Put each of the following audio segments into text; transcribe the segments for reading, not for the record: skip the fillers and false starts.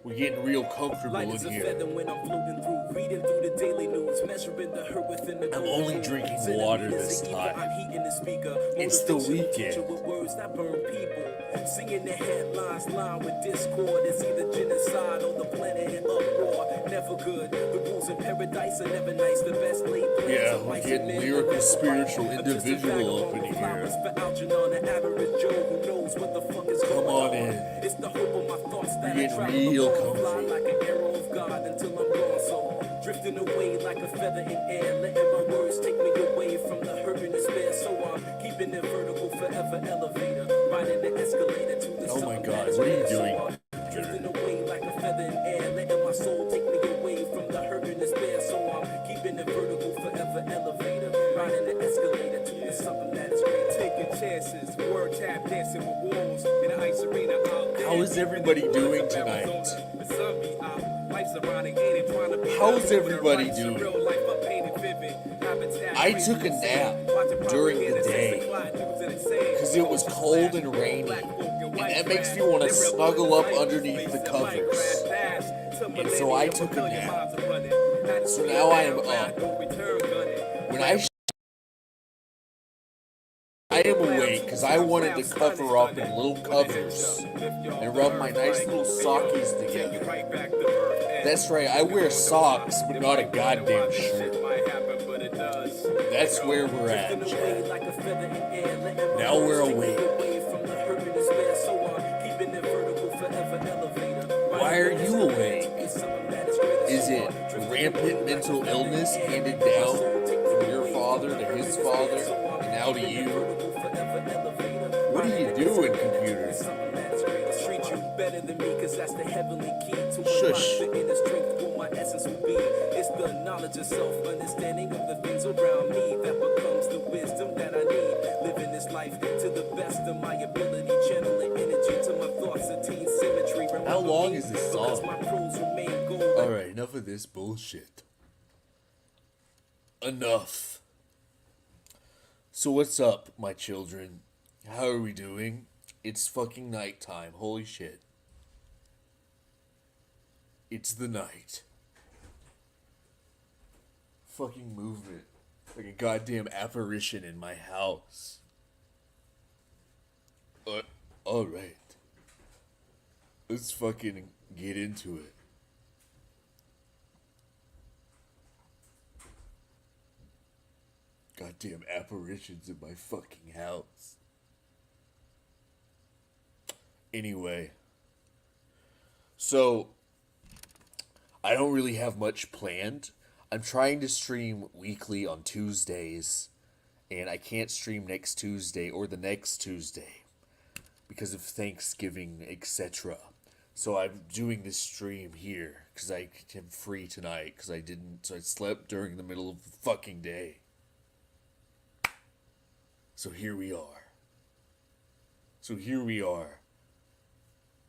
We're getting real comfortable in here. I'm only drinking water this time. It's the weekend. Singing the headlines line with discord. It's either genocide or the planet in uproar. Never good. The rules in paradise are never nice. The best laid plans. Yeah, we're getting lyrical, spiritual, individual up in here. Come on in. It's the hope of my thoughts that we're getting real comfy. Like an arrow of God until I'm gone. So drifting away like a feather in air. Letting my words take me away from the hurt and despair. So I'm keeping it vertical forever elevator. Riding the escalator to the sun. Oh my God, what are you doing? Drifting away like a feather in air. Letting my soul take me away from the hurt and despair. So I'm keeping it vertical forever elevator. Riding the escalator to the something that is great. Taking chances, word tap dancing with walls in an ice arena out there. How is everybody doing tonight? How's everybody doing? I took a nap during the day because it was cold and rainy, and that makes me want to snuggle up underneath the covers. And so I took a nap. So now I am up. When I am awake because I wanted to cover up in little covers and rub my nice little sockies together. That's right, I wear socks, but not a goddamn shirt. That's where we're at, Jack. Now we're awake. Why are you awake? Is it rampant mental illness handed down from your father to his father and now to you? What are you doing, computer? Shush. It's the knowledge of self, understanding of the things around me that becomes the wisdom that I need. Living this life to the best of my ability, channeling energy to my thoughts, attain symmetry. How long is this song? Alright, enough of this bullshit. Enough. So what's up, my children? How are we doing? It's fucking nighttime. Holy shit. It's the night. Fucking movement. Like a goddamn apparition in my house. Alright. Let's fucking get into it. Goddamn apparitions in my fucking house. Anyway. So, I don't really have much planned. I'm trying to stream weekly on Tuesdays, and I can't stream next Tuesday or the next Tuesday because of Thanksgiving, etc. So I'm doing this stream here because I am free tonight because I slept during the middle of the fucking day. So here we are.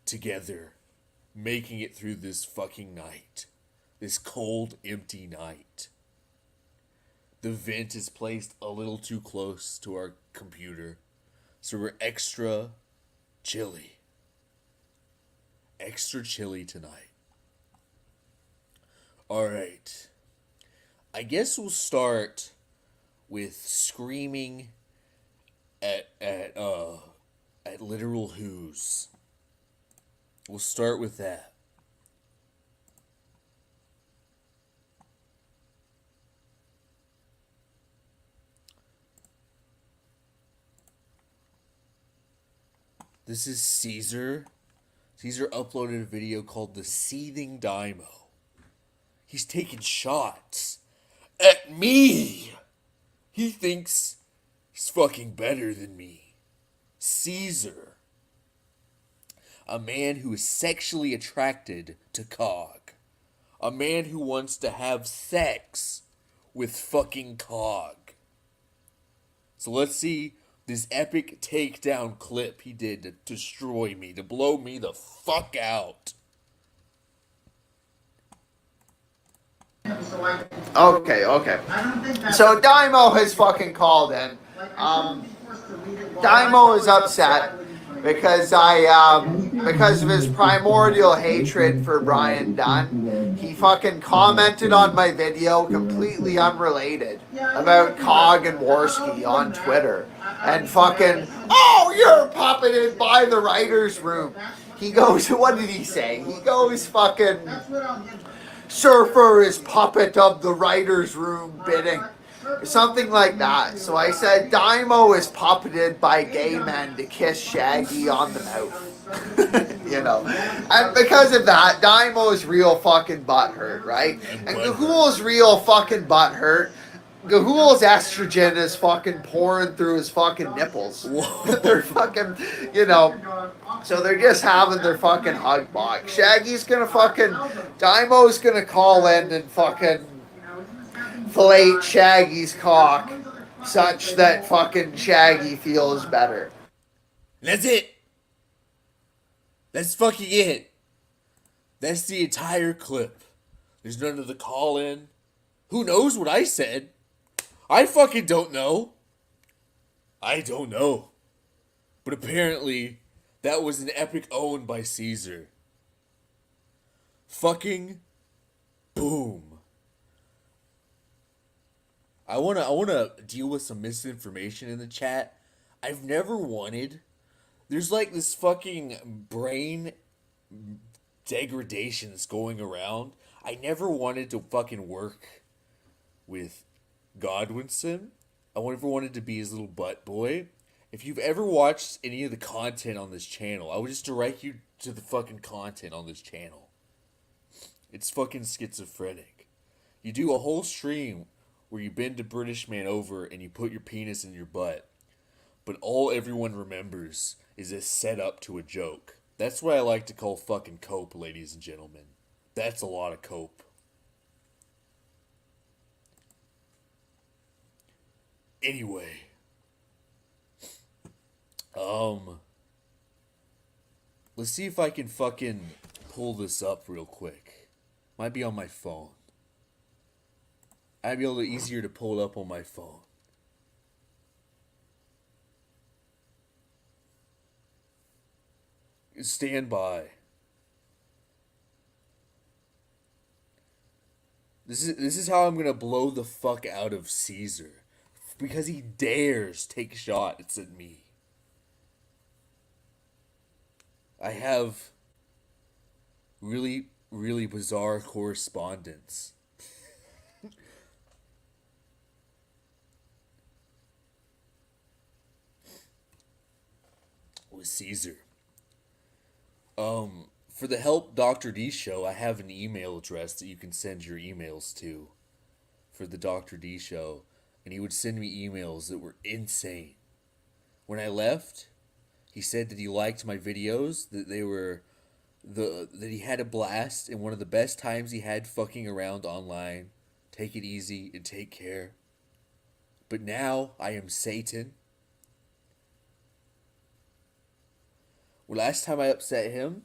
Together, making it through this fucking night. This cold, empty night. The vent is placed a little too close to our computer, so we're extra chilly. Extra chilly tonight. Alright. I guess we'll start with screaming at literal who's. We'll start with that. This is Caesar. Caesar uploaded a video called The Seething Daiymo. He's taking shots at me. He thinks he's fucking better than me. Caesar. A man who is sexually attracted to Cog. A man who wants to have sex with fucking Cog. So let's see this epic takedown clip he did to destroy me, to blow me the fuck out. Okay. So Daiymo has fucking called in. Daiymo is upset because of his primordial hatred for Brian Dunn, he fucking commented on my video completely unrelated about Cog and Warski on Twitter, and fucking, oh, you're puppeted by the writers' room. He goes, what did he say? He goes, fucking, Surfer is puppet of the writers' room bidding. Something like that. So I said, Daiymo is puppeted by gay men to kiss Shaggy on the mouth. You know. And because of that, Daiymo's real fucking butthurt, right? And Gahul's real fucking butthurt. Gahul's estrogen is fucking pouring through his fucking nipples. They're fucking, you know, so they're just having their fucking hug box. Shaggy's gonna fucking, Daiymo's gonna call in and fucking fillet Shaggy's cock such that fucking Shaggy feels better. That's it. That's fucking it. That's the entire clip. There's none of the call in. Who knows what I said? I fucking don't know. I don't know. But apparently, that was an epic own by Caesar. Fucking boom. I wanna deal with some misinformation in the chat. I've never wanted. There's like this fucking brain degradation that's going around. I never wanted to fucking work with Godwinson. I never wanted to be his little butt boy. If you've ever watched any of the content on this channel, I would just direct you to the fucking content on this channel. It's fucking schizophrenic. You do a whole stream where you bend a British man over and you put your penis in your butt, but all everyone remembers is a setup to a joke. That's what I like to call fucking cope, ladies and gentlemen. That's a lot of cope. Anyway. Let's see if I can fucking pull this up real quick. Might be on my phone. I'd be able to easier to pull it up on my phone. Stand by. This is how I'm gonna blow the fuck out of Caesar. Because he dares take shots at me. I have really, really bizarre correspondence. With Caesar. For the Help Dr. D show, I have an email address that you can send your emails to for the Dr. D show, and he would send me emails that were insane. When I left, he said that he liked my videos, that they were that he had a blast and one of the best times he had fucking around online. Take it easy and take care. But now I am Satan. Well, last time I upset him,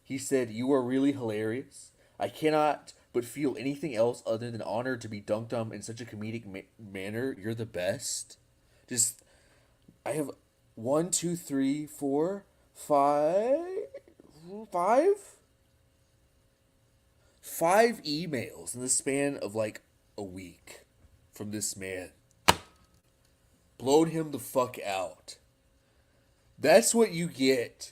he said, "You are really hilarious. I cannot but feel anything else other than honored to be dunked on in such a comedic manner. You're the best." Just, I have 1, 2, 3, 4, 5 emails in the span of like a week from this man. Blowed him the fuck out. That's what you get.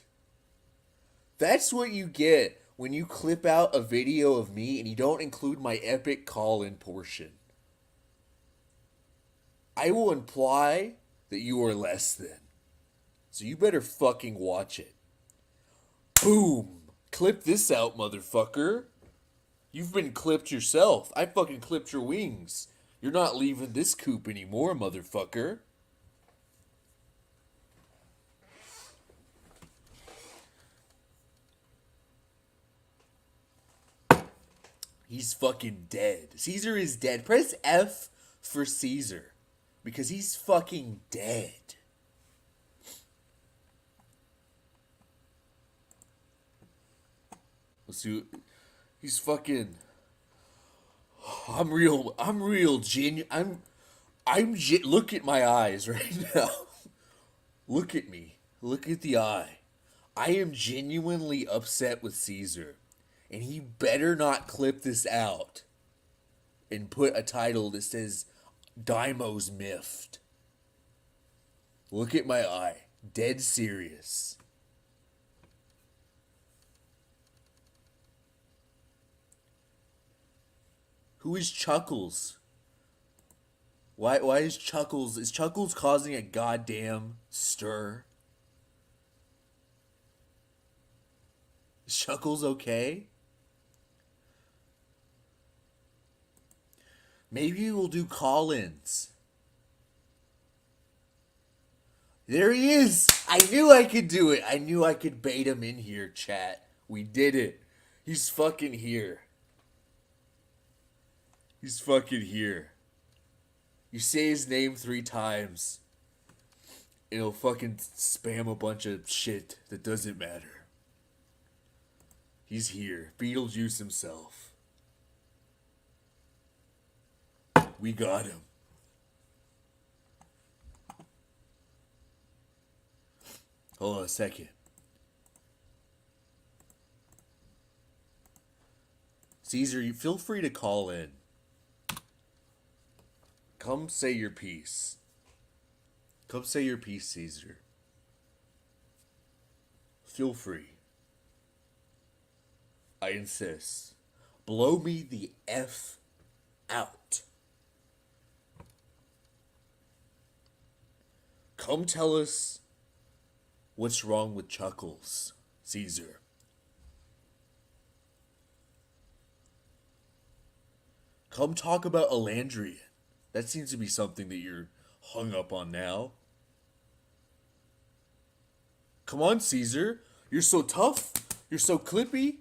That's what you get when you clip out a video of me and you don't include my epic call-in portion. I will imply that you are less than. So you better fucking watch it. Boom. Clip this out, motherfucker. You've been clipped yourself. I fucking clipped your wings. You're not leaving this coop anymore, motherfucker. He's fucking dead. Caesar is dead. Press F for Caesar. Because he's fucking dead. Let's see. He's fucking... I'm real genuine. Look at my eyes right now. Look at me. Look at the eye. I am genuinely upset with Caesar. And he better not clip this out and put a title that says Daiymo's miffed. Look at my eye. Dead serious. Who is Chuckles? Why is Chuckles causing a goddamn stir? Is Chuckles okay? Maybe we'll do call-ins. There he is! I knew I could do it. I knew I could bait him in here, chat. We did it. He's fucking here. He's fucking here. You say his name 3 times, and he'll fucking spam a bunch of shit that doesn't matter. He's here. Beetlejuice himself. We got him. Hold on a second. Caesar, you feel free to call in. Come say your piece. Come say your piece, Caesar. Feel free. I insist. Blow me the F out. Come tell us what's wrong with Chuckles, Caesar. Come talk about Elandrian. That seems to be something that you're hung up on now. Come on, Caesar. You're so tough. You're so clippy.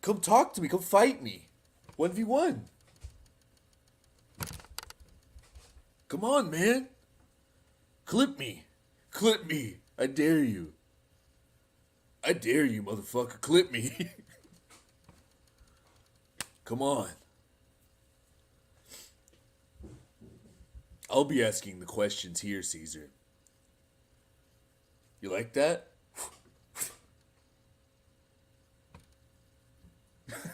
Come talk to me. Come fight me. 1v1. Come on, man. Clip me. Clip me. I dare you. I dare you, motherfucker. Clip me. Come on. I'll be asking the questions here, Caesar. You like that?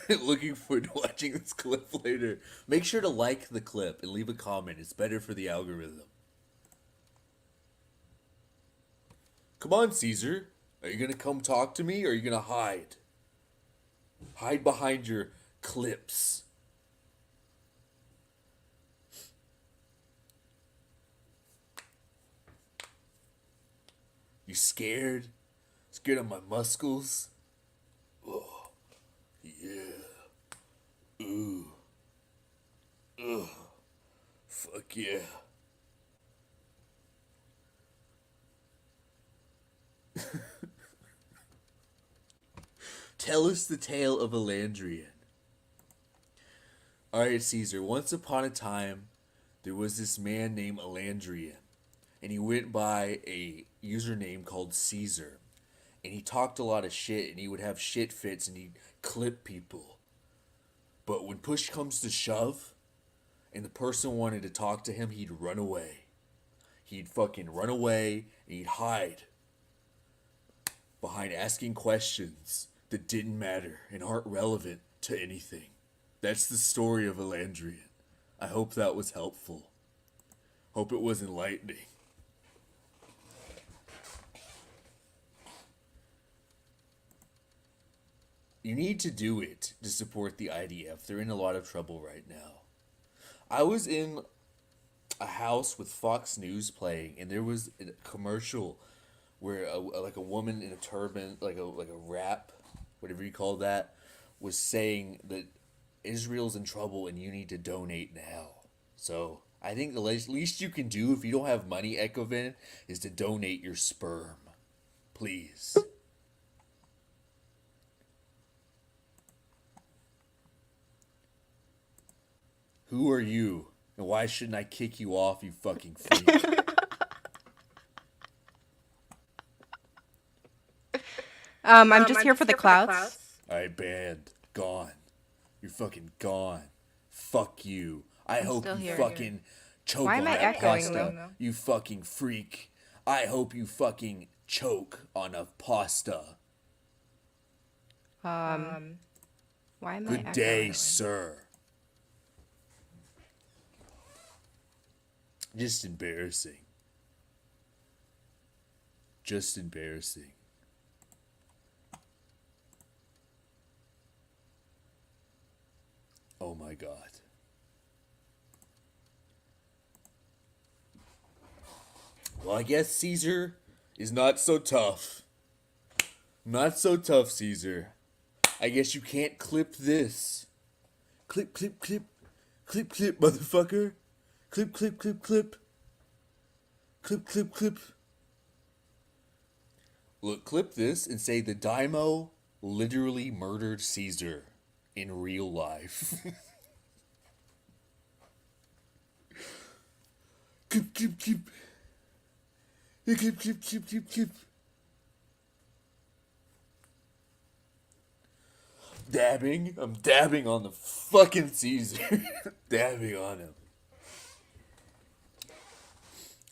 Looking forward to watching this clip later. Make sure to like the clip and leave a comment. It's better for the algorithm. Come on, Caesar. Are you going to come talk to me or are you going to hide? Hide behind your clips. You scared? Scared of my muscles? Oh, yeah. Ooh. Ugh. Fuck yeah. Tell us the tale of Elandrian. Alright, Caesar. Once upon a time, there was this man named Elandrian. And he went by a username called Caesar. And he talked a lot of shit, and he would have shit fits, and he'd clip people. But when push comes to shove, and the person wanted to talk to him, he'd run away. He'd fucking run away, and he'd hide behind asking questions that didn't matter and aren't relevant to anything. That's the story of Elandrian. I hope that was helpful. Hope it was enlightening. You need to do it to support the IDF. They're in a lot of trouble right now. I was in a house with Fox News playing, and there was a commercial where a woman in a turban, like a wrap, whatever you call that, was saying that Israel's in trouble and you need to donate now. So I think the least you can do if you don't have money, Echovin, is to donate your sperm. Please. Who are you? And why shouldn't I kick you off, you fucking freak? I'm just here for the clouds. Alright, banned. Gone. You're fucking gone. Fuck you. I hope still you here. fucking choke Why on am I that echoing, pasta. though? You fucking freak. I hope you fucking choke on a pasta. Why am I Good day, echoing? sir. Just embarrassing. Just embarrassing. Oh my god. Well, I guess Caesar is not so tough. Not so tough, Caesar. I guess you can't clip this. Clip, clip, clip. Clip, clip, motherfucker. Clip, clip, clip, clip. Clip, clip, clip. Look, clip this and say the Daiymo literally murdered Caesar in real life. Clip, clip, clip. Clip, clip, clip, clip, clip. Dabbing. I'm dabbing on the fucking Caesar. Dabbing on him.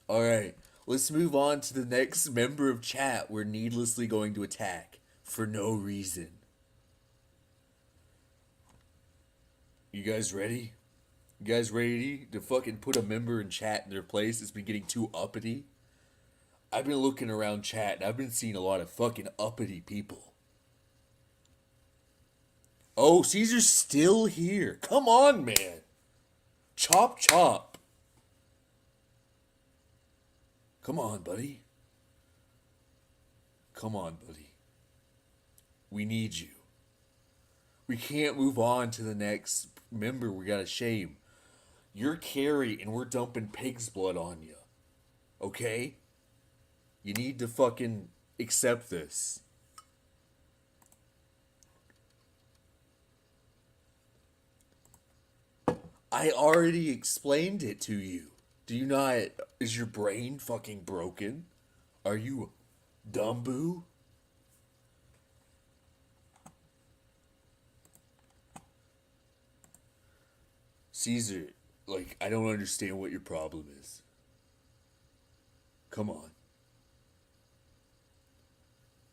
Alright, let's move on to the next member of chat we're needlessly going to attack for no reason. You guys ready? You guys ready to fucking put a member in chat in their place that's been getting too uppity? I've been looking around chat and I've been seeing a lot of fucking uppity people. Oh, Caesar's still here. Come on, man. Chop, chop. Come on, buddy. Come on, buddy. We need you. We can't move on to the next member. We got to shame. You're carry and we're dumping pig's blood on you. Okay? You need to fucking accept this. I already explained it to you. Do you not... Is your brain fucking broken? Are you dumb boo? Caesar, like, I don't understand what your problem is. Come on.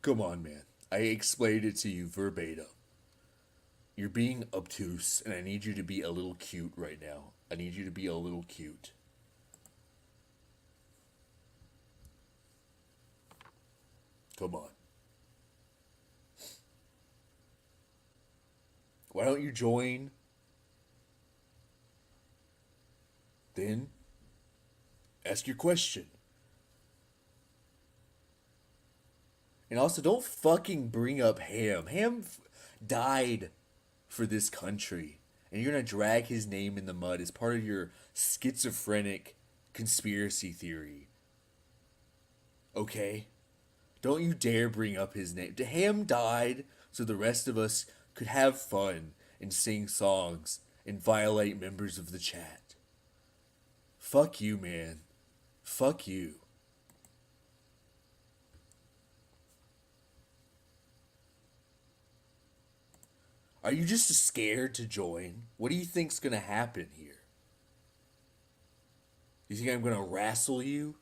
Come on, man. I explained it to you verbatim. You're being obtuse, and I need you to be a little cute right now. I need you to be a little cute. Come on. Why don't you join? Then, ask your question. And also, don't fucking bring up Ham. Ham died for this country. And you're gonna drag his name in the mud as part of your schizophrenic conspiracy theory. Okay? Don't you dare bring up his name. Ham died so the rest of us could have fun and sing songs and violate members of the chat. Fuck you, man. Fuck you. Are you just scared to join? What do you think's gonna happen here? You think I'm gonna wrestle you?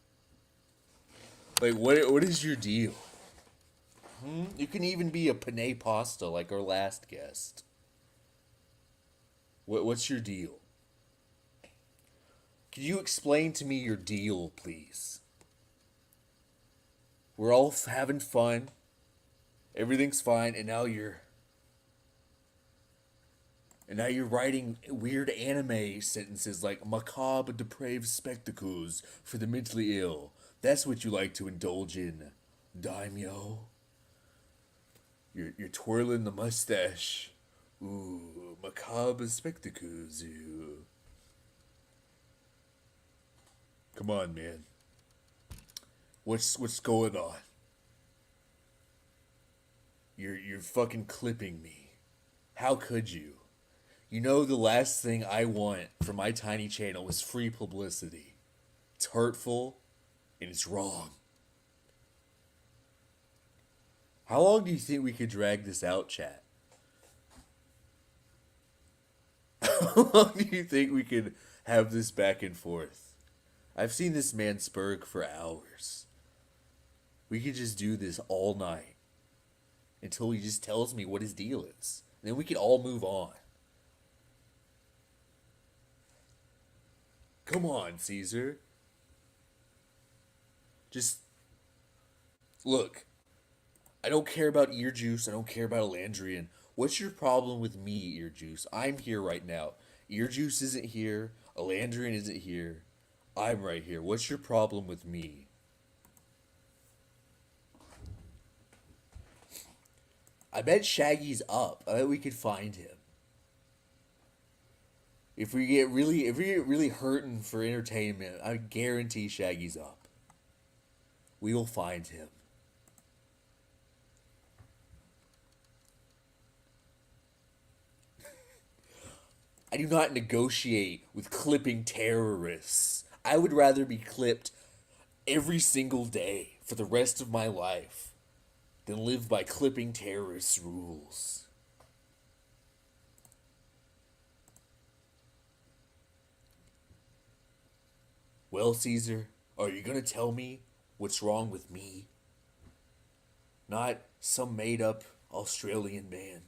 Like, what is your deal? You can even be a penne pasta like our last guest. What's your deal? Could you explain to me your deal, please? We're all having fun. Everything's fine, and now you're writing weird anime sentences like macabre, depraved spectacles for the mentally ill. That's what you like to indulge in, Daimyo. You're twirling the mustache. Ooh, macabre spectacles. Ooh. Come on, man. What's going on? You're fucking clipping me. How could you? You know the last thing I want from my tiny channel is free publicity. It's hurtful and it's wrong. How long do you think we could drag this out, chat? How long do you think we could have this back and forth? I've seen this man spurg for hours. We could just do this all night until he just tells me what his deal is. And then we could all move on. Come on, Caesar. Just look. I don't care about Ear Juice. I don't care about Elandrian. What's your problem with me, Ear Juice? I'm here right now. Ear Juice isn't here. Elandrian isn't here. I'm right here. What's your problem with me? I bet Shaggy's up. I bet we could find him. If we get really hurting for entertainment, I guarantee Shaggy's up. We will find him. I do not negotiate with clipping terrorists. I would rather be clipped every single day for the rest of my life than live by clipping terrorists' rules. Well, Caesar, are you gonna tell me what's wrong with me? Not some made-up Australian man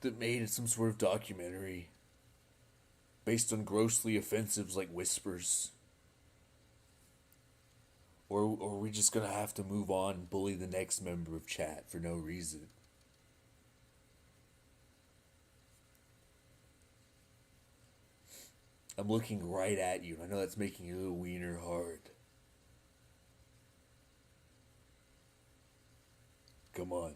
that made some sort of documentary based on grossly offensives like whispers. Or are we just gonna have to move on and bully the next member of chat for no reason? I'm looking right at you. I know that's making your little wiener hard. Come on.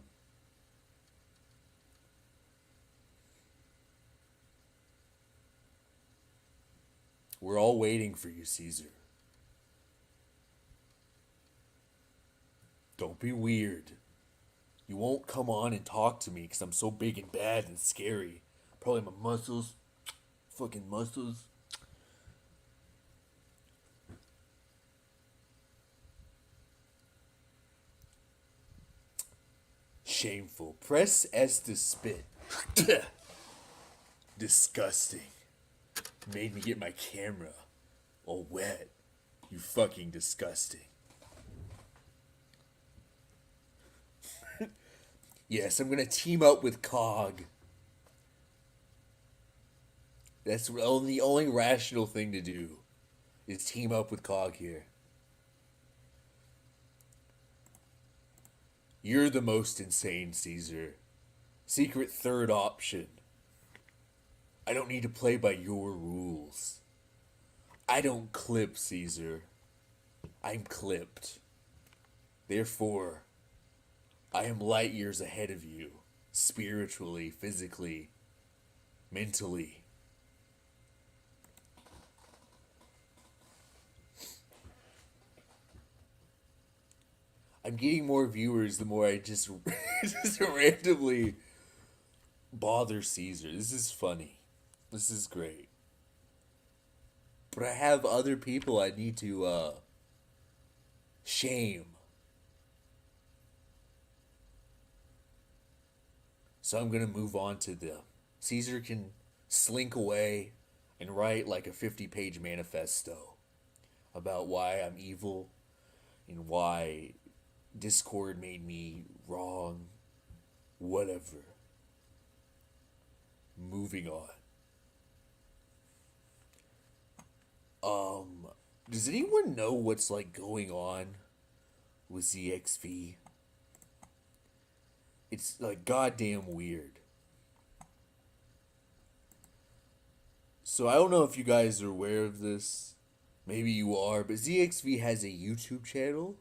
We're all waiting for you, Caesar. Don't be weird. You won't come on and talk to me because I'm so big and bad and scary. Probably my muscles. Fucking muscles. Shameful. Press S to spit. Disgusting. Made me get my camera all wet. You fucking disgusting. Yes, I'm gonna team up with Cog. That's the only rational thing to do is team up with Cog here. You're the most insane, Caesar. Secret third option. I don't need to play by your rules. I don't clip, Caesar. I'm clipped. Therefore, I am light years ahead of you. Spiritually, physically, mentally. I'm getting more viewers the more I just randomly bother Caesar. This is funny. This is great. But I have other people I need to shame. So I'm gonna move on to them. Caesar can slink away and write like a 50-page manifesto about why I'm evil and why Discord made me wrong. Whatever. Moving on. Does anyone know what's like going on with ZXV? It's like goddamn weird. So I don't know if you guys are aware of this. Maybe you are, but ZXV has a YouTube channel.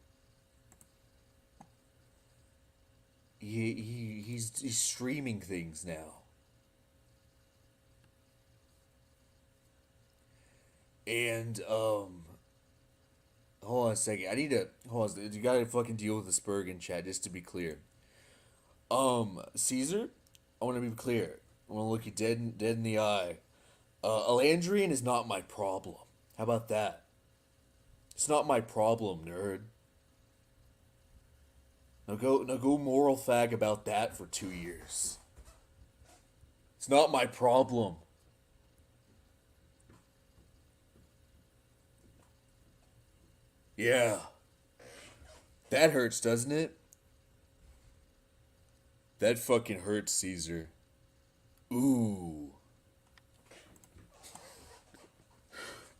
He's streaming things now. And hold on a second. I need to hold on. You gotta fucking deal with the Spurgeon chat just to be clear. Caesar, I want to be clear. I want to look you dead in the eye. Elandrian is not my problem. How about that? It's not my problem, nerd. Now go moral fag about that for 2 years. It's not my problem. Yeah. That hurts, doesn't it? That fucking hurts, Caesar. Ooh.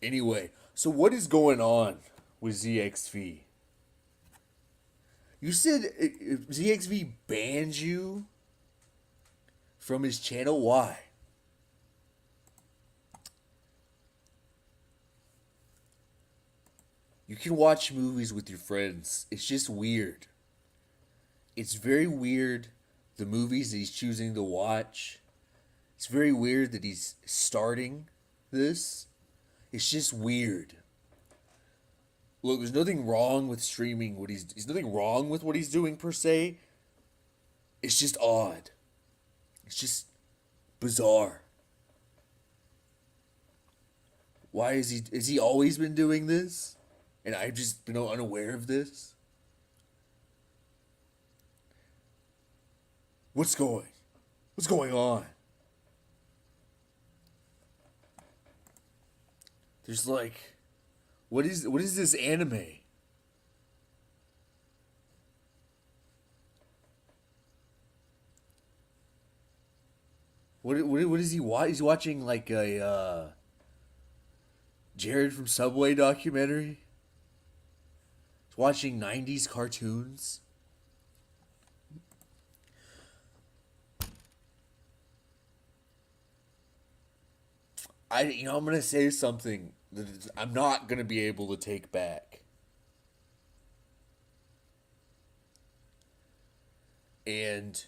Anyway, so what is going on with ZXV? You said ZXV banned you from his channel? Why? You can watch movies with your friends. It's just weird. It's very weird the movies that he's choosing to watch. It's very weird that he's starting this. It's just weird. Look, there's nothing wrong with streaming what there's nothing wrong with what he's doing per se. It's just odd. It's just bizarre. Why is he always been doing this? And I've just been unaware of this? What's going on? There's like what is this anime? What is he watch? He's watching like a Jared from Subway documentary. He's watching 90s cartoons. I'm gonna say something that I'm not gonna be able to take back. And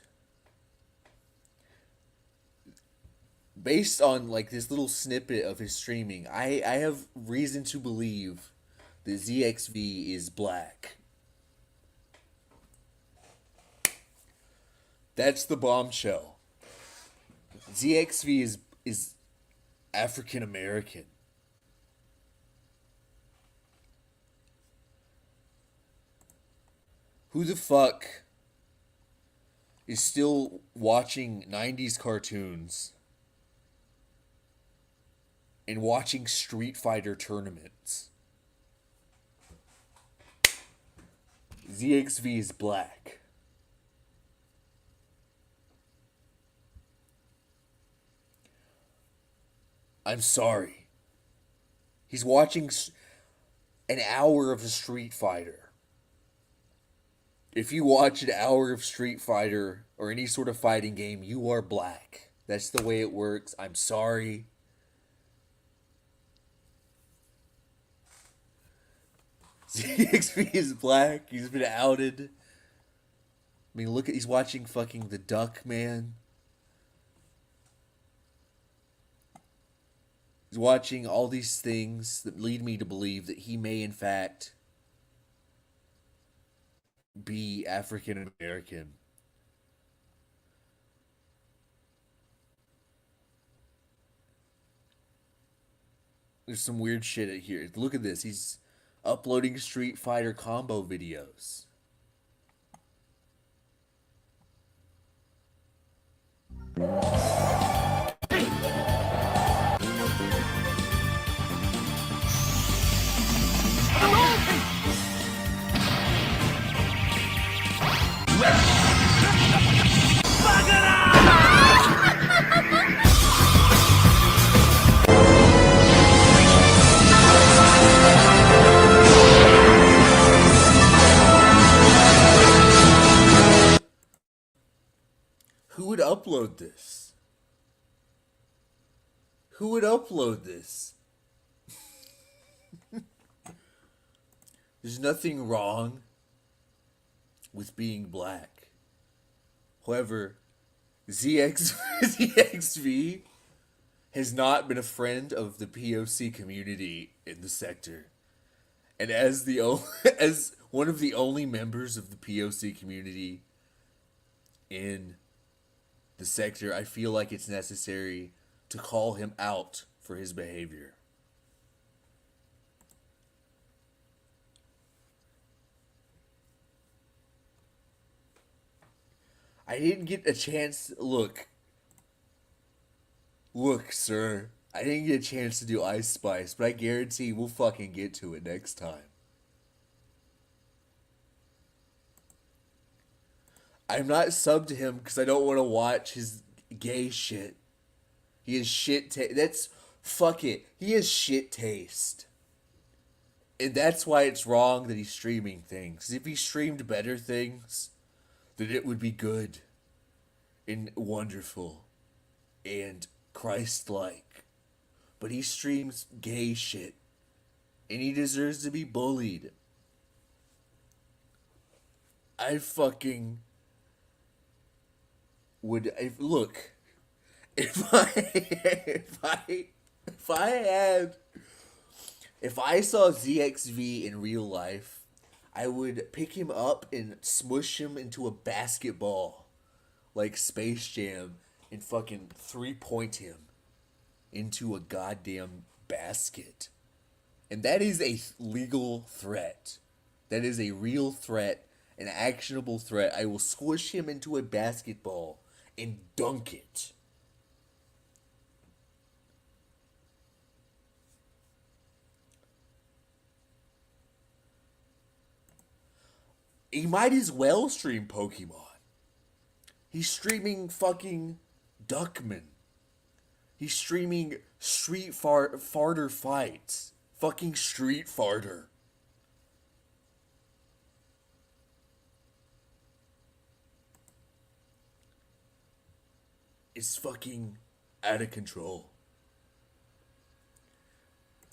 based on like this little snippet of his streaming, I have reason to believe that ZXV is black. That's the bombshell. ZXV is African American. Who the fuck is still watching 90s cartoons and watching Street Fighter tournaments? ZXV is black. I'm sorry. He's watching an hour of a Street Fighter. If you watch an hour of Street Fighter or any sort of fighting game, you are black. That's the way it works. I'm sorry. ZXV is black. He's been outed. I mean, he's watching fucking The Duck Man. He's watching all these things that lead me to believe that he may, in fact, be African American. There's some weird shit here. Look at this. He's uploading Street Fighter combo videos. Who would upload this? Who would upload this? There's nothing wrong with being black. However, ZXV has not been a friend of the POC community in the sector. And as as one of the only members of the POC community in the sector, I feel like it's necessary to call him out for his behavior. I didn't get a chance. Look, sir. I didn't get a chance to do Ice Spice, but I guarantee we'll fucking get to it next time. I'm not subbed to him because I don't want to watch his gay shit. He has shit taste. That's fuck it. He has shit taste. And that's why it's wrong that he's streaming things. If he streamed better things, then it would be good and wonderful and Christ-like. But he streams gay shit. And he deserves to be bullied. I fucking would look. If I saw ZXV in real life, I would pick him up and smush him into a basketball like Space Jam and fucking 3-point him into a goddamn basket. And that is a legal threat. That is a real threat, an actionable threat. I will squish him into a basketball and dunk it. He might as well stream Pokemon. He's streaming fucking Duckman. He's streaming farter fights. Fucking Street Farter. It's fucking out of control.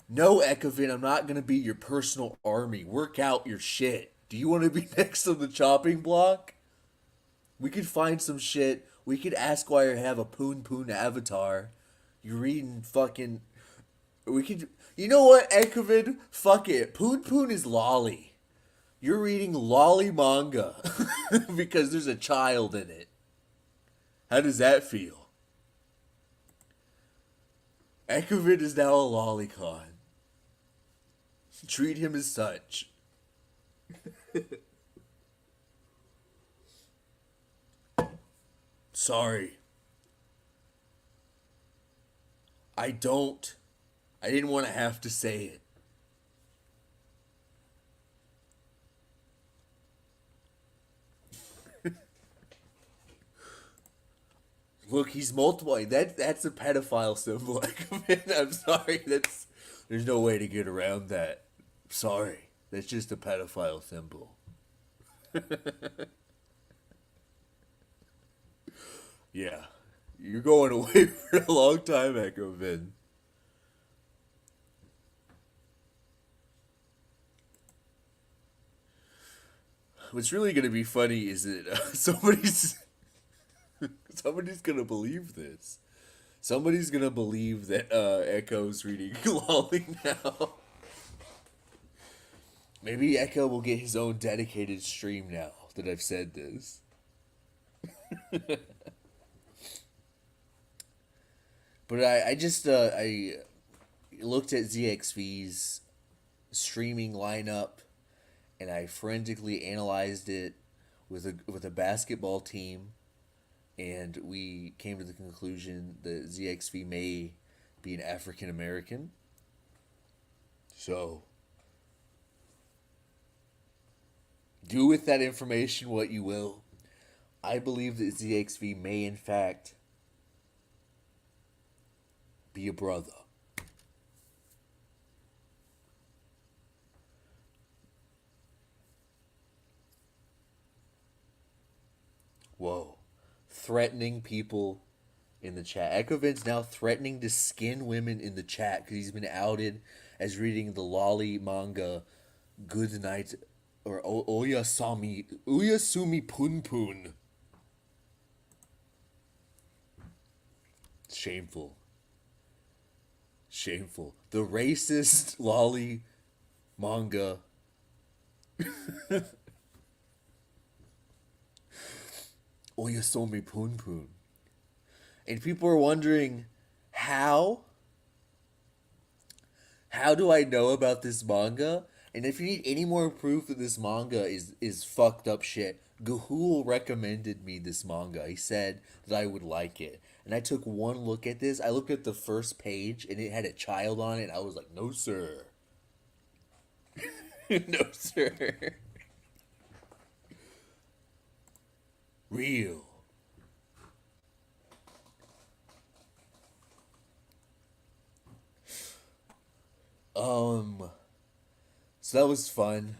No, Ekovin, I'm not gonna be your personal army. Work out your shit. Do you want to be next to the chopping block? We could find some shit. We could ask why you have a Poon Poon avatar. You're reading fucking... We could... You know what, Ekovin? Fuck it. Poon Poon is lolly. You're reading lolly manga. Because there's a child in it. How does that feel? Ekovin is now a lolicon. Treat him as such. Sorry. I didn't want to have to say it. Look, he's multiplying. That's a pedophile symbol. I'm sorry. There's no way to get around that. Sorry. That's just a pedophile symbol. Yeah. You're going away for a long time, Echo Vin. What's really going to be funny is that somebody's going to believe this. Somebody's going to believe that Echo's reading Lolly now. Maybe Echo will get his own dedicated stream now that I've said this. But I just I looked at ZXV's streaming lineup and I forensically analyzed it with a basketball team, and we came to the conclusion that ZXV may be an African American. So do with that information what you will. I believe that ZXV may in fact be a brother. Whoa. Threatening people in the chat. Ekovin's now threatening to skin women in the chat because he's been outed as reading the lolly manga Good Night or Oyasumi Pun Pun. Shameful. Shameful. The racist lolly manga. Oyasumi Pun Pun. And people are wondering, how do I know about this manga? And if you need any more proof that this manga is fucked up shit, Gahul recommended me this manga. He said that I would like it. And I took one look at this. I looked at the first page and it had a child on it. And I was like, no, sir. No, sir. real. So that was fun.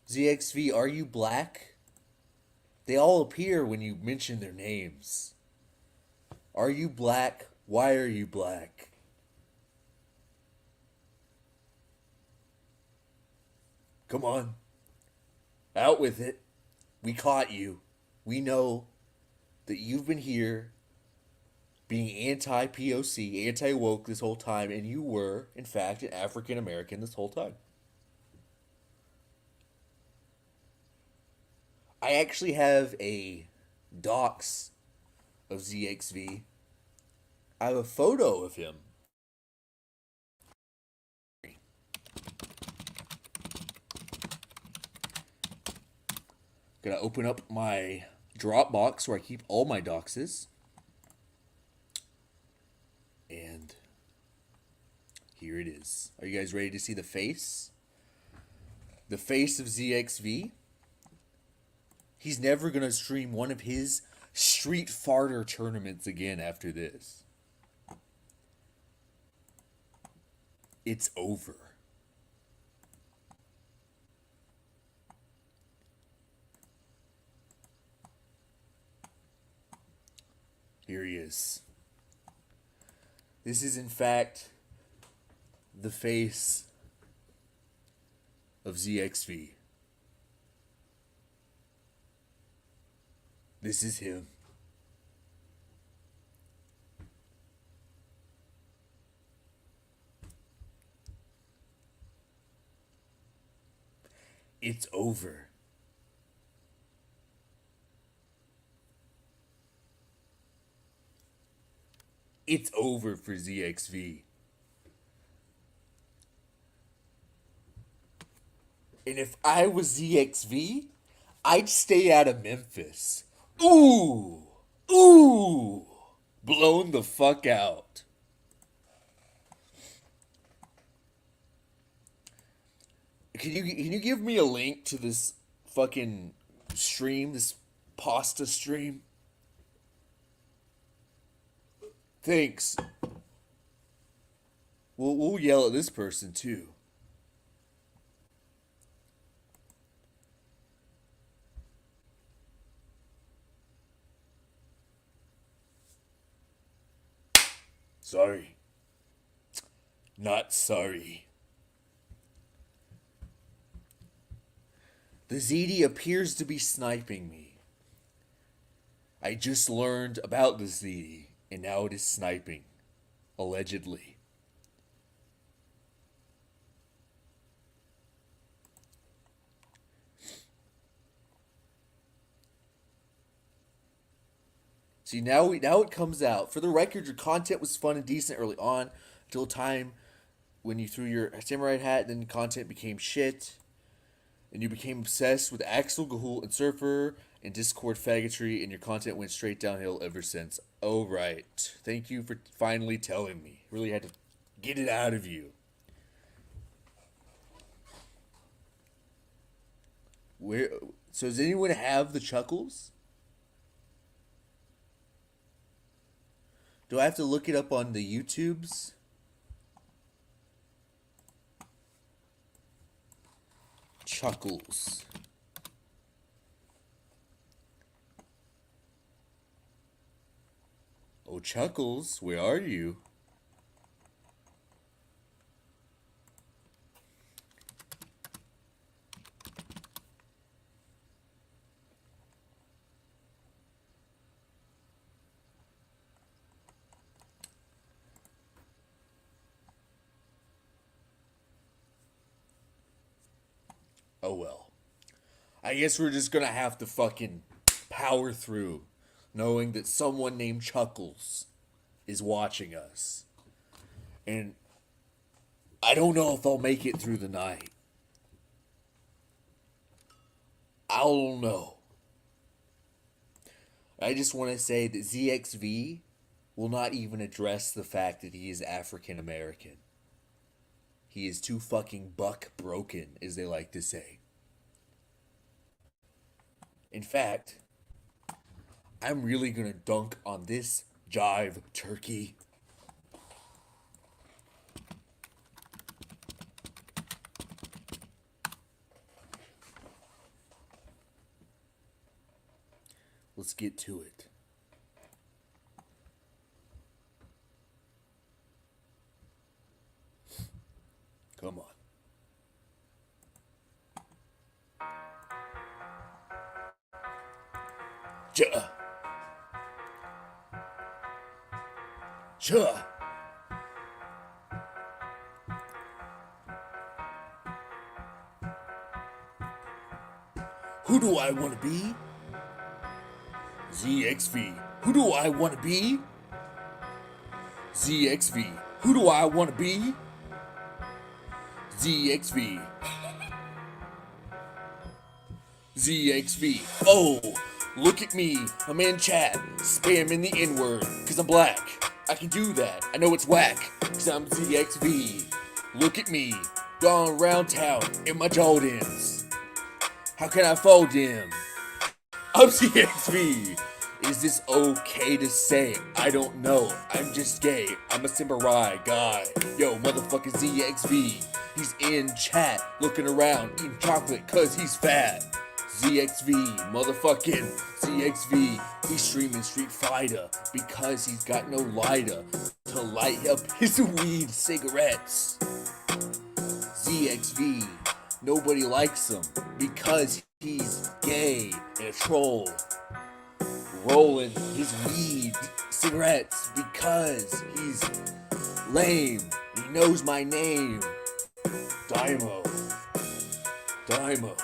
ZXV, are you black? They all appear when you mention their names. Are you black? Why are you black? Come on. Out with it. We caught you. We know that you've been here being anti POC, anti woke this whole time, and you were, in fact, an African American this whole time. I actually have a docs of ZXV. I have a photo of him. Gonna open up my Dropbox where I keep all my doxes. And here it is. Are you guys ready to see the face? The face of ZXV? He's never gonna stream one of his Street Farter tournaments again after this. It's over. Here he is. This is, in fact, the face of ZXV. This is him. It's over. It's over for ZXV. And if I was ZXV, I'd stay out of Memphis. Ooh! Ooh! Blown the fuck out. Can you give me a link to this fucking stream, this pasta stream? Thanks. We'll yell at this person too. Sorry. Not sorry. The ZD appears to be sniping me. I just learned about the ZD, and now it is sniping. Allegedly. See, now it comes out. For the record, your content was fun and decent early on, until time when you threw your samurai hat, then content became shit. And you became obsessed with Axel, Gahul, and Surfer, and Discord faggotry, and your content went straight downhill ever since. Oh, right. Thank you for finally telling me. Really had to get it out of you. Where? So does anyone have the Chuckles? Do I have to look it up on the YouTubes? Chuckles. Oh, Chuckles, where are you? Oh well. I guess we're just gonna have to fucking power through, knowing that someone named Chuckles is watching us. And I don't know if I'll make it through the night. I don't know. I just want to say that ZXV will not even address the fact that he is African American. He is too fucking buck broken, as they like to say. In fact, I'm really gonna dunk on this jive turkey. Let's get to it. Come on. Cha. Cha. Who do I want to be? ZXV. Who do I want to be? ZXV. Who do I want to be? ZXV. ZXV. Oh, look at me. I'm in chat, spamming the N-word, cause I'm black. I can do that. I know it's whack, cause I'm ZXV. Look at me, going around town in my Jordans. How can I fold him? I'm ZXV. Is this okay to say? I don't know. I'm just gay. I'm a samurai guy. Yo, motherfucker ZXV. He's in chat, looking around, eating chocolate cause he's fat. ZXV, motherfucking ZXV. He's streaming Street Fighter because he's got no lighter to light up his weed cigarettes. ZXV, nobody likes him because he's gay and a troll. Rolling his weed cigarettes because he's lame. He knows my name. Daiymo. Daiymo.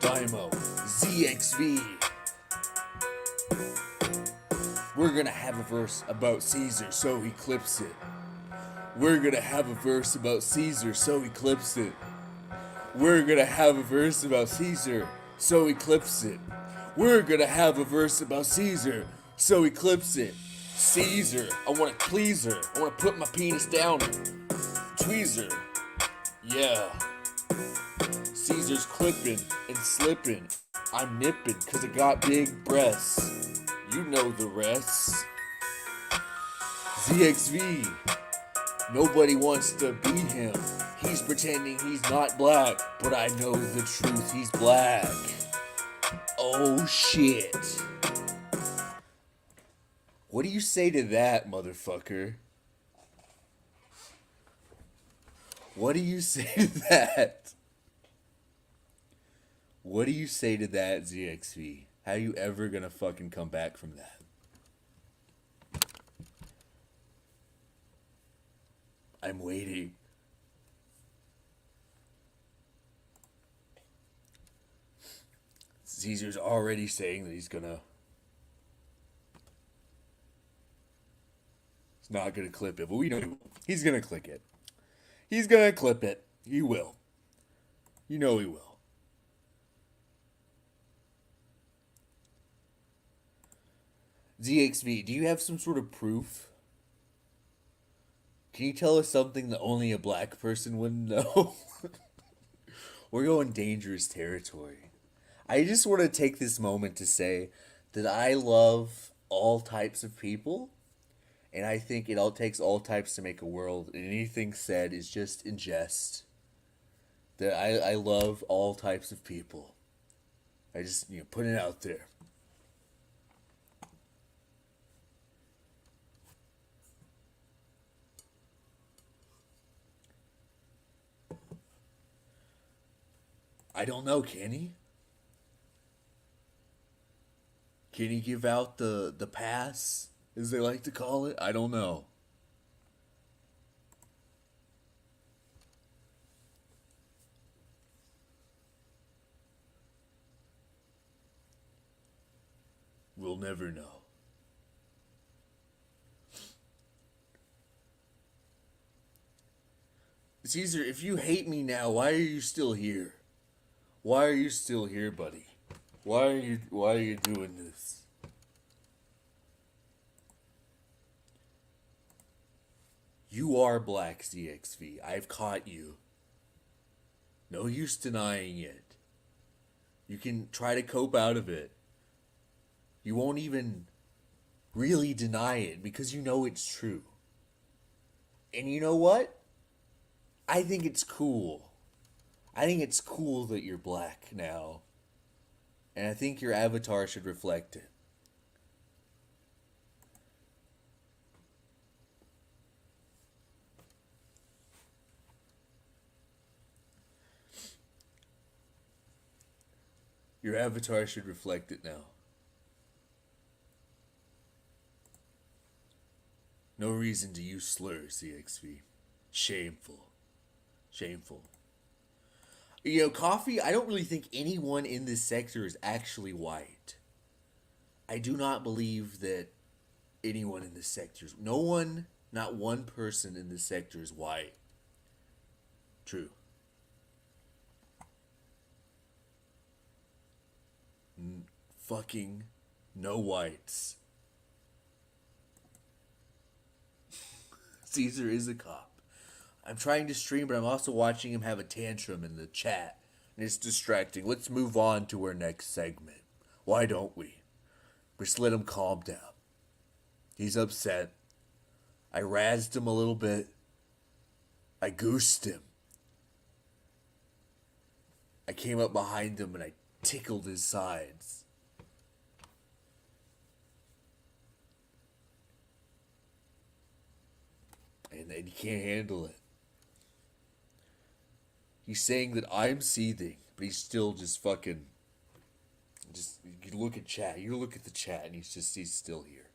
Daiymo. ZXV. We're gonna have a verse about Caesar, so he clips it. We're gonna have a verse about Caesar, so he clips it. We're gonna have a verse about Caesar, so he clips it. We're gonna have a verse about Caesar, so he clips it. Caesar, I wanna please her. I wanna put my penis down her. Tweezer, yeah. Caesar's clipping and slipping. I'm nipping cause I got big breasts. You know the rest. ZXV, nobody wants to beat him. He's pretending he's not black, but I know the truth, he's black. Oh shit. What do you say to that, motherfucker? What do you say to that? What do you say to that, ZXV? How are you ever gonna fucking come back from that? I'm waiting. Caesar's already saying that he's not gonna clip it, but we know he's gonna click it. He's gonna clip it. He will. You know he will. ZXV, do you have some sort of proof? Can you tell us something that only a black person wouldn't know? We're going dangerous territory. I just want to take this moment to say that I love all types of people, and I think it all takes all types to make a world, and anything said is just in jest. That I love all types of people. I just, put it out there. I don't know, can he? Can he give out the pass, as they like to call it? I don't know. We'll never know. Caesar, if you hate me now, why are you still here? Why are you still here, buddy? Why are you doing this? You are black, ZXV. I've caught you. No use denying it. You can try to cope out of it. You won't even really deny it because you know it's true. And you know what? I think it's cool. I think it's cool that you're black now. And I think your avatar should reflect it. Your avatar should reflect it now. No reason to use slurs, CXV. Shameful. Shameful. You know, coffee, I don't really think anyone in this sector is actually white. I do not believe that anyone in this sector is. No one, not one person in this sector is white. True. Fucking no whites. Caesar is a cop. I'm trying to stream, but I'm also watching him have a tantrum in the chat. And it's distracting. Let's move on to our next segment. Why don't we? Just let him calm down. He's upset. I razzed him a little bit. I goosed him. I came up behind him and I tickled his sides. And then he can't handle it. He's saying that I'm seething, but he's still just fucking. Just you look at chat. You look at the chat, and he's still here.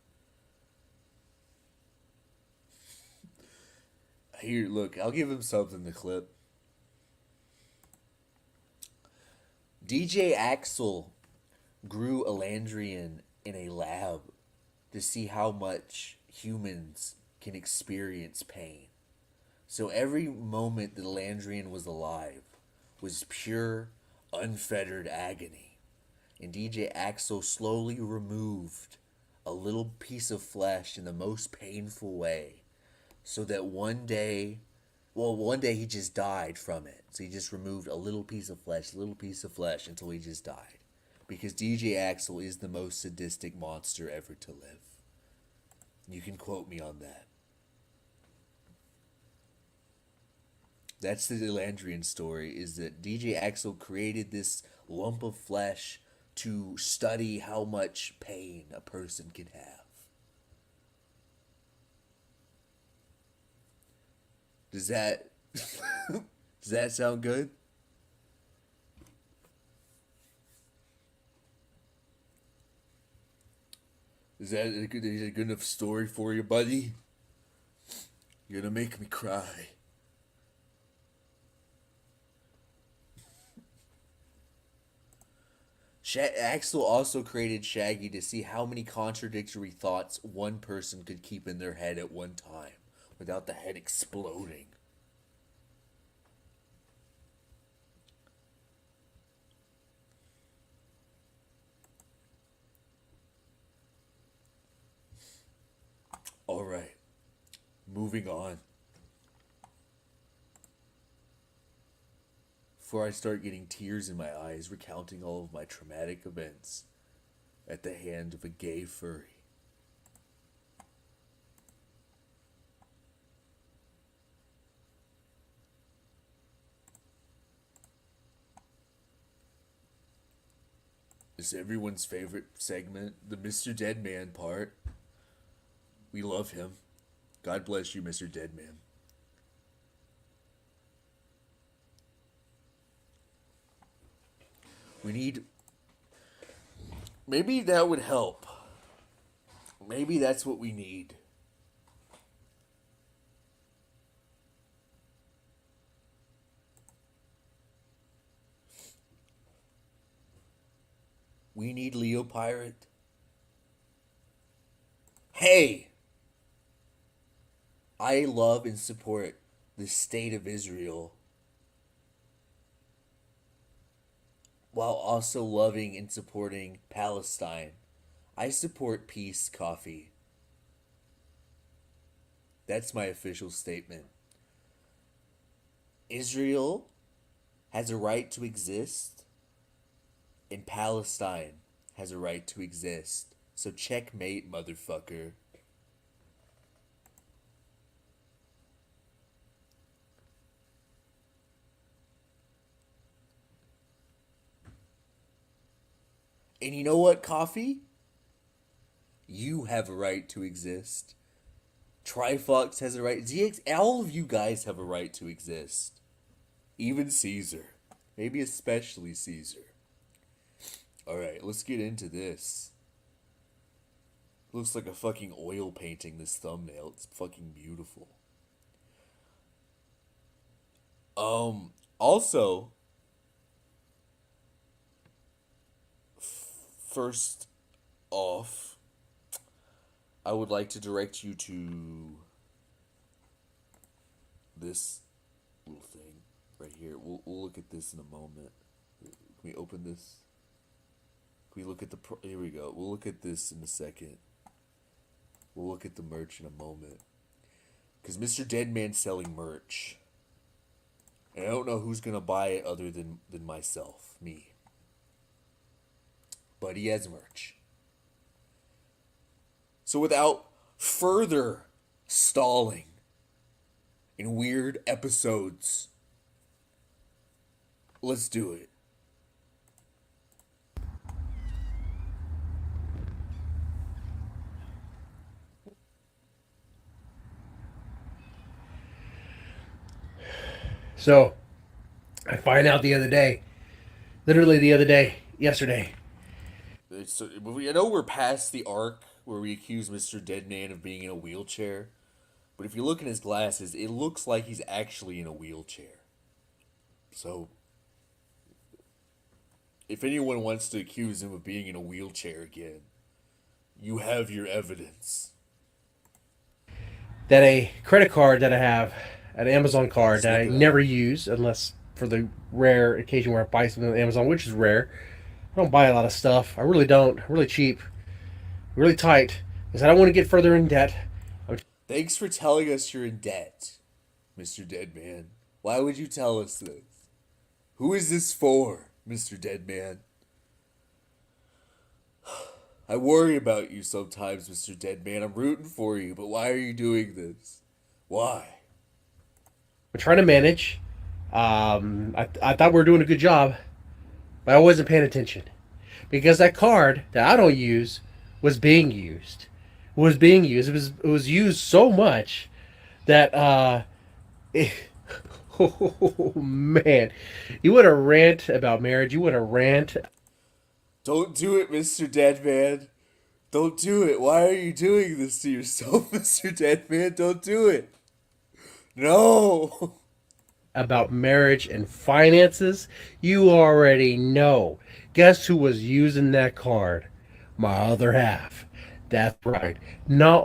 Here, look. I'll give him something to clip. DJ Axel grew Elandrian in a lab to see how much humans can experience pain. So every moment that Elandrian was alive was pure, unfettered agony. And DJ Axel slowly removed a little piece of flesh in the most painful way. So that one day he just died from it. So he just removed a little piece of flesh until he just died. Because DJ Axel is the most sadistic monster ever to live. You can quote me on that. That's the Elandrian story, is that DJ Axel created this lump of flesh to study how much pain a person can have. Does that does that sound good? Is that a good enough story for you, buddy? You're gonna make me cry. Axel also created Shaggy to see how many contradictory thoughts one person could keep in their head at one time without the head exploding. Alright, moving on. Before I start getting tears in my eyes recounting all of my traumatic events at the hand of a gay furry. It's everyone's favorite segment, the Mr. Deadman part. We love him. God bless you, Mr. Deadman. We need... Maybe that would help. Maybe that's what we need. We need Leo Pirate. Hey! I love and support the state of Israel while also loving and supporting Palestine. I support peace, coffee. That's my official statement. Israel has a right to exist, And Palestine has a right to exist. So checkmate, motherfucker. And you know what, Coffee? You have a right to exist. Trifox has a right. ZX, all of you guys have a right to exist. Even Caesar. Maybe especially Caesar. Alright, let's get into this. Looks like a fucking oil painting, this thumbnail. It's fucking beautiful. Also, first off, I would like to direct you to this little thing right here. We'll look at this in a moment. Can we open this? Can we look at the here we go. We'll look at this in a second. We'll look at the merch in a moment. Because Mr. Deadman's selling merch. And I don't know who's going to buy it other than myself, me. But he has merch. So without further stalling in weird episodes, let's do it. So I find out the other day, literally the other day, yesterday. So, I know we're past the arc where we accuse Mr. Deadman of being in a wheelchair, but if you look in his glasses, it looks like he's actually in a wheelchair. So, if anyone wants to accuse him of being in a wheelchair again, you have your evidence. That a credit card that I have, an Amazon card Just that look I it up. never use unless for the rare occasion where I buy something on Amazon, which is rare. I don't buy a lot of stuff. I really don't. I'm really cheap, really tight, because I don't want to get further in debt. Thanks for telling us you're in debt, Mr. Deadman. Why would you tell us this? Who is this for, Mr. Deadman? I worry about you sometimes, Mr. Deadman. I'm rooting for you, but why are you doing this? Why? I'm trying to manage. I thought we were doing a good job, but I wasn't paying attention because that card that I don't use was being used. Was being used. It was used so much that it, oh man, you want to rant about marriage? You want to rant? Don't do it, Mr. Deadman. Don't do it. Why are you doing this to yourself, Mr. Deadman? Don't do it. No. About marriage and finances, you already know. Guess who was using that card? My other half. That's right. Not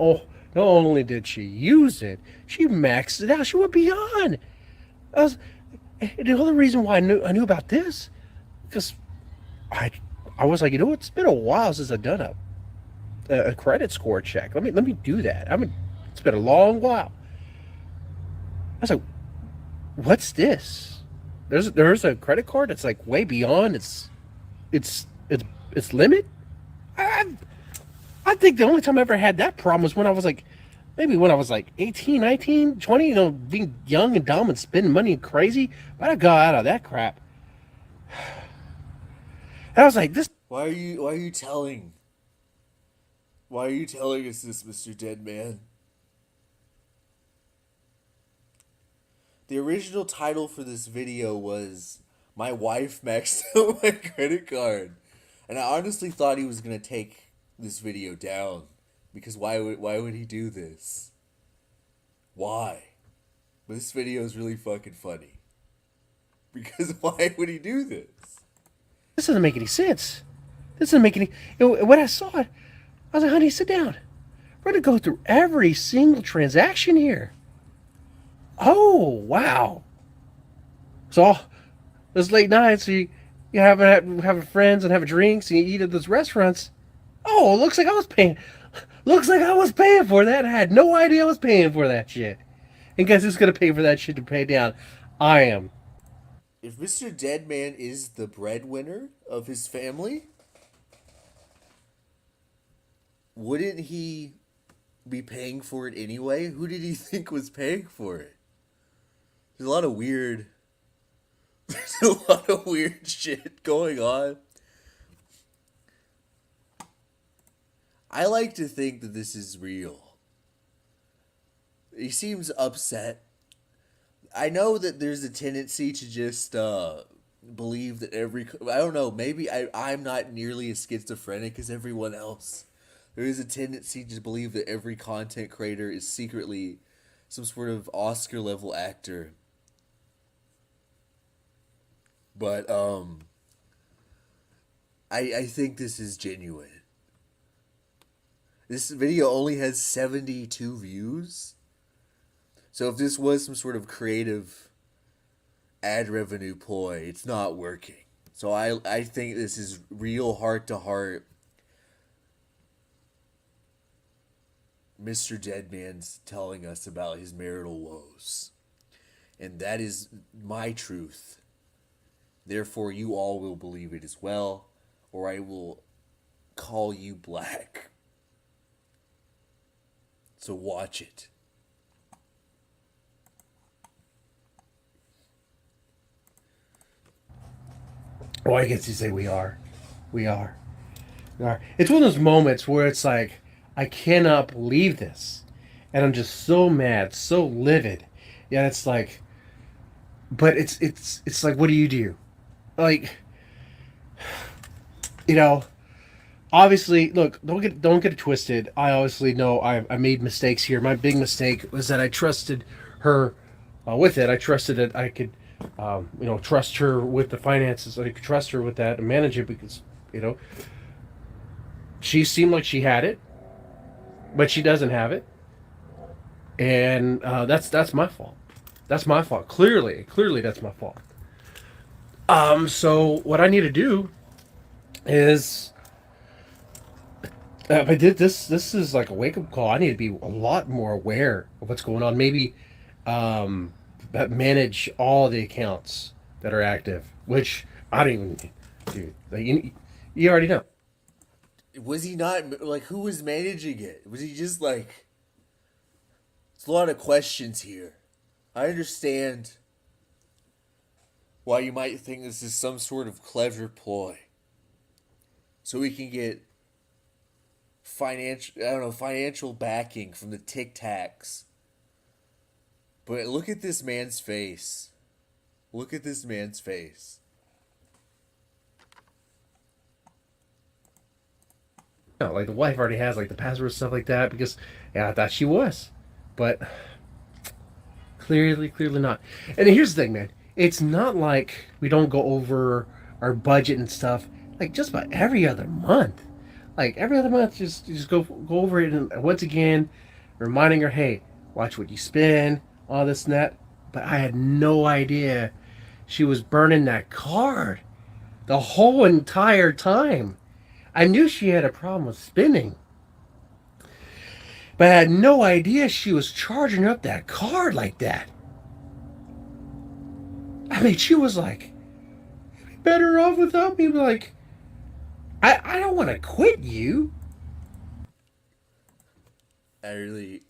only did she use it, she maxed it out. She went beyond. I was, the other reason why I knew about this, because I I was like, it's been a while since I've done a credit score check. Let me do that. It's been a long while. I was like, what's this? There's a credit card that's like way beyond its limit. I I think the only time I ever had that problem was when I was like maybe when I was like 18, 19, 20, being young and dumb and spending money crazy. But I got out of that crap. And I was like, this Why are you telling us this, Mr. Deadman? The original title for this video was My Wife Maxed Out My Credit Card. And I honestly thought he was gonna take this video down. Because why would he do this? Why? But this video is really fucking funny. Because why would he do this? doesn't make any sense. This doesn't make any. When I saw it, I was like, honey, sit down. We're going to go through every single transaction here. Oh, wow. So, those late nights, you having friends and having drinks and you eat at those restaurants. Oh, it looks like I was paying. Looks like I was paying for that. I had no idea I was paying for that shit. And guess who's going to pay for that shit to pay down? I am. if Mr. Deadman is the breadwinner of his family, wouldn't he be paying for it anyway? Who did he think was paying for it? There's a lot of weird there's a lot of weird shit going on. I like to think that this is real. He seems upset. I know that there's a tendency to just believe that I don't know, maybe I'm not nearly as schizophrenic as everyone else. There is a tendency to believe that every content creator is secretly some sort of Oscar level actor. But I think this is genuine. This video only has 72 views. So if this was some sort of creative ad revenue ploy, it's not working. So I think this is real heart to heart. Mr. Deadman's telling us about his marital woes. And that is my truth. Therefore, you all will believe it as well, or I will call you black. So watch it. Well, I guess you say we are. We are. We are. It's one of those moments where it's like, I cannot believe this. And I'm just so mad, so livid. Yeah, it's like, but it's like, what do you do? Like, you know, obviously, look, don't get it twisted. I obviously know I made mistakes here. My big mistake was that I trusted her with it. I trusted that I could, trust her with the finances. I could trust her with that and manage it because, she seemed like she had it, but she doesn't have it, and that's my fault. That's my fault. Clearly, that's my fault. So what I need to do is I did this. This is like a wake up call. I need to be a lot more aware of what's going on. Maybe manage all the accounts that are active, which I don't even do. Like, you already know. Was he not, like, who was managing it? Was he just like. There's a lot of questions here. I understand why you might think this is some sort of clever ploy. So we can get financial backing from the Tic Tacs. But look at this man's face. Look at this man's face. Like the wife already has like the password and stuff like that because yeah, I thought she was, but clearly not. And here's the thing, man. It's not like we don't go over our budget and stuff. Like just about every other month, like every other month, just go over it and once again, reminding her, hey, watch what you spend, all this and that. But I had no idea she was burning that card the whole entire time. I knew she had a problem with spending, but I had no idea she was charging up that card like that. I mean, she was like, better off without me. Like, I don't want to quit you. I really,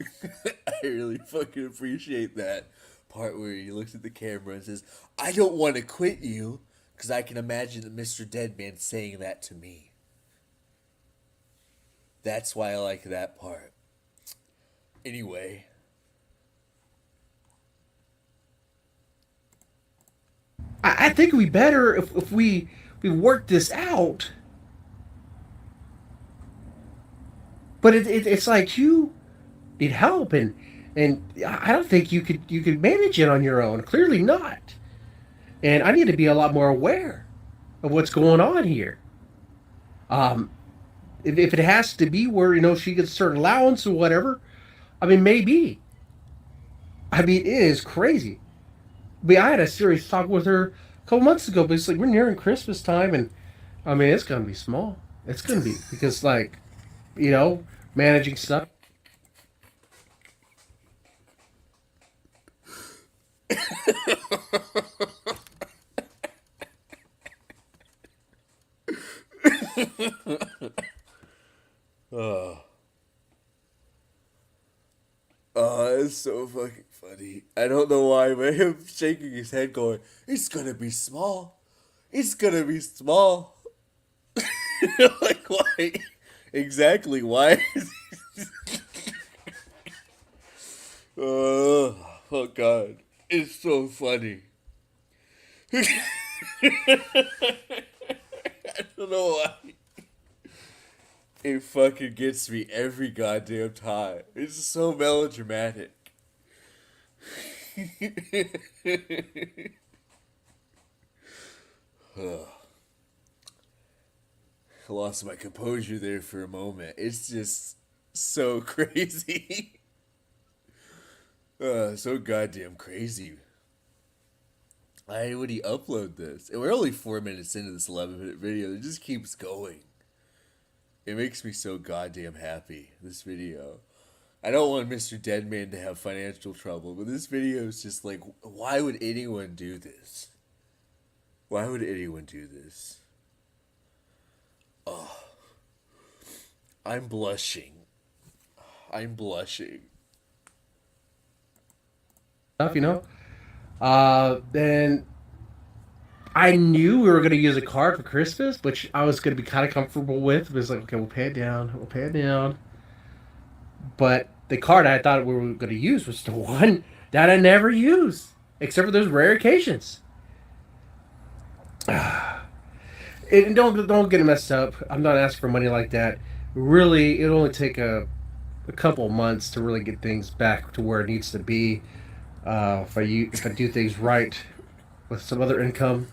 I really fucking appreciate that part where he looks at the camera and says, I don't want to quit you, because I can imagine that Mr. Deadman saying that to me. That's why I like that part. Anyway. I think we better if we work this out. But it's like you need help and I don't think you could manage it on your own. Clearly not. And I need to be a lot more aware of what's going on here. Um, if it has to be where she gets a certain allowance or whatever, I mean maybe. I mean it is crazy. But I had a serious talk with her a couple months ago. But it's like we're nearing Christmas time, and I mean it's gonna be small. It's gonna be because like managing stuff. Oh, oh, it's so fucking funny. I don't know why, but him shaking his head, going, "It's gonna be small. It's gonna be small." Like why? Exactly why? Oh, oh God, it's so funny. I don't know why. It fucking gets me every goddamn time. It's so melodramatic. I lost my composure there for a moment. It's just so crazy. So goddamn crazy. Why would he upload this? And we're only 4 minutes into this 11-minute video. It just keeps going. It makes me so goddamn happy, this video. I don't want Mr. Deadman to have financial trouble, but this video is just like, why would anyone do this? Why would anyone do this? Oh, I'm blushing. I'm blushing. Stuff, you know. Then I knew we were going to use a card for Christmas, which I was going to be kind of comfortable with. It was like, okay, we'll pay it down. We'll pay it down. But the card I thought we were going to use was the one that I never use, except for those rare occasions. And don't get it messed up. I'm not asking for money like that. Really, it'll only take a couple of months to really get things back to where it needs to be. If I do things right with some other income.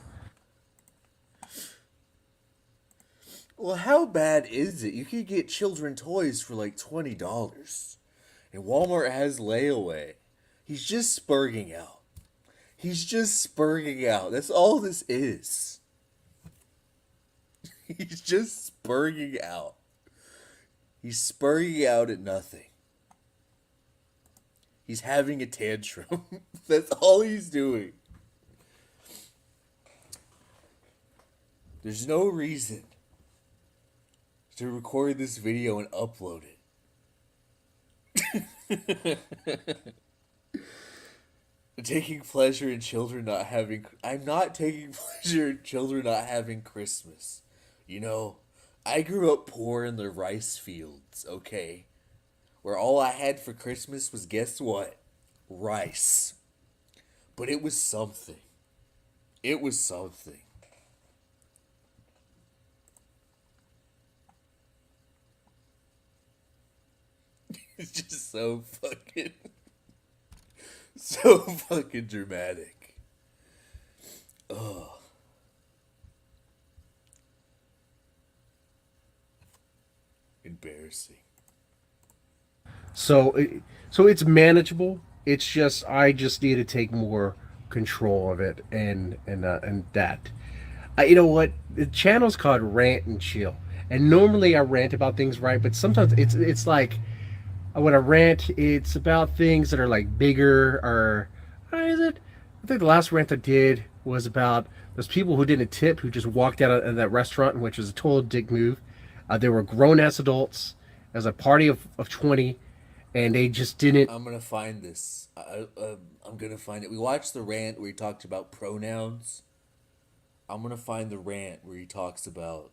Well, how bad is it? You could get children toys for like $20. And Walmart has layaway. He's just spurging out. He's just spurging out. That's all this is. He's just spurging out. He's spurging out at nothing. He's having a tantrum. That's all he's doing. There's no reason to record this video and upload it. Taking pleasure in children not having... I'm not taking pleasure in children not having Christmas. You know, I grew up poor in the rice fields, okay? Where all I had for Christmas was, guess what? Rice. But it was something. It was something. It's just so fucking... so fucking dramatic. Ugh. Embarrassing. So it's manageable. It's just I just need to take more control of it and that. You know what? The channel's called Rant and Chill, and normally I rant about things, right? But sometimes it's like when I rant, it's about things that are like bigger or is it? I think the last rant I did was about those people who didn't tip, who just walked out of that restaurant, which was a total dick move. They were grown ass adults. It was a party of 20, and they just didn't. I'm gonna find this. I'm gonna find it. We watched the rant where he talked about pronouns. I'm gonna find the rant where he talks about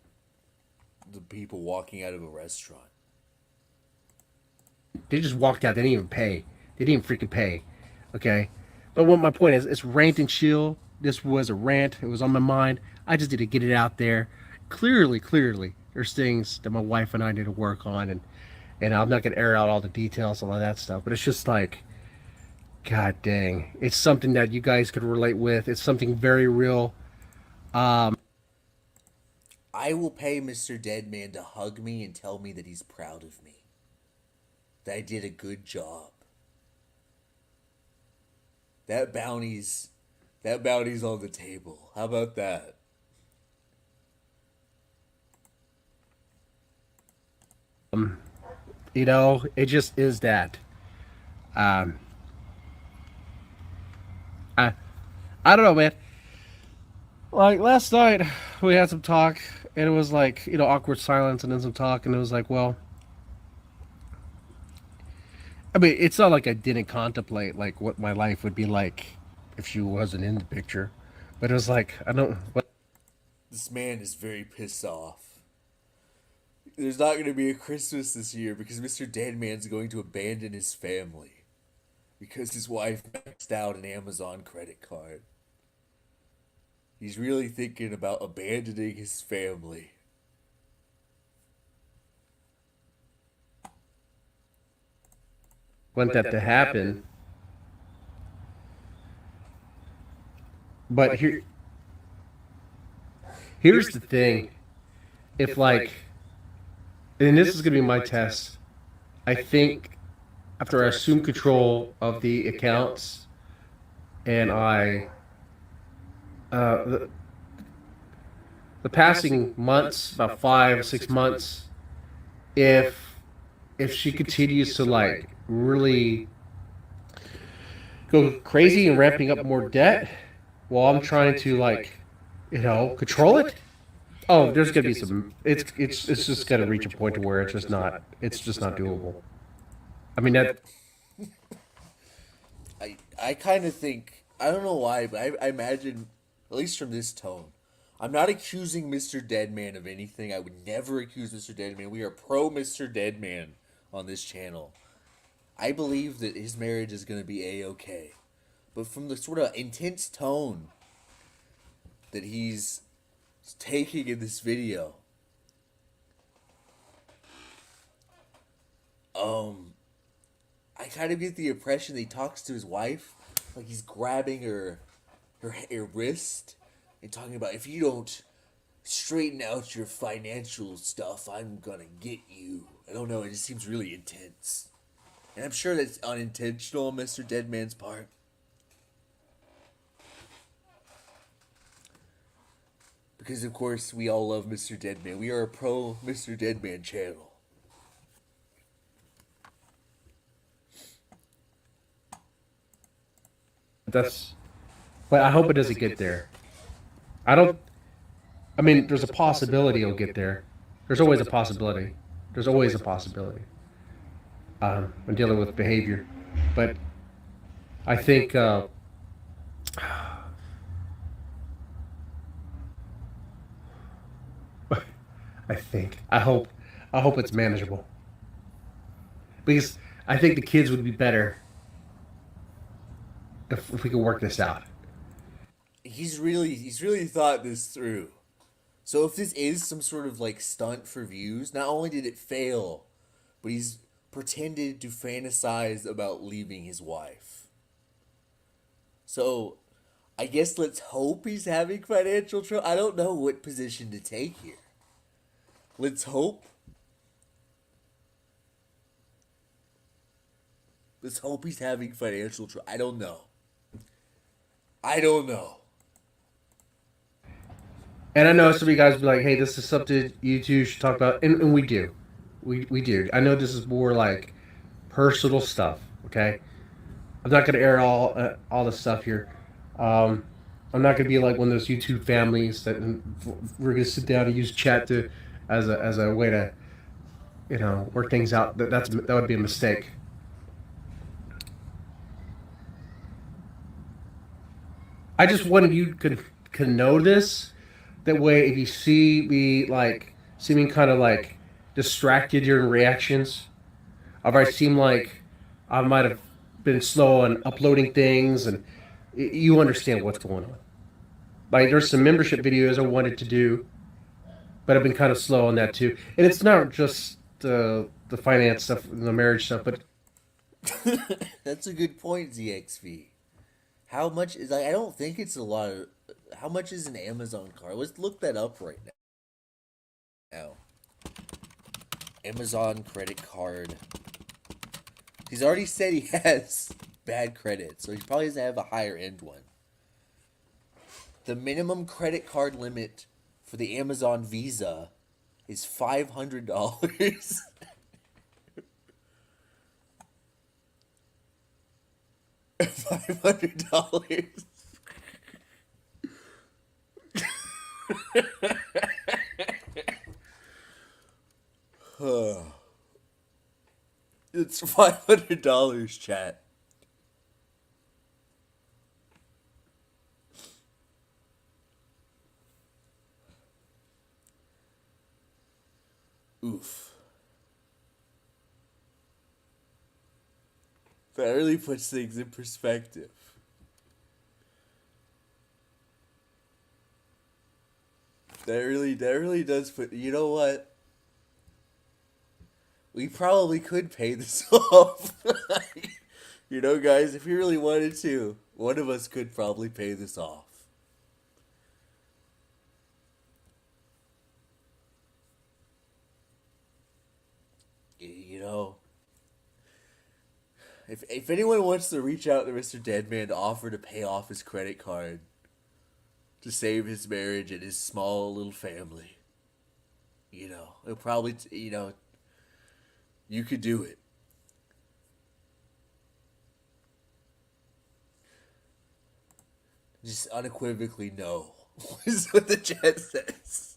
the people walking out of a restaurant. They just walked out. They didn't even pay. They didn't freaking pay. Okay. But what my point is, it's rant and chill. This was a rant. It was on my mind. I just need to get it out there. Clearly, there's things that my wife and I need to work on, and I'm not gonna air out all the details and all that stuff. But it's just like, god dang, it's something that you guys could relate with. It's something very real. I will pay Mr. Deadman to hug me and tell me that he's proud of me. That I did a good job. That bounty's on the table. How about that? You know, it just is that. Um, I I don't know, man. Like last night, we had some talk, and it was like, awkward silence, and then some talk, and it was like, well, I mean, it's not like I didn't contemplate like what my life would be like if she wasn't in the picture, but it was like, I don't. What? This man is very pissed off. There's not going to be a Christmas this year because Mr. Deadman's going to abandon his family because his wife maxed out an Amazon credit card. He's really thinking about abandoning his family. Want that to happen, but here's the thing: if like, and this is gonna be my test. I think after I assume control of the accounts and the passing months, about 5 6 months, if she continues to like really go crazy and ramping up more debt while I'm trying to like, control it. Oh, there's gonna be some. It's just gonna reach a point to where it's just not doable. I mean that. I kind of think, I don't know why, but I imagine, at least from this tone, I'm not accusing Mr. Deadman of anything. I would never accuse Mr. Deadman. We are pro Mr. Deadman on this channel. I believe that his marriage is going to be A-okay. But from the sort of intense tone that he's taking in this video, I kind of get the impression that he talks to his wife like he's grabbing her wrist and talking about, if you don't straighten out your financial stuff, I'm gonna get you. I don't know, it just seems really intense. And I'm sure that's unintentional on Mr. Deadman's part. Because of course we all love Mr. Deadman. We are a pro Mr. Deadman channel. That's. But I hope it doesn't get there. I don't. I mean, there's a possibility it'll get there. There's always a possibility. There's always a possibility. When dealing with behavior, but I think. I hope. I hope it's manageable. Because I think the kids would be better if we could work this out. He's really thought this through. So if this is some sort of like stunt for views, not only did it fail, but he's pretended to fantasize about leaving his wife. So I guess let's hope he's having financial trouble. I don't know what position to take here. Let's hope. Let's hope he's having financial trouble. I don't know. I don't know. And I know some of you guys will be like, hey, this is something you two should talk about. And we do. We do. I know this is more like personal stuff, okay? I'm not going to air all the stuff here. I'm not going to be like one of those YouTube families that we're going to sit down and use chat to as a way to, work things out. That would be a mistake. I just wanted you could know this. That way, if you see me like seeming kind of like distracted during reactions, or if I seem like I might have been slow on uploading things, and you understand what's going on. Like there's some membership videos I wanted to do, but I've been kind of slow on that too. And it's not just the finance stuff, the marriage stuff, but That's a good point, ZXV. How much is, I don't think it's a lot of, how much is an Amazon card? Let's look that up right now. Amazon credit card. He's already said he has bad credit, so he probably doesn't have a higher end one. The minimum credit card limit for the Amazon Visa is $500. $500. It's $500, chat. Oof. That really puts things in perspective. That really does put. You know what? We probably could pay this off. You know, guys, if we really wanted to, one of us could probably pay this off. You know, if anyone wants to reach out to Mr. Deadman to offer to pay off his credit card to save his marriage and his small little family, you know, it'll probably, you could do it. Just unequivocally no, is what the chat says.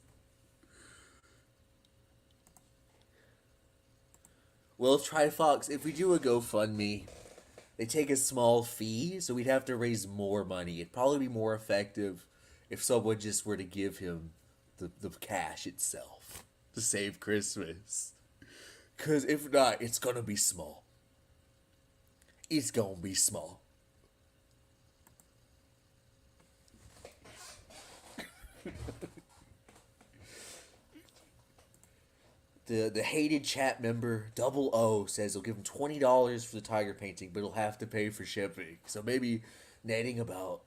Well, try Fox. If we do a GoFundMe, they take a small fee, so we'd have to raise more money. It'd probably be more effective if someone just were to give him the cash itself to save Christmas. Because if not, it's going to be small. It's going to be small. The hated chat member Double O says he'll give him $20 for the tiger painting, but he'll have to pay for shipping. So maybe netting about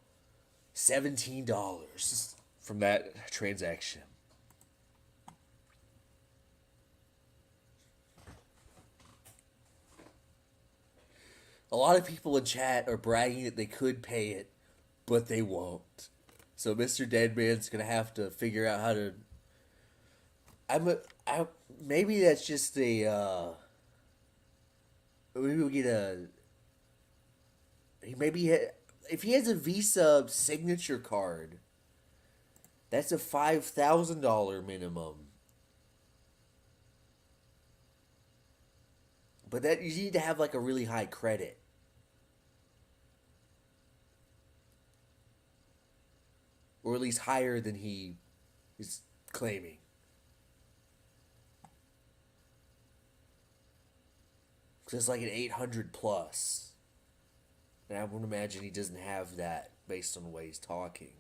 $17 from that transaction. A lot of people in chat are bragging that they could pay it, but they won't. So Mr. Deadman's gonna have to figure out how to. Maybe that's just a. Maybe we'll get a. Maybe if he has a Visa signature card, that's a $5,000 minimum. But that you need to have like a really high credit. Or at least higher than he is claiming. So it's like an 800 plus. And I would imagine he doesn't have that based on the way he's talking.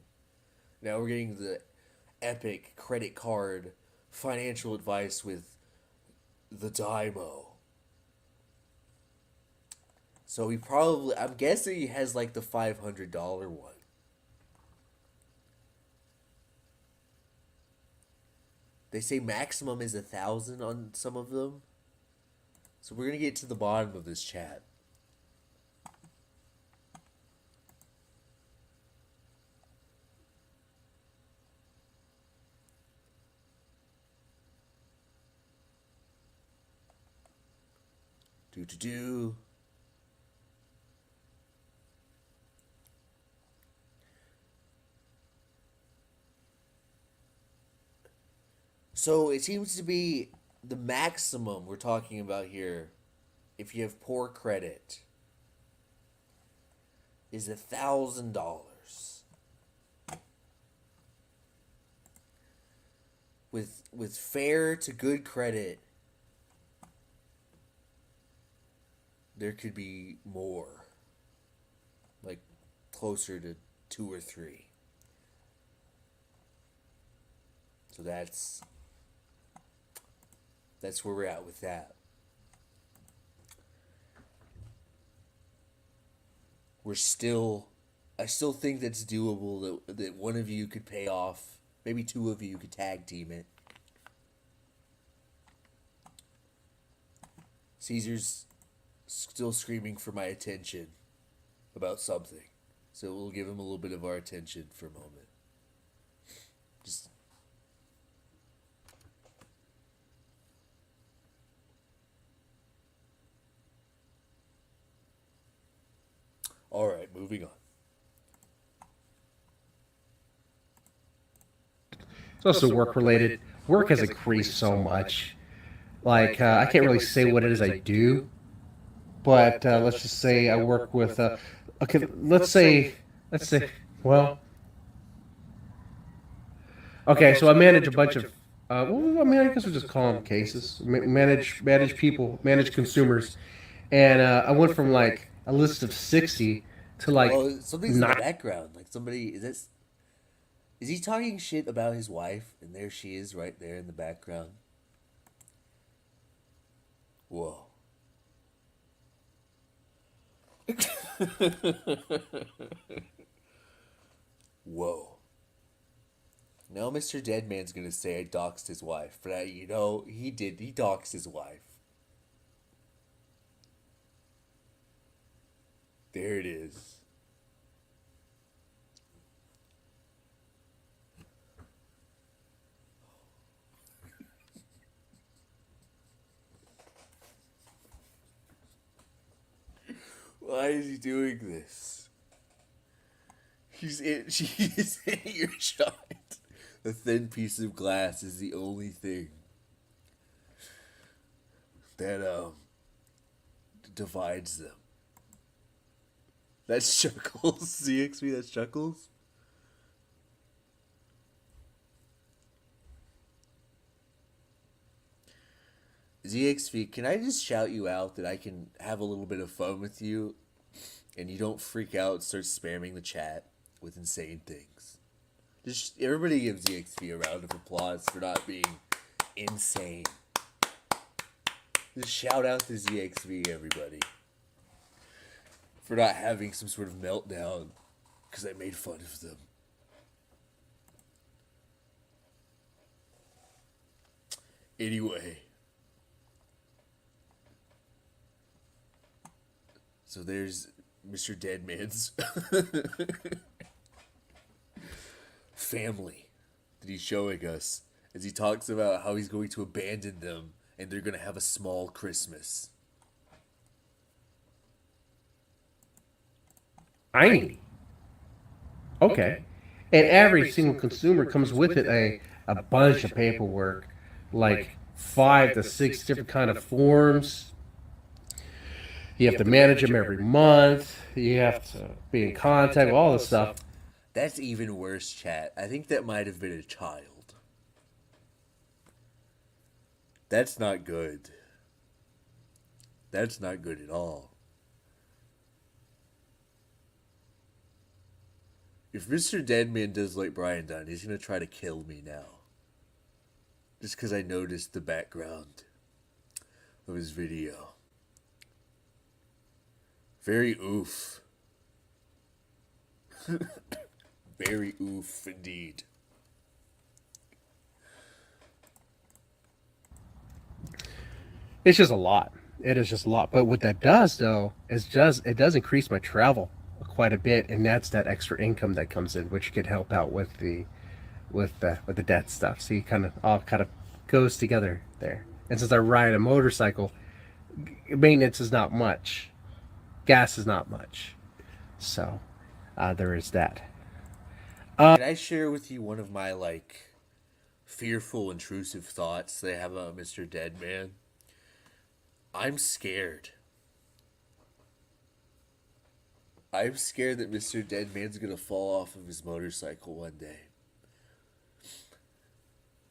Now we're getting the epic credit card financial advice with the Daiymo. So he probably, I'm guessing he has like the $500 one. They say maximum is 1,000 on some of them. So we're gonna get to the bottom of this chat. Do. So it seems to be the maximum we're talking about here, if you have poor credit, is $1,000. With fair to good credit, there could be more, like closer to 2 or 3. So that's where we're at with that. I still think that's doable, that one of you could pay off, maybe 2 of you could tag team it. Caesar's still screaming for my attention about something. So we'll give him a little bit of our attention for a moment. Just all right, moving on. It's also work related. Work has increased so much. Like I can't really say what it is I do, but let's just say I work with. Okay, let's say, well, okay, so I manage a bunch of. Well, I mean, I guess we'll just call them cases. Manage people, manage consumers, and I went from like a list of 60 to like Oh, something's in the 9. background. Like somebody is this? Is he talking shit about his wife? And there she is, right there in the background. Whoa. Whoa. Now Mr. Deadman's gonna say I doxed his wife, but he did. He doxed his wife. There it is. Why is he doing this? She is in earshot. The thin piece of glass is the only thing that divides them. That's Chuckles. ZXV, that's Chuckles. ZXV, can I just shout you out that I can have a little bit of fun with you and you don't freak out and start spamming the chat with insane things? Just everybody give ZXV a round of applause for not being insane. Just shout out to ZXV, everybody, for not having some sort of meltdown because I made fun of them. Anyway. So there's Mr. Deadman's family that he's showing us as he talks about how he's going to abandon them and they're going to have a small Christmas. Tiny. Okay. And every single consumer comes with it a bunch of paperwork, like 5 to 6 different kind of forms. You have to manage them every month. You have to be in contact with all this stuff. That's even worse, chat. I think that might have been a child. That's not good. That's not good at all. If Mr. Deadman does like Brian Dunn, he's going to try to kill me now. Just because I noticed the background of his video. Very oof. Very oof indeed. It's just a lot. It is just a lot. But what that does, though, is it does increase my travel quite a bit, and that's that extra income that comes in, which could help out with the debt stuff. So you all kind of goes together there. And since I ride a motorcycle, maintenance is not much. Gas is not much. So there is that. Can I share with you one of my fearful, intrusive thoughts that I have about Mr. Deadman? I'm scared. I'm scared that Mr. Deadman's gonna fall off of his motorcycle one day.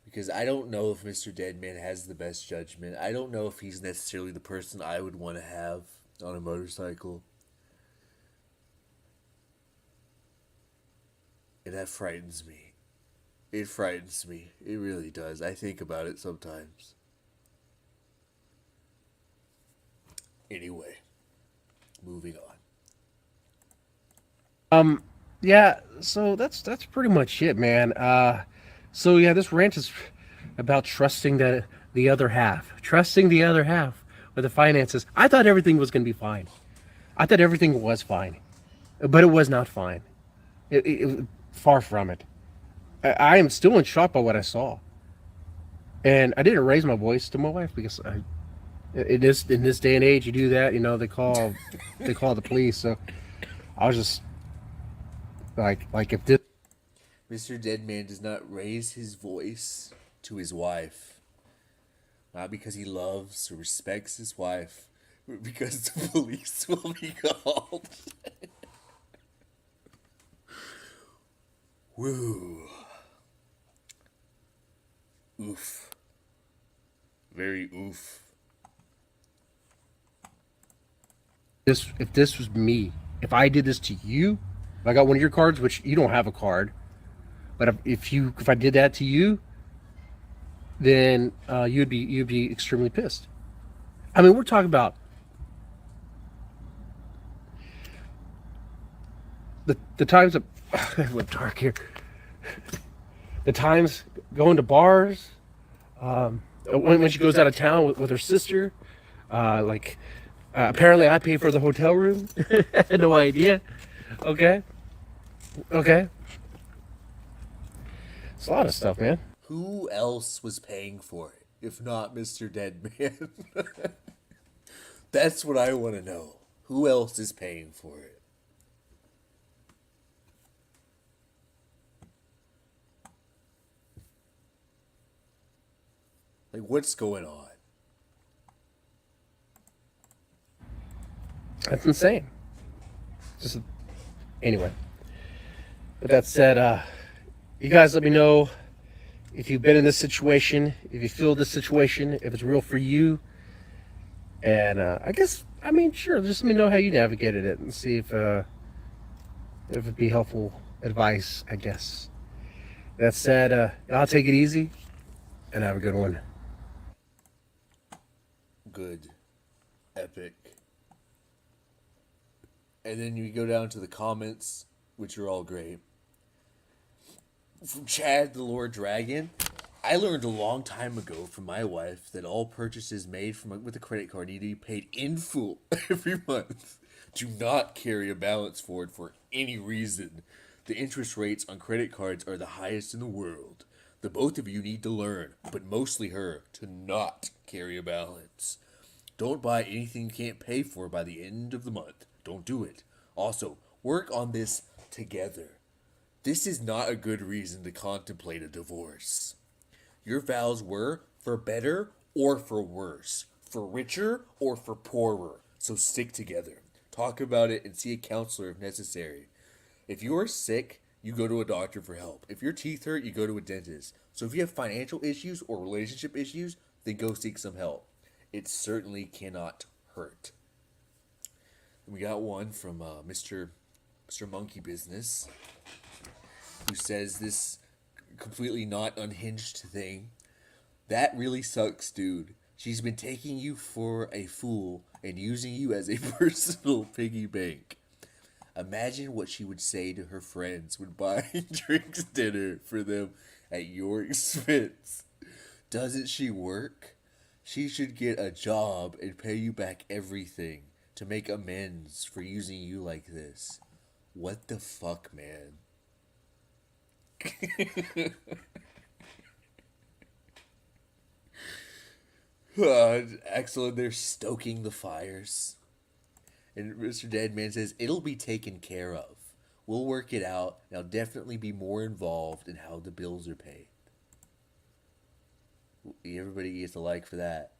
Because I don't know if Mr. Deadman has the best judgment. I don't know if he's necessarily the person I would want to have on a motorcycle. And that frightens me. It frightens me. It really does. I think about it sometimes. Anyway, moving on. Yeah, so that's pretty much it, man. So yeah, this rant is about trusting the other half. Trusting the other half with the finances. I thought everything was going to be fine. I thought everything was fine. But it was not fine. Far from it. I am still in shock by what I saw. And I didn't raise my voice to my wife because in this day and age, you do that, they call the police. So I was just like if this. Mr. Deadman does not raise his voice to his wife. Not because he loves or respects his wife, but because the police will be called. Woo. Oof. Very oof. If this was me, if I did this to you, if I got one of your cards, which you don't have a card, but if I did that to you, then you'd be extremely pissed. I mean, we're talking about the times that I went dark here. The times going to bars, when she goes out of town with her sister, like apparently I pay for the hotel room. I had no idea. Okay, okay, it's a lot of stuff, man. Who else was paying for it, if not Mr. Deadman? That's what I want to know. Who else is paying for it? Like, what's going on? That's insane. Just anyway. With that said, you guys let me know if you've been in this situation, if you feel this situation, if it's real for you. And I mean, sure, just let me know how you navigated it and see if it'd be helpful advice, I guess. That said, I'll take it easy and have a good one. Good. Epic. And then you go down to the comments, which are all great. From Chad the Lord Dragon, I learned a long time ago from my wife that all purchases made with a credit card need to be paid in full every month. Do not carry a balance forward for any reason. The interest rates on credit cards are the highest in the world. The both of you need to learn, but mostly her, to not carry a balance. Don't buy anything you can't pay for by the end of the month. Don't do it. Also, work on this together. This is not a good reason to contemplate a divorce. Your vows were for better or for worse, for richer or for poorer. So stick together. Talk about it and see a counselor if necessary. If you are sick, you go to a doctor for help. If your teeth hurt, you go to a dentist. So if you have financial issues or relationship issues, then go seek some help. It certainly cannot hurt. We got one from Mr. Monkey Business, who says this completely not unhinged thing. That really sucks, dude. She's been taking you for a fool and using you as a personal piggy bank. Imagine what she would say to her friends when buying drinks dinner for them at your expense. Doesn't she work? She should get a job and pay you back everything to make amends for using you like this. What the fuck, man? Excellent, they're stoking the fires. And Mr. Deadman says, it'll be taken care of. We'll work it out, and I'll definitely be more involved in how the bills are paid. Everybody gets a like for that.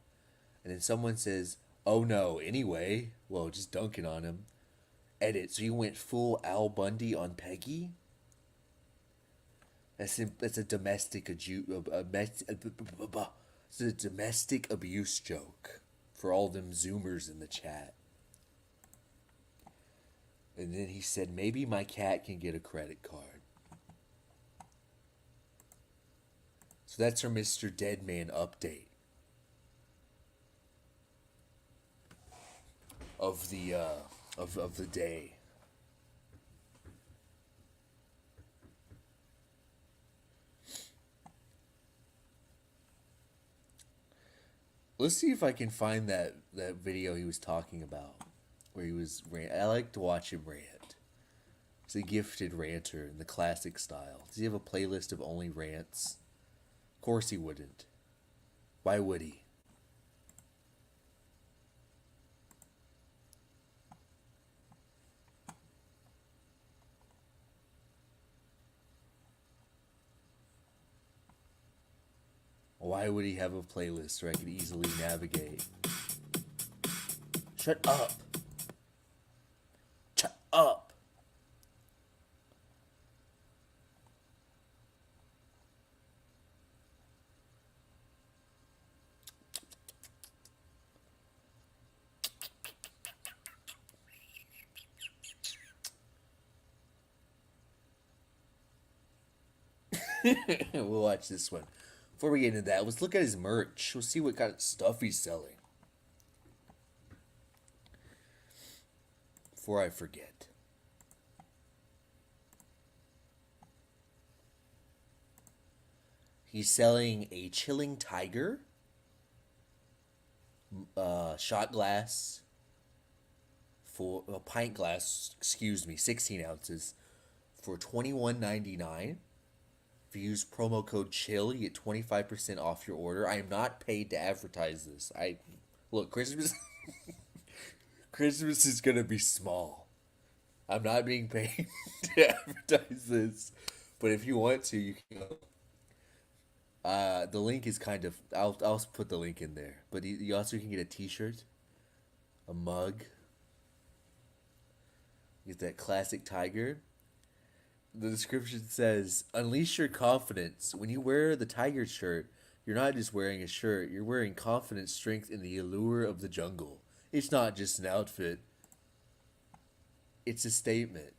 And then someone says, oh no, anyway. Well, just dunking on him. Edit, so you went full Al Bundy on Peggy? That's a domestic it's a domestic abuse joke for all them Zoomers in the chat. And then he said, maybe my cat can get a credit card. So that's our Mr. Deadman update of the of the day. Let's see if I can find that video he was talking about, where he was I like to watch him rant. He's a gifted ranter in the classic style. Does he have a playlist of only rants? Of course he wouldn't. Why would he? Why would he have a playlist where I could easily navigate? Shut up. Shut up. We'll watch this one. Before we get into that, let's look at his merch. We'll see what kind of stuff he's selling. Before I forget. He's selling a chilling tiger, shot glass, for a pint glass, 16 ounces, for $21.99. If you use promo code CHILL, you get 25% off your order. I am not paid to advertise this. Look, Christmas Christmas is gonna be small. I'm not being paid to advertise this. But if you want to, you can go. The link is kind of I'll put the link in there. But you also can get a t-shirt, a mug. Get that classic tiger. The description says, unleash your confidence. When you wear the tiger shirt, you're not just wearing a shirt, you're wearing confidence, strength, and the allure of the jungle. It's not just an outfit, it's a statement.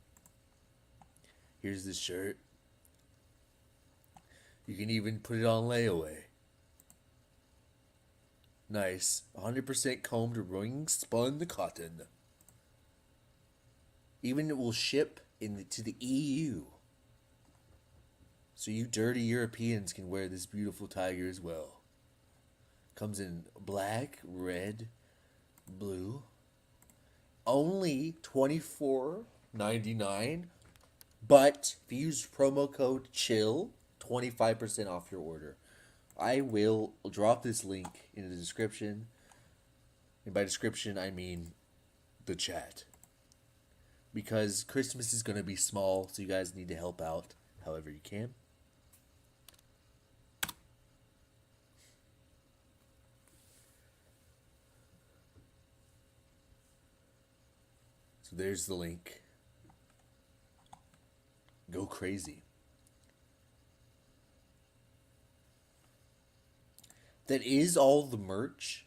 Here's the shirt. You can even put it on layaway. Nice. 100% combed ring spun cotton. Even it will ship to the EU. So you dirty Europeans can wear this beautiful tiger as well. Comes in black, red, blue. Only $24.99. But if you use promo code CHILL, 25% off your order. I will drop this link in the description. And by description, I mean the chat. Because Christmas is going to be small, so you guys need to help out however you can. So there's the link. Go crazy. That is all the merch.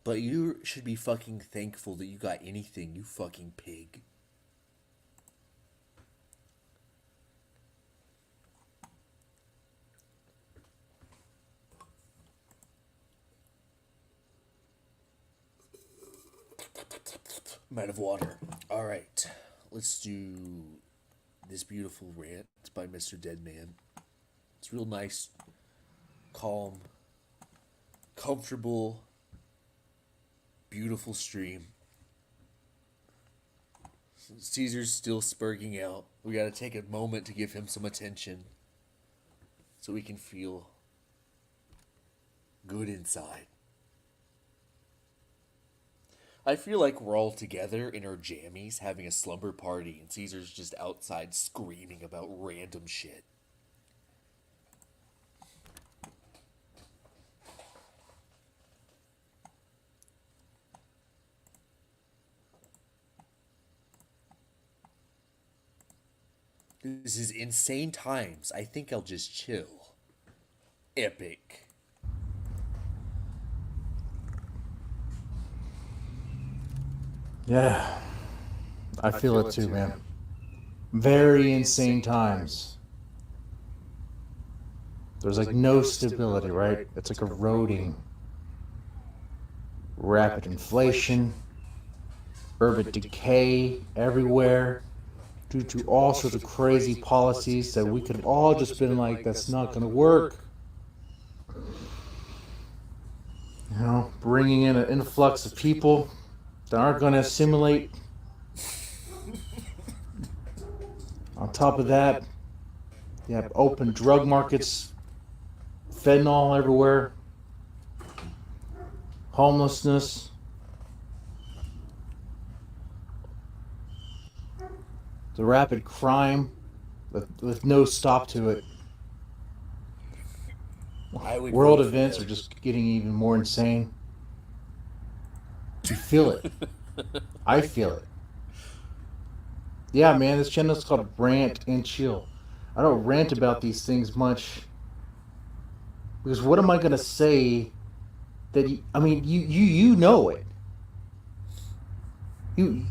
But you should be fucking thankful that you got anything, you fucking pig. I'm out of water. Alright, let's do this beautiful rant by Mr. Deadman. It's real nice, calm, comfortable, beautiful stream. Caesar's still spurging out. We gotta take a moment to give him some attention so we can feel good inside. I feel like we're all together in our jammies having a slumber party and Caesar's just outside screaming about random shit. This is insane times. I think I'll just chill. Epic. Yeah, I feel it too, man. Very insane times. There's like no stability, right? It's like eroding. Rapid inflation, urban decay everywhere due to all sorts of crazy policies that we could have all just been like, that's not going to work. You know, bringing in an influx of people that aren't going to assimilate. On top of that, you have open drug markets, fentanyl everywhere, homelessness, the rapid crime with no stop to it. I would world vote for events him. are just getting even more insane. You feel it. I feel it. Yeah, man, this channel's called Rant and Chill. I don't rant about these things much because what am I gonna say that I mean, you know it. You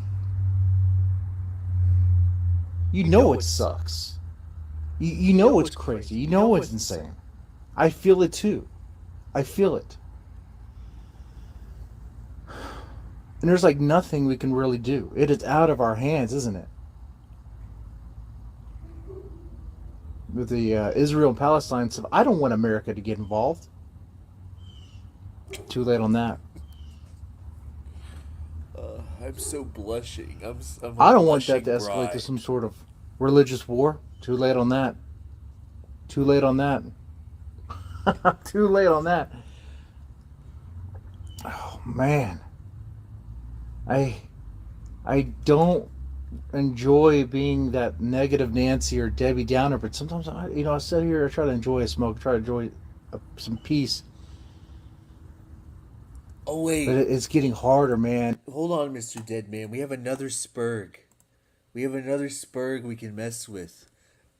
you know it sucks. You know it's crazy. You know it's insane. I feel it too. I feel it. And there's like nothing we can really do. It is out of our hands, isn't it? With the Israel and Palestine stuff, I don't want America to get involved. Too late on that. I'm so blushing. I'm a I don't want that to blushing escalate to bride. some sort of religious war. Too late on that. Too late on that. Too late on that. Oh man. I I don't enjoy being that negative Nancy or Debbie Downer, but sometimes I sit here, I try to enjoy a smoke, try to enjoy some peace. Oh But wait, it's getting harder, man. hold on, Mr. Deadman. We have another Spurg. We have another Spurg we can mess with.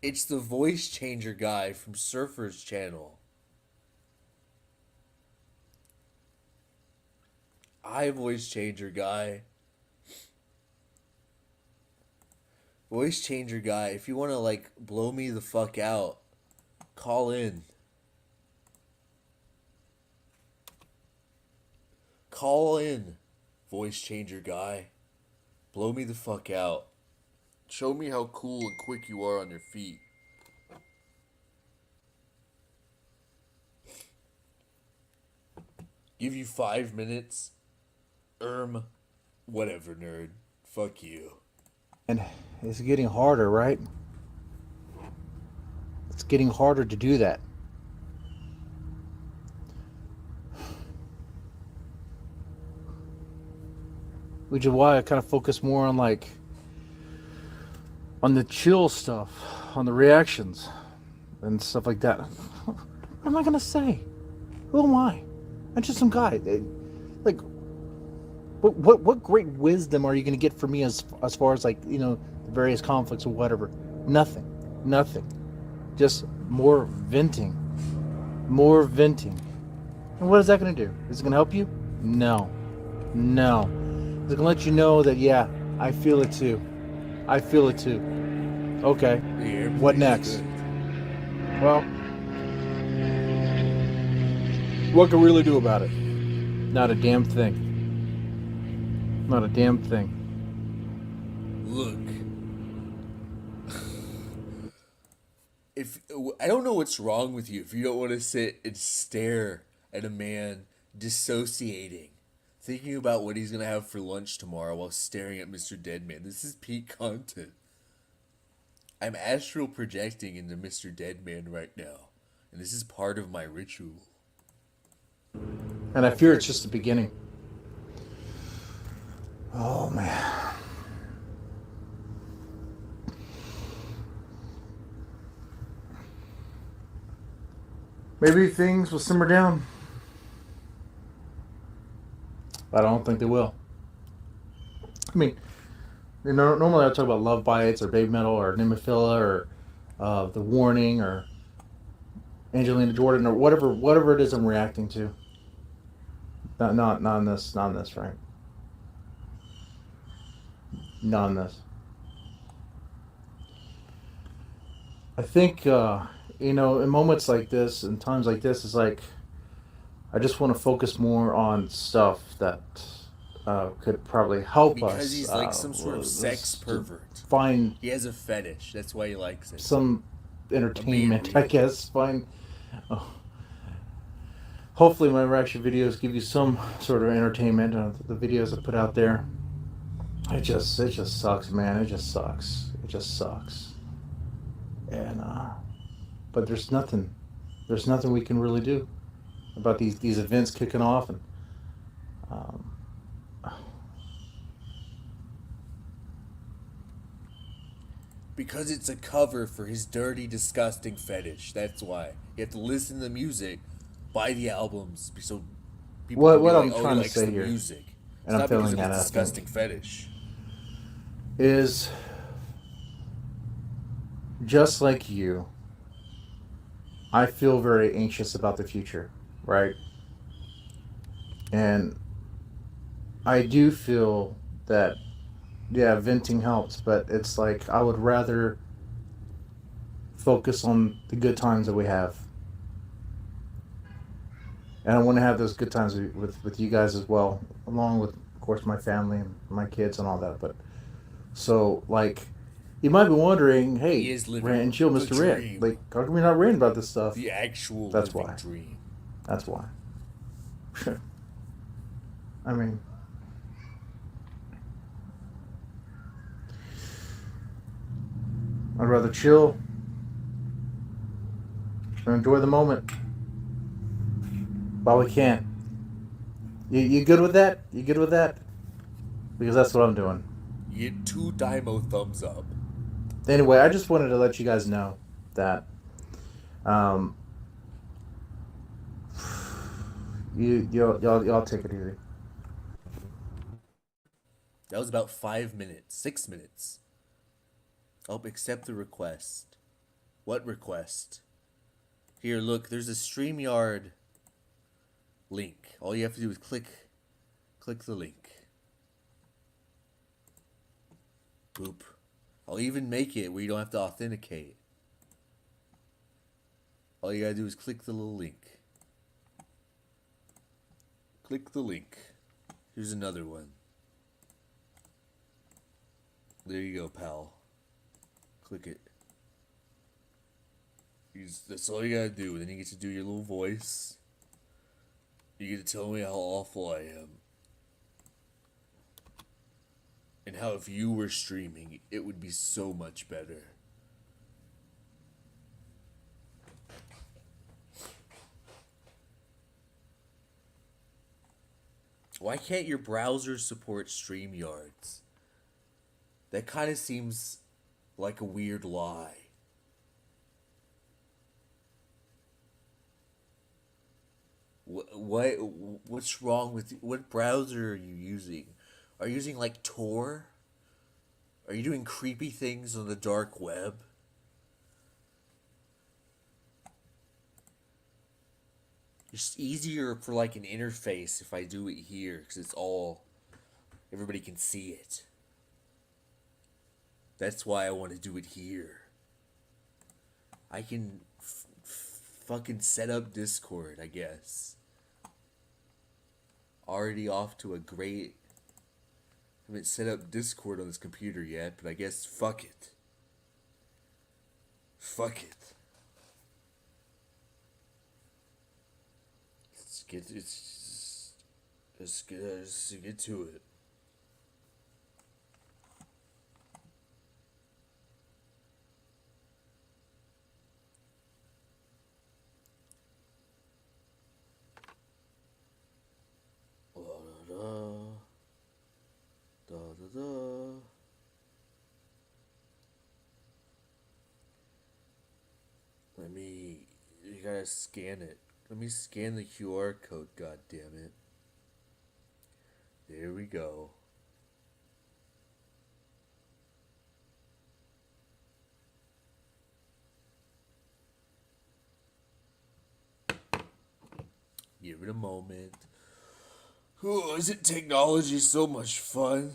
It's the voice changer guy from Surfer's channel. Hi, voice changer guy. Voice changer guy, if you want to like blow me the fuck out, call in. Call in, voice changer guy. Blow me the fuck out. Show me how cool and quick you are on your feet. Give you 5 minutes. Whatever, nerd. Fuck you. And it's getting harder, right? It's getting harder to do that. Which is why I kind of focus more on on the chill stuff, on the reactions and stuff like that. What am I gonna say? Who am I? I'm just some guy. Like, what great wisdom are you gonna get from me as far as the various conflicts or whatever? Nothing, nothing. Just more venting, more venting. And what is that gonna do? Is it gonna help you? No, no. It's gonna let you know that yeah, I feel it too. I feel it too. Okay. Yeah, What everything's next? good. Well, what can we really do about it? Not a damn thing. Not a damn thing. Look. If I don't know what's wrong with you if you don't want to sit and stare at a man dissociating, thinking about what he's gonna have for lunch tomorrow while staring at Mr. Deadman. This is peak content. I'm astral projecting into Mr. Deadman right now, and this is part of my ritual. And I fear it's just the beginning. Oh man. Maybe things will simmer down. But I don't think they will. I mean, normally I talk about love bites or baby metal or Nemophila or the warning or Angelina Jordan or whatever it is I'm reacting to. Not on this, not on this, right? Not on this. I think in moments like this and times like this, it's like I just want to focus more on stuff that could probably help Because us. he's like some sort of sex pervert. Find He has a fetish. That's why he likes it. some entertainment, Immediately. I guess. Find. Hopefully, my reaction videos give you some sort of entertainment. The videos I put out there. It just sucks, man. It just sucks. It just sucks. And but there's nothing we can really do about these events kicking off and um, Because it's a cover for his dirty, disgusting fetish. That's why. You have to listen to the music buy the albums so people What can be like, I'm oh, he trying to likes say the here, music. It's and I'm not because failing of his at it, I disgusting think, fetish. is just like you. I feel very anxious about the future, right? And I do feel that, yeah, venting helps, but it's like I would rather focus on the good times that we have. And I want to have those good times with you guys as well, along with, of course, my family and my kids and all that. But so, like, you might be wondering, He hey, is living rant and chill, the Mr. Rant. dream, Like, how come you're not ranting about this stuff? the actual That's living why. dream. That's why. I mean, I'd rather chill and enjoy the moment while we can. You good with that? You good with that? Because that's what I'm doing. You get 2 Daiymo thumbs up. Anyway, I just wanted to let you guys know that um, y'all take it easy. That was about 5 minutes, 6 minutes. Oh, accept the request. What request? Here, look, there's a StreamYard link. All you have to do is click the link. Boop. I'll even make it where you don't have to authenticate. All you gotta do is click the little link. Click the link. Here's another one. There you go, pal. Click it. That's all you gotta do. Then you get to do your little voice. You get to tell me how awful I am. And how if you were streaming, it would be so much better. Why can't your browser support StreamYards? That kind of seems like a weird lie. What's wrong with what browser are you using? Are you using like Tor? Are you doing creepy things on the dark web? It's easier for like an interface if I do it here because it's all everybody can see it. That's why I want to do it here. I can fucking set up Discord, I guess. Already off to a great. I haven't set up Discord on this computer yet, but I guess fuck it. Fuck it. Let's get to it. Da, da, da. You gotta scan it. Let me scan the QR code, god damn it. There we go. Give it a moment. Oh, isn't technology so much fun?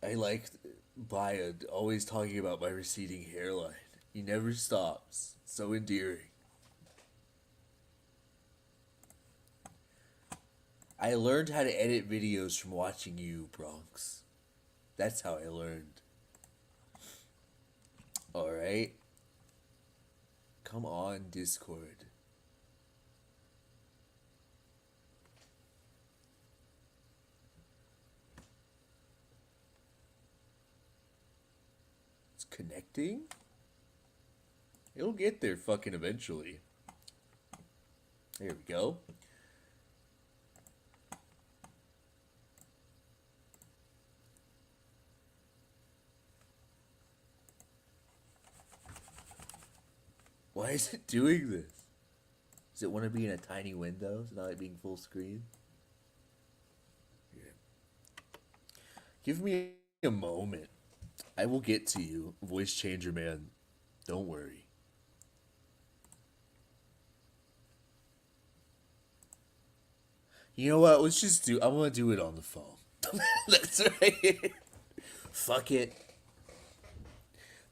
I like Baya always talking about my receding hairline. He never stops. So endearing. I learned how to edit videos from watching you, Bronx. That's how I learned. Alright. Come on, Discord. It's connecting? It'll get there fucking eventually. There we go. Why is it doing this? Does it want to be in a tiny window? Is it not like being full screen? Yeah. Give me a moment. I will get to you, voice changer man. Don't worry. You know what? Let's just do. I'm gonna do it on the phone. That's right. Fuck it.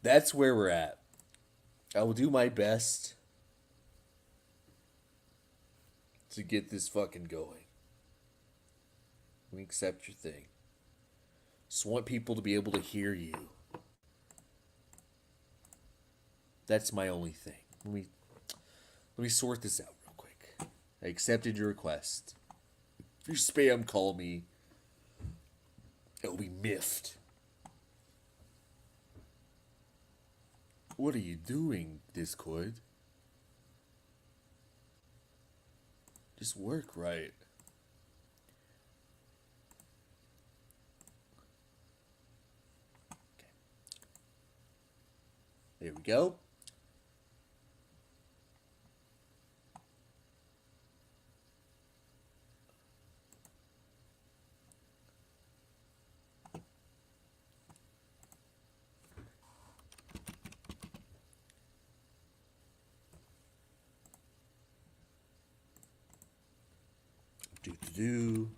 That's where we're at. I will do my best to get this fucking going. We accept your thing. Just want people to be able to hear you. That's my only thing. Let me sort this out real quick. I accepted your request. If you spam call me, it'll be miffed. What are you doing, Discord? Just work right. Okay. There we go. Do.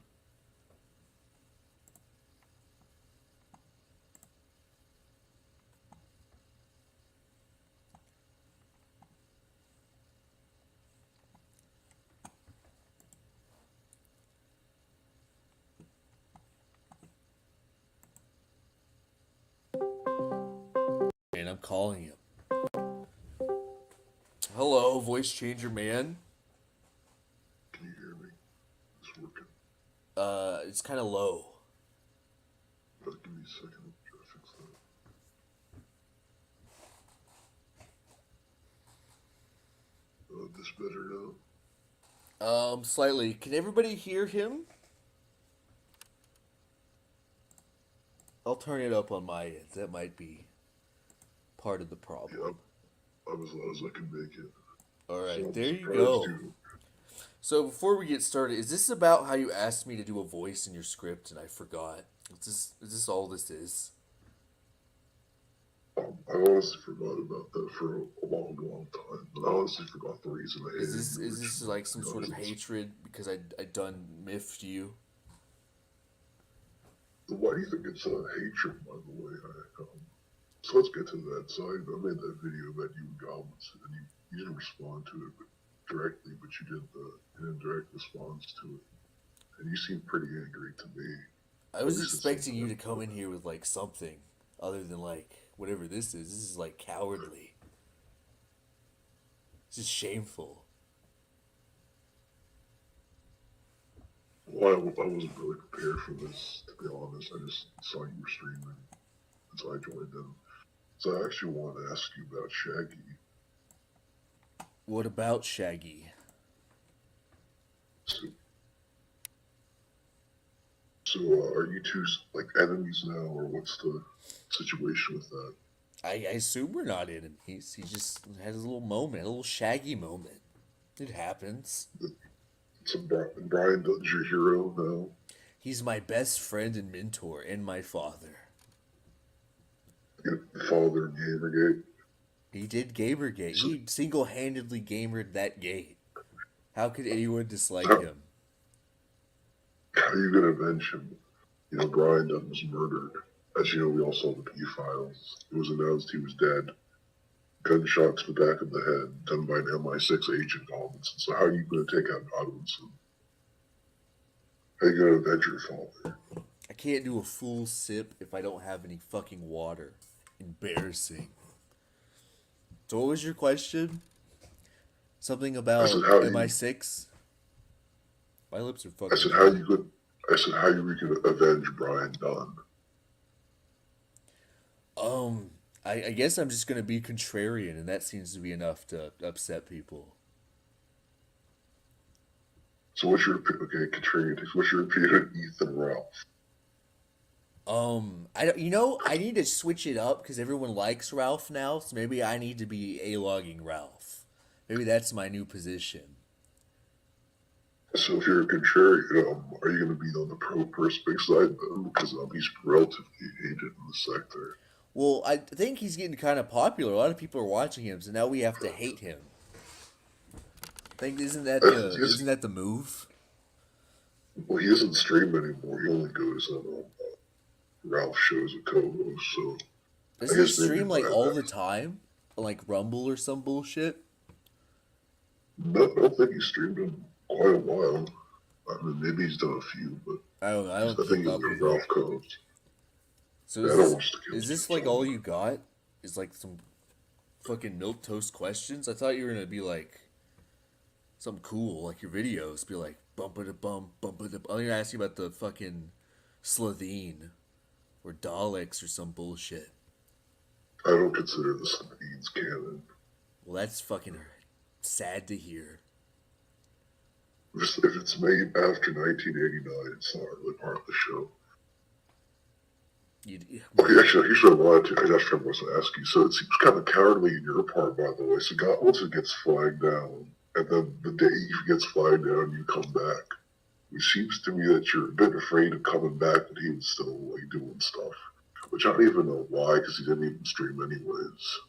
And I'm calling him. Hello, voice changer man. Can you hear me? It's working. It's kind of low. Give me a second. I'm trying to fix that. This better now? Slightly. Can everybody hear him? I'll turn it up on my end. That might be part of the problem. Yeah, I'm as loud as I can make it. Alright, So there you surprised go. you- So before we get started, is this about how you asked me to do a voice in your script and I forgot? Is this all this is? I honestly forgot about that for a long time. But I honestly forgot the reason I hated Is you this originally, like to some be sort of honest. hatred because I done miffed you? Why do you think it's hatred, by the way? So let's get to that. So I made that video about you and goblins, and you didn't respond to it directly, but you did an indirect response to it. And you seemed pretty angry to me. I was At least it's expecting you to something. come in here with like something other than like whatever this is. This is like cowardly. This is shameful. Well, I wasn't really prepared for this, to be honest. I just saw you were streaming, and so I joined in. So I actually wanted to ask you about Shaggy. What about Shaggy? So, are you two like enemies now, or what's the situation with that? I assume we're not enemies. He just had a little moment, a little Shaggy moment. It happens. So Brian's your hero now. He's my best friend and mentor and my father. Your father in Gamergate. He did Gamergate. He single-handedly gamered that gate. How could anyone dislike him? How are you gonna avenge him? You know, Brian Dunn was murdered. As you know, we all saw the P-files. It was announced he was dead. Gunshots to the back of the head, done by an MI6 agent, Godwinson. So how are you going to take out Godwinson? How are you going to avenge your father? I can't do a full sip if I don't have any fucking water. Embarrassing. So what was your question? Something about MI6? My lips are fucking I said, how you going to avenge Brian Dunn? I guess I'm just gonna be contrarian, and that seems to be enough to upset people. So what's your contrarian? What's your opinion on Ethan Ralph? I don't, you know, I need to switch it up because everyone likes Ralph now, so maybe I need to be A-logging Ralph. Maybe that's my new position. So if you're a contrarian, are you going to be on the pro-Perspex side then? Because he's relatively hated in the sector. Well, I think he's getting kind of popular. A lot of people are watching him, so now we have to hate him. I think isn't that the move? Well, he doesn't stream anymore. He only goes on Ralph shows with co-hosts. So Doesn't he stream like all the time? Like Rumble or some bullshit? No, I don't think he streamed in quite a while. I mean, maybe he's done a few, but I don't I think keep he's up a with Ralph it. co-host. So Yeah, I don't watch the is Kills this Tips like all you got? Is like some fucking milk toast questions? I thought you were gonna be like something cool, like your videos. Be like bumpa da bumpa da. I'm gonna ask you about the fucking Slovene or Daleks or some bullshit. I don't consider the Slovenes canon. Well, that's fucking sad to hear. If it's made after 1989, it's not really part of the show. Okay, actually, here's what I wanted to. I just was to ask you. So it seems kind of cowardly in your part, by the way. So God, once it gets flagged down, and then the day he gets flagged down, you come back. It seems to me that you're a bit afraid of coming back, but he was still like doing stuff, which I don't even know why, because he didn't even stream anyways.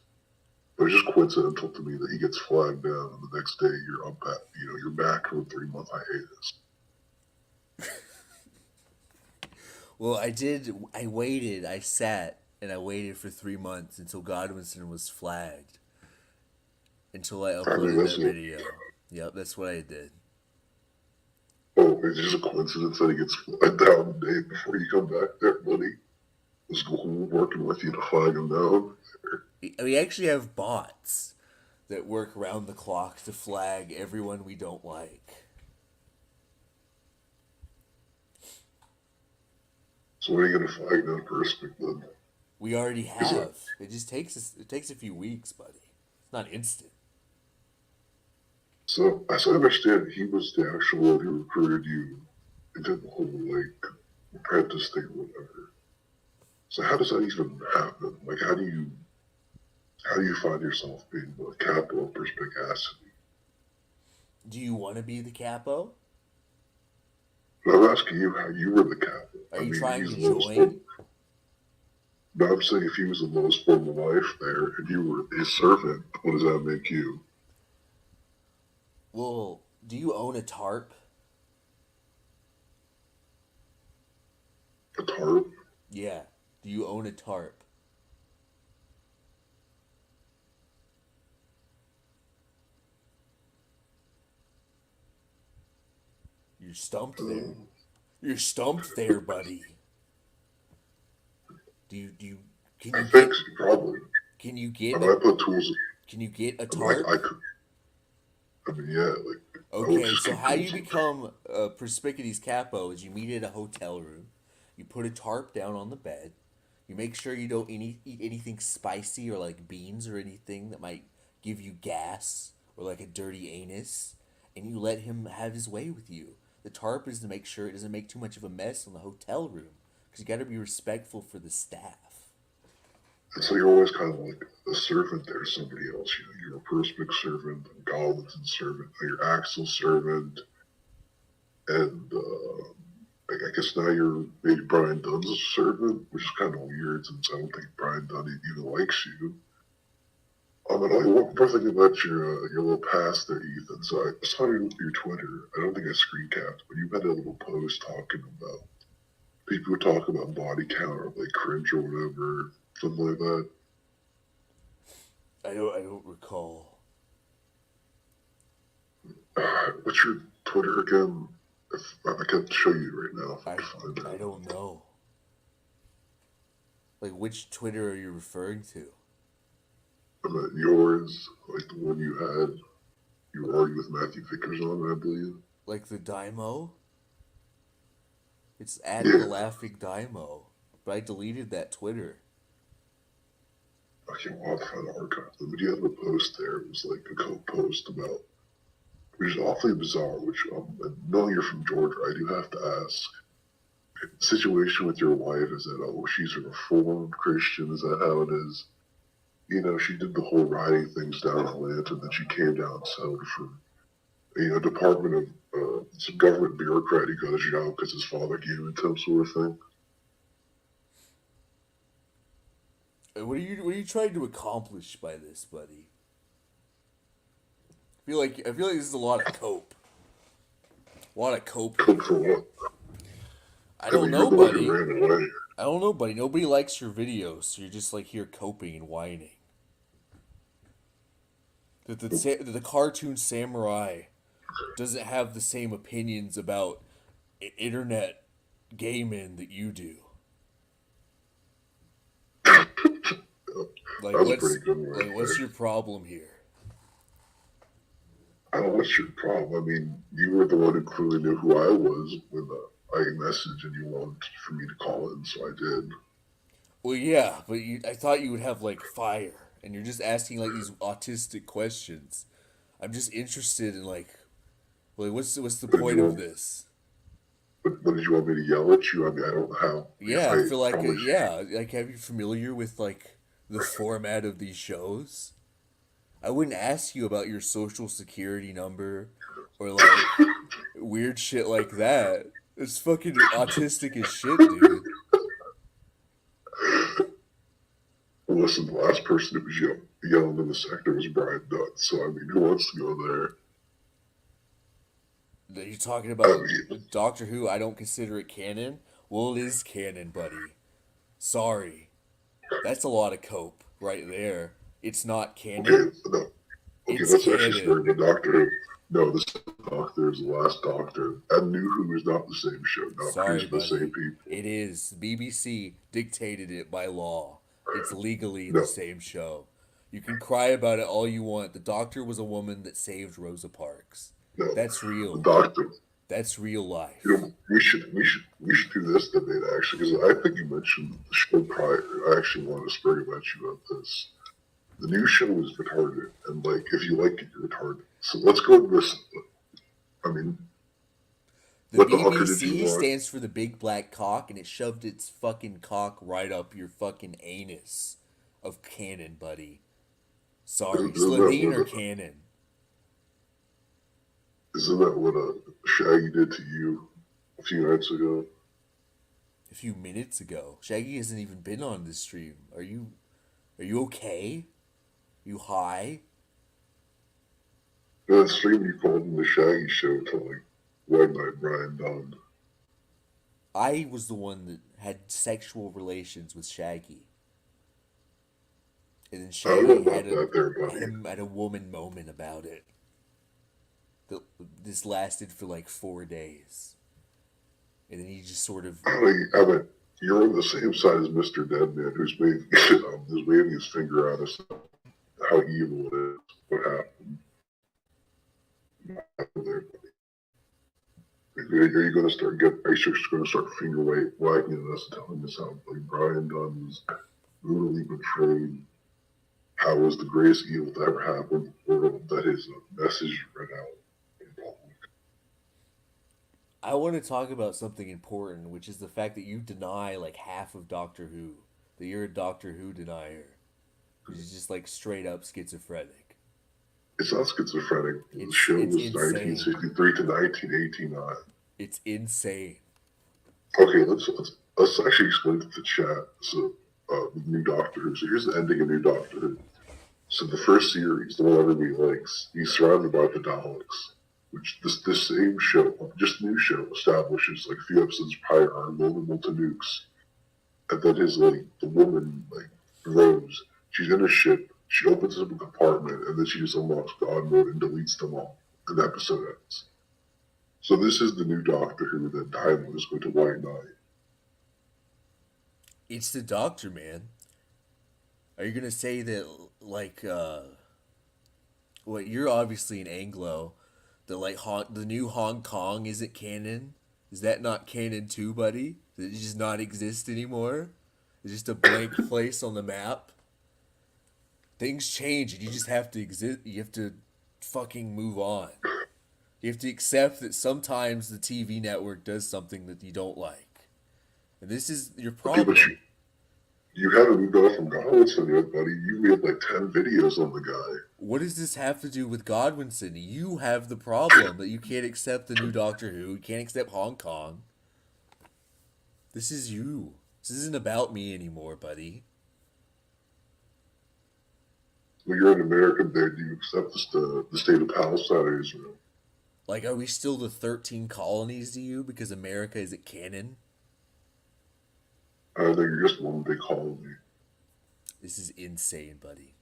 But it's just coincidental to me that he gets flagged down, and the next day you're up at, you're back from a 3-month hiatus. Well, I waited. I sat and I waited for 3 months until Godwinson was flagged. Until I uploaded that video. Yep, that's what I did. Oh, it's just a coincidence that he gets flagged down the day before you come back there, buddy. Was Google working with you to flag him down? We actually have bots that work around the clock to flag everyone we don't like. So when are you gonna flag down Perspex then? We already have. It just takes a few weeks, buddy. It's not instant. So as I understand, he was the actual one who recruited you into the whole apprentice thing or whatever. So how does that even happen? Like how do you find yourself being the capo of perspicacity? Do you want to be the capo? I'm asking you how you were the capo. Are you trying to join? No, I'm saying if he was the lowest form of life there and you were his servant, what does that make you? Well, do you own a tarp? A tarp? Yeah. Do you own a tarp? You're stumped there. You're stumped there, buddy. Probably. Can you get I might put tools. Can you get a tarp? I could. I mean, yeah, Okay, so how you become a Perspicacy's capo is you meet at a hotel room, you put a tarp down on the bed, you make sure you don't eat anything spicy or like beans or anything that might give you gas or like a dirty anus, and you let him have his way with you. The tarp is to make sure it doesn't make too much of a mess in the hotel room, because you got to be respectful for the staff. And so you're always kind of like a servant there, somebody else. You're a Perspex servant, a Godwinson servant, your Axel servant, and I guess now you're maybe Brian Dunn's servant, which is kind of weird since I don't think Brian Dunn even likes you. And one more thing about your little past there, Ethan. So I saw your Twitter. I don't think I screen capped, but you had a little post talking about people who talk about body count or like cringe or whatever. Something like that. I don't recall. What's your Twitter again? I can show you right now. I don't know. Like, which Twitter are you referring to? Yours, like the one you had. You were arguing with Matthew Vickers on, I believe. Like the Daiymo? It's at the Laughing Daiymo. But I deleted that Twitter. Okay, well, I'll find the archive. But you had a post there. It was like a co-post about, which is awfully bizarre, which, knowing you're from Georgia, I do have to ask. The situation with your wife, is that, she's a reformed Christian? Is that how it is? she did the whole riding things down in Atlanta, and then she came down south for Department of some government bureaucrat. He got a job because his father gave it to him, sort of thing. What are you trying to accomplish by this, buddy? I feel like this is a lot of cope. A lot of cope Cook here. for what? I I mean, don't you're know, the one who buddy. ran away. I don't know, buddy. Nobody likes your videos, so you're just like here coping and whining. The cartoon samurai doesn't have the same opinions about internet gaming that you do. That was a pretty good one. Like what's your problem here? I don't know what's your problem. I mean, you were the one who clearly knew who I was when I messaged and you wanted for me to call in, so I did. Well, yeah, but I thought you would have like fire, and you're just asking like these autistic questions. I'm just interested in like what's the But did point you of want, this? but did you want me to yell at you? I mean, I don't know how. Yeah, I I feel like probably should. like have you familiar with like the format of these shows? I wouldn't ask you about your social security number or like weird shit like that. It's fucking autistic as shit, dude. Well, listen, the last person who was yelling in the sector was Brian Dunn, so I mean, who wants to go there? Are you talking I about mean, Doctor Who? I don't consider it canon. Well, it is canon, buddy. Sorry. That's a lot of cope right there. It's not canon. okay, no. Okay, It's let's actually start canon. with Doctor Who. No, this Doctor is the last Doctor. And New Who is not the same show, not Sorry, produced by the same buddy. people. It is. BBC dictated it by law. It's legally the No, same show. You can cry about it all you want. The Doctor was a woman that saved Rosa Parks. no. That's The real. Doctor. That's real life. We should do this debate actually because I think you mentioned the show prior. I actually want to spring about you about this. The new show is retarded, and like if you like it, you're retarded. So let's go with this. I mean, The what the hooker did you BBC want? stands for the big black cock, and it shoved its fucking cock right up your fucking anus of canon, buddy. Sorry, Isn't that Slovene or what canon? Shaggy did to you a few nights ago? A few minutes ago, Shaggy hasn't even been on this stream. Are you okay? You high? That stream you called in the Shaggy show to like White Knight Brian Dunn. I was the one that had sexual relations with Shaggy, and then I don't know Shaggy about that there, buddy. had a woman moment about it. This lasted for like 4 days, and then he just sort of I mean, you're on the same side as Mr. Deadman, who's waving his finger at us. How evil it is. What happened there? Are you going to start Are you just going to start finger wagging at us, telling us how like Brian Dunn was brutally betrayed? How was the greatest evil to ever happen? Or that his message read out in public? I want to talk about something important, which is the fact that you deny like half of Doctor Who. That you're a Doctor Who denier. Which is just like straight up schizophrenic. It's not schizophrenic. The It's show it's was insane. 1963 to 1989. It's insane. Okay, let's actually explain to the chat. So, with New Doctor Who. So here's the ending of New Doctor Who. So the first series, the one everybody likes, he's surrounded by the Daleks, which this same show, just new show, establishes like a few episodes prior are vulnerable to nukes, and then the woman Rose, she's in a ship, she opens up a compartment, and then she just unlocks God mode and deletes them all, and the episode ends. So this is the new Doctor Who that Daiymo is going to White Knight. It's the Doctor, man. Are you gonna say that like what you're obviously an Anglo, the the new Hong Kong isn't canon? Is that not canon too, buddy? Does it just not exist anymore? It's just a blank place on the map. Things change, and you just have to exist. You have to fucking move on. You have to accept that sometimes the TV network does something that you don't like, and this is your Okay, but problem. You haven't moved on from Godwinson yet, buddy. You made like 10 videos on the guy. What does this have to do with Godwinson? You have the problem that you can't accept the new Doctor Who. You can't accept Hong Kong. This is you. This isn't about me anymore, buddy. When you're an American, there, do you accept the state of Palestine or Israel? Like, are we still the 13 colonies to you because America isn't canon? I think you're just one big colony. This is insane, buddy.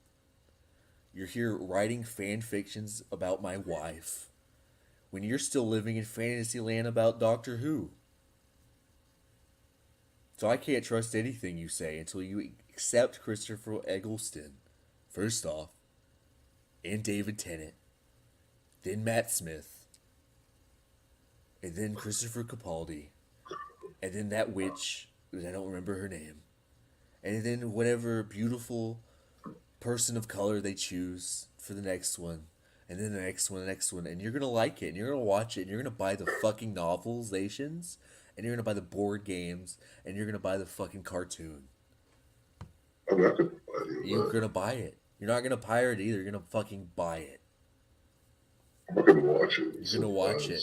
You're here writing fan fictions about my wife when you're still living in Fantasyland about Doctor Who. So I can't trust anything you say until you accept Christopher Eggleston, first off, and David Tennant, then Matt Smith, and then Christopher Capaldi, and then that witch, I don't remember her name, and then whatever beautiful person of color they choose for the next one, and then the next one, and you're gonna like it, and you're gonna watch it, and you're gonna buy the fucking novelizations, and you're gonna buy the board games, and you're gonna buy the fucking cartoon. I'm not going to buy any of You're that. gonna buy it. You're not gonna pirate it either. You're gonna fucking buy it. I'm not going to watch it. You're gonna watch it.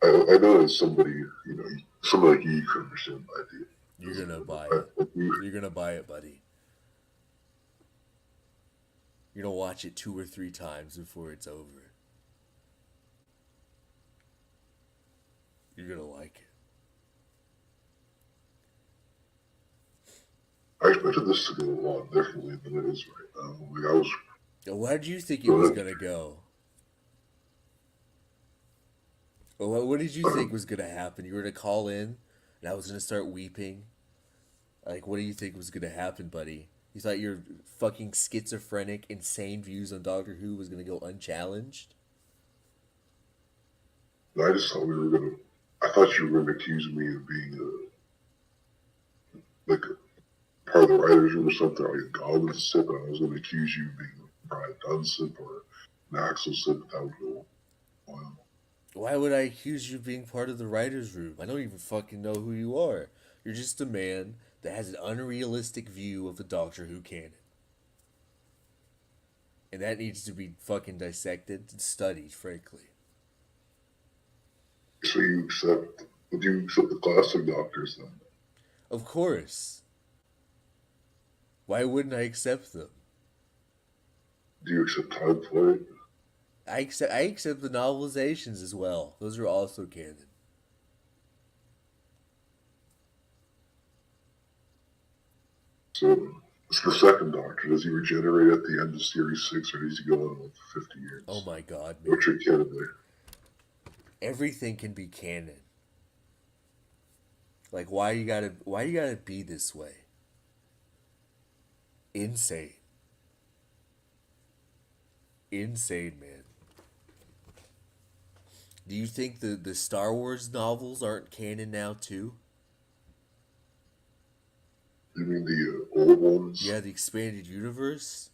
I know that somebody like you can understand my idea. You're gonna buy it. You're gonna buy it, buddy. You're gonna watch it 2 or 3 times before it's over. You're gonna like it. I expected this to go a lot differently than it is right now. Like I was, Now, where did you think it was gonna go? Well, what did you think was gonna happen? You were gonna call in, and I was gonna start weeping. Like, what do you think was gonna happen, buddy? You thought your fucking schizophrenic, insane views on Doctor Who was gonna go unchallenged? I just thought we were gonna. I thought you were gonna accuse me of being like a part of the writers' room or something, like a goblin sip, and I was gonna accuse you of being a Brian Dunn sip or an Axel sip. That would go wild. Why would I accuse you of being part of the writer's room? I don't even fucking know who you are. You're just a man that has an unrealistic view of the Doctor Who canon. And that needs to be fucking dissected and studied, frankly. So would you accept the classic Doctors then? Of course. Why wouldn't I accept them? Do you accept Time Flight? I accept the novelizations as well. Those are also canon. So it's the second Doctor. Does he regenerate at the end of Series 6, or does he go on for 50 years? Oh my god, man. What's your canon there? Everything can be canon. Like, why you gotta be this way? Insane. Insane, man. Do you think the Star Wars novels aren't canon now too? You mean the old ones? Yeah, the expanded universe.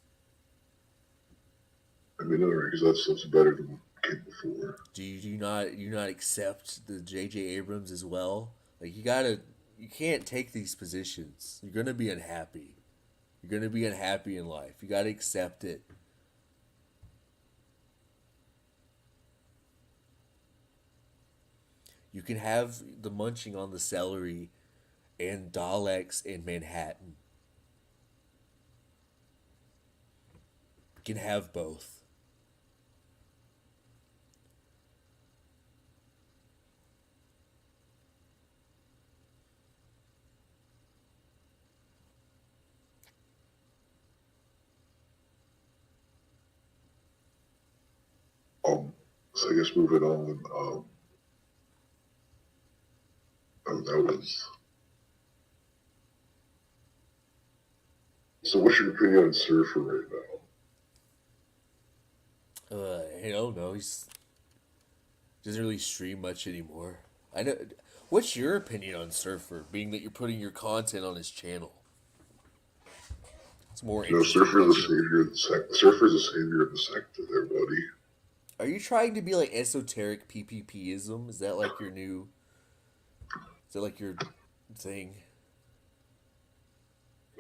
I mean, alright, because that stuff's better than what came before. Do you not accept the J.J. Abrams as well? Like, you can't take these positions. You're gonna be unhappy. You're gonna be unhappy in life. You gotta accept it. You can have the munching on the celery and Daleks in Manhattan. You can have both. So I guess moving on, that was... So what's your opinion on Surfer right now? I don't know. He's doesn't really stream much anymore. I know. What's your opinion on Surfer? Being that you're putting your content on his channel, it's more You know, interesting. Surfer's a savior of the sector. Surfer's a savior of the sector there, buddy. Are you trying to be like esoteric PPPism? Is that like your new? Is that like your thing?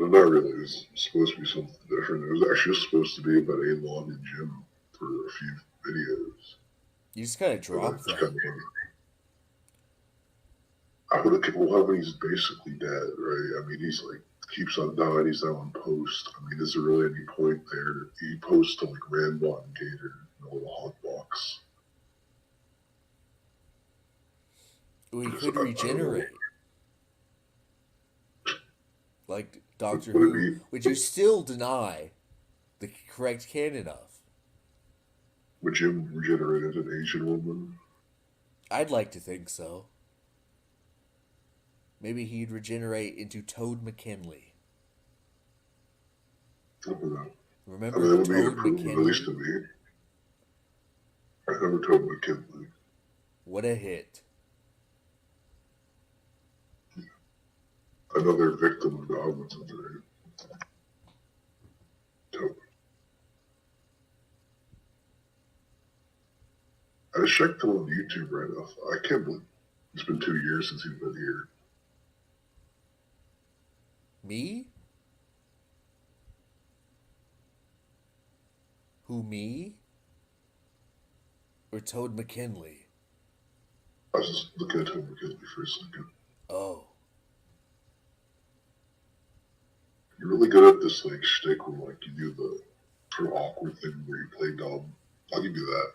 But not really. It was supposed to be something different. It was actually supposed to be about A-Log and Jim for a few videos. You just kind of But dropped it's that. kind of, I would have, well, when he's basically dead, right? I mean, he's like, keeps on dying. He's now on post. I mean, is there really any point there? He posts to like Rambot and Gator in a little hot box. We could regenerate. Like Doctor Would it Who, be- which you still deny the correct canon of. Would Jim regenerate as an Asian woman? I'd like to think so. Maybe he'd regenerate into Toad McKinley. I don't know. I Remember mean, that would be Toad improvement, at least to McKinley? me. I never told McKinley. What a hit. Another victim of goblins today. Toad. I checked him on YouTube right off. I can't believe it's been 2 years since he's been here. Me? Who, me? Or Toad McKinley? I was just looking at Toad McKinley for a second. Oh. You're really good at this like shtick where like you do the sort of awkward thing where you play dumb. I'll give you that.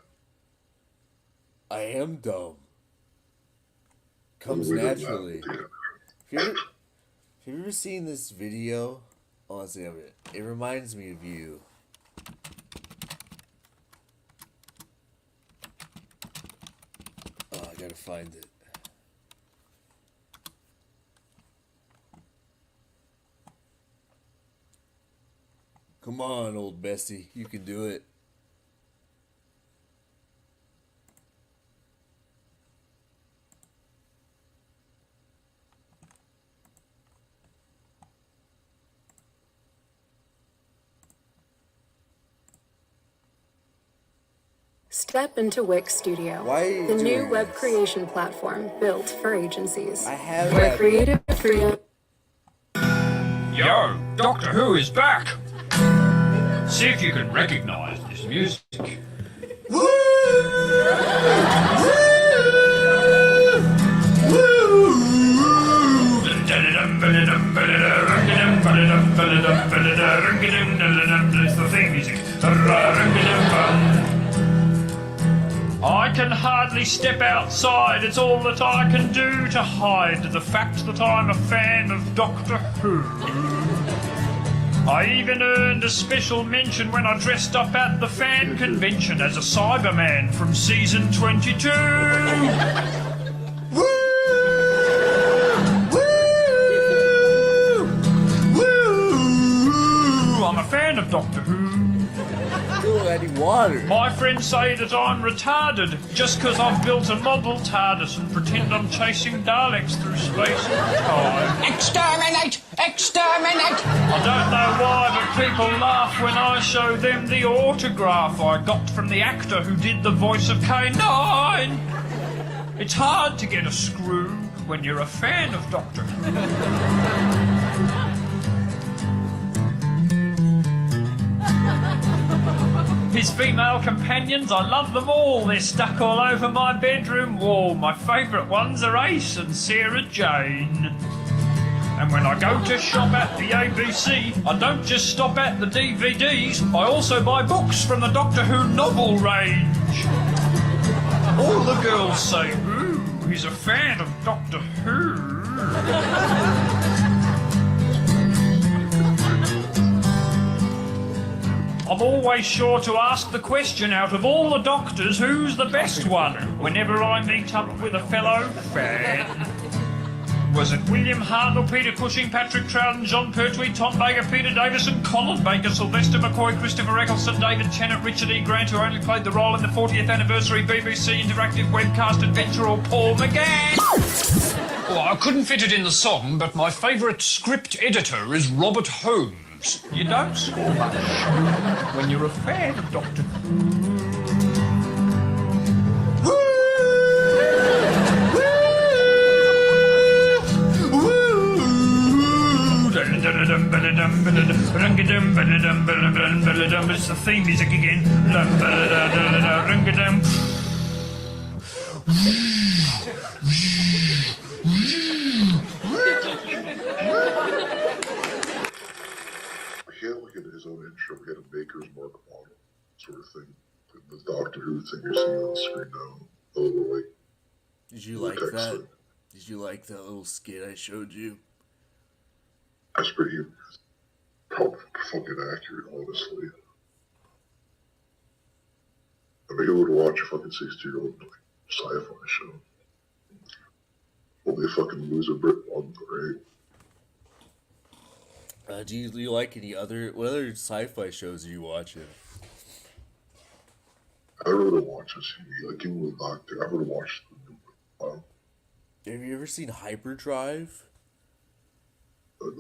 I am dumb. Comes We did that, naturally. yeah. Have you ever seen this video? Honestly, it reminds me of you. Oh, I gotta find it. Come on, old Bessie. You can do it. Step into Wix Studio, Why are you the new doing web this? creation platform built for agencies. I have Where that. creative freedom. Yo, Doctor Who is back! See if you can recognize this music. It's the theme music. I can hardly step outside. It's all that I can do to hide the fact that I'm a fan of Doctor Who. I even earned a special mention when I dressed up at the fan convention as a Cyberman from season 22. I'm a fan of Doctor Who. Still adding water. My friends say that I'm retarded just because I've built a model TARDIS and pretend I'm chasing Daleks through space and time. Exterminate! Exterminate! I don't know why, but people laugh when I show them the autograph I got from the actor who did the voice of K9. It's hard to get a screw when you're a fan of Doctor Who. His female companions, I love them all. They're stuck all over my bedroom wall. My favourite ones are Ace and Sarah Jane. And when I go to shop at the ABC, I don't just stop at the DVDs, I also buy books from the Doctor Who novel range. All the girls say, ooh, he's a fan of Doctor Who. I'm always sure to ask the question, out of all the doctors, who's the best one? Whenever I meet up with a fellow fan. Was it William Hartnell, Peter Cushing, Patrick Troughton, John Pertwee, Tom Baker, Peter Davison, Colin Baker, Sylvester McCoy, Christopher Eccleston, David Tennant, Richard E. Grant, who only played the role in the 40th anniversary BBC interactive webcast adventure, or Paul McGann? Well, I couldn't fit it in the song, but my favourite script editor is Robert Holmes. You don't score much when you're a fan of Doctor Who. It's the theme music again. He had like in his own intro, he had a Maker's Mark model sort of thing. The Doctor Who thing you're seeing on the screen now. The little like Did you the like text that? thing. Did you like that little skit I showed you? That's pretty probably fucking accurate, honestly. I mean, who would watch a fucking 60-year-old like, sci-fi show? Only a fucking loser Brit on right? Do you like any other what other sci-fi shows are you watching? I really don't watch this TV. Like even with Doctor, I would have watched the new one. Have you ever seen Hyperdrive? But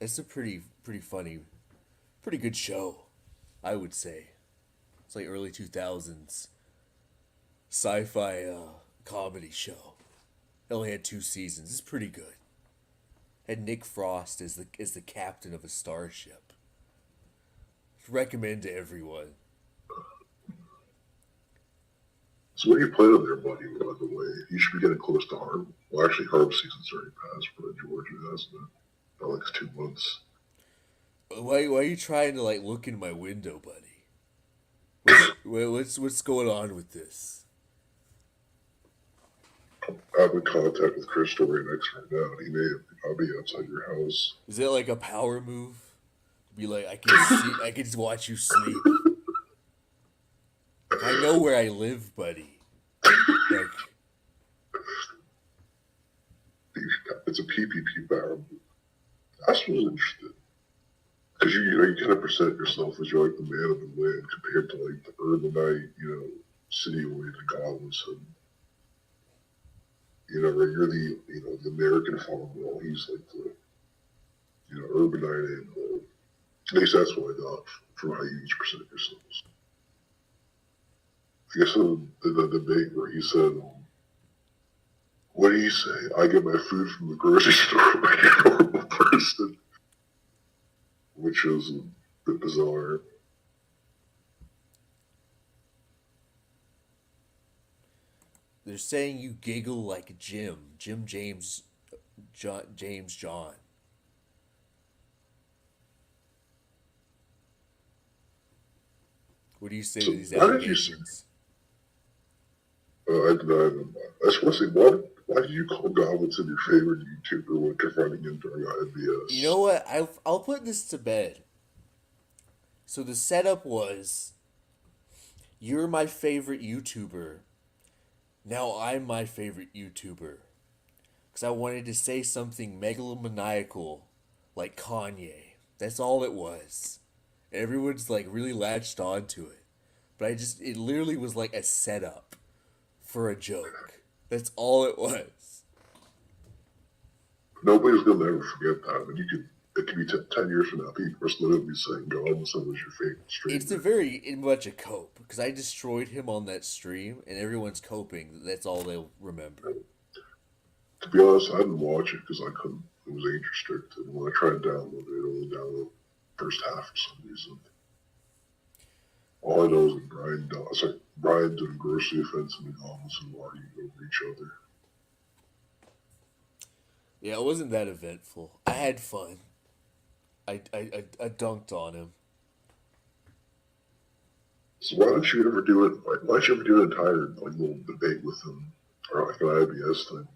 It's a pretty funny, pretty good show, I would say. It's like early 2000s sci-fi comedy show. It only had 2 seasons. It's pretty good. Had Nick Frost as the captain of a starship. Recommend to everyone. so what are you playing on there, buddy? By the way, you should be getting close to Harm. Well, actually, Harm season's already passed for Georgia, hasn't it? By like 2 months. Why are you trying to like look in my window, buddy? What's going on with this? I'm in contact with Chris Story next right now, and he may I'll be outside your house. Is it like a power move? Be like I can see, I can just watch you sleep. I know where I live, buddy. Like, It's a PPP power move. That's what's interesting. Because you kind of present yourself as you're like the man of the land compared to like the urbanite, city-oriented godless and right, you're the American farmer. Well, he's like the urbanite and at least that's what I got from how you each present yourselves. I guess the debate where he said, what do you say? I get my food from the grocery store like a normal person, which is a bit bizarre. they're saying you giggle like Jim James John. What do you say So to these why did you? allegations? I deny them. I just want to say, why did you call Goblins your favorite YouTuber when confronting him during IBS? You know what? I'll put this to bed. So the setup was, you're my favorite YouTuber. Now I'm my favorite YouTuber. Because I wanted to say something megalomaniacal like Kanye. That's all it was. Everyone's like really latched onto it. But it literally was like a setup for a joke. That's all it was. Nobody's gonna ever forget that. I mean, it could be 10 years from now, people are still gonna be saying Goblins was your favorite streamer. It's a very much a cope because I destroyed him on that stream, and everyone's coping. That's all they'll remember. To be honest, I didn't watch it because I couldn't. It was age restricted. When I tried to download it, it only downloaded the first half for some reason. All I know is that Brian did a grossly offensive to Goblins and argued over each other. Yeah, it wasn't that eventful. I had fun. I dunked on him. So why don't you ever do it? Why don't you ever do an entire little debate with him, or like an IBS thing,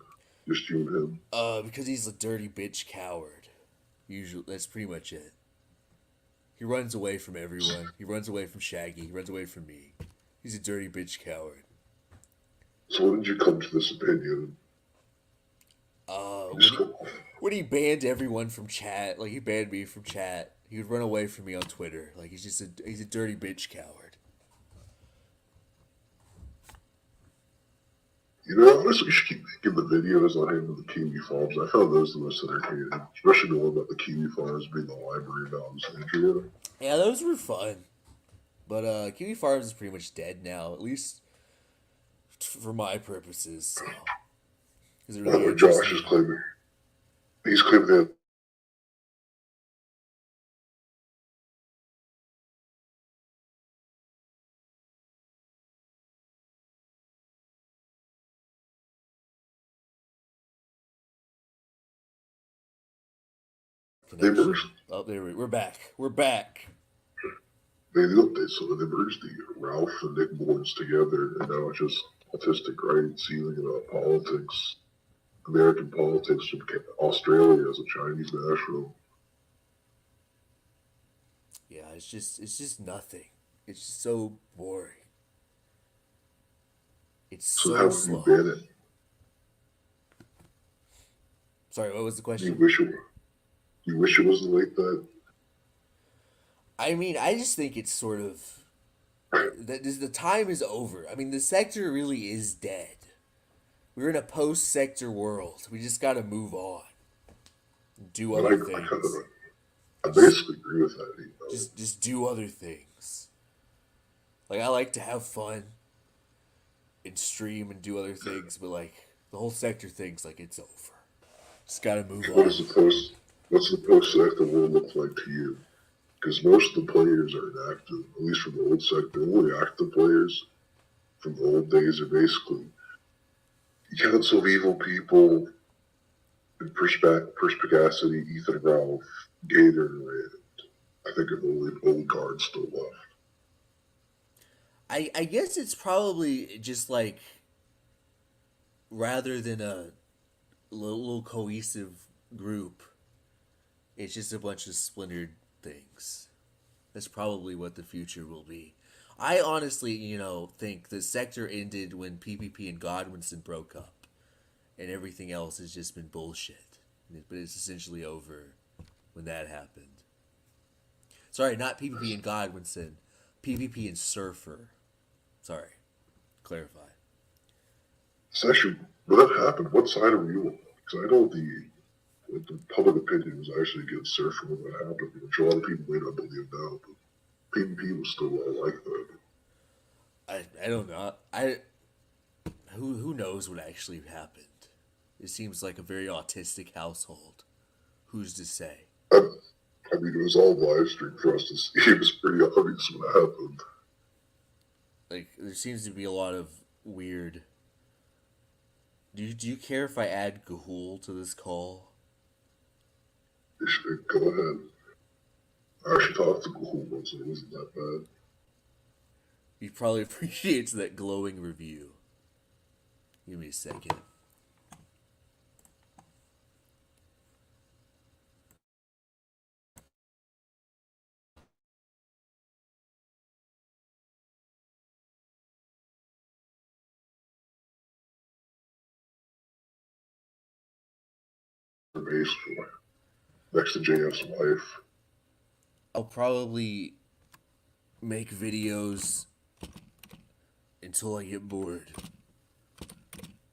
just you and him? Because he's a dirty bitch coward. Usually, that's pretty much it. He runs away from everyone. He runs away from Shaggy. He runs away from me. He's a dirty bitch coward. So when did you come to this opinion? When he banned everyone from chat, like he banned me from chat, he would run away from me on Twitter. Like he's a dirty bitch coward. Honestly, you should keep making the videos on him with the Kiwi Farms. I found those the most entertaining, especially the one about the Kiwi Farms being the library dogs in Andrea. Yeah, those were fun. But Kiwi Farms is pretty much dead now, at least for my purposes. So. Is it really Josh is claiming he's claiming that They connection. merged. Oh, we're back. We're back. They looked it, so they merged the Ralph and Nick boards together, and now it's just autistic writing, sealing about politics, American politics from Australia as a Chinese national. Yeah, it's just nothing. It's just so boring. It's So so how have you slow. been it? Sorry, what was the You question? wish it wasn't like that? I mean, I just think it's sort of that the time is over. I mean, the sector really is dead. We're in a post-sector world. We just got to move on, and do And other I kind things. of, I basically agree with that. You know? Just do other things. Like I like to have fun and stream and do other things, but like the whole sector thing's like it's over. Just got to move What on. is what's the post-sector world look like to you? Because most of the players are inactive, at least from the old sector. The only active players from the old days are basically Council of Evil People, and Perspicacity, Ethan Ralph, Gator, and I think of the old guard still left. I guess it's probably just like rather than a little cohesive group, it's just a bunch of splintered things. That's probably what the future will be. I honestly, think the sector ended when PPP and Godwinson broke up, and everything else has just been bullshit. But it's essentially over when that happened. Sorry, not PPP and Godwinson, PPP and Surfer. Sorry, clarify. It's actually, when that happened, what side are you on? Because I know the public opinion was actually against Surfer when that happened, which a lot of people may not believe now, but PvP was still like that. I don't know. Who knows what actually happened? It seems like a very autistic household. Who's to say? I mean, it was all live streamed for us to see. It was pretty obvious what happened. Like, there seems to be a lot of weird. Do you care if I add Gahul to this call? You should go ahead. I actually talked to Google once, and it wasn't that bad. He probably appreciates that glowing review. Give me a second. For base for next to JF's wife. I'll probably make videos until I get bored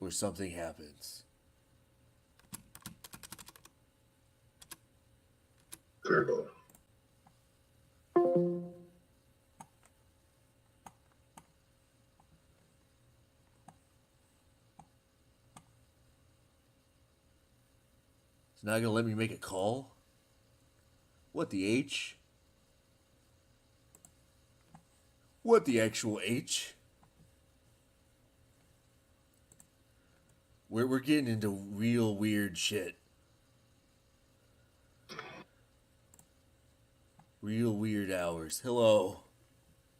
or something happens. Fair enough. It's not gonna let me make a call? What the H? What the actual H? We're getting into real weird shit. Real weird hours. Hello.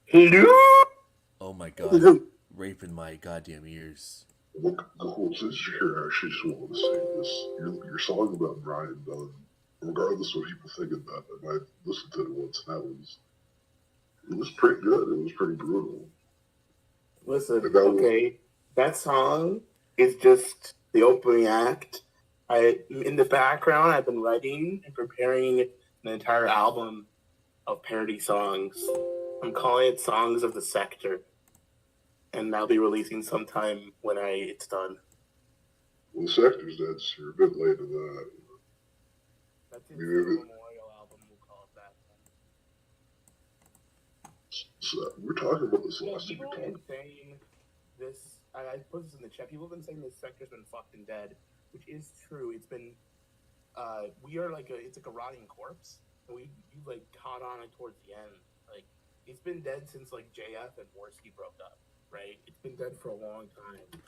Hello? Oh my god. Raping my goddamn ears. Look, Google, since you're here, I actually just wanted to say this. Your song about Brian Dunn, regardless of what people think of that, I listened to it once, and it was pretty good. It was pretty brutal. Listen, okay, that song is just the opening act. In the background, I've been writing and preparing an entire album of parody songs. I'm calling it Songs of the Sector. And I'll be releasing sometime when it's done. Well, the Sector's dead, so you're a bit late to that. That's its memorial album, we'll call it that. So, we're talking about this last time People we have been talked. saying this, I put this in the chat, people have been saying this sector's been fucking dead, which is true. It's been, we are it's like a rotting corpse, and we like caught on it towards the end. Like, it's been dead since like JF and Worski broke up, right? It's been dead for a long time.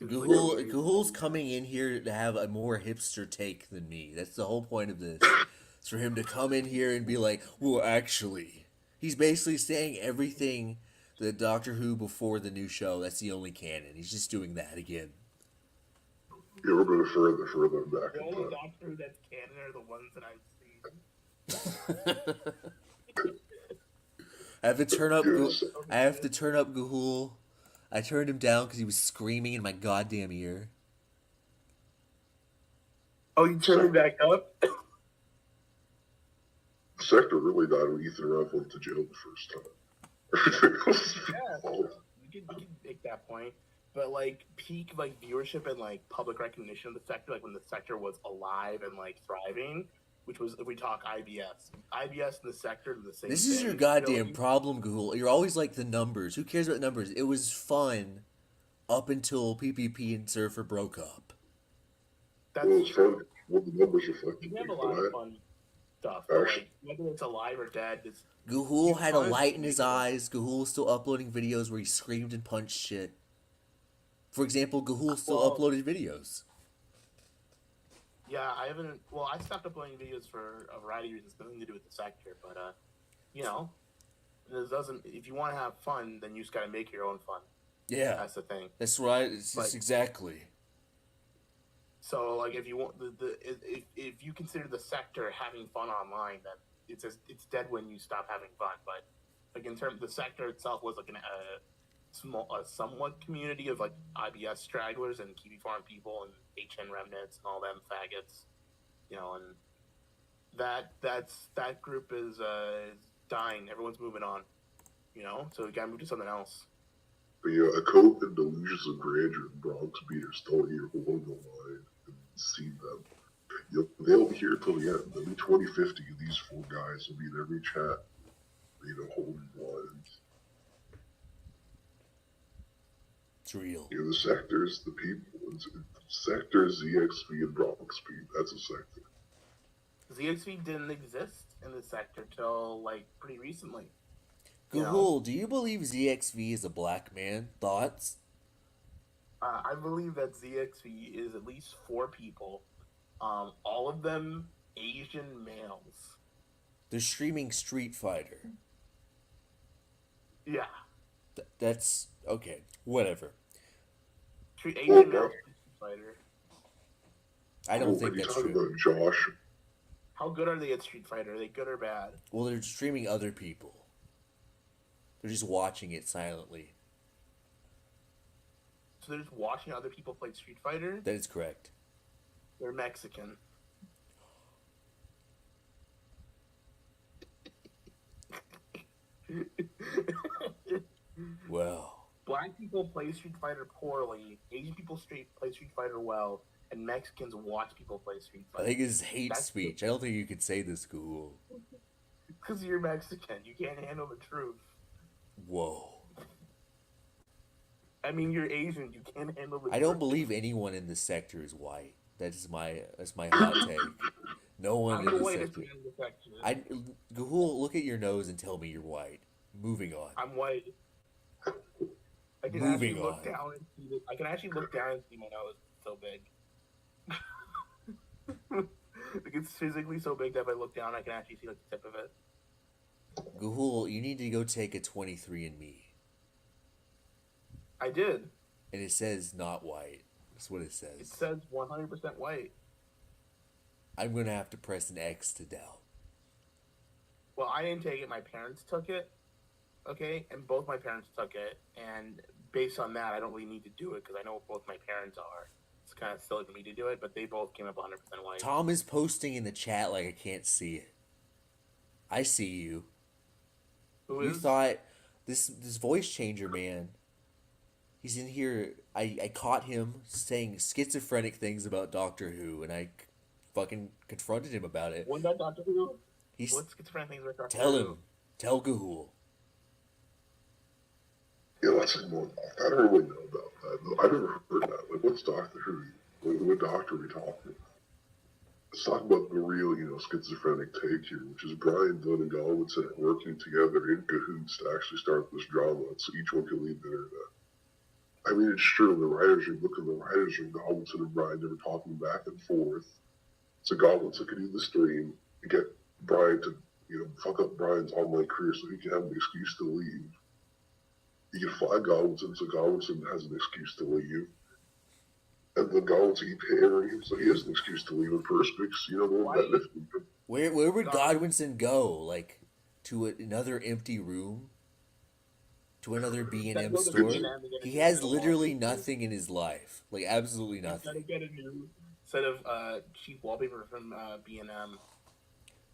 Gahul's coming in here to have a more hipster take than me. That's the whole point of this. It's for him to come in here and be like, well, actually, he's basically saying everything that Doctor Who before the new show. That's the only canon. He's just doing that again. Yeah, we're going to further back The in only time. Doctor Who that's canon are the ones that I've seen. I have to turn up. Yes. I have to turn up Gahul. I turned him down because he was screaming in my goddamn ear. Oh, you turned me back up? The Sector really died when Ethan Ralph went to jail the first time. Yeah, we can make that point. But like peak like viewership and like public recognition of the Sector, like when the Sector was alive and like thriving, which was if we talk IBS and the Sector are the same. This is thing, your goddamn really. problem, Gahul. You're always like the numbers. Who cares about numbers? It was fun up until PPP and Surfer broke up. That's Well, it's fun. Well, the numbers reflect we have a it. lot of fun stuff. But, like whether it's alive or dead, it's Gahul had a fun. light in his eyes. Gahul's still uploading videos where he screamed and punched shit. For example, Gahul still uploaded videos. Yeah, I haven't. Well, I stopped uploading videos for a variety of reasons, nothing to do with the Sector. But you know, this doesn't. If you want to have fun, then you just got to make your own fun. Yeah, that's the thing. That's right. It's just exactly. So, like, if you want if you consider the Sector having fun online, then it's dead when you stop having fun. But like in terms, the Sector itself was like a somewhat community of like IBS stragglers and Kiwi Farm people and HN remnants and all them faggots, you know, and that group is dying. Everyone's moving on, you know, so we gotta move to something else. But yeah, a cope and delusions of grandeur and Bronx Beat are still here holding the line and see them. They'll be here till the end. There'll be 2050 and these four guys will be in every chat, you know, holding lines. It's real. You know, the Sectors, the people. Sectors, ZXV, and Bronx Beat. That's a Sector. ZXV didn't exist in the Sector till like pretty recently. Gahul, do you believe ZXV is a black man? Thoughts? I believe that ZXV is at least 4 people, all of them Asian males. They're streaming Street Fighter. Yeah. That's okay. Whatever. Asian males Street Fighter. I don't think that's true. About Josh. How good are they at Street Fighter? Are they good or bad? Well, they're streaming other people. They're just watching it silently. So they're just watching other people play Street Fighter? That is correct. They're Mexican. Well. Black people play Street Fighter poorly, Asian people play Street Fighter well, and Mexicans watch people play Street Fighter. I think it's hate speech. I don't think you could say this, Gahul. Because you're Mexican. You can't handle the truth. Whoa. I mean, you're Asian. You can't handle the truth. I don't believe anyone in this sector is white. That's my hot take. No one in this sector. Gahul, look at your nose and tell me you're white. Moving on. I'm white. I can actually look down and see I can actually look down and see my nose. It's so big. Like it's physically so big that if I look down, I can actually see like the tip of it. Gahul, you need to go take a 23andMe. I did. And it says not white. That's what it says. It says 100% white. I'm going to have to press an X to doubt. Well, I didn't take it. My parents took it. Okay? And both my parents took it. And based on that, I don't really need to do it because I know what both my parents are. It's kind of silly for me to do it, but they both came up 100% white. Tom is posting in the chat like I can't see it. I see you. You thought this voice changer man. He's in here. I caught him saying schizophrenic things about Doctor Who, and I fucking confronted him about it. What about Doctor Who? What schizophrenic things about Doctor Who? Tell him. Tell Gahul. Yeah, let's say more. I don't really know about that. I never heard that. Like, what's Doctor Who? What doctor are we talking about? Let's talk about the real, schizophrenic take here, which is Brian Dunn and Godwinson working together in cahoots to actually start this drama, so each one can lead the internet. I mean, it's true. The writers are looking. The writers are Godwinson and Brian. They were talking back and forth. So Godwinson could do the stream. get Brian to, fuck up Brian's online career so he can have an excuse to leave. You can fly Godwinson so Godwinson has an excuse to leave. And then Godwinson keep hammering him so he has an excuse to leave in Perspex. Where would Godwinson go? Like to another empty room? To another B&M store? He has literally nothing in his life. Like absolutely He's nothing. gotta get a new set of cheap wallpaper from B&M.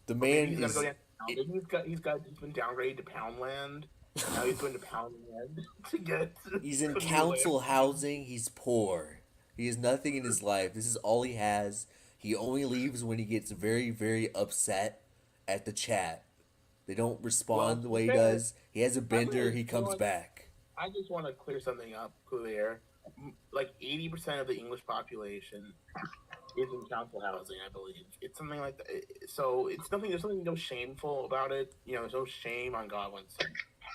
The Or man maybe he's is. gotta go down. He's been downgraded to Poundland. And now he's going to Poundland to get. He's in a new council land. housing. He's poor. He has nothing in his life. This is all he has. He only leaves when he gets very, very upset at the chat. They don't respond the way he does. He has a bender. He comes back. I just want to clear something up clear. Like 80% of the English population is in council housing, I believe. It's something like that. So it's nothing. There's something no shameful about it. There's no shame on Godwinson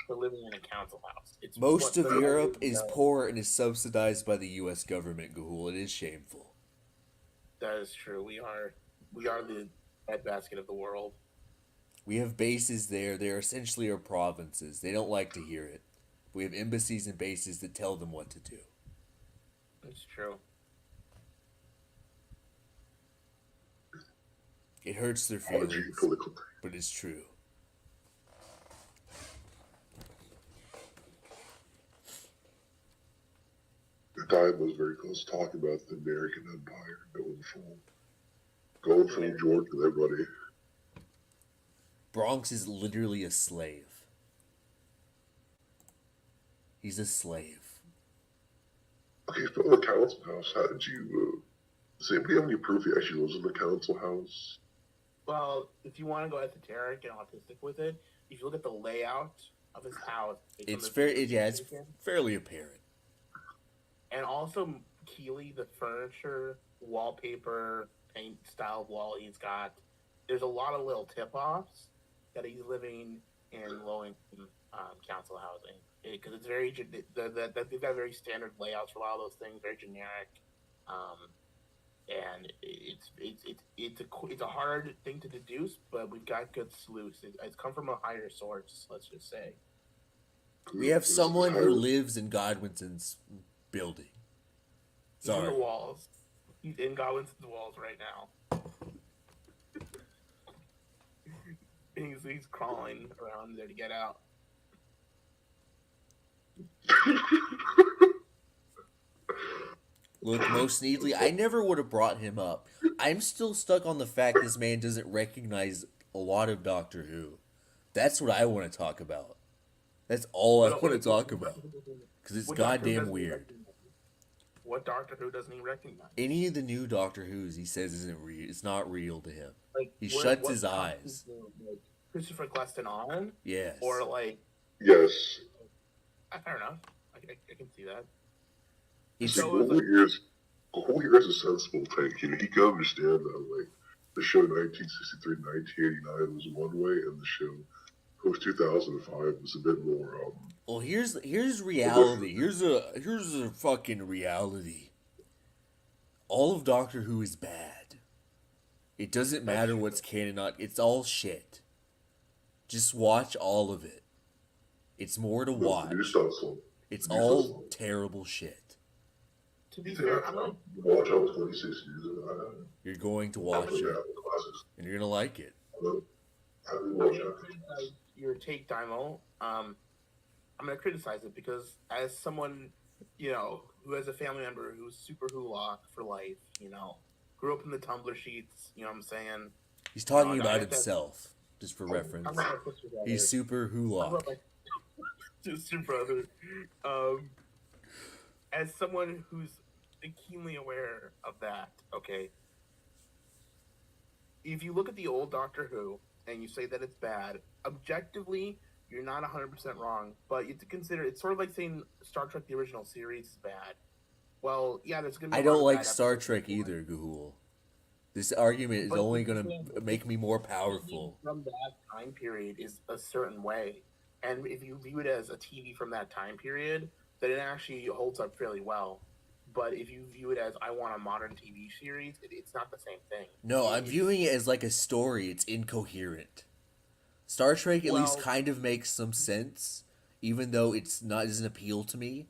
for living in a council house. It's Most of the Europe is poor and is subsidized by the U.S. government, Gahul. It is shameful. That is true. We are the breadbasket of the world. We have bases there. They're essentially our provinces. They don't like to hear it. We have embassies and bases that tell them what to do. It's true. It hurts their feelings, but it's true. Daiymo was very close to talking about the American Empire going full George with everybody. Bronx is literally a slave. He's a slave. Okay, from the council house, how did you, does anybody have any proof he actually lives in the council house? Well, if you want to go esoteric and autistic with it, if you look at the layout of his house, it's fairly apparent. And also, Keeley, the furniture, wallpaper, paint style wall he's got, there's a lot of little tip-offs that he's living in low-income council housing. Because it's very, they've got very standard layouts for a lot of those things, very generic. And it's a hard thing to deduce, but we've got good sleuths. It's come from a higher source, let's just say. We have someone who lives in Godwinson's building. Sorry. He's in the walls. He's in Godwinson's walls right now. he's crawling around there to get out. Look, most needly, I never would have brought him up. I'm still stuck on the fact this man doesn't recognize a lot of Doctor Who. That's what I want to talk about. That's all I want to talk about. Because it's goddamn weird. What Doctor Who doesn't he recognize? Any of the new Doctor Who's he says isn't real. It's not real to him. He what shuts his eyes. Like Christopher Eccleston on? Yes. Or like... Yes. Fair enough. I can see that. Who here is a sensible take? He can understand that, like, the show 1963 to 1989 was one way, and the show post 2005 was a bit more. Well, here's reality. Here's a fucking reality. All of Doctor Who is bad. It doesn't matter what's canon, not. It's all shit. Just watch all of it. It's more to watch. It's all terrible shit. To be fair, watch all 26 years of You're going to watch it, and you're gonna like it. Your take, Daiymo. I'm gonna criticize it because as someone, who has a family member who's super Hulock for life, grew up in the Tumblr sheets, you know what I'm saying? He's talking about himself, just for reference. He's super Hulock. Sister brother. As someone who's keenly aware of that, okay, if you look at the old Doctor Who and you say that it's bad, objectively, you're not 100% wrong, but you have to consider, it's sort of like saying Star Trek, the original series, is bad. Well, yeah, there's going to be I don't like Star Trek either, Gahul. This argument is only going to make me more powerful. From that time period is a certain way, and if you view it as a TV from that time period, then it actually holds up fairly well. But if you view it as I want a modern TV series, it's not the same thing. No, I'm viewing it as like a story. It's incoherent. Star Trek at least Well, kind of makes some sense, even though it's not doesn't appeal to me.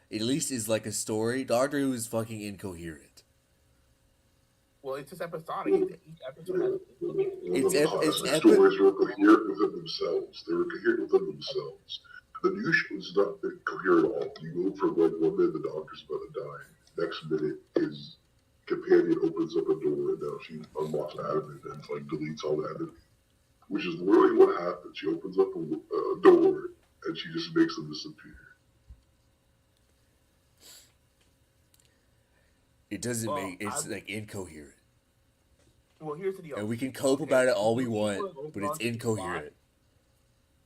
It at least is like a story. Doctor Who is fucking incoherent. well, it's just episodic. Each episode has It's the classic stories were coherent within themselves. They were coherent within themselves. The new show is not coherent at all. You go from like 1 minute the doctor's about to die. Next minute his companion opens up a door and now she unlocks admin and like deletes all the enemy. Which is literally what happens. She opens up a door and she just makes them disappear. It doesn't make it's like incoherent. Well, here's the deal. And we can cope about it all we want, but it's incoherent.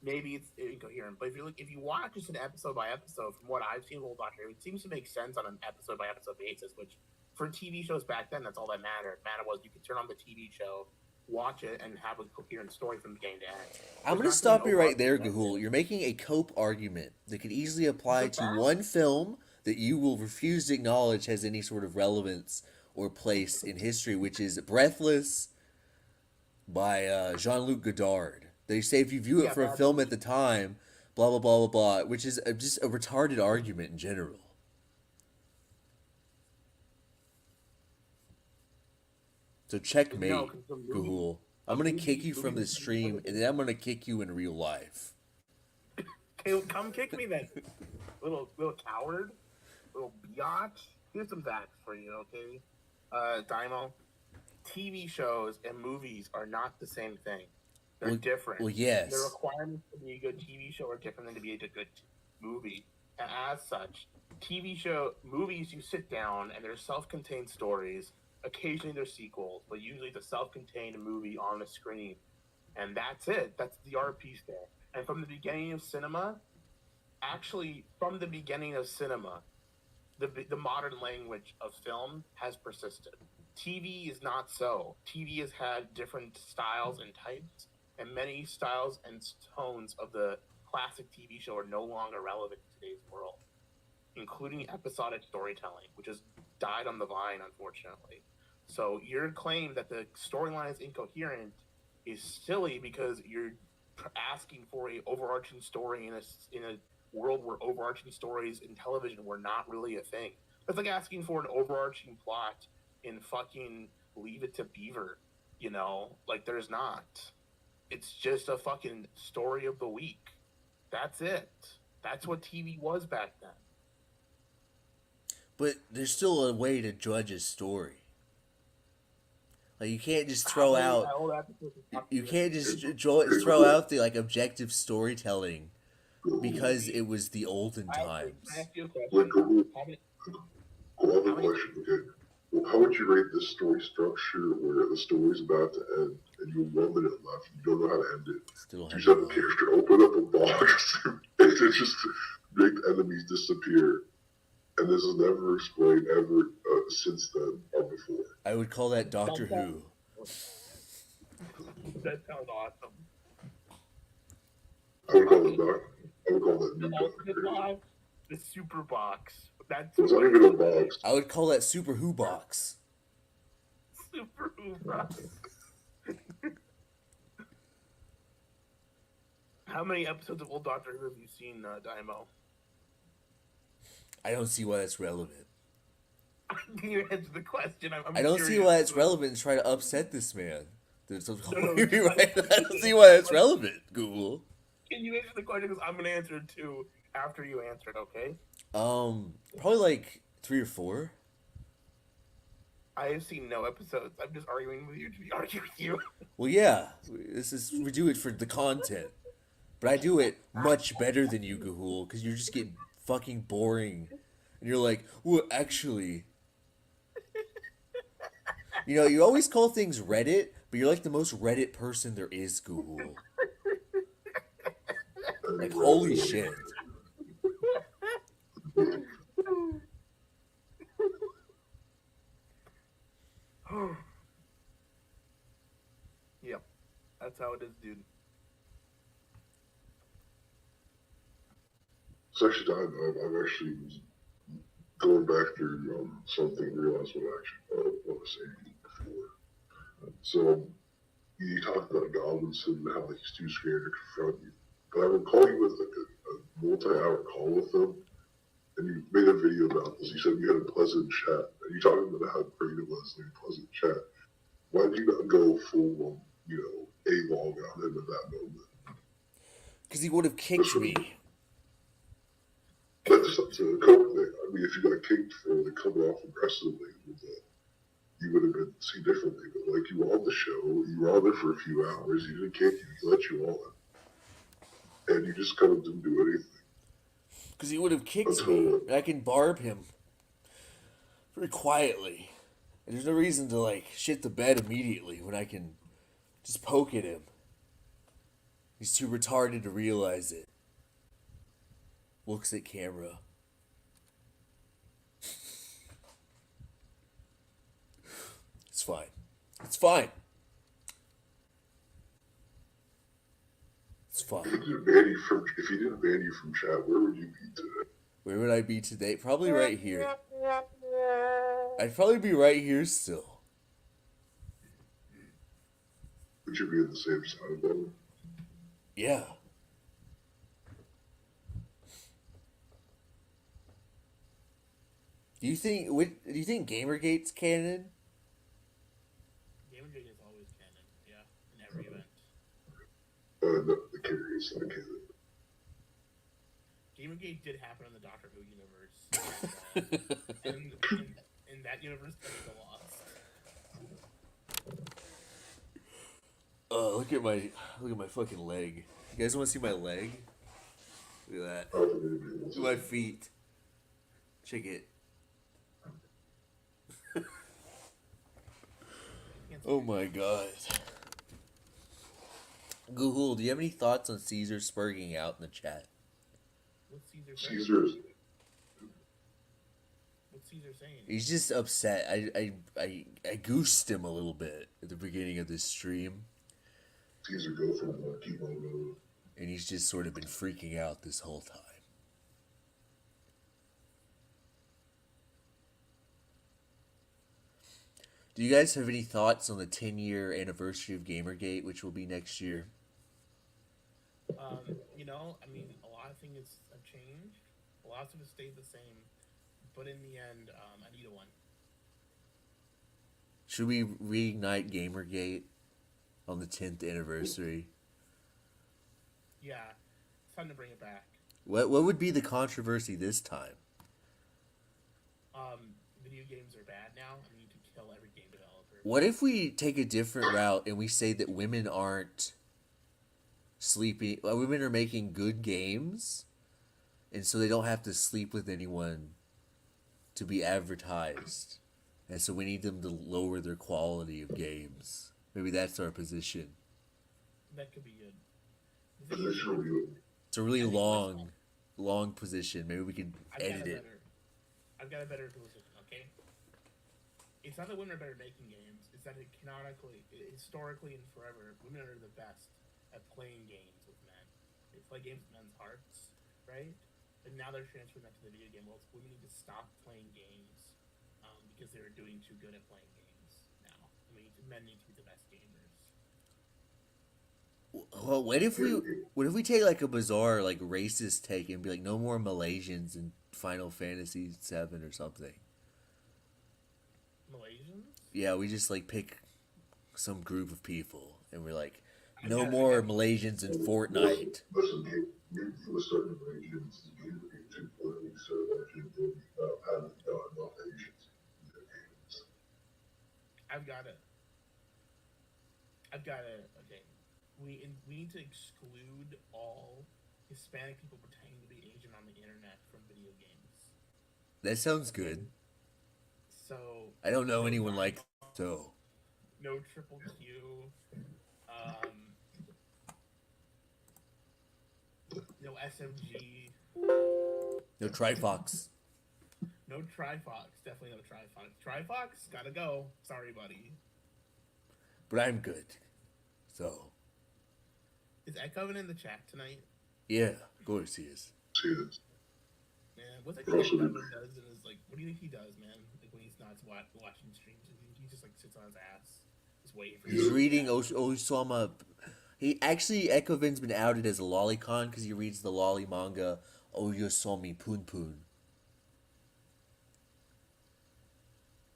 Maybe it's incoherent, but if you watch just an episode by episode, from what I've seen of Old Doctor, it seems to make sense on an episode by episode basis. Which for TV shows back then, that's all that mattered. Matter was you could turn on the TV show, watch it, and have a coherent story from beginning to end. I'm going to stop you right there, Gahul. You're making a cope argument that could easily apply to one film that you will refuse to acknowledge has any sort of relevance or place in history, which is Breathless by Jean-Luc Godard. They say if you view it for a film at the time, blah, blah, blah, blah, blah, which is just a retarded argument in general. So checkmate, Gahul. I'm going to kick you from the stream, and then I'm going to kick you in real life. Come kick me then, little coward, little biatch. Here's some facts for you, okay? Daiymo, TV shows and movies are not the same thing. They're different. Well, yes. The requirements to be a good TV show are different than to be a good movie. And as such, movies, you sit down and they're self-contained stories. Occasionally there's sequels, but usually it's a self-contained movie on the screen. And that's it. That's the art piece there. And from the beginning of cinema, the modern language of film has persisted. TV is not so. TV has had different styles and types, and many styles and tones of the classic TV show are no longer relevant in today's world, including episodic storytelling, which has died on the vine, unfortunately. So your claim that the storyline is incoherent is silly because you're asking for a overarching story in a world where overarching stories in television were not really a thing. It's like asking for an overarching plot in fucking Leave It to Beaver, like there's not. It's just a fucking story of the week. That's it. That's what TV was back then. But there's still a way to judge a story. Like you can't just throw out. You can't just throw out the like objective storytelling because it was the olden times. Like, I have a question, okay? Well, how would you rate this story structure where the story's about to end and you have 1 minute left and you don't know how to end it? You just have a character open up a box and just make the enemies disappear. And this is never explained ever since then or before. I would call that Doctor Who. That sounds awesome. I would call that new Doctor. The super box. That's it's not even a box. I would call that Super Who box. Super Who box. How many episodes of Old Doctor Who have you seen, Daiymo? I don't see why that's relevant. Can you answer the question? I don't see why it's relevant to try to upset this man. I don't see why it's relevant, Google. Can you answer the question? Because I'm going to answer it too after you answer it, okay? Probably like 3 or 4. I have seen no episodes. I'm just arguing with you to be arguing with you. Well, yeah. We do it for the content. But I do it much better than you, Gahul, because you just get fucking boring. And you're like, well, actually... you always call things Reddit, but you're like the most Reddit person there is, Gahul. Like, holy shit. Yep. That's how it is, dude. It's actually time. I've actually going back through something, realized what I actually want to say before. So you talked about Godwinson and how he's too scared to confront you. But I recall you with like a multi-hour call with him, and you made a video about this. You said you had a pleasant chat, and you talked about how great it was, like a pleasant chat. Why did you not go full, AWOL on him at that moment? Because he would have kicked me. That's a coke thing. I mean, if you got kicked for like coming off aggressively with that, you would have been seen differently. But like you were on the show, you were on there for a few hours, he didn't kick you, he let you on. And you just kind of didn't do anything. Because he would have kicked me. And I can barb him very quietly. And there's no reason to like shit the bed immediately when I can just poke at him. He's too retarded to realize it. Looks at camera. It's fine. It's fine. It's fine. If he didn't ban you from chat, where would you be today? Where would I be today? Probably right here. I'd probably be right here still. Would you be on the same side of them? Yeah. Do you think Gamergate's canon? Gamergate is always canon, yeah, in every event. No, the curious, not canon. Gamergate did happen in the Doctor Who universe. And in that universe, there was a loss. Look at my fucking leg. You guys want to see my leg? Look at that. Look at my feet. Check it. Oh my god. Google, do you have any thoughts on Caesar spurging out in the chat? What's Caesar saying? What's Caesar saying? He's just upset. I goosed him a little bit at the beginning of this stream. Caesar, go for it. Keep on going. And he's just sort of been freaking out this whole time. Do you guys have any thoughts on the 10-year anniversary of Gamergate, which will be next year? I mean, a lot of things have changed. Lots of it stayed the same. But in the end, I need a one. Should we reignite Gamergate on the 10th anniversary? Yeah, it's time to bring it back. What would be the controversy this time? Video games are bad now, and we need to kill every game developer. What if we take a different route and we say that women aren't sleeping? Women are making good games, and so they don't have to sleep with anyone to be advertised. And so we need them to lower their quality of games. Maybe that's our position. That could be good. It's a really long position. Maybe we can edit it. I've got a better position, okay? It's not that women are better at making games. It's that historically and forever, women are the best at playing games with men. They play games with men's hearts, right? And now they're transferring that to the video game world. Women need to stop playing games because they're doing too good at playing games now. I mean, men need to be the best gamers. Well, what if we take like a bizarre, like racist take and be like, no more Malaysians in Final Fantasy VII or something? Malaysians? Yeah, we just like pick some group of people and we're like, no more Malaysians in Fortnite. Listen, you were starting to bring Asians to the game too early, so that you did having enough Asians in the games. I've got it. Okay. We need to exclude all Hispanic people pretending to be Asian on the internet from video games. That sounds good. So I don't know anyone like so. No triple Q. No SMG. No Trifox. No Trifox. Definitely no Trifox. Trifox, gotta go. Sorry, buddy. But I'm good. So. Is Echoven in the chat tonight? Yeah, of course he is. He is. Man, what's that But shit also, Devin does in his, like, what do you think he does, man? Like, when he's not watching streams, he just, like, sits on his ass, just waiting for He's you. reading Osama. He actually Ekovin's been outed as a lolicon because he reads the lolly manga Oyosomi Pun Pun.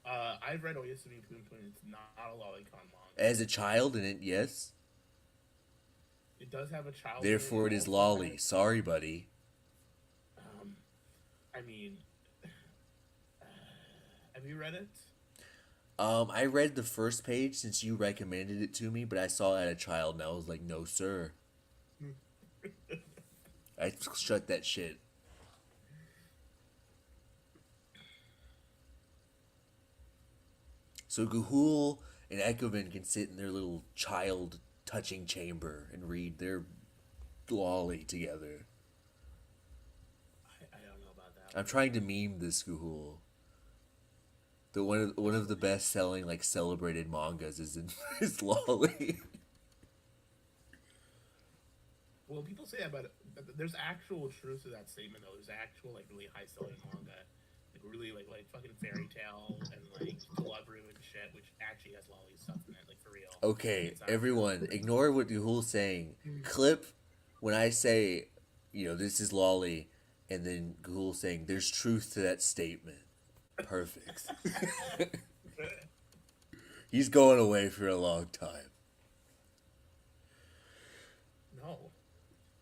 I've read Oyasumi Pun Pun. It's not a lolicon manga. As a child, and it yes. It does have a child. Therefore, it is lolly. Sorry, buddy. I mean, have you read it? I read the first page since you recommended it to me, but I saw it as a child and I was like, no, sir. I shut that shit. So Gahul and Ekovin can sit in their little child touching chamber and read their lolly together. I don't know about that. I'm trying to meme this Gahul. The one of the best selling like celebrated mangas is in his lolly. Well, people say that, but there's actual truth to that statement, though. There's actual, like, really high selling manga. Like, really, like fucking Fairy Tail and, like, Love-Ru and shit, which actually has lolly stuff in it, like, for real. Okay, everyone, ignore what Gahul's saying. Clip when I say, this is lolly, and then Gahul saying, there's truth to that statement. Perfect. He's going away for a long time. No.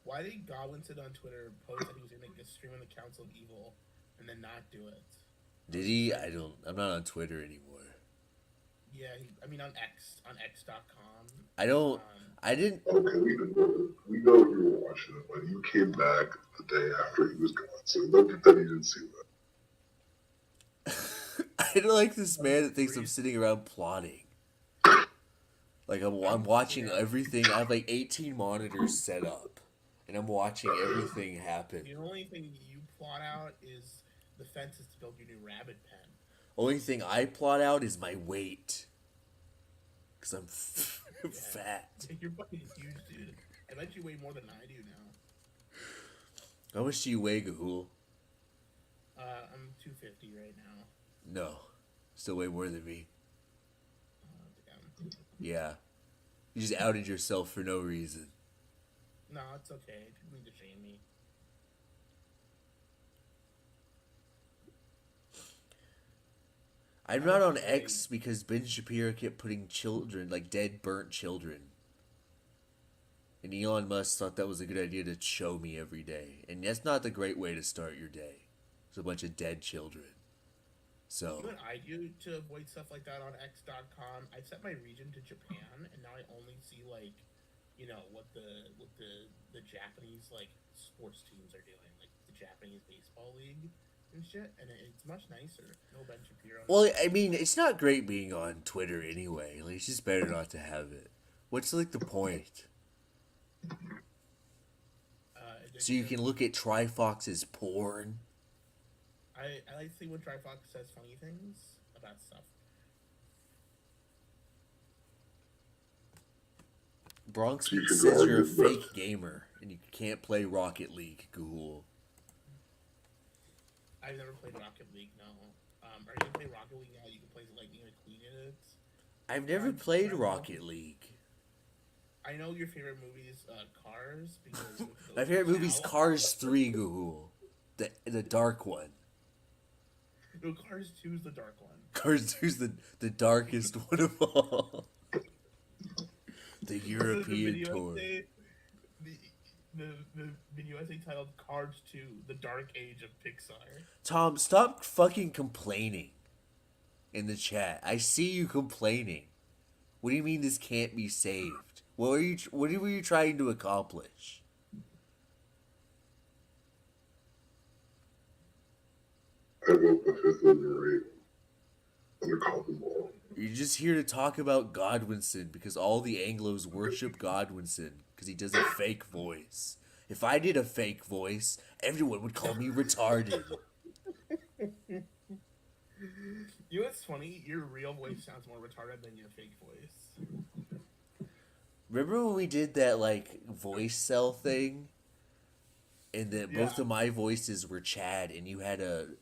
Why did Godwin sit on Twitter post that he was going to make a stream on the Council of Evil and then not do it? Did he? I'm not on Twitter anymore. Yeah, on X.com. I didn't. Okay, we know you were watching it, but you came back the day after he was gone, so don't pretend you didn't see that. I don't like this man that thinks I'm sitting around plotting. Like I'm watching everything. I have like 18 monitors set up, and I'm watching everything happen. The only thing you plot out is the fences to build your new rabbit pen. Only thing I plot out is my weight, because I'm fat. You're fucking huge, dude. I bet you weigh more than I do now. How much do you weigh, Gahul? I'm 250 right now. No, still way more than me. Damn. Yeah, you just outed yourself for no reason. No, it's okay. People need to shame me. I'm not on X because Ben Shapiro kept putting children, like dead, burnt children. And Elon Musk thought that was a good idea to show me every day. And that's not the great way to start your day. It's a bunch of dead children. So. You know what I do to avoid stuff like that on X.com? I set my region to Japan, and now I only see, like, what the Japanese, like, sports teams are doing. Like, the Japanese baseball league and shit, and it's much nicer. No Ben Shapiro. Well, I mean, it's not great being on Twitter anyway. Like, it's just better not to have it. What's, like, the point? So you can look at Trifox's porn? I like to see when Trifox says funny things about stuff. Bronx says you're a fake gamer and you can't play Rocket League, Ghoul. I've never played Rocket League, no. Are you gonna play Rocket League now? You can play Lightning McQueen in it. I've never played Rocket League. I know your favorite movie is Cars. Because my favorite movie is Cars 3, Ghoul. The dark one. No, Cars 2 is the dark one. Cars 2 is the darkest one of all. The European tour. The video essay titled Cars 2, The Dark Age of Pixar. Tom, stop fucking complaining in the chat. I see you complaining. What do you mean this can't be saved? What were you trying to accomplish? I vote the fifth under common law. You're just here to talk about Godwinson because all the Anglos worship Godwinson because he does a fake voice. If I did a fake voice, everyone would call me retarded. You know what's funny? Your real voice sounds more retarded than your fake voice. Remember when we did that, like, voice cell thing? And then Yeah. both of my voices were Chad, and you had a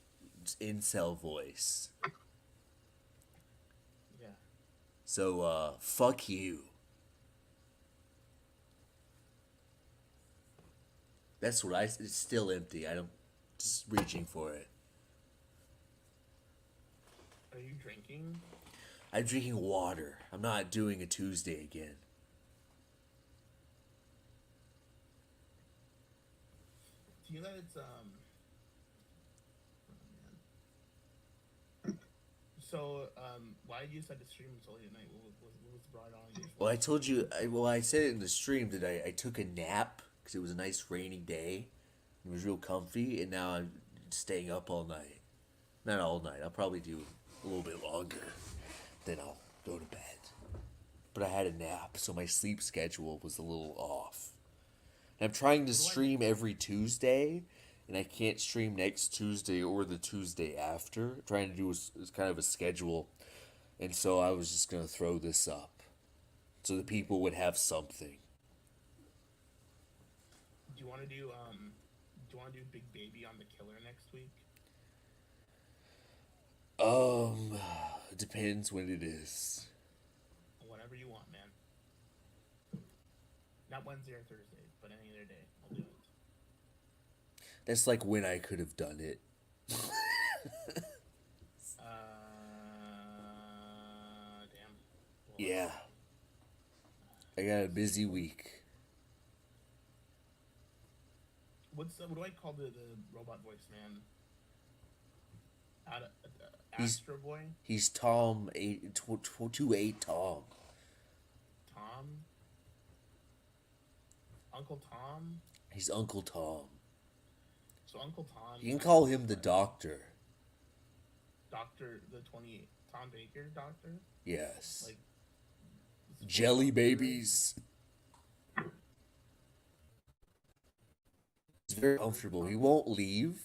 incel voice. Yeah. So, fuck you. That's what it's still empty. I don't, just reaching for it. Are you drinking? I'm drinking water. I'm not doing a Tuesday again. Do you know that it's So, why did you decide to stream so late at night? What was brought on you? Well, I told you. I said it in the stream that I took a nap because it was a nice rainy day. It was real comfy, and now I'm staying up all night. Not all night. I'll probably do a little bit longer. Then I'll go to bed. But I had a nap, so my sleep schedule was a little off. And I'm trying to stream every Tuesday, and I can't stream next Tuesday or the Tuesday after. I'm trying to do kind of a schedule, and so I was just gonna throw this up, so the people would have something. Do you want to do Big Baby on the Killer next week? Depends when it is. Whenever you want, man. Not Wednesday or Thursday, but any other day, I'll do it. That's like when I could have done it. Damn. Well, Yeah. I got a busy week. what do I call the robot voice man? He's- Astro Boy? He's Tom 28 Tom. Tom? Uncle Tom? He's Uncle Tom. So Uncle Tom. You can call him the Doctor. Doctor, the 28. Tom Baker Doctor? Yes. Like. Jelly babies. He's very comfortable. He won't leave.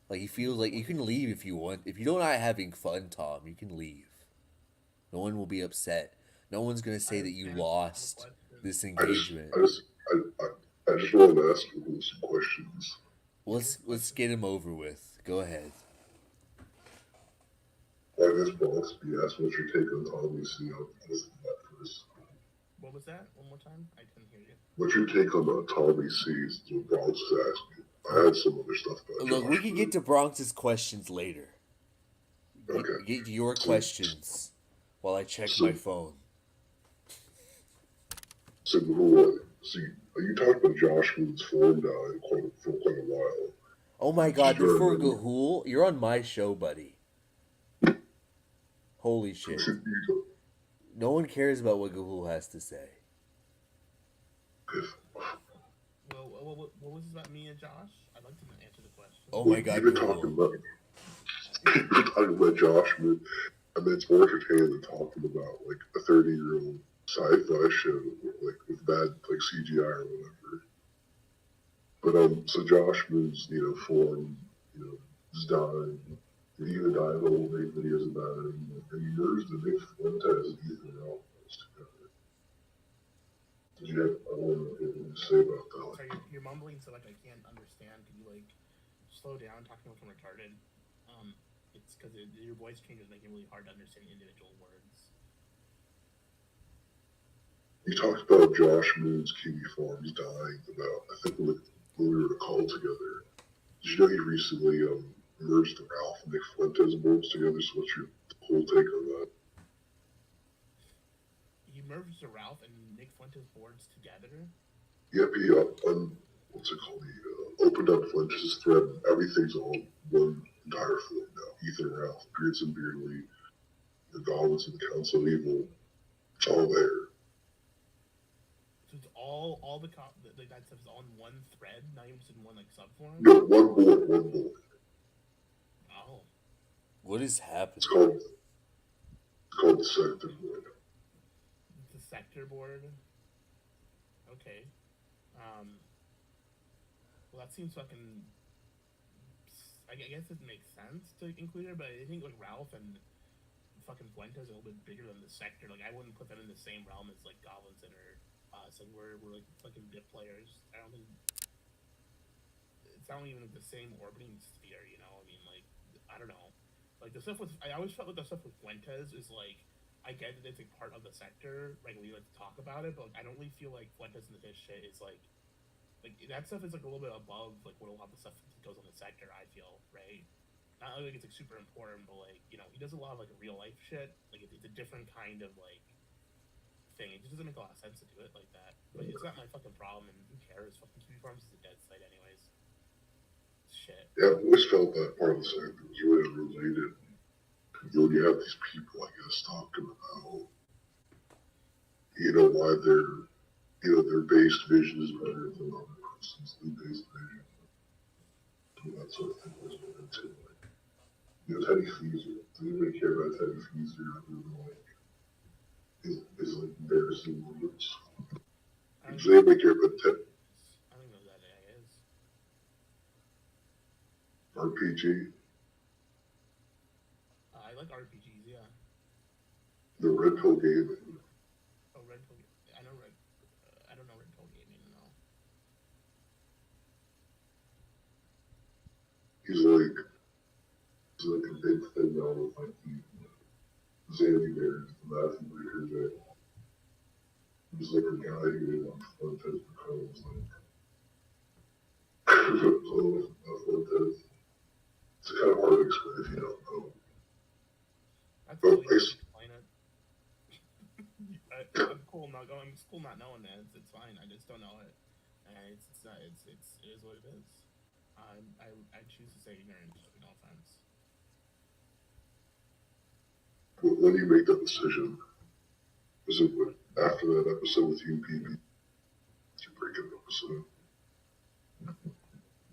Like, he feels like you can leave if you want. If you're not having fun, Tom, you can leave. No one will be upset. No one's gonna say that you lost this engagement. I just wanted to ask you some questions. Let's get him over with. Go ahead. I guess Bronxby asked what's your take on Tommy C. First. What was that? One more time? I couldn't hear you. What's your take on Tommy C's? What Bronx is asking. I had some other stuff about Look, we Josh can Boone. get to Bronx's questions later. Okay. Get to your questions while I check my phone. So, see, you talked about Josh Boone's form now for quite a while. Oh my god, Sure, before man. Gahul, you're on my show, buddy. Holy shit. No one cares about what Gahul has to say. Well, what was this about me and Josh? I'd like to answer the question. Oh my god, You've been talking about Josh Boone. I mean, it's more entertaining than talking about, like, a 30-year-old sci-fi show, like, with bad, like, CGI or whatever. But, so Josh Boone's, form, is dying. Even Daiymo made videos about it, and he merged the Nick Fuentes and Ethan Ralph together. Did you have, I don't know anything to say about that? Sorry, you're mumbling so like I can't understand. Can you like slow down? Talking like I'm retarded. It's because your voice changes make it really hard to understand individual words. You talked about Josh Boone's kiwi farms dying about, I think when we were in a call together. Did you know he recently merged the Ralph and Nick Fuentes boards together? So what's your whole take on that? You merged the Ralph and Nick Fuentes boards together? Yep, he what's it called? He opened up Fuentes' thread. Everything's on one entire form now. Ethan and Ralph, Beards and Beardly, the Goblins and the Council of Evil. It's all there. So it's all like that stuff is on one thread, not even just in one like subform. No, one board. Oh, What is happening? It's called the Sector Board. it's a sector board. Okay. Well, that seems fucking. I guess it makes sense to include it, but I think like Ralph and fucking Fuentes are a little bit bigger than the sector. Like I wouldn't put them in the same realm as like Goblins and us, and we're like fucking dip players. I don't think not even the same orbiting sphere, you know? I mean, like, I don't know. Like, the stuff with, I always felt like the stuff with Fuentes is like, I get that it's like part of the sector, like, we like to talk about it, but like, I don't really feel like Fuentes and the fish shit is like that stuff is like a little bit above like what a lot of the stuff that goes on the sector. I feel right. Not like it's like super important, but like he does a lot of like real life shit. Like it's a different kind of like thing. It just doesn't make a lot of sense to do it like that. But it's not my fucking problem, and who cares? Fucking QB Farms is a dead site, anyways. Shit. Yeah, I've always felt that part of the sector was really related. You have these people, I guess, talking about, why their based vision is better than another person's based vision. That sort of thing was into like, Teddy Feezer. Does anybody care about Teddy Feezer? Is like embarrassing moments. Does anybody care about Teddy? I don't even know who that guy is. RPG? I like RPGs, yeah. The Red Pill Gaming. Oh, Red Pill. I know Red. I don't know Red Pill Gaming, no. He's like a big thing now with like the Zandy Bears, the Matthew Baker. He's like a guy who didn't want Fuentes because Fuentes. It's kind of hard to explain if you don't know. That's really hard to explain it. I'm cool not going. I'm cool not knowing that. It's fine. I just don't know it, and it's not. It is what it is. I choose to say ignorant. No offense. When do you make that decision? Was it after that episode with you, PB? Did you break up episode?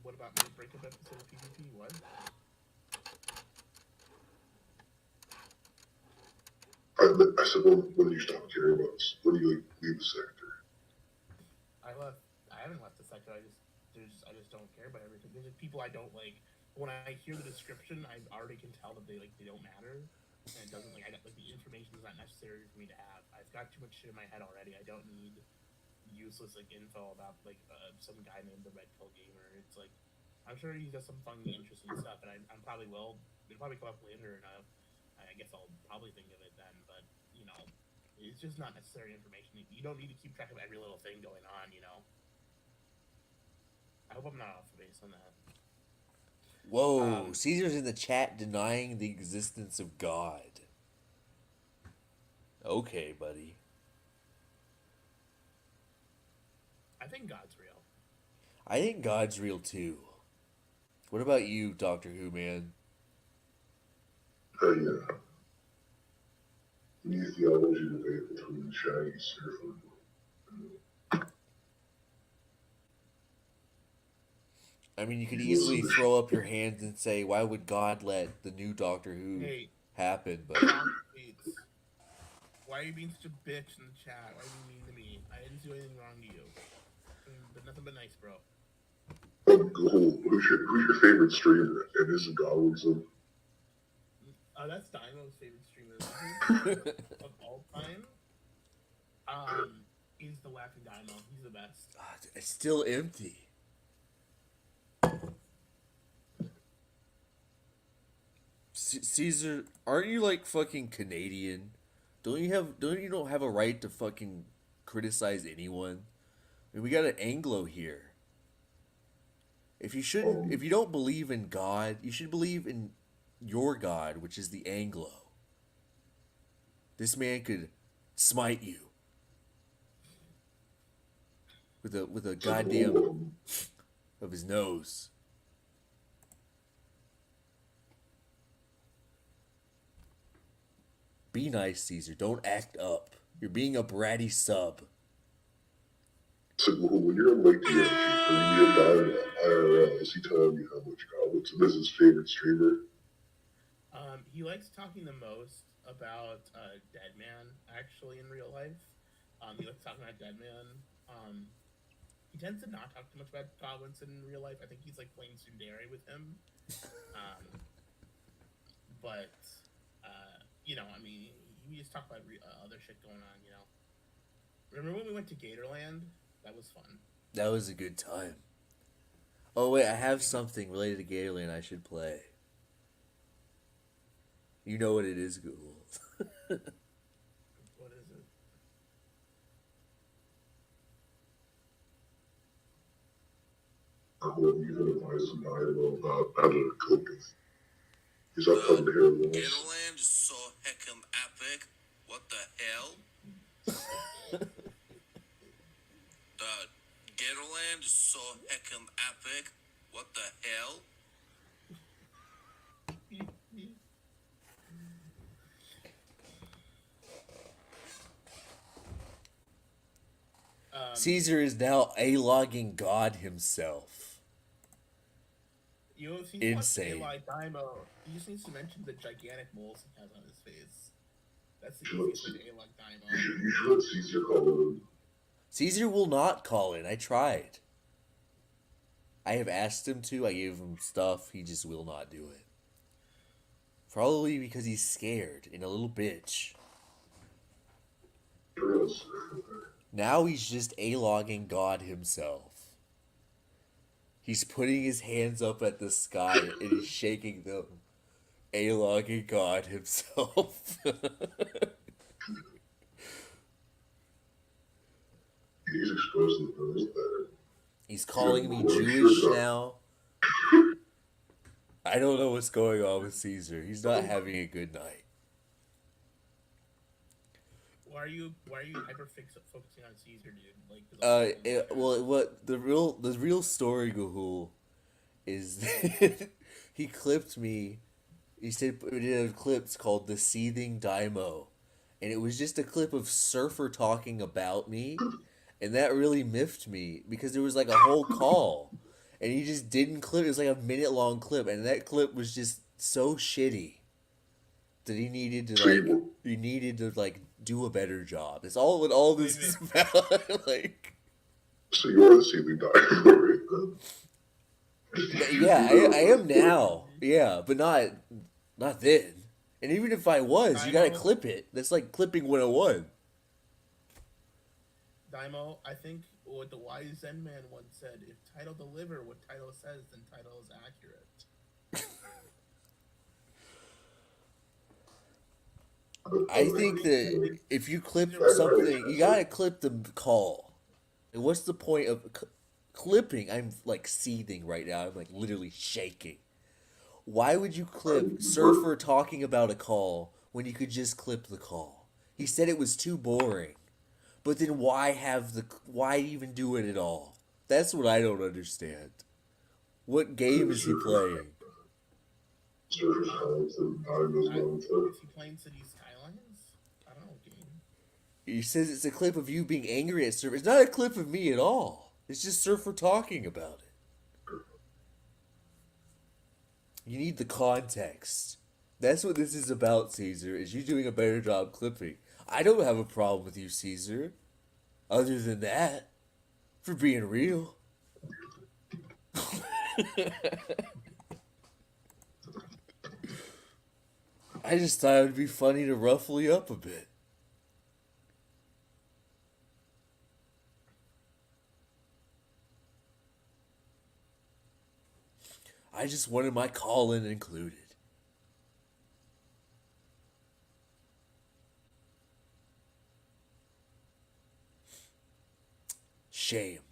What about my breakup episode of PvP? What? I said, when do you stop caring about this? When do you leave the sector? I haven't left the sector. I just don't care about everything. There's just people I don't like. When I hear the description, I already can tell that they don't matter, and it doesn't the information is not necessary for me to have. I've got too much shit in my head already. I don't need useless info about some guy named the Red Pill Gamer. It's like I'm sure he does some fun, interesting stuff, and I'm probably will. It'll probably come up later, and I guess I'll probably think of it then. But it's just not necessary information. You don't need to keep track of every little thing going on. I hope I'm not off base on that. Whoa, Caesar's in the chat denying the existence of God. Okay, buddy. I think God's real. I think God's real too. What about you, Doctor Who, man? Yeah. New theology debate between Shaggy Surfer. I mean, you could easily throw up your hands and say, why would God let the new Doctor Who happen? But why are you being such a bitch in the chat? Why are you mean to me? I didn't do anything wrong to you. But nothing but nice, bro. Who's your favorite streamer? And is it Godwism? That's Daiymo's favorite streamer of all time. He's the laughing Daiymo. He's the best. It's still empty. Caesar, aren't you like fucking Canadian? Don't you don't have a right to fucking criticize anyone? I mean, we got an Anglo here. If you don't believe in God, you should believe in your God, which is the Anglo. This man could smite you with a goddamn of his nose. Be nice, Caesar. Don't act up. You're being a bratty sub. So when you're on like TNT or you're down IRL, is he telling you how much goblets? And this is his favorite streamer. He likes talking the most about Deadman, actually, in real life. He likes talking about Deadman. He tends to not talk too much about goblins in real life. I think he's like playing Tsundere with him. But I mean, we just talk about other shit going on. Remember when we went to Gatorland? That was fun. That was a good time. Oh wait, I have something related to Gatorland I should play. You know what it is, Google. What is it? I will even advise some Daiymo about how to cope with his upcoming hair loss. Gatorland is so heckin' epic. What the hell? The Gatorland is so heckin' epic. What the hell? Caesar is now A-logging God himself. You know, if he Insane. wants to Daiymo, he just needs to mention the gigantic moles he has on his face. That's the easiest way to A-log Daiymo. You should let Caesar call in. Caesar will not call in. I tried. I have asked him to. I gave him stuff. He just will not do it. Probably because he's scared and a little bitch. Now he's just A-logging God himself. He's putting his hands up at the sky and he's shaking them. A-logging God himself. He's exposing the nose better. He's calling me Jewish now. I don't know what's going on with Caesar. He's not having a good night. Why are you focusing on Caesar, dude? Like, what the real story, Gahul, is he clipped me. He said we did a clip called "The Seething Daimo," and it was just a clip of Surfer talking about me, and that really miffed me because there was like a whole call, and he just didn't clip. It was like a minute-long clip, and that clip was just so shitty that he needed to do a better job. That's all what all this is about. Like, so you are the seething Daiymo, right? Yeah, I am now. Yeah, but not then. And even if I was, you gotta clip it. That's like clipping 101. Daiymo, I think what the wise Zen man once said: if title deliver what title says, then title is accurate. I think that if you clip something, you gotta clip the call. And what's the point of clipping? I'm like seething right now. I'm like literally shaking. Why would you clip Surfer talking about a call when you could just clip the call? He said it was too boring. But then why even do it at all? That's what I don't understand. What game is he playing? Is he playing City Skylines? I don't know, game. He says it's a clip of you being angry at Surfer. It's not a clip of me at all. It's just Surfer talking about it. You need the context. That's what this is about, Caesar, is you doing a better job clipping. I don't have a problem with you, Caesar. Other than that, for being real. I just thought it would be funny to ruffle you up a bit. I just wanted my call-in included. Shame.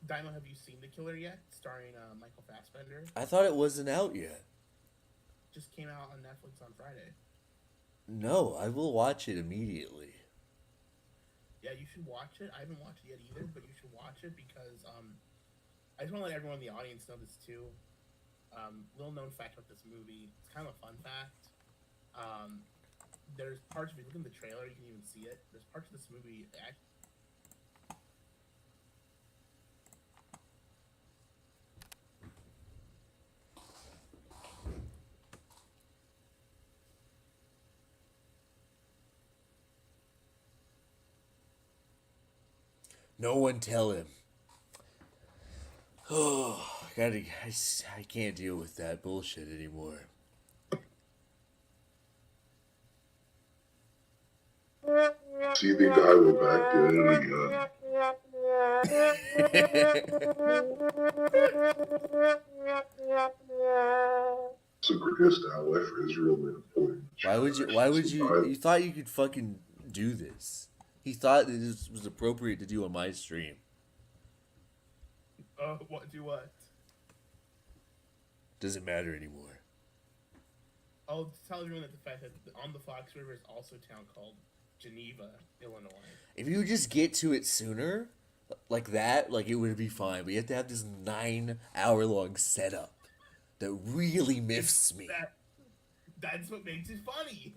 Daiymo, have you seen The Killer yet? Starring Michael Fassbender. I thought it wasn't out yet. Just came out on Netflix on Friday. No, I will watch it immediately. Yeah, you should watch it. I haven't watched it yet either, but you should watch it because I just want to let everyone in the audience know this too. Little known fact about this movie. It's kind of a fun fact. There's parts, if you look in the trailer, you can even see it. There's parts of this movie No one tell him. Oh, I can't deal with that bullshit anymore. Seething Daiymo back doing it again. So greatest ally for Israel made a point. Why would you? You thought you could fucking do this. He thought that this was appropriate to do on my stream. What? Do what? Doesn't matter anymore. I'll tell everyone that the fact that on the Fox River is also a town called Geneva, Illinois. If you would just get to it sooner, like that, like it would be fine. But you have to have this 9-hour-long setup that really miffs me. That's what makes it funny.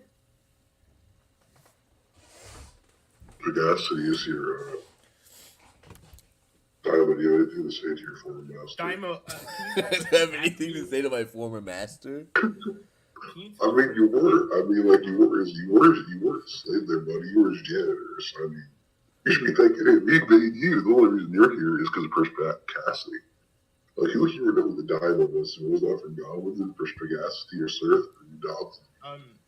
Sagacity is your Daiymo, do you have anything to say to your former master? Daiymo, do I have anything to say to my former master? I mean, you were. I mean, like you were a slave there, buddy. You were his janitor. So I mean, you should be thanking him. He made you. The only reason you're here is because of perspicacity. Like he was here with the Daiymo was. It was not for God. Was it perspicacity or Surf or Dobson?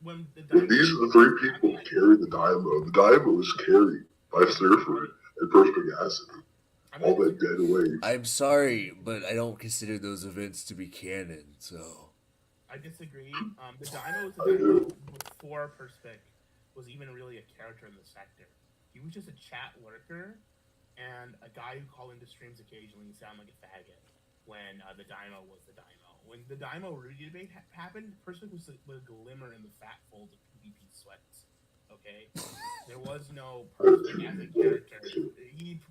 When these are the three people who carry the Daiymo. The Daiymo is carried by Surfer and perspicacity. All that dead away. I'm sorry, but I don't consider those events to be canon, so. I disagree. The Daiymo before Perspic was even really a character in the sector. He was just a chat lurker and a guy who called into streams occasionally and sounded like a faggot when the Daiymo was the Daiymo. When the Daiymo Rudy debate happened, Perspic was a glimmer in the fat fold of PvP sweats. Okay? There was no Perspic as a character.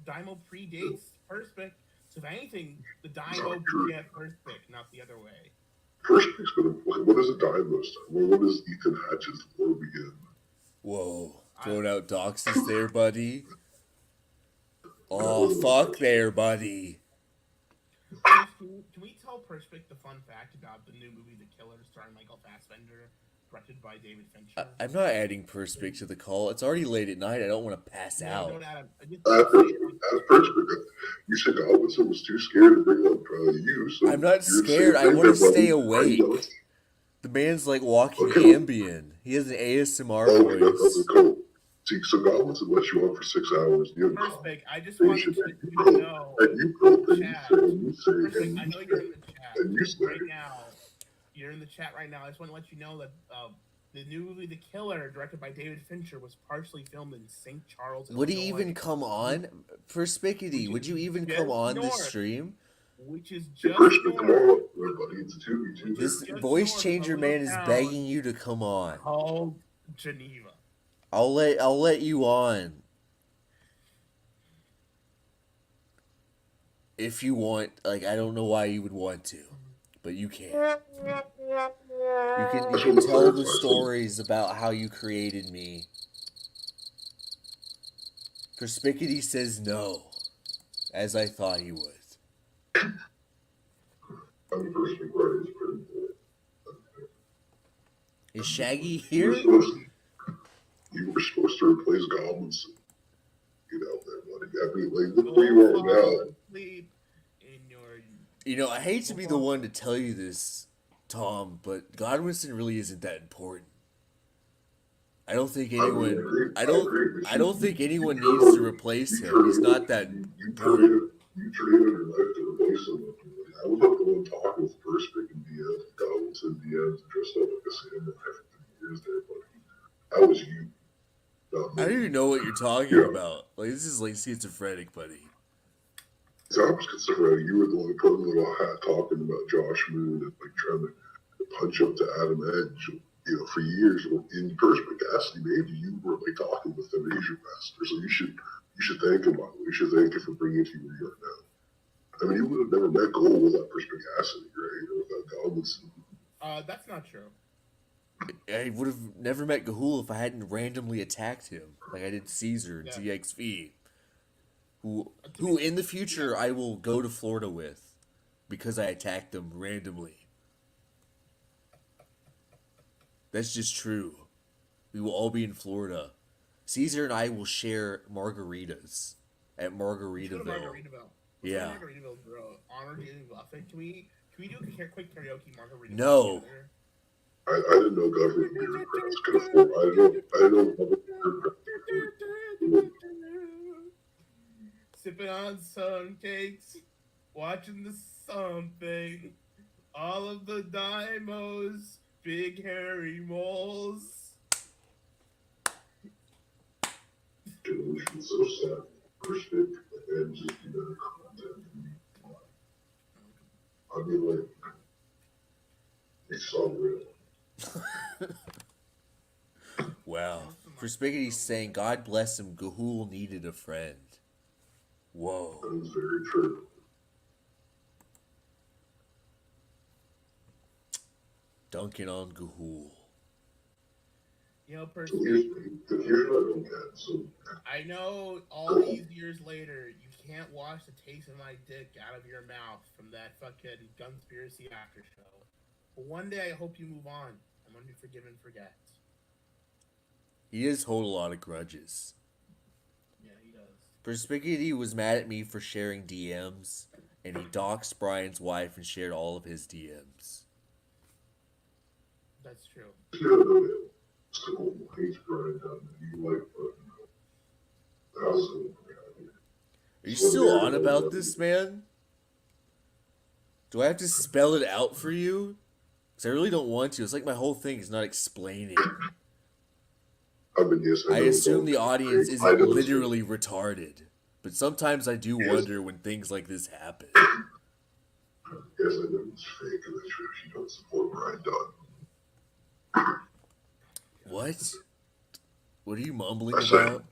Daiymo predates Perspic, so if anything, the Daiymo begat Perspic, not the other way. Perspic's gonna. What is a Daiymo start? What does Ethan Hatch's lore begin? Whoa. Throwing out doxes there, buddy. Oh, fuck there, buddy. Can we tell Perspic the fun fact about the new movie The Killer starring Michael Fassbender, directed by David Fincher? I'm not adding Perspic to the call. It's already late at night. I don't want to pass out. Don't add him. Perspic, you said Alvinson was too scared to bring up you. So I'm not scared. I want to stay awake. The man's like walking Ambien. He has an ASMR voice. See, so Alvinson let you on for 6 hours. Perspic, I just wanted you to know. And you say, Perspic, I know you're in the chat right now. You're in the chat right now. I just want to let you know that the new movie The Killer, directed by David Fincher, was partially filmed in St. Charles, Would he even come on? Perspicity, would you even come on this stream? Which is just this voice changer man is begging you to come on. Called Geneva. I'll let you on. If you want, like, I don't know why you would want to, but you can. You can tell the stories about how you created me. Perspicity says no, as I thought he would. Is Shaggy here? You were supposed to replace goblins. You know, I mean, like, look where you are now. You know, I hate to be the one to tell you this, Tom, but Godwinson really isn't that important. I don't think anyone. I don't think anyone needs to replace him. He's not that important. You traded your life to replace him. I was not the one talking with Perspic and DMs, Godwinson DMs, dressed up like a samurai for 3 years there, buddy. That was you. I don't even know what you're talking about. Like, this is like schizophrenic, buddy. So I was schizophrenic. You were the one putting a little hat talking about Josh Moon and like trying to punch up to Adam Edge. You know, for years in perspicacity, maybe you were like talking with them Asia Master. So you should thank him. You should thank him for bringing it to where you are now. I mean, you would have never met Gold without perspicacity, right? Or without Godwinson. That's not true. I would have never met Gahul if I hadn't randomly attacked him, like I did Caesar and TXV, who in the future I will go to Florida with, because I attacked them randomly. That's just true. We will all be in Florida. Caesar and I will share margaritas at Margaritaville. Margaritaville. Yeah. Margaritaville, bro. Honor David Buffett. Can we do a quick karaoke Margaritaville? No. Together? I didn't know government bureaucrats could afford. I didn't know public bureaucrats could afford. sipping on sun cakes, watching the something. All of the Daimos, big hairy moles. It's so sad. Perspective and just better content. I mean, like, it's so real. Wow. For Spaghetti's saying, God bless him, Gahul needed a friend. Whoa. That is very true. Dunking on Gahul. You know, So here's what I don't get. So, I know all these years later, you can't wash the taste of my dick out of your mouth from that fucking Gunspiracy after show. But one day I hope you move on. I'm going to forgive and forget. He does hold a lot of grudges. Yeah, he does. For Spaghetti was mad at me for sharing DMs, and he doxed Brian's wife and shared all of his DMs. That's true. so hates Brian Dunn. You like, but also, Are you still on about this, man? Do I have to spell it out for you? Because I really don't want to. It's like my whole thing is not explaining. I mean, yes, I assume the audience isn't literally retarded. But sometimes I do wonder when things like this happen. Yes, I know it's fake, and that's true. She don't support Brian Dunn. What? What are you mumbling about?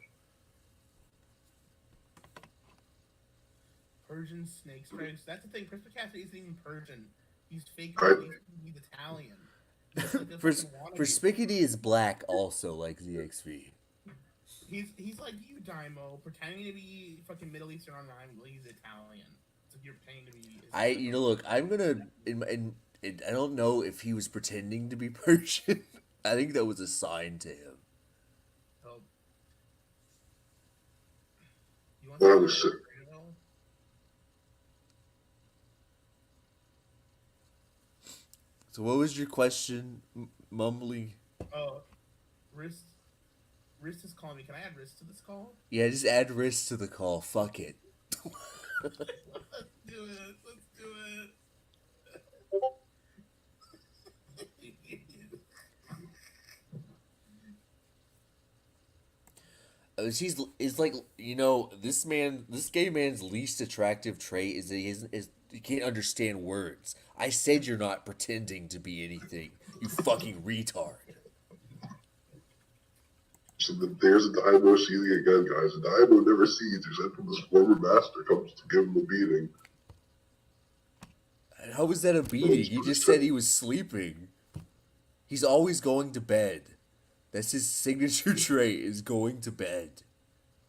Persian snake stripes. That's the thing. Crispy Cassidy isn't even Persian. He's fake. He's Italian. For Spickety is black also, like ZXV. He's like you, Daiymo, pretending to be fucking Middle Eastern online. Well, he's Italian. It's like you're paying to be. Look, I'm gonna. I don't know if he was pretending to be Persian. I think that was a sign to him. Oh. You want to say So what was your question, mumbling? Oh, wrist is calling me. Can I add wrist to this call? Yeah, just add wrist to the call. Fuck it. Let's do it. Let's do it. He's like, this gay man's least attractive trait is that he can't understand words. I said you're not pretending to be anything, you fucking retard. So there's a Daiymo seething again, guys. A Daiymo never sees except when this former master comes to give him a beating. How was that a beating? He just said he was sleeping. He's always going to bed. That's his signature trait, is going to bed.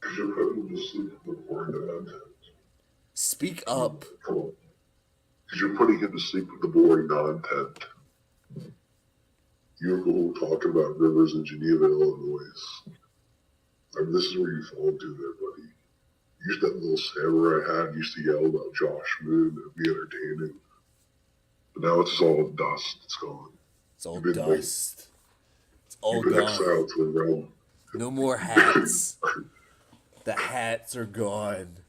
Because you're putting him to sleep with the boring nonsense. Speak up. Come on. Because you're putting him to sleep with the boring non-tent. You're going talking about rivers in Geneva, Illinois. I mean, this is where you fall into there, buddy. You used that little samurai hat, used to yell about Josh Moon, it'd be entertaining. But now it's all dust, it's gone. It's all dust. It's all gone. Exiled to the realm. No more hats. The hats are gone.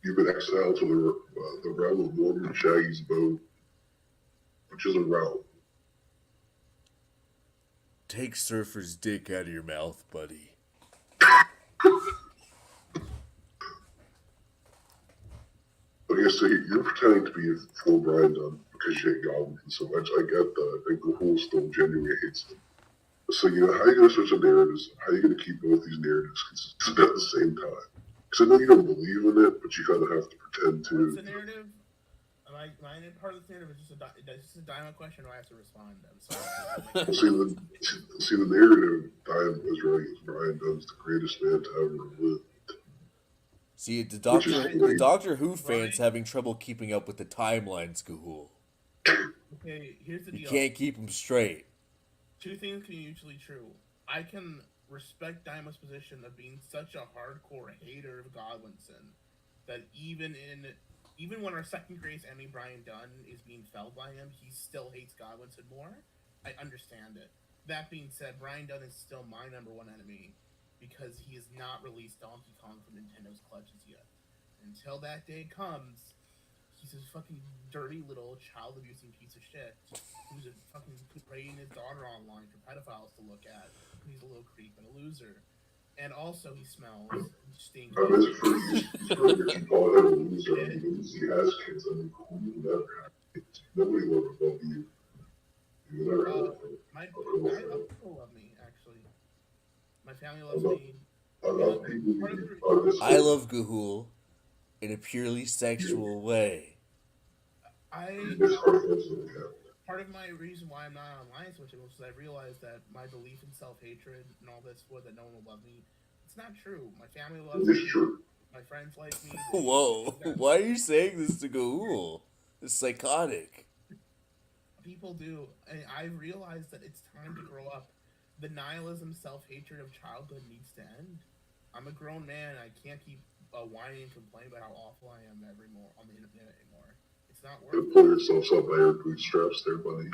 You've been exiled to the realm of Morgan Shaggy's boat, which is a realm. Take Surfer's dick out of your mouth, buddy. Okay, so you're pretending to be for Brian Dunn because you hate Goblin so much. I get that. I think Gahul still genuinely hates them. So, how are you going to switch the narratives? How are you going to keep both these narratives consistent at the same time? Because I know you don't believe in it, but you kind of have to pretend to. What's the narrative? My part of this narrative is just a Daiymo question, or I have to respond? I'm sorry. see, the narrative, Daiymo is right. Brian Dunn's the greatest man to ever live. See, the Doctor Who fans having trouble keeping up with the timelines, Gahul. Okay, here's the deal. You can't keep them straight. Two things can be mutually true. I can respect Daiymo's position of being such a hardcore hater of Godwinson that even when our second greatest enemy, Brian Dunn, is being felled by him, he still hates Godwinson more. I understand it. That being said, Brian Dunn is still my number one enemy because he has not released Donkey Kong from Nintendo's cloud. clutches you. Until that day comes, he's a fucking dirty little child abusing piece of shit who's a fucking parading his daughter online for pedophiles to look at. He's a little creep and a loser. And also, he smells and stinks. I mean, for you call him a loser, I mean, he has kids. I mean, who never had kids? Nobody will love you. You never had my people love me, actually. My family loves me. I love Gahul in a purely sexual way. Part of my reason why I'm not online so much is because I realized that my belief in self-hatred and all this, that no one will love me, it's not true. My family loves me. My friends like me. Whoa! Why are you saying this to Gahul? It's psychotic. People do, and I realized that it's time to grow up. The nihilism, self-hatred of childhood needs to end. I'm a grown man. I can't keep whining and complaining about how awful I am on the internet anymore. It's not worth it. Pull yourself up by your bootstraps there, buddy.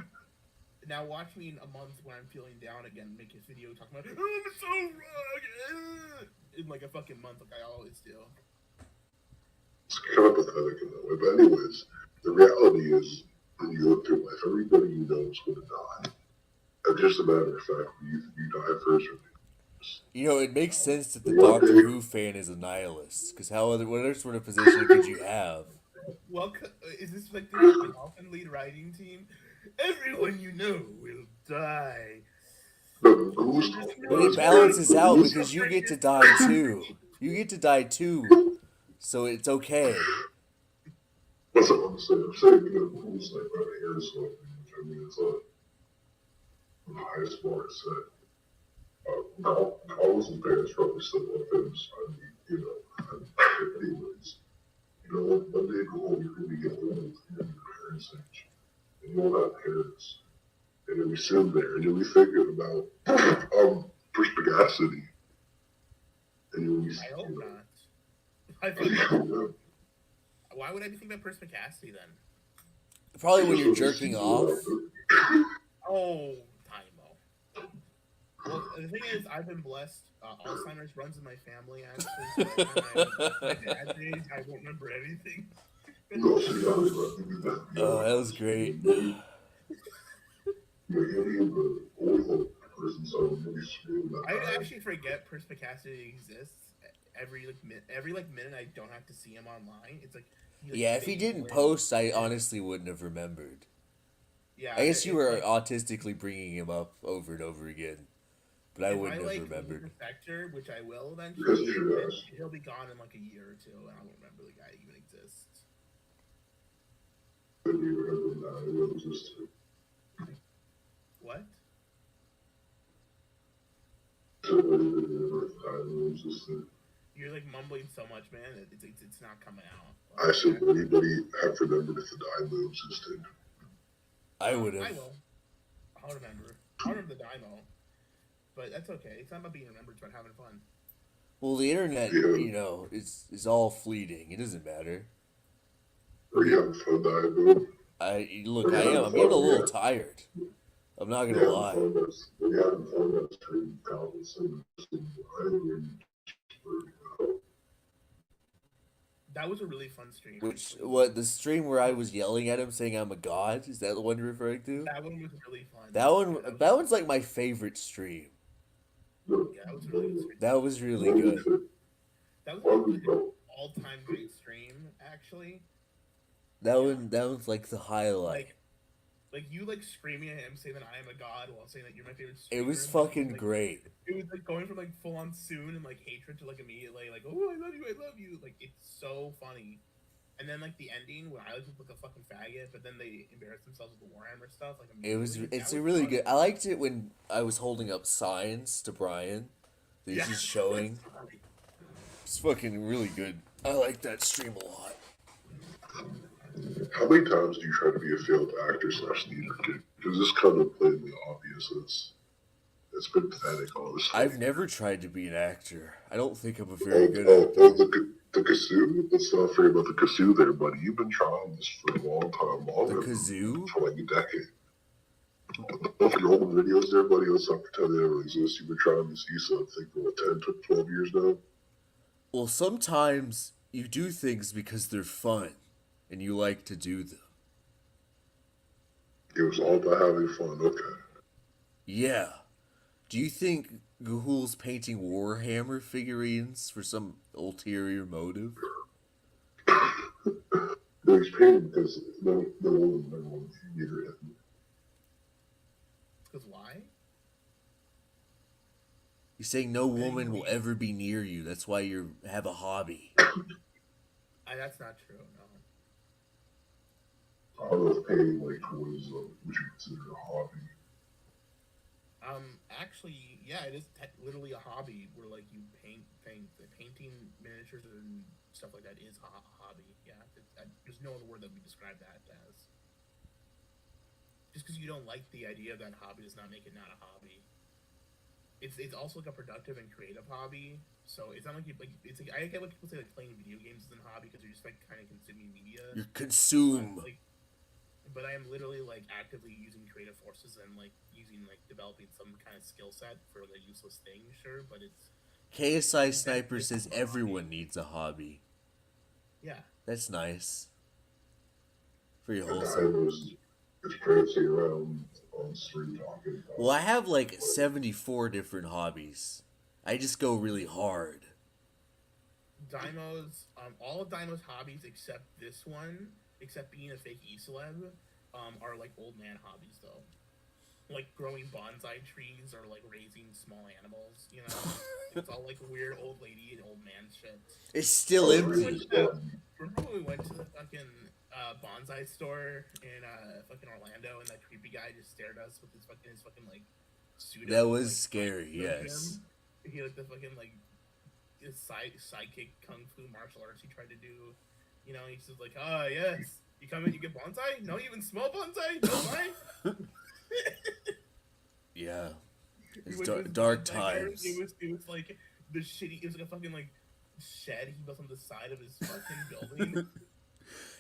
Now watch me in a month when I'm feeling down again, make a video talking about, oh, I'm so wrong, in like a fucking month like I always do. It's kind of pathetic in that way. But anyways, the reality is, when you look through life, everybody you know is going to die. It's just a matter of fact, you die first or you know, it makes sense that the Doctor Who fan is a nihilist, because what other sort of position could you have? Well, is this like the often lead writing team? Everyone you know will die. But it balances out because you get to die too. You get to die too, so it's okay. That's what I'm saying. I'm saying you know, who's like right here, so I mean, it's like the highest bar is set. Carlos and parents probably still love him. So I mean, you know, anyways, you know, one day go home, you're going to get old, you're going to be your parents' age, and you won't have parents. And then we sit there, and then we thinking about perspicacity. And then we, I hope not. I think why would I be thinking about perspicacity then? Probably when you're jerking off. Oh, Daiymo. Well, the thing is, I've been blessed. Alzheimer's runs in my family, actually. So my dad's age, I won't remember anything. Oh, that was great. I actually forget perspicacity exists. Every minute I don't have to see him online. It's like yeah, if he didn't post, I honestly wouldn't have remembered. Yeah, I guess you were autistically bringing him up over and over again, but I wouldn't have remembered. If I sector, which I will eventually, he'll be gone in like a year or two, and I won't remember the guy even exists. What? You're like mumbling so much, man. It's not coming out. I said, would anybody have remembered if the Daiymo existed? I would have. I will. I'll remember. I'll remember the Daiymo. But that's okay. It's not about being remembered. It's about having fun. Well, the internet, you know, is all fleeting. It doesn't matter. Are you having fun, Daiymo? I am. I'm getting a little tired. I'm not gonna lie. That was a really fun stream. The stream where I was yelling at him saying I'm a god? Is that the one you're referring to? That one was really fun. That one's like my favorite stream. Yeah, that was really good. That was really good. That was like an all-time great stream, actually. That one's like the highlight. Like you screaming at him saying that I am a god while saying that you're my favorite streamer. It was fucking great. It was like going from like full on soon and like hatred to like immediately like, oh, I love you. Like it's so funny. And then like the ending where I look like a fucking faggot, but then they embarrass themselves with the Warhammer stuff. Like it's a really good. I liked it when I was holding up signs to Brian that he's just showing. It's fucking really good. I like that stream a lot. How many times do you try to be a failed actor / theater kid? Because it's kind of plainly obvious. It's been pathetic, honestly. I've never tried to be an actor. I don't think I'm a very good actor. The kazoo? Let's not forget about the kazoo there, buddy. You've been trying this for a long time. The kazoo? For like a decade. Both your old videos there, buddy, let's not pretend they never exist. You've been trying this ESA, I think, for what, 10, 12 years now? Well, sometimes you do things because they're fun, and you like to do them. It was all about having fun. Okay. Yeah. Do you think Gahul's painting Warhammer figurines for some ulterior motive? No, he's painting because no one never wanted to hear it. Because why? He's saying no woman will ever be near you. That's why you have a hobby. That's not true. No. I don't know if painting like toys would you consider a hobby. Actually, yeah, it is literally a hobby where like you paint things. Painting miniatures and stuff like that is a hobby. Yeah, there's no other word that we describe that as. Just because you don't like the idea of that hobby does not make it not a hobby. It's also like a productive and creative hobby. So it's not like it's like I get what people say like playing video games is a hobby because you're just like kind of consuming media. You consume. But I am literally like actively using creative forces and like using like developing some kind of skill set for like a useless thing, sure. But it's KSI Sniper says everyone needs a hobby. Yeah. That's nice. Pretty And wholesome. It's prancing around on street talking about. Well, I have like 74 different hobbies. I just go really hard. Daiymo's all of Daiymo's hobbies except this one, except being a fake e-celeb, are like old man hobbies though. Like growing bonsai trees or like raising small animals, you know? It's all like weird old lady and old man shit. It's still empty. Remember when we went to the fucking bonsai store in fucking Orlando and that creepy guy just stared at us with his fucking like pseudo. That was like, scary, yes. He like the fucking like his sidekick kung fu martial arts he tried to do. You know, he's just like, oh yes, you come in, you get bonsai? No, you even smell bonsai? No, why? Yeah. It's It dark times. It was like the shitty. It was like a fucking like shed he built on the side of his fucking building.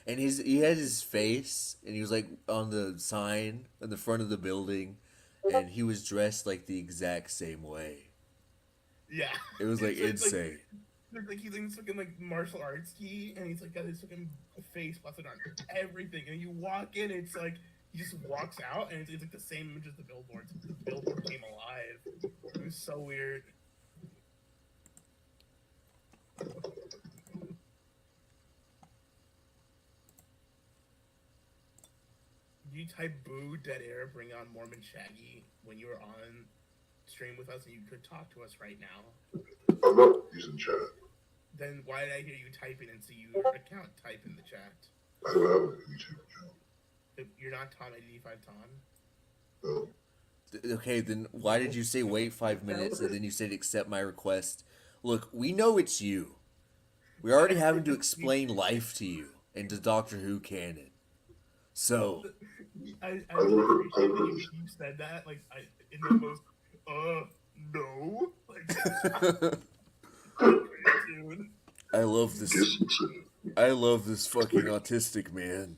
And he had his face, and he was like on the sign on the front of the building, and he was dressed like the exact same way. Yeah. It was like insane. Like he's in this fucking like martial arts gi, and he's like got his fucking face plastered on everything. And you walk in, it's like he just walks out, and it's like the same image as the billboard. The billboard came alive. It was so weird. Do you type boo dead air bring on Mormon Shaggy when you were on stream with us and you could talk to us right now? I'm not using chat. Then why did I hear you typing and see your account type in the chat? I don't have a YouTube account. You're not Tom85 Tom? No. Okay, then why did you say wait 5 minutes and then you said accept my request? Look, we know it's you. We're already having to explain life to you and to Doctor Who canon. So I really appreciate that you said that, like, in the most, no. Like, dude. I love this fucking autistic man.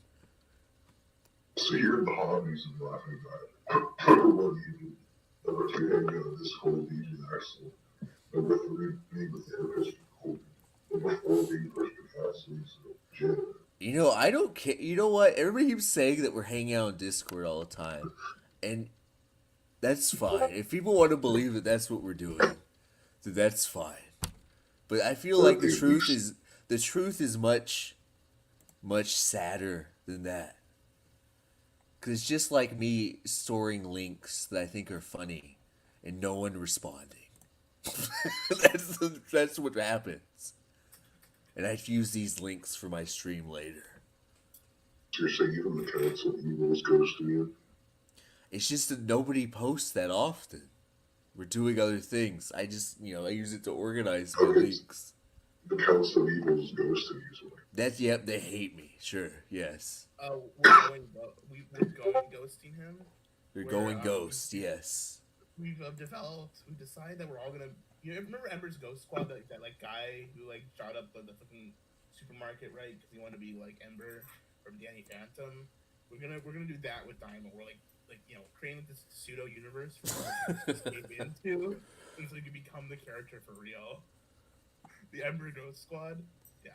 So you're in the hobbies and laughing about it. Number one, number two, hanging out in this whole being excellent. Number three, being with therapist for Number four, being Christian fastings, janitor. You know, I don't care. You know what? Everybody keeps saying that we're hanging out on Discord all the time. And that's fine. If people want to believe that that's what we're doing, then that's fine. But I feel like the truth is much sadder than that. Because it's just like me storing links that I think are funny and no one responding. That's what happens. And I'd use these links for my stream later. So you're saying even the council emails goes to you? It's just that nobody posts that often. We're doing other things. I just, I use it to organize my links. The council emails goes to you. That's, yep, they hate me. Sure, yes. We're going ghosting him. You're going ghost, yes. We've decided that we're all gonna. You remember Ember's Ghost Squad, that like guy who like shot up the fucking supermarket, right? Because he wanted to be like Ember from Danny Phantom. We're gonna do that with Daiymo. We're like creating this pseudo universe for us to escape into, and so we can become the character for real. The Ember Ghost Squad. Yeah.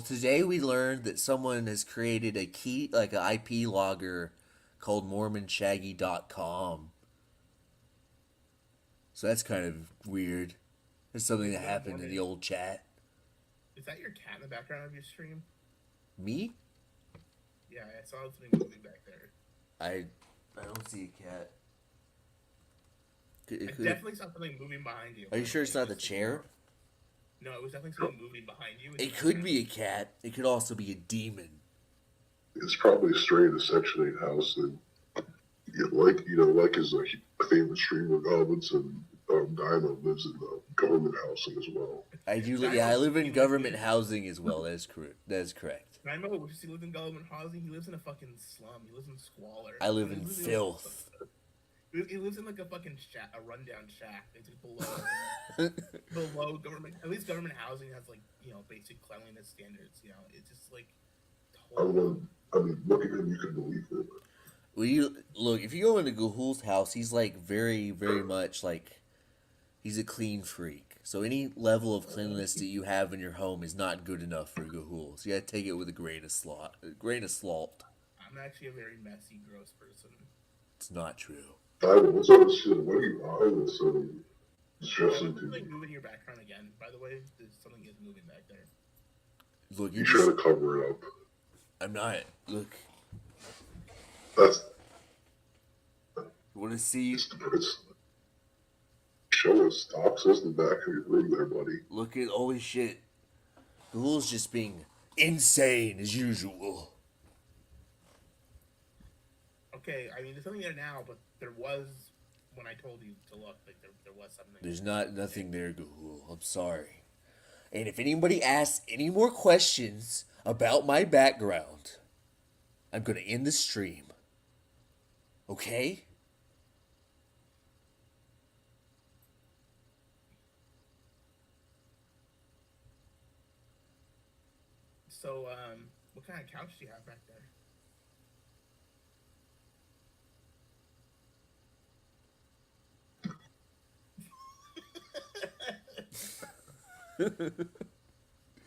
Today we learned that someone has created a key, like an IP logger called MormonShaggy.com. So that's kind of weird. There's something that happened in the old chat. Is that your cat in the background of your stream? Me? Yeah, I saw something moving back there. I don't see a cat. I definitely saw something moving behind you. Are you sure it's not the chair? No, it was definitely something moving behind you. It could be a cat. It could also be a demon. It's probably a stray in a Section 8 house, and like is a famous streamer goblins, and Daiymo lives in the government housing as well. I do. Yeah, I live in government housing as well. That is correct. That is correct. Daiymo, he lives in government housing. He lives in a fucking slum. He lives in squalor. I live in filth. He lives in like a fucking a rundown shack. It's below government. At least government housing has like basic cleanliness standards. It's just like. Totally. I mean, look at him. You can believe it. Well, if you go into Gahul's house, he's like very, very much like he's a clean freak. So any level of cleanliness that you have in your home is not good enough for Gahul. So you gotta take it with a grain of salt. I'm actually a very messy, gross person. It's not true. What's all this shit? What are you eyeing so distressing to? Something moving in your background again. By the way, something is moving back there. Look, you're trying to cover it up. I'm not. Look. That's. You want to see? Show us. Stop us in the back of your room there, buddy. Look at holy shit. Gahul's just being insane as usual. Okay, I mean, there's something there now, but there was when I told you to look. Like there was something. There's nothing there, Gahul. I'm sorry. And if anybody asks any more questions about my background, I'm gonna end the stream. Okay? So, what kind of couch do you have back there?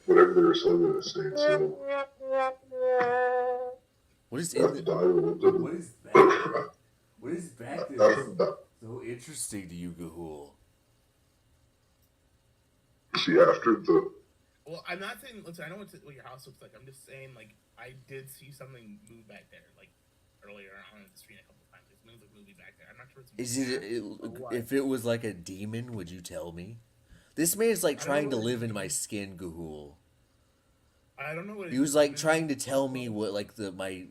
Whatever they're selling in the States. What is in the... What is back? What is back there? So interesting to you, Gahul. See, after the... Well, I'm not saying... Listen, I know what your house looks like. I'm just saying, like, I did see something move back there, like, earlier on the screen a couple of times. It moves like moving back there. I'm not sure it's... If it was like a demon, would you tell me? This man is like trying to live in my skin, Gahul. I don't know what he was like trying to tell me what like my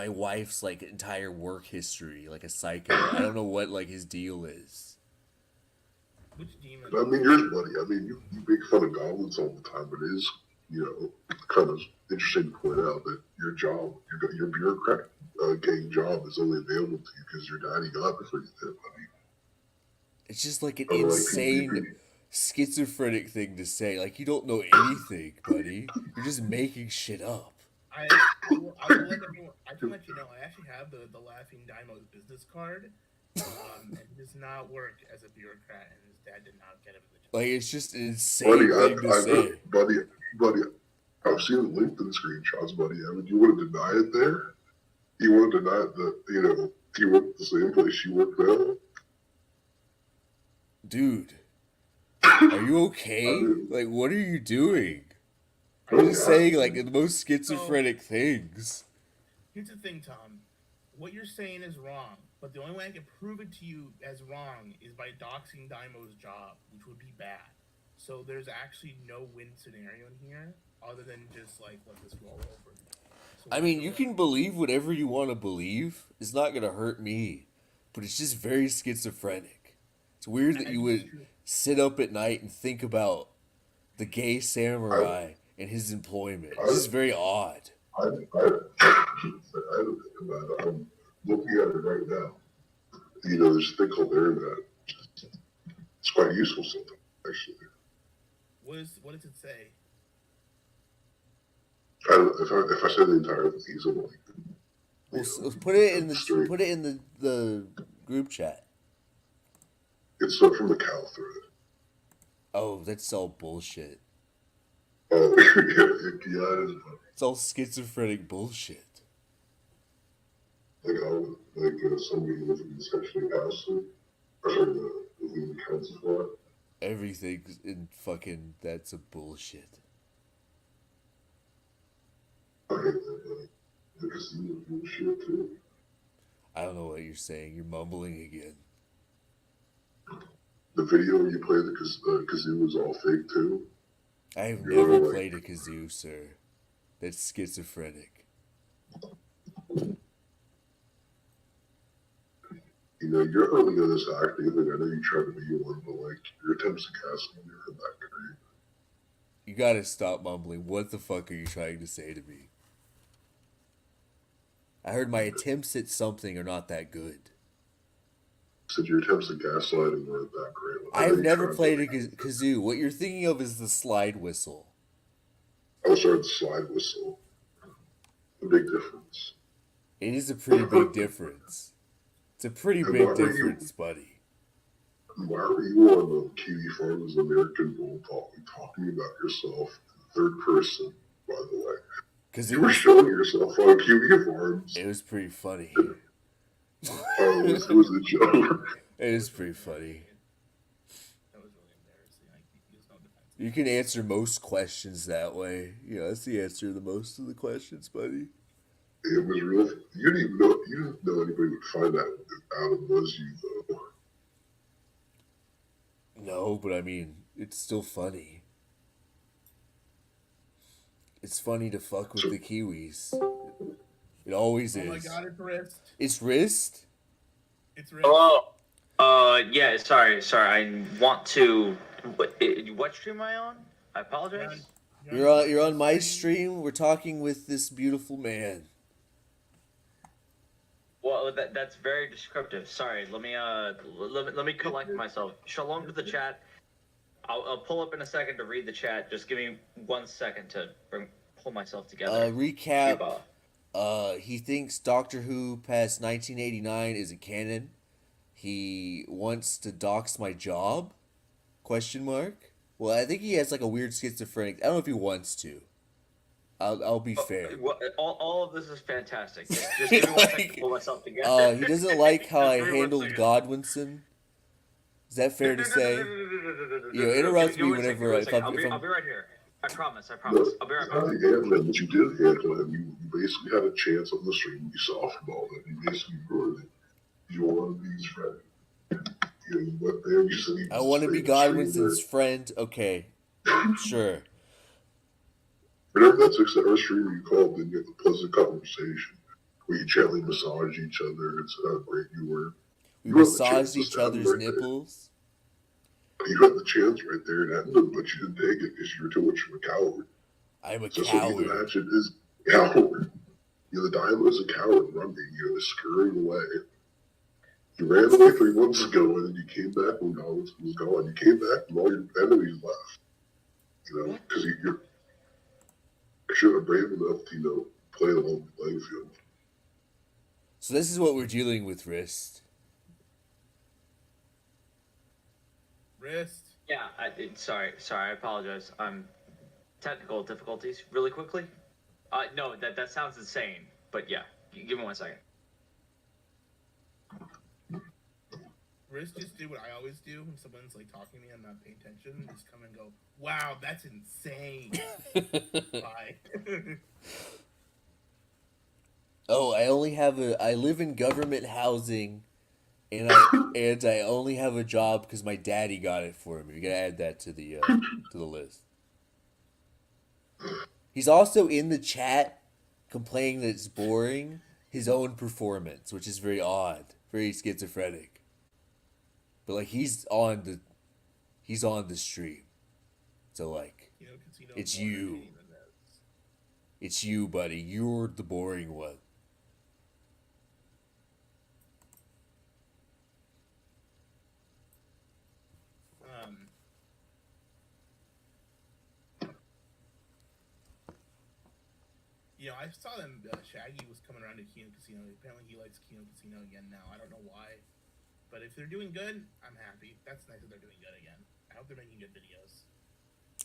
wife's like entire work history, like a psycho. I don't know what like his deal is. Which demon? I mean, yours, buddy. I mean, you make fun of goblins all the time, but it is kind of interesting to point out that your job, your bureaucrat gang job, is only available to you because your daddy got it for you, there, buddy. It's just like an insane. Schizophrenic thing to say. Like, you don't know anything, buddy. You're just making shit up. I can let you know, I actually have the Laughing Daiymo's business card. And he does not work as a bureaucrat, and his dad did not get him the job. Like, it's just an insane thing to say. Buddy, I've seen the LinkedIn screenshots, buddy. I mean, you want to deny it there? You want to deny that, he worked at the same place you work now? Dude. Are you okay? Like, what are you doing? I'm just saying, like, the most schizophrenic things. Here's the thing, Tom. What you're saying is wrong, but the only way I can prove it to you as wrong is by doxing Daiymo's job, which would be bad. So there's actually no win scenario in here, other than just, like, let this roll over. So I mean, you can believe whatever you want to believe. It's not going to hurt me. But it's just very schizophrenic. It's weird that you would sit up at night and think about the gay samurai and his employment. It's just very odd. I don't think about it. I'm looking at it right now. There's a thing called the internet. It's quite useful sometimes, actually. What does it say? If I say the entire thing, he's like... Put it in the group chat. It's not from the cow thread. Oh, that's all bullshit. Oh, yeah. It's all schizophrenic bullshit. Like how, somebody was sexually passive, or sorry, the lead accounts for it. Everything's in fucking. That's a bullshit. I hate that, buddy. The casino bullshit too. I don't know what you're saying. You're mumbling again. The video when you play the kazoo was all fake too. I've never played a kazoo, sir. That's schizophrenic. You know, you're early on this acting thing. I know you tried to be one, but like your attempts to cast me are not great. You gotta stop mumbling. What the fuck are you trying to say to me? I heard my attempts at something are not that good. Said your attempts at gaslighting weren't that great. I've never played a kazoo. What you're thinking of is the slide whistle. Oh, sorry, the slide whistle. A big difference. It is a pretty big difference. It's a pretty big difference, buddy. Why are you on the Kiwi Farms American Bull talking about yourself in third person, by the way? Because you were showing yourself on Kiwi Farms. It was pretty funny. Oh, it was a joke. It is pretty funny. You can answer most questions that way. You know, that's the answer to most of the questions, buddy. It was real. You didn't know anybody would find out it was you, though. No, but I mean, it's still funny. It's funny to fuck with the Kiwis. It always is. Oh my god, it's wrist. It's wrist? It's wrist. Hello. Yeah. Sorry. I want to. What stream am I on? I apologize. You're on my stream. We're talking with this beautiful man. Well, that's very descriptive. Sorry. Let me collect myself. Shalom to the chat. I'll pull up in a second to read the chat. Just give me 1 second to pull myself together. Recap. He thinks Doctor Who past 1989 isn't canon. He wants to dox my job? Question mark. Well, I think he has like a weird schizophrenic. I don't know if he wants to. I'll be fair. Well, all of this is fantastic. Just give me 1 second to pull myself together. He doesn't like how I handled Godwinson. Is that fair to say? Interrupt me whenever. I'll be right here. I promise. I'll be right back. But you did handle him. You basically had a chance on the stream. You softballed it. You basically wrote it. You want to be his friend. I want to be Godwinson's friend. Okay, sure. Remember that 6 hour stream you called and you had the pleasant conversation where you gently massage each other and said how great you were. We massaged each other's nipples. You had the chance right there and ended, but you didn't take it because you were too much of a coward. I'm a coward. coward. What you imagine is coward. The Daiymo is a coward running, scurrying away. You ran away 3 months ago and then you came back when Godwinson was gone. You came back and all your enemies left. Because you're sure brave enough to, play the level playing field. So this is what we're dealing with, Wrist. Wrist. Yeah, sorry, I apologize. Technical difficulties, really quickly. No, that sounds insane, but yeah, give me 1 second. Wrist just do what I always do when someone's like talking to me, I'm not paying attention. Just come and go, wow, that's insane. Bye. Oh, I live in government housing, and I only have a job because my daddy got it for me. We gotta add that to the list. He's also in the chat complaining that it's boring. His own performance, which is very odd, very schizophrenic. But like he's on the stream, so like it's you. It's you, buddy. You're the boring one. I saw them. Shaggy was coming around to Kino Casino. Apparently, he likes Kino Casino again now. I don't know why, But if they're doing good, I'm happy. That's nice that they're doing good again. I hope they're making good videos.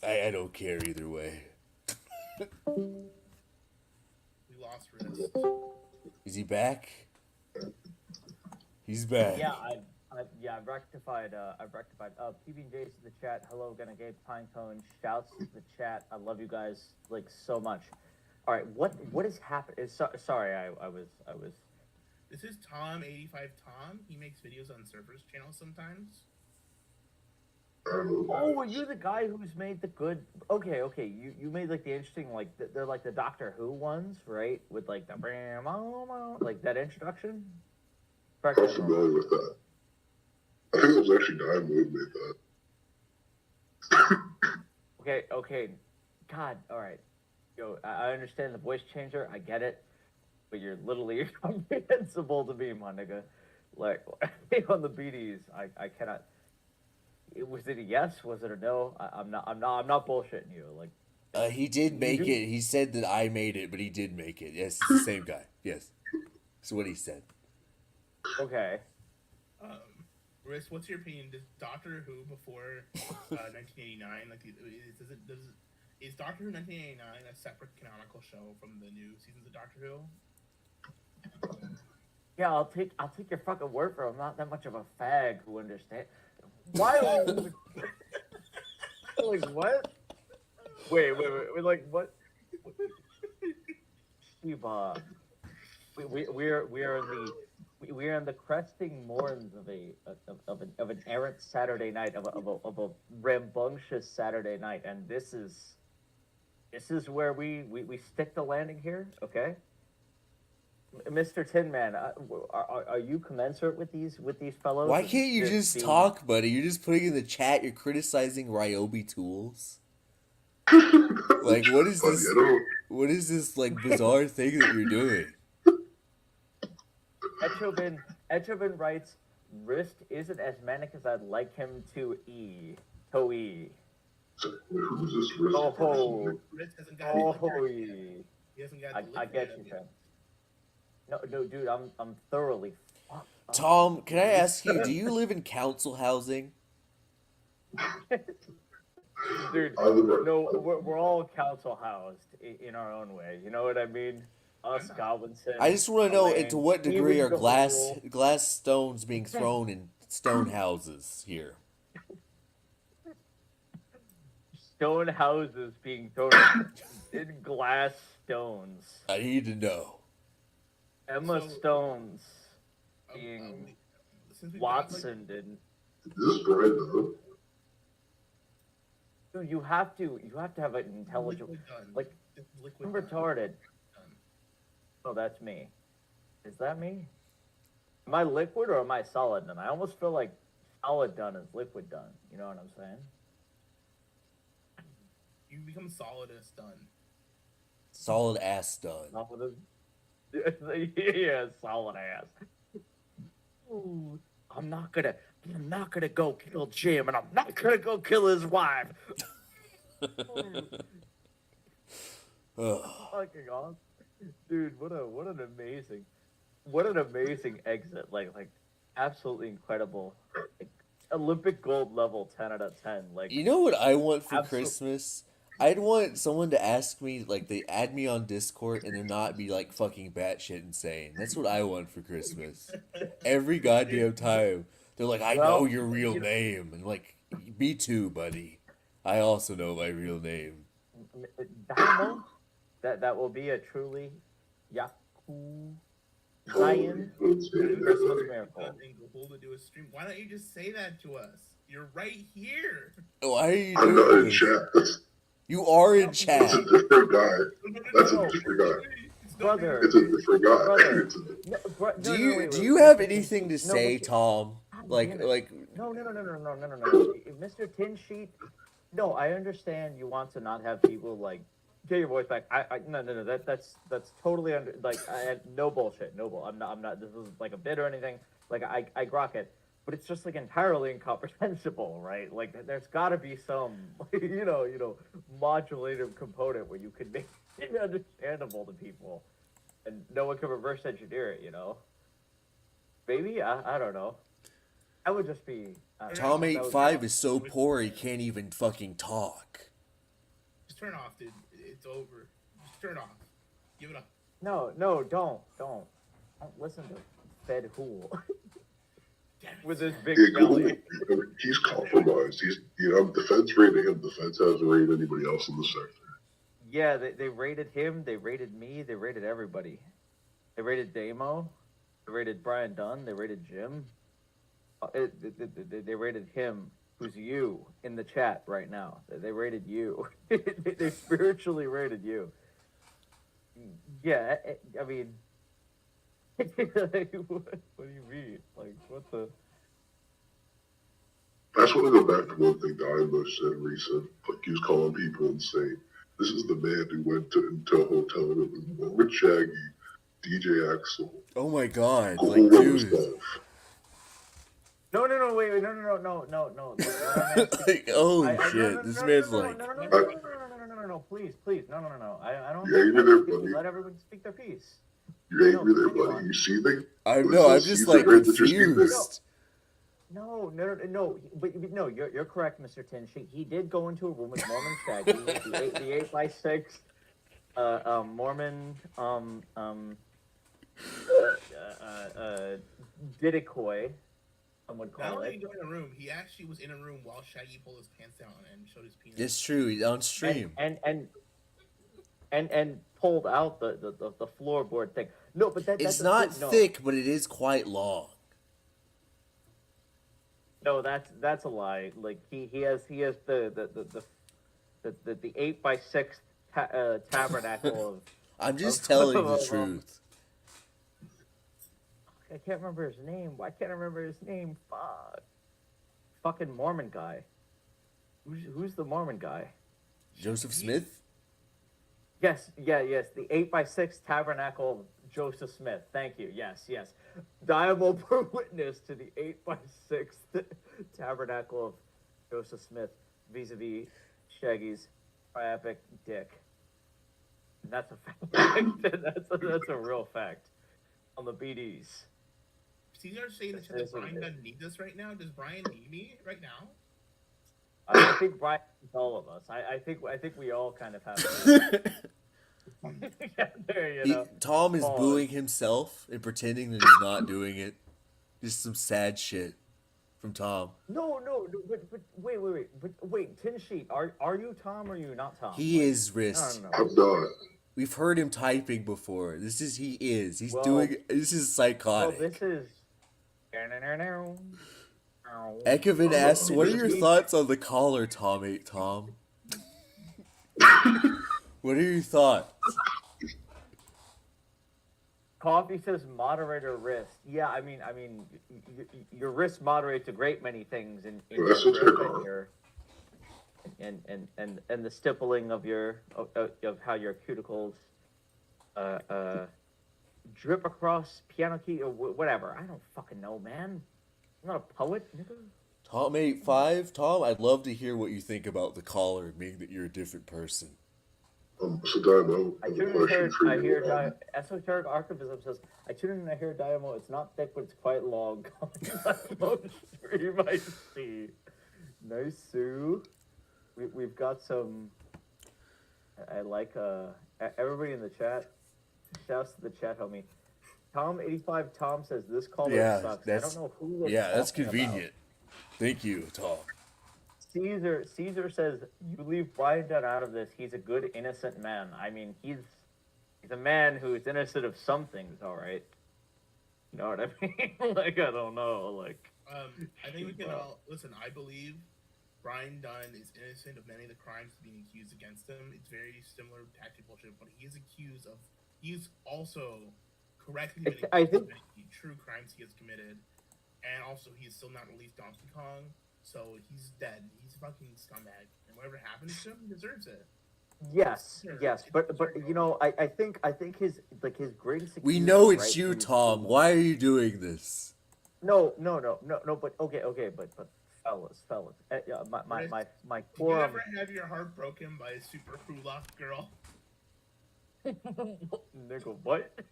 I don't care either way. We lost Wrist. Is he back? He's back. Yeah, I've rectified. I've rectified. PB&J's in the chat. Hello, gonna Gabe Pinecone. Shouts to the chat. I love you guys like so much. All right, what is happening? Sorry, I was. This is Tom85 Tom. He makes videos on Surfer's channel sometimes. Oh, are you the guy who's made the good? Okay. You made like the interesting, like they're like the Doctor Who ones, right? With like the like that introduction. I'm familiar with that. I think it was actually Daiymo who made that. Okay. God, all right. Yo, I understand the voice changer. I get it, but you're literally incomprehensible to me, my nigga. Like on the BDs, I cannot. Was it a yes? Was it a no? I'm not bullshitting you. Like, He did make it. He said that I made it, but he did make it. Yes, it's the same guy. Yes, that's what he said. Okay. Riz, what's your opinion? Does Doctor Who before 1989, like, is Doctor Who 1989 a separate canonical show from the new seasons of Doctor Who? Yeah, I'll take your fucking word for it. I'm not that much of a fag who understands. Why are you... like what? Wait, like what? Shiba. We are in the cresting morns of an errant Saturday night, of a rambunctious Saturday night, and this is where we stick the landing here, okay? Mr. Tin Man, are you commensurate with these fellows? Why can't you just talk, buddy? You're just putting in the chat. You're criticizing Ryobi tools. Like, what is this? What is this like bizarre thing that you're doing? Etchovin writes, Wrist isn't as manic as I'd like him to e. Toe-e. Who's this Wrist? Oh, Wrist hasn't got He hasn't got I get you, Tim. No, dude, I'm thoroughly fucked up. Tom, can I ask you, do you live in council housing? Dude, no, we're all council housed in our own way. You know what I mean? Us, Godwinson. I just want to know to what degree are glass Goal. glass stones being thrown in stone houses here? Stone houses being thrown in glass stones. I need to know. Emma Stones being Watson did. Is this right though? Dude, you have to have an intelligent, like, I'm retarded. Oh, that's me. Is that me? Am I liquid or am I solid done? I almost feel like solid done is liquid done. You know what I'm saying? You become solid as done. Solid ass done. Yeah, solid ass. Ooh, I'm not gonna go kill Jim, and I'm not gonna go kill his wife. Fucking awesome, dude! What an amazing exit! Like absolutely incredible. Like, Olympic gold level, 10 out of 10. Like, you know what I want for Christmas? I'd want someone to ask me, like, they add me on Discord and they're not be, like, fucking batshit insane. That's what I want for Christmas. Every goddamn time. They're like, I know your real name. And, like, me too, buddy. I also know my real name. Daiymo, that will be a truly Yaku Zion Christmas miracle. To do a stream. Why don't you just say that to us? You're right here. Why are you I'm not doing in this? chat. You are in chat. That's a different guy. That's a different guy. Brother. It's a different guy. Brother. Do you have anything to say, Tom? Like No. Mr. Tin Sheet. No, I understand you want to not have people like get your voice back. No. That's totally no bullshit. I'm not. This is like a bit or anything. Like I grok it, but it's just like entirely incomprehensible, right? Like there's got to be some you know modulative component where you can make it understandable to people, and no one can reverse engineer it. You know, maybe I don't know. That would just be. Tom that would 85 be- is so poor he can't even fucking talk. Just turn off, dude. It's over. Just turn off. Give it up. No, don't listen to Fed Hool with his big Yeah, belly. he's compromised. The feds rated him. The feds hasn't rated anybody else in the sector. Yeah, they rated him. They rated me. They rated everybody. They rated Daiymo. They rated Brian Dunn. They rated Jim. They rated him, who's you in the chat right now. They rated you. They spiritually rated you. Yeah, I mean, what do you mean? Like, what the? I just want to go back to one thing Daiymo said recent. Like, he was calling people and saying, this is the man who went into a hotel room with Mormon Shaggy, DJ Axel. Oh my god, Go like, over dude. stuff. No, wait, no. Like, oh shit, this man's like... No, please, no. I don't. Yeah, you're there, buddy. Let everyone speak their piece. You're angry there, buddy. You see me? I'm just like confused. No. But no, you're correct, Mr. Tinsheet. He did go into a room with Mormon Shaggy, the 8x6 Mormon Didicoy, some would Not call only it. did he go in a room, he actually was in a room while Shaggy pulled his pants down and showed his penis. It's true, he's on stream. And pulled out the floorboard thing. No, but it's not thick, but it is quite long. No, that's a lie. Like he has the 8x6 tabernacle of. I'm just telling the truth. I can't remember his name. Why can't I remember his name? Fuck. Fucking Mormon guy. Who's the Mormon guy? Joseph Smith? Yes. The 8x6 tabernacle of Joseph Smith. Thank you. Yes. Daiymo bore witness to the 8x6 tabernacle of Joseph Smith vis-a-vis Shaggy's triapic dick. And that's a fact. that's a real fact on the BDs. Caesar saying that Brian doesn't need this right now. Does Brian need me right now? I think Brian needs all of us. I think we all kind of have to. There, you know. Tom is booing himself and pretending that he's not doing it. Just some sad shit from Tom. No, but wait, Tin Sheet, are you Tom or are you not Tom? He is Wrist. I'm not. We've heard him typing before. This is this is psychotic. Well, this is. Ekevin asks, what are your thoughts on the caller, Tom 8 Tom? What are your thoughts? Coffee says moderator wrist. Yeah, I mean, your wrist moderates a great many things in your and the stippling of of how your cuticles drip across piano key or whatever. I don't fucking know, man. I'm not a poet, nigga. Tom 85, Tom, I'd love to hear what you think about the caller, being that you're a different person. So Daiymo, I hear Esoteric Archivism says, I tune in and I hear Daiymo, it's not thick, but it's quite long. Stream, I see. Nice, Sue. We've got some, I like, everybody in the chat, shouts to the chat, homie. Tom85 Tom says, this caller sucks. I don't know who that's convenient. About. Thank you, Tom. Caesar says, you leave Brian Dunn out of this. He's a good, innocent man. I mean, he's a man who's innocent of some things, all right. You know what I mean? Like, I don't know. Like, I think we can all listen. I believe Brian Dunn is innocent of many of the crimes being accused against him. It's very similar tactic bullshit, but he is accused of. He's also correctly been accused of many true crimes he has committed, and also he's still not released Donkey Kong. So he's dead. He's a fucking scumbag, and whatever happens to him, he deserves it. Yes, but you know, I think his greatest. We know it's you, Tom. Why are you doing this? No. But okay, but fellas, my core. Did you ever have your heart broken by a super Kulak girl? Nigga, what? Did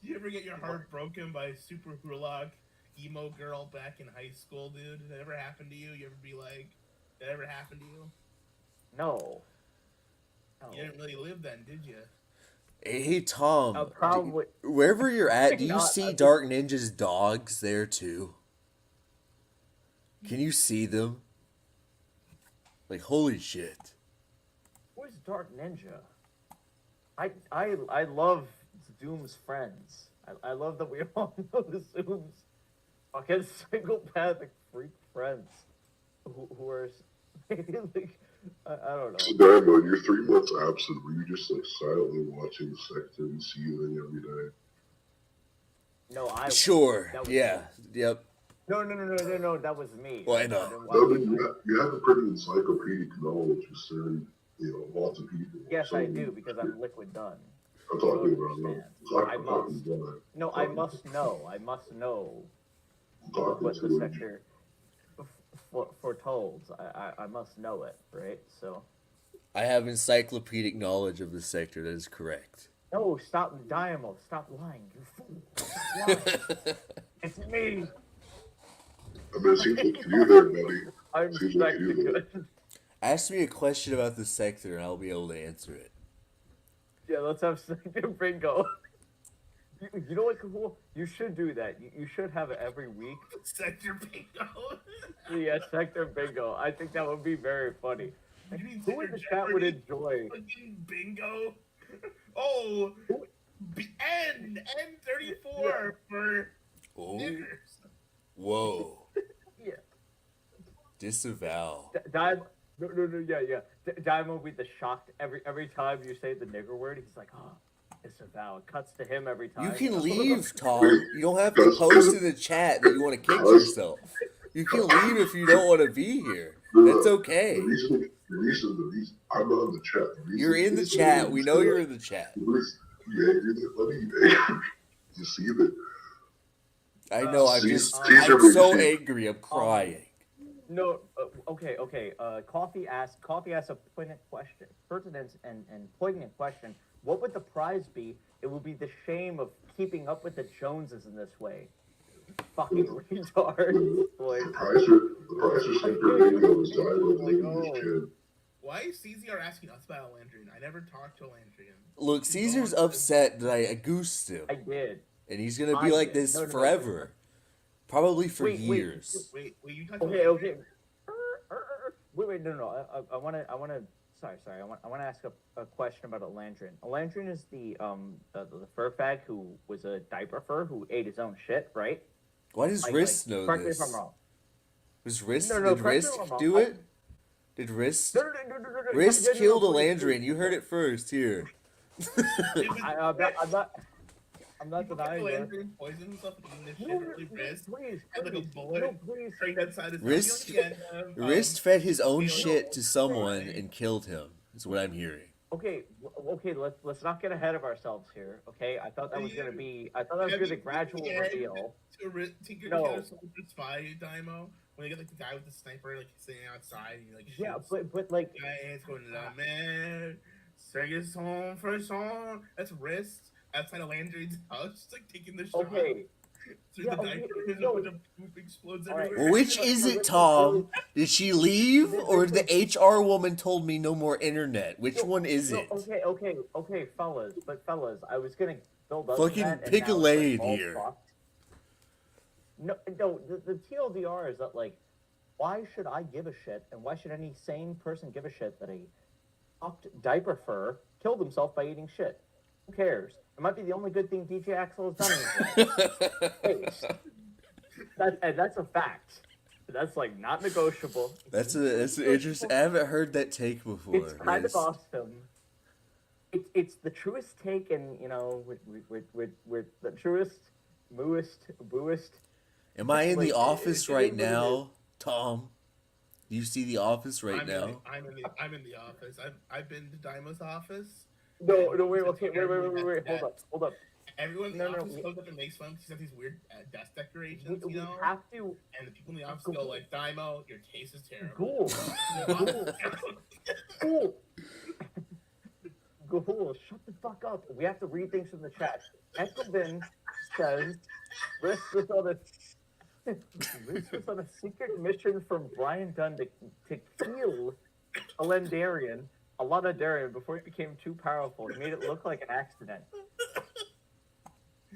you ever get your heart broken by a super Kulak emo girl back in high school, dude? Did that ever happen to you? You ever be like, did that ever happen to you? No. You didn't really live then, did you? Hey Tom, probably. wherever you're at, do you Not- see Dark Ninja's dogs there too? Can you see them? Like, holy shit. Who's Dark Ninja? I love Doom's friends. I love that we all know the Doom's fucking psychopathic freak friends who are like, I don't know. So, Daiymo, your 3 months absent, were you just like silently watching the sector and seething every day? No, I Sure. that was Yeah. me. Yep. No, that was me. Why I not? didn't No, watch but you have a pretty encyclopedic knowledge concerning, lots of people. Yes, So, I do because I'm liquid done. I'm You don't talking about, understand. I I'm must. talking about, No, I must know. I must know I'm talking what the to sector foretold. I must know it, right? So. I have encyclopedic knowledge of the sector. That is correct. No, stop, Daiymo. Stop lying, you fool. Stop lying. It's me. I mean, it seems like you there, buddy. I'm Seems like you there. good. Ask me a question about the sector and I'll be able to answer it. Yeah, let's have sector bingo. You know what, cool? You should do that. You should have it every week. Sector bingo. Yeah, sector bingo. I think that would be very funny. Who in the chat would enjoy? Fucking bingo. Oh, N34 for niggers. Whoa. Yeah. Disavow. Daiymo, no, yeah. Daiymo will be the shocked every time you say the nigger word. He's like, oh, disavow. It cuts to him every time. You can leave, Tom. You don't have to post in the chat that you want to kick yourself. You can leave if you don't want to be here. That's okay. The reason, I'm not in the chat. You're in the chat. We know you're in the chat. You see that? I know. I'm Caesar so made- angry. I'm crying. No, okay. Coffee asked a pertinent and poignant question. What would the prize be? It would be the shame of keeping up with the Joneses in this way. Fucking retard. Boy. The price for sector bingo is Daiymo his kid. Why is CZR asking us about Landrian? I never talked to Landrian. Look, Caesar's upset that I goosed him. I did. And he's going to be like this forever. Probably for years. Wait, you talked Okay. Wait, no. I want to. Sorry. I want to ask a question about Elandrin. Elandrin is the fur fag who was a diaper fur who ate his own shit, right? Why does Risk know correct this? me if I'm wrong. Was Risk? No, Did correct me Risk if I'm wrong. do it? Did Risk? No. Risk No, killed please. Elandrin. You heard it first here. I'm not denying that. Landrian poisoned himself and eating this shit early wrist. Please, Had like a bullet straight outside his Wrist, Wrist fed his own shit to someone and killed him. Is what I'm hearing. Okay. Let's not get ahead of ourselves here. Okay, I thought that was gonna be the gradual reveal. Tinker No. Tailor Soldier Spy Daiymo when they get like the guy with the sniper like sitting outside and he like Yeah, shoots. but like Guy is going to the man, sing his song for a song. That's Wrist outside of Landry's house, just like taking the shot. okay. Through Yeah, the okay, diaper, and no. a bunch of poop explodes All right. everywhere. Which is it, Tom? Did she leave, or the HR woman told me no more internet? Which one is it? Okay, fellas. I was gonna build up. Fucking to that, and pick now a it's, lane all here. fucked. No. The TLDR is that like, why should I give a shit, and why should any sane person give a shit that a fucked diaper fur killed himself by eating shit? Who cares? It might be the only good thing DJ Axel has done in his life. That's a fact. That's like not negotiable. That's interesting. I haven't heard that take before. It's kind Riz. of awesome. It's the truest take, and we're the truest, booest. Am I in like, the office it right is what it now, Tom? Do you see the office right now? I'm in the office. I've been to Daimo's office. No, wait, hold up. Everyone in the office goes up and makes fun because he's got these weird desk decorations, We you know? have to. And the people in the office go like, Daimo, your taste is terrible. Cool. Shut the fuck up. We have to read things from the chat. Eckelvin says, risk this other. This was on a secret mission from Brian Dunn to kill a Londarian before he became too powerful. He made it look like an accident.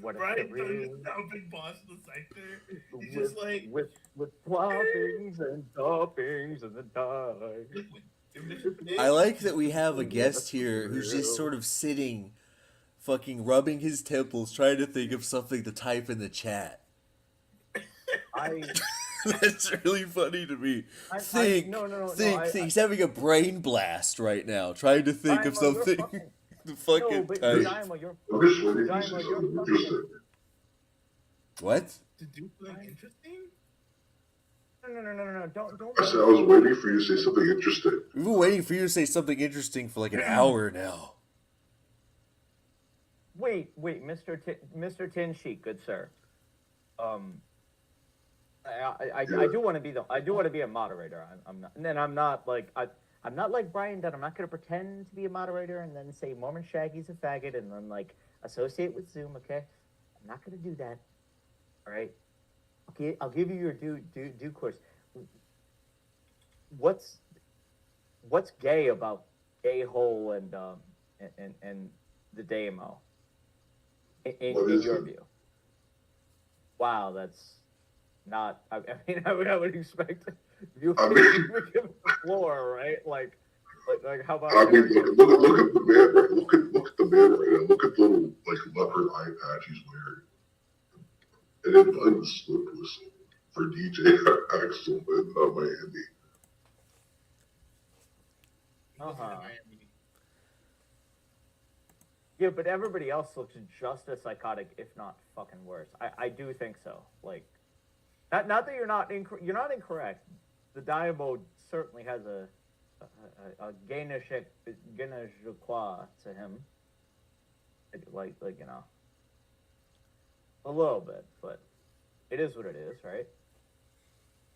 What Brian a Dunn career. is now big boss of the sector. He's with, just like with floppings and toppings and the die. I like that we have a guest here who's just sort of sitting, fucking rubbing his temples, trying to think of something to type in the chat. That's really funny to me. Think. He's having a brain blast right now, trying to think of something to fucking type. Daiymo, you're fucking... What? To do something interesting? No, don't. I said I was waiting for you to say something interesting. We've been waiting for you to say something interesting for like an hour now. Wait, Mr. Tin Sheet, good sir. I do want to be a moderator. I'm not like Brian Dunn. I'm not going to pretend to be a moderator and then say Mormon Shaggy's a faggot and then like associate with Zoom. Okay, I'm not going to do that. All right. Okay, I'll give you your due course. What's gay about A-hole and the Daiymo in your view? Wow, that's not. I mean, I would expect you to give it the floor, right? Like how about? I mean, look at the man, right? Look at the man right now. Look at the little leopard eye patch he's wearing. And then I'm the slip whistle for DJ Axel in Miami. Yeah, but everybody else looks just as psychotic, if not fucking worse. I do think so. Like, not that you're not incorrect. The Daiymo certainly has a gainish to him. Like you know, a little bit, but it is what it is, right?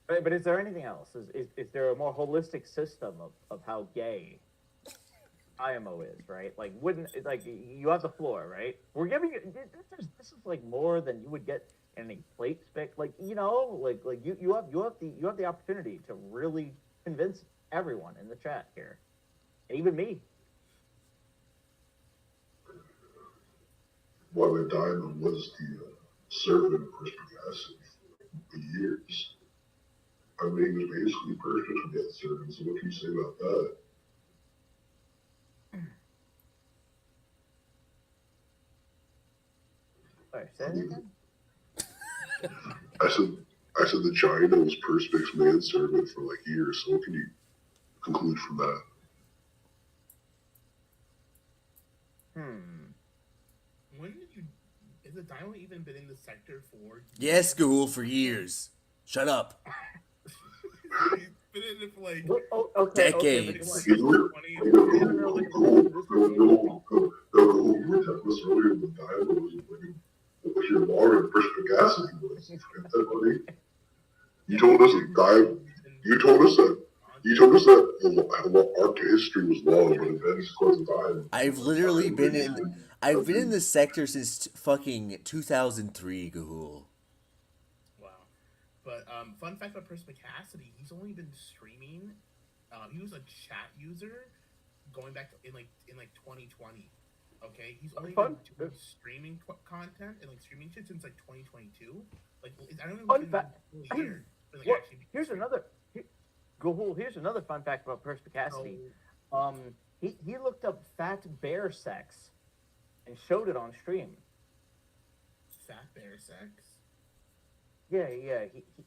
But is there anything else? Is there a more holistic system of how gay Daiymo is, right? Like, you have the floor, right? We're giving you this is like more than you would get in a plate spec. Like, you know, like you have the opportunity to really convince everyone in the chat here, even me. While the Daiymo was the servant of perspicacity for years. I mean, he was basically purchased from that servant, so what can you say about that? I said the China was Perspic's manservant for like years, so what can you conclude from that? When did you... Has the Daiymo even been in the sector for... Yes, Ghoul, for years. Shut up. He's been in it for like... decades. You told us that arc history was long, but events caused time. I've been in this sector since fucking 2003, Ghoul. Wow. But fun fact about Perspicacity, he's only been streaming. He was a chat user going back to in 2020. Okay, he's only been doing streaming content and like streaming shit since like 2022. Like I don't know. Here's another. Here's another fun fact about Perspicacity. He looked up fat bear sex and showed it on stream. Fat bear sex? Yeah.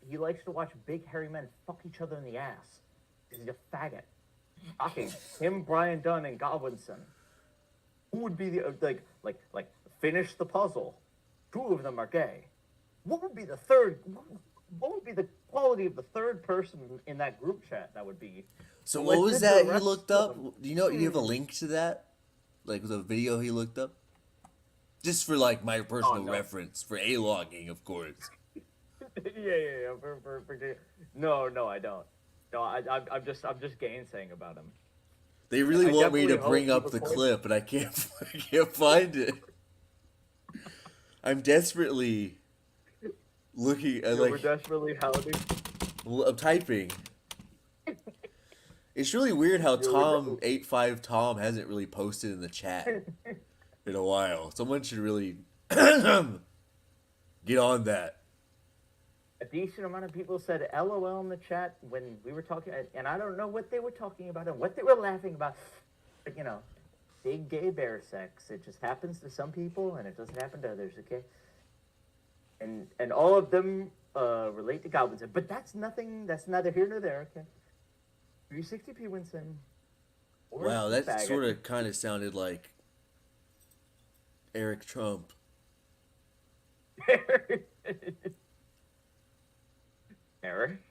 He likes to watch big hairy men fuck each other in the ass. He's a faggot. Shocking. Him, Brian Dunn, and Godwinson. Who would be the like finish the puzzle? Two of them are gay. What would be the third? What would be the quality of the third person in that group chat? That would be. So what was that you looked up? Do you know? You have a link to that, like the video he looked up, just for like my personal reference for A-logging, of course. Yeah. No, I don't. No, I'm just gainsaying about him. They really want me to bring up the clip, but I can't find it. I'm desperately looking at We're like desperately hounding. I'm typing. It's really weird how Yeah, we're Tom85 Tom hasn't really posted in the chat in a while. Someone should really get on that. A decent amount of people said LOL in the chat when we were talking, and I don't know what they were talking about and what they were laughing about. But, you know, big gay bear sex. It just happens to some people, and it doesn't happen to others. Okay, and all of them relate to goblins, but that's nothing. That's neither here nor there. Okay, 360p Winston. Wow, that sort of kind of sounded like Eric Trump. Eric.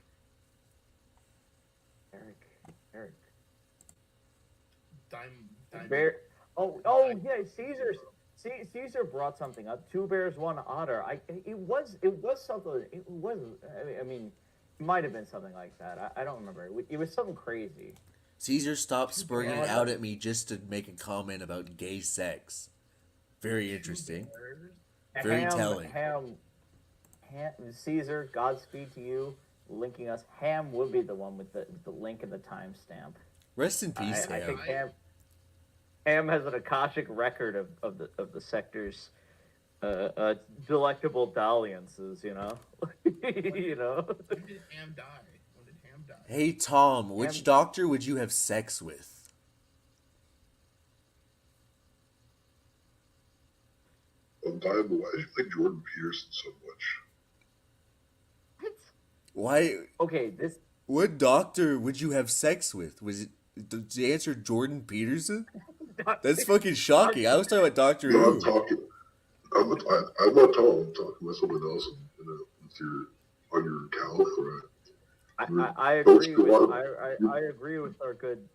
Bear. Oh yeah, Caesar brought something up. Two bears, one otter. It was something. It was. I mean, it might have been something like that. I don't remember. It was something crazy. Caesar stopped spurting it out at me just to make a comment about gay sex. Very interesting. Very telling. Ham, Caesar, Godspeed to you. Linking us. Ham would be the one with the link and the timestamp. Rest in peace, Ham. I think Ham has an Akashic record of the sector's delectable dalliances. You know, you know. When did Ham die? Hey Tom, which doctor would you have sex with? Daiymo, why do you like Jordan Peterson so much? Why? Okay, What doctor would you have sex with? Was it the answer Jordan Peterson? That's fucking shocking. I was talking about Doctor No, Who. I'm talking. I'm not talking. I'm talking about someone else on your Cal thread. I agree with our good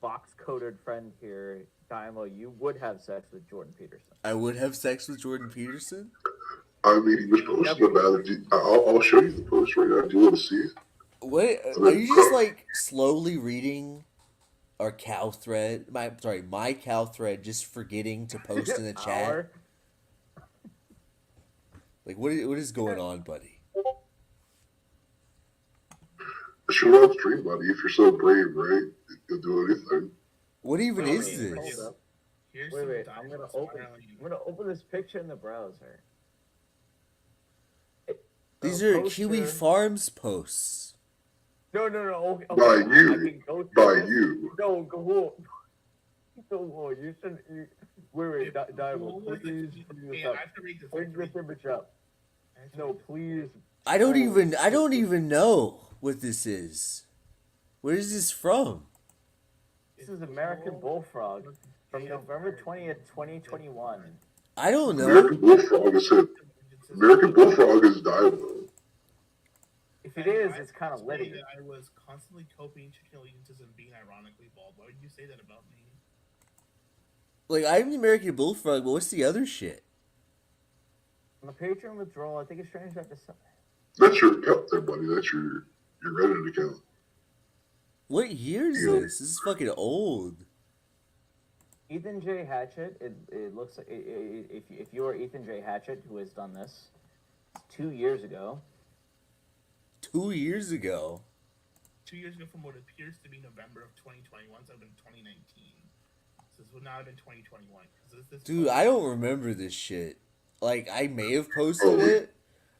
Vox coded friend here, Daiymo. You would have sex with Jordan Peterson. I would have sex with Jordan Peterson? I mean, he was posting about it. I'll show you the post right now. Do you want to see it? What? Are you just like slowly reading our Cal thread? My Cal thread, just forgetting to post in the chat? Like, what is going on, buddy? Show on stream, buddy. If you're so brave, right? You'll do anything. What even is this? Wait. I'm gonna open this picture in the browser. These are Kiwi Farms posts. No. Okay, By you. No, go on. No, you shouldn't. Wait, Daiymo, please bring this up. Bring this image up. No, please. I don't even know what this is. Where is this from? This is American Bullfrog from November 20th, 2021. I don't know. American Bullfrog is it. American Bullfrog is Daiymo. If it is, it's kind of litty. I was constantly coping chicken allegiances and being ironically bald. Why would you say that about me? Like, I'm the American Bullfrog, but what's the other shit? On the Patreon withdrawal, I think it's strange that That's your account there, buddy. That's your Reddit account. What year is this? This is fucking old. Ethan J. Hatchett. It looks like if you are Ethan J. Hatchett, who has done this 2 years ago. 2 years ago. 2 years ago from what appears to be November of 2021, so it would have been 2019. So this would not have been 2021. Dude, I don't remember this shit. Like, I may have posted it,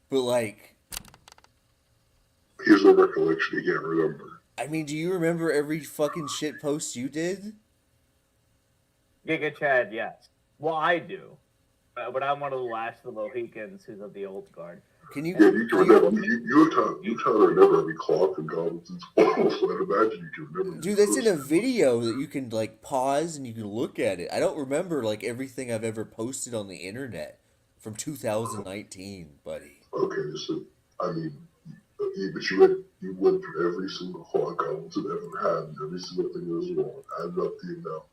but like... Here's a recollection you can't remember. I mean, do you remember every fucking shit post you did? Giga Chad, yes. Well, I do. But I'm one of the last of the Mohicans who's of the old guard. Can you... Yeah, you can remember. You kind of remember every clock and goblins and spells, so I'd imagine you can remember. Dude, that's in a video that you can, like, pause and you can look at it. I don't remember, like, everything I've ever posted on the internet from 2019, buddy. Okay, so, I mean, but you went through every single clock goblins have ever had, and every single thing that was wrong, added up the amount.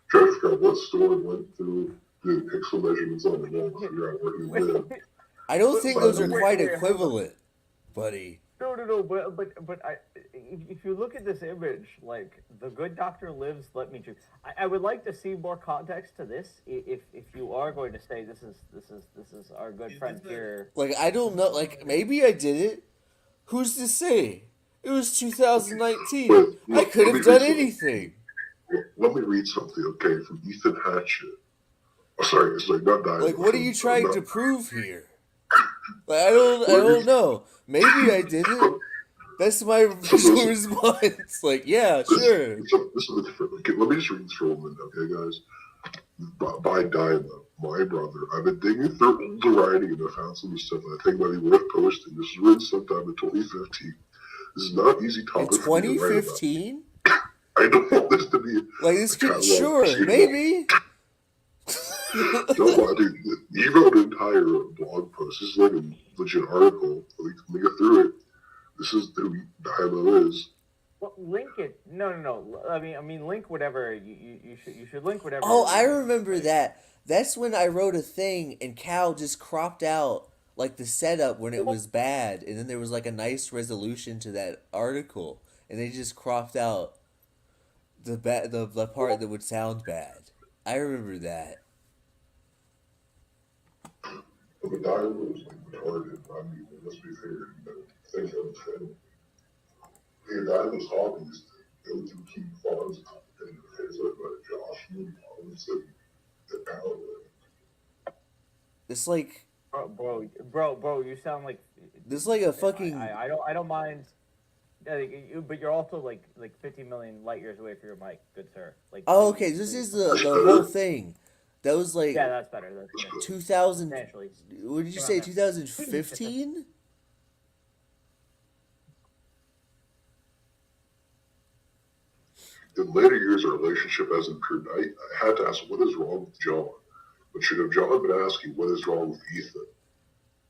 Try to figure out what store it went through, do the pixel measurements on the wall, figure out where he lived. I don't think those are quite equivalent, buddy. no. But if you look at this image, like the good doctor lives, let me choose. I would like to see more context to this. If you are going to say this is our good friend here. Like, I don't know. Like, maybe I did it. Who's to say? It was 2019. I could have done anything. Let me read something, okay, from Ethan Hatchett. Oh, sorry, not Daiymo. Like, what are you trying to prove here? Like, I don't know. Maybe I did it. That's my visual response. Like, yeah, sure. This is different. Okay, let me just read this for a minute, okay, guys? By Daiymo, my brother. I've been digging through the writing and I found some stuff that I think might be worth posting. This was written sometime in 2015. This is not easy topic In for me to write about. 2015? I don't want this to be like this could sure maybe. No, dude, he wrote an entire blog post. This is like a legit article. Let me go through it. This is who Daiymo is. Well, link it. No. I mean, link whatever you should link whatever. Oh, I remember that. That's when I wrote a thing and Cal just cropped out like the setup when it was bad, and then there was like a nice resolution to that article, and they just cropped out the part that would sound bad. I remember that. But the Daiymo was like retarded. I mean, let's be fair. Think of him. Daiymo's hobbies go to keep farms and things like that. Josh Moody farms and Alan. It's like, bro, you sound like this is like a fucking. I don't mind. But you're also like 50 million light years away from your mic, good sir. Like. Oh, okay. This is the whole thing. That was like. Yeah, that's better. That's better. 2000. What did you say? 2015. In later years, our relationship has improved. I had to ask, what is wrong with John? But should have John been asking, what is wrong with Ethan?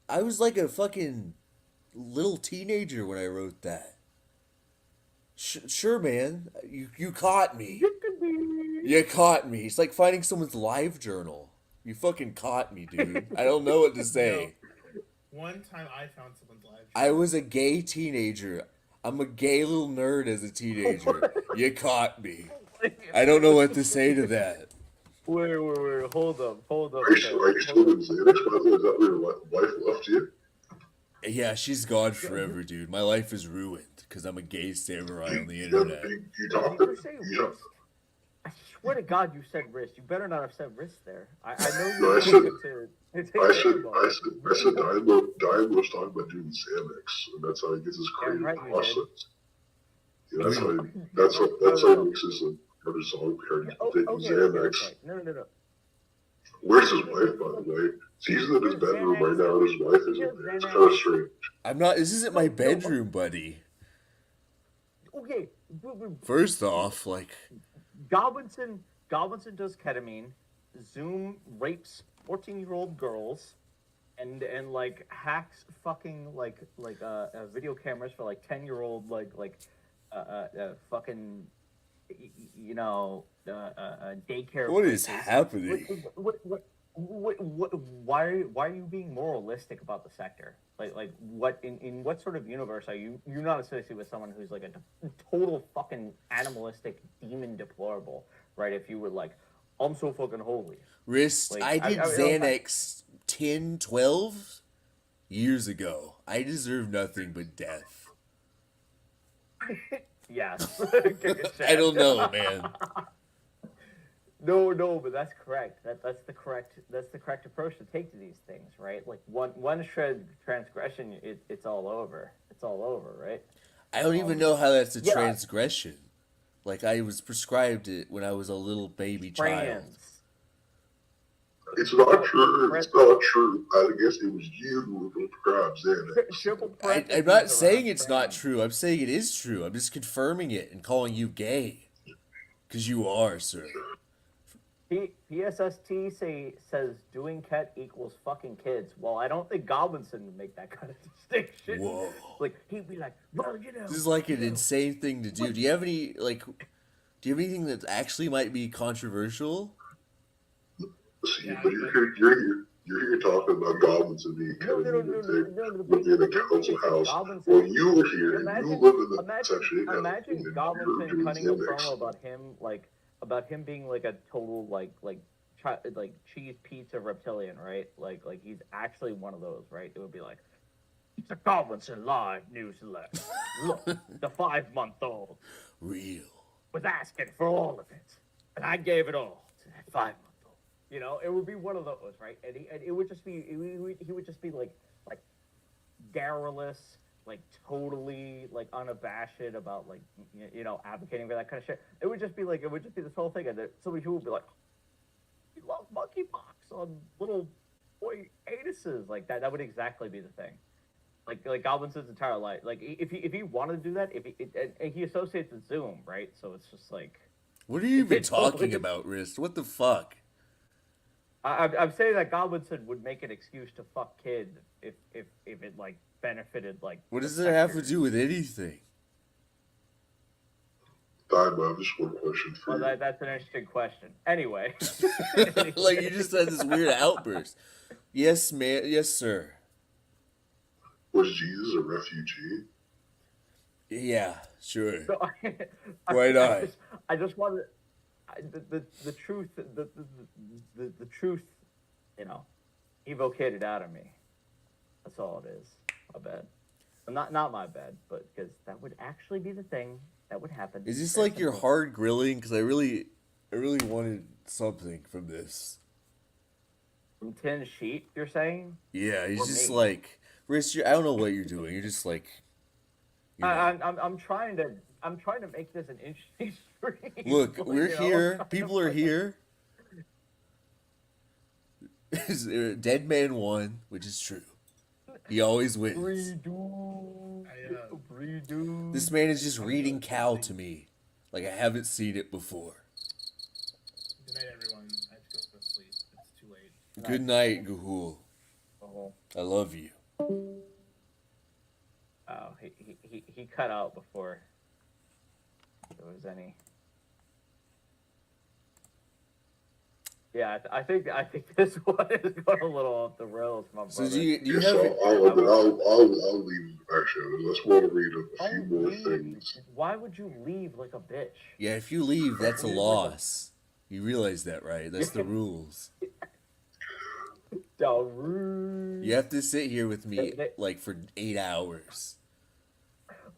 I was like a fucking little teenager when I wrote that. Sure, man. You caught me. You caught me. It's like finding someone's live journal. You fucking caught me, dude. I don't know what to say. One time I found someone's live journal. I was a gay teenager. I'm a gay little nerd as a teenager. You caught me. I don't know what to say to that. Wait. Hold up. Are you still in Xanax? Is that where your wife left you? Yeah, she's gone forever, dude. My life is ruined because I'm a gay samurai on the internet. I swear to God, you said wrist. You better not have said wrist there. I know No, you I said Daiymo was talking about doing Xanax, and that's how he gets his creative process. Yeah, that's how he makes his part of song parody, taking Xanax. Okay. No. Where's his wife, by the way? He's in his bedroom right now, and his wife isn't there. It's kind of strange. I'm not. This isn't my bedroom, buddy. Okay. First off, like. Godwinson does ketamine. Zoom rapes 14-year-old girls, and like hacks fucking like video cameras for like 10-year-old fucking daycare. What is happening? Why are you being moralistic about the sector? Like what in what sort of universe are you? You're not associated with someone who's like a total fucking animalistic demon deplorable, right? If you were like, I'm so fucking holy. Wrist, like, I did Xanax 10, 12 years ago. I deserve nothing but death. Yes. I don't know, man. No, but that's correct. That's the correct approach to take to these things, right? Like one shred transgression, it's all over. It's all over, right? I don't even know how that's a transgression. Like I was prescribed it when I was a little baby child. It's not true. It's not true. I guess it was you who were prescribed Xanax. I'm not saying it's not true. I'm saying it is true. I'm just confirming it and calling you gay. Because you are, sir. PSST says doing ket equals fucking kids. Well, I don't think Godwinson would make that kind of distinction. Whoa. Like he'd be like, well, this is like an insane thing to do. Do you have anything that actually might be controversial? See, but you're here. You're here talking about goblins and being kind of the in a big council thing is house. Goblinson. When you were here and you live in the Imagine, section, you have imagine you're Goblinson doing cutting a Xanax. promo about him being like a total like cheese pizza reptilian, right? Like he's actually one of those, right? It would be like, the Goblinson live newsletter. Look, the 5-month-old Real. was asking for all of it, and I gave it all to that 5-month-old. You know, it would be one of those, right? And it would just be he would just be like garrulous, like totally like unabashed about like advocating for that kind of shit. It would just be this whole thing, and so people would be like, "You love monkeypox on little boy anuses," like that. That would exactly be the thing. Like Goblinson's entire life. Like if he wanted to do that, and he associates with Zoom, right? So it's just like, What are you even talking about, Rist? What the fuck? I'm saying that Goblinson would make an excuse to fuck kids if it like benefited like. What does that have to do with anything? Daiymo, I have just one question for you. That's an interesting question. Anyway. Like you just had this weird outburst. Yes, man. Yes, sir. Was Jesus a refugee? Yeah, sure. So Why not? I just wanted the truth. The truth, evocated out of me. That's all it is. My bad. Well, not my bad, but because that would actually be the thing that would happen. Is this like your hard grilling? Because I really wanted something from this. From Tin Sheet, you're saying? Yeah, he's Or just me? like, Rist, I don't know what you're doing. You're just like, I'm trying to make this an interesting stream. look, but, we're you know, here. People are here. Dead man won, which is true. He always wins. Redo. This man is just reading Cal to me, like I haven't seen it before. Good night, everyone. I have to go to sleep. It's too late. Good night, Gahul. I love you. Oh, he cut out before there was any. Yeah, I think this one is going a little off the rails, my brother. So do you So have? I'll leave. Actually, let's want to read a few more things. Why would you leave like a bitch? Yeah, if you leave, that's a loss. You realize that, right? That's the rules. You have to sit here with me like for 8 hours.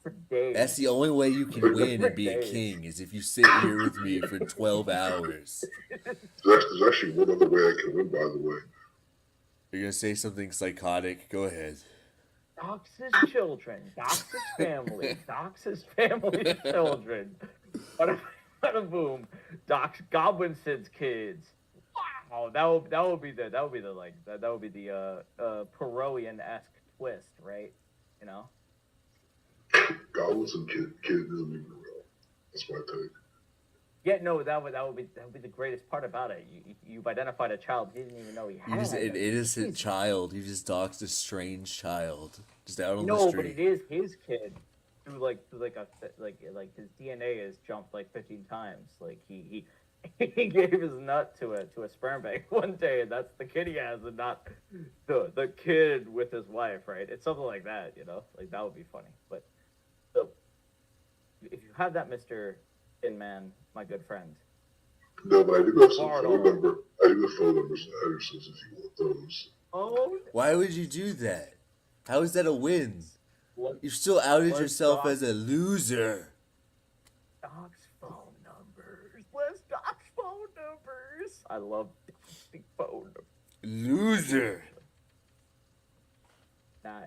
For days. That's the only way you can win and be a king is if you sit here with me for 12 hours. There's actually one other way I can win, by the way. You're gonna say something psychotic? Go ahead. Dox his children. Dox his family. Dox his family's children. Bada boom. Dox Goblinson's kids. Wow, that would be the Perot-esque twist, right? You know. Goblins and kid isn't even real. That's my take. Yeah, no, that would be the greatest part about it. You've identified a child he didn't even know he had. You're just an innocent child. You just doxed a strange child just out on the No, street. but it is his kid. Through like his DNA has jumped like 15 times. Like he gave his nut to a sperm bank one day, and that's the kid he has, and not the kid with his wife, right? It's something like that, you know. Like that would be funny. But so if you have that, Mr. Tin Man, my good friend. No, but I do have some phone number. I do have phone numbers and addresses if you want those. Oh. Why would you do that? How is that a win? You still outed yourself as a loser. Dox phone numbers. Let's dox phone numbers. I love doxing phone numbers. Loser.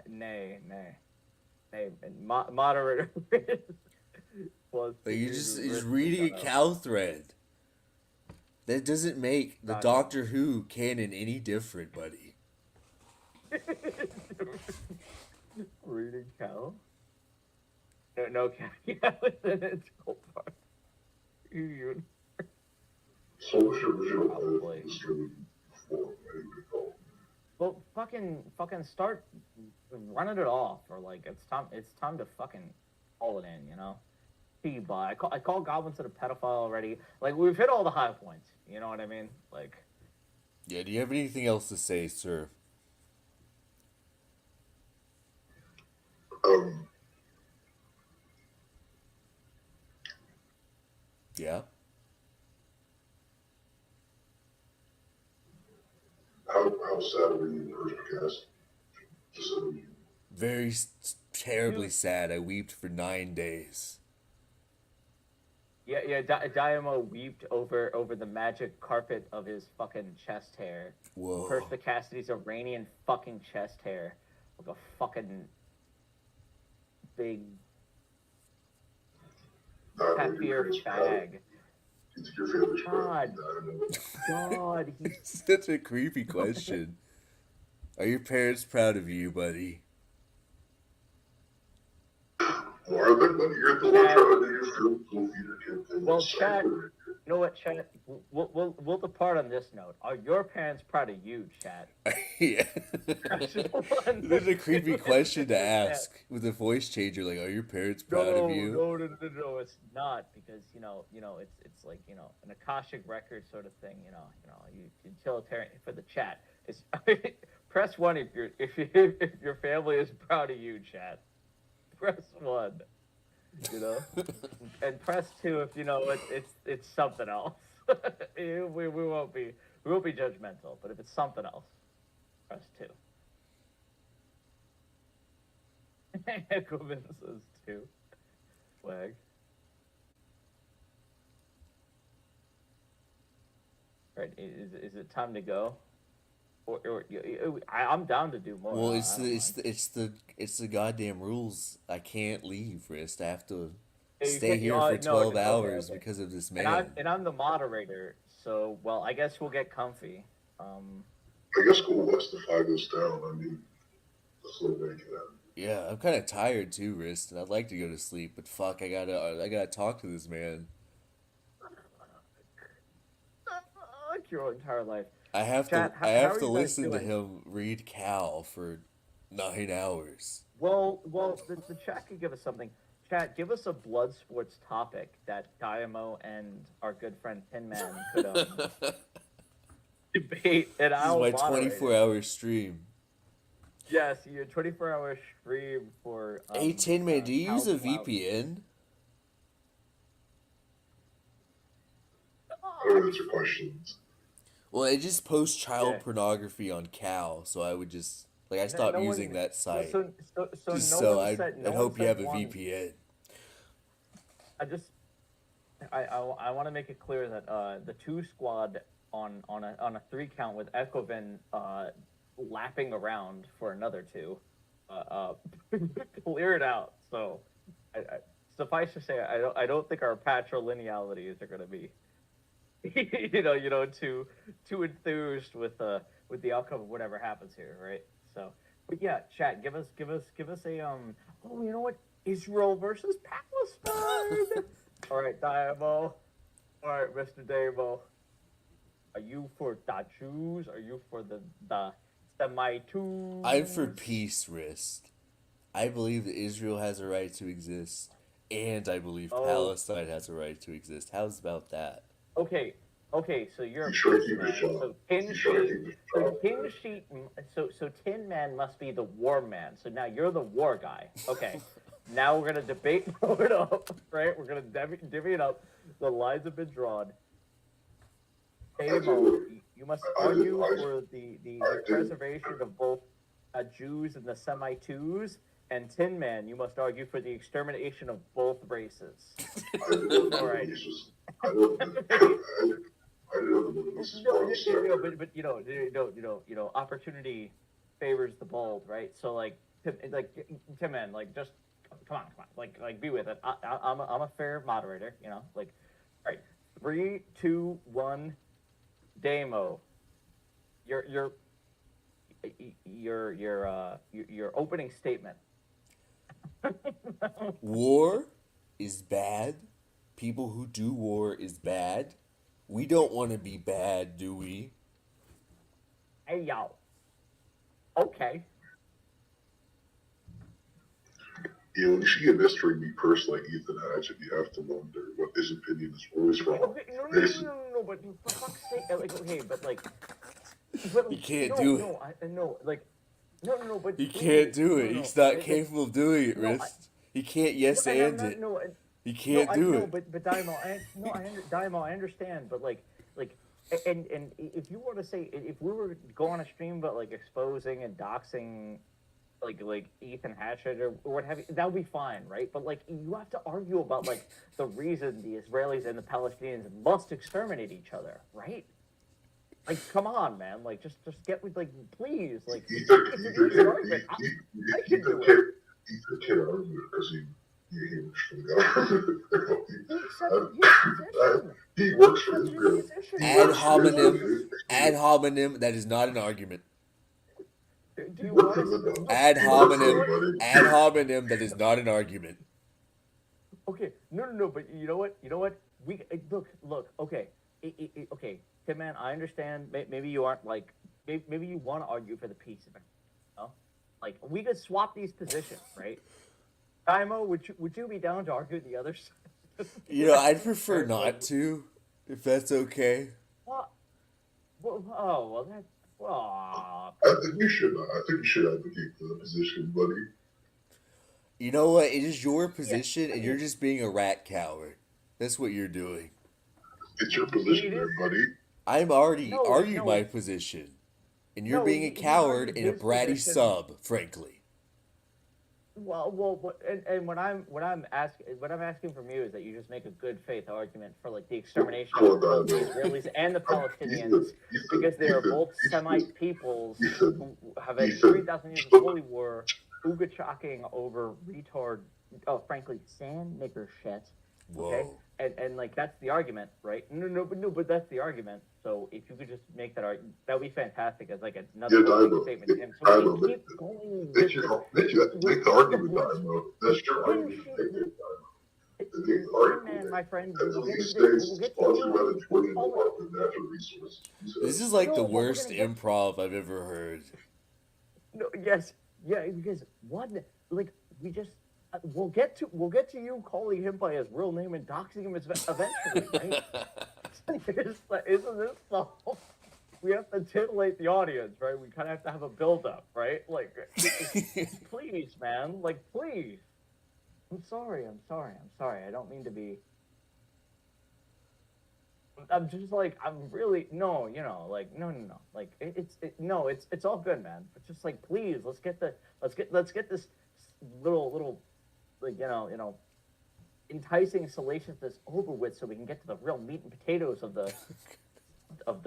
Nay. Moderator. Like you're just reading a cow thread. That doesn't make the Doctor Who canon any different, buddy. Reading cow? No cow. Yeah, it's cold part. So what's your original stream before? Well, fucking start running it off, or like it's time to fucking call it in, you know. I call Goblinson a pedophile already. Like we've hit all the high points. You know what I mean? Like. Yeah, do you have anything else to say, sir? Um, Yeah? how sad were you first, Cass? Just so you, Very terribly sad. I wept for 9 days. Yeah, Daiymo weeped over the magic carpet of his fucking chest hair. Whoa. Perspicacity Cassidy's Iranian fucking chest hair. Like a fucking big sapphire fag. it's your favorite God, he's Such a creepy question. Are your parents proud of you, buddy? Are they, buddy? You're the one trying to do your film. Go feed your kid. Well, Chad, you know what, Chad? We'll depart on this note. Are your parents proud of you, Chad? Yeah. That's a creepy question to ask with a voice changer. Like, are your parents proud of you? No, it's not, because it's like an Akashic record sort of thing. You utilitarian for the chat. It's press 1 if your family is proud of you, Chad. Press 1. And press 2 if it's something else. we won't be judgmental, but if it's something else, press 2. Equipment says 2. Flag. Right, is it time to go? I'm down to do more. Well, it's the goddamn rules. I can't leave, Rist. I have to stay here for 12 hours because of this man. And I'm the moderator, so I guess we'll get comfy. I guess go west to 5 goes down. I mean, that's what make it out. Yeah, I'm kind of tired too, Rist, and I'd like to go to sleep, but fuck, I gotta talk to this man. Fuck your entire life. I have Chat, to. I have to you guys listen to doing? him read Cal for 9 hours. Well, the chat could give us something. Chat, give us a blood sports topic that Daiymo and our good friend Tin Man could debate, and I'll This is my moderate it. 24-hour stream. Yes, your 24-hour stream for. Hey, Tin Man, do you use a How's Loud? VPN? I don't answer questions. Well, it just posts child pornography on Cal, so I would just I stopped no using one- that site. So Just no so one I'd said- no one hope you said have a one. VPN. I want to make it clear that the 2 squad on a 3 count with Ekovin lapping around for another 2 clear it out. So suffice to say, I don't think our patrilinealities are going to be too enthused with the outcome of whatever happens here, right? So, but yeah, chat, give us a oh, you know what? Israel versus Palestine. All right, Daiymo. All right, Mr. Daiymo. Are you for the Jews? Are you for the Semites? I'm for peace, Rist. I believe that Israel has a right to exist, and I believe Palestine has a right to exist. How's about that? Okay, so you're a Sure, peace keep it man. short. So Tin Sure, Sheet, keep it so Tin Man must be the war man. So now you're the war guy. Okay, now we're gonna debate it up, right? We're gonna divvy it up. The lines have been drawn. Daiymo, you must argue for the preservation of both Jews and the Semites, and Tin Man, you must argue for the extermination of both races. All right. But opportunity favors the bold, right? So Tim Man, just come on, be with it. I'm a fair moderator, all right, 3, 2, 1, Daiymo, your opening statement. War is bad. People who do war is bad. We don't want to be bad, do we? Hey, yo. Okay. When you see a mystery, me personally, Ethan Hatch, you have to wonder what his opinion is always wrong. Okay, no, but for fuck's sake, okay, but But He can't no, do it. no, no, like, no, but He wait, can't do it. no, He's not like, capable of doing it, no, Wrist. He can't no, yes and I'm and not, it. no, He no, can't do no, it. but Daimo, Daimo, I understand, but like, and if you were to say, if we were to go on a stream about like exposing and doxing like Ethan Hatchett or what have you, that would be fine, right? But like you have to argue about like the reason the Israelis and the Palestinians must exterminate each other, right? Like, come on, man! Like, just get with like, please, like, it's an easy argument. I can do it. Ethan can't argue it because he works for the government. He works for Israel. Ad hominem. Ad hominem. That is not an argument. Do you want to? Ad hominem. Ad hominem. That is not an argument. Okay, no, but you know what? We look. Okay, okay, Tim, man, I understand. Maybe you aren't like. Maybe you want to argue for the peace of it. You know? Like we could swap these positions, right? Daimo, would you be down to argue the other side? You know, I'd prefer not to, if that's okay. What? Well, that. Well, I think you should. I think you should advocate for the position, buddy. You know what? It is your position, and you're just being a rat coward. That's what you're doing. It's your position, there, buddy. I'm already arguing my position, and you're being a coward and a bratty sub, frankly. Well, and what I'm asking from you is that you just make a good faith argument for like the extermination of both the Israelis and the Palestinians because they are both Semite peoples who have had 3,000 years of holy war, ooga chalking over retard, frankly, sand nigger shit. Okay? Whoa. And like that's the argument, right? No, but that's the argument. So if you could just make that argument, that would be fantastic as like another statement to him. So we keep going. Make the argument, Daimo. That's your argument. Man, my friend, This is like the worst improv I've ever heard. No, yes, yeah, because one, like we just. We'll get to you calling him by his real name and doxing him eventually, right? Isn't this the whole... We have to titillate the audience, right? We kind of have to have a build-up, right? Like, please, man, like, please. I'm sorry. I don't mean to be... I'm just like, I'm really... No, you know, like, no. Like, it's all good, man. But just like, please, let's get this little... like you know, enticing salaciousness over with, so we can get to the real meat and potatoes of the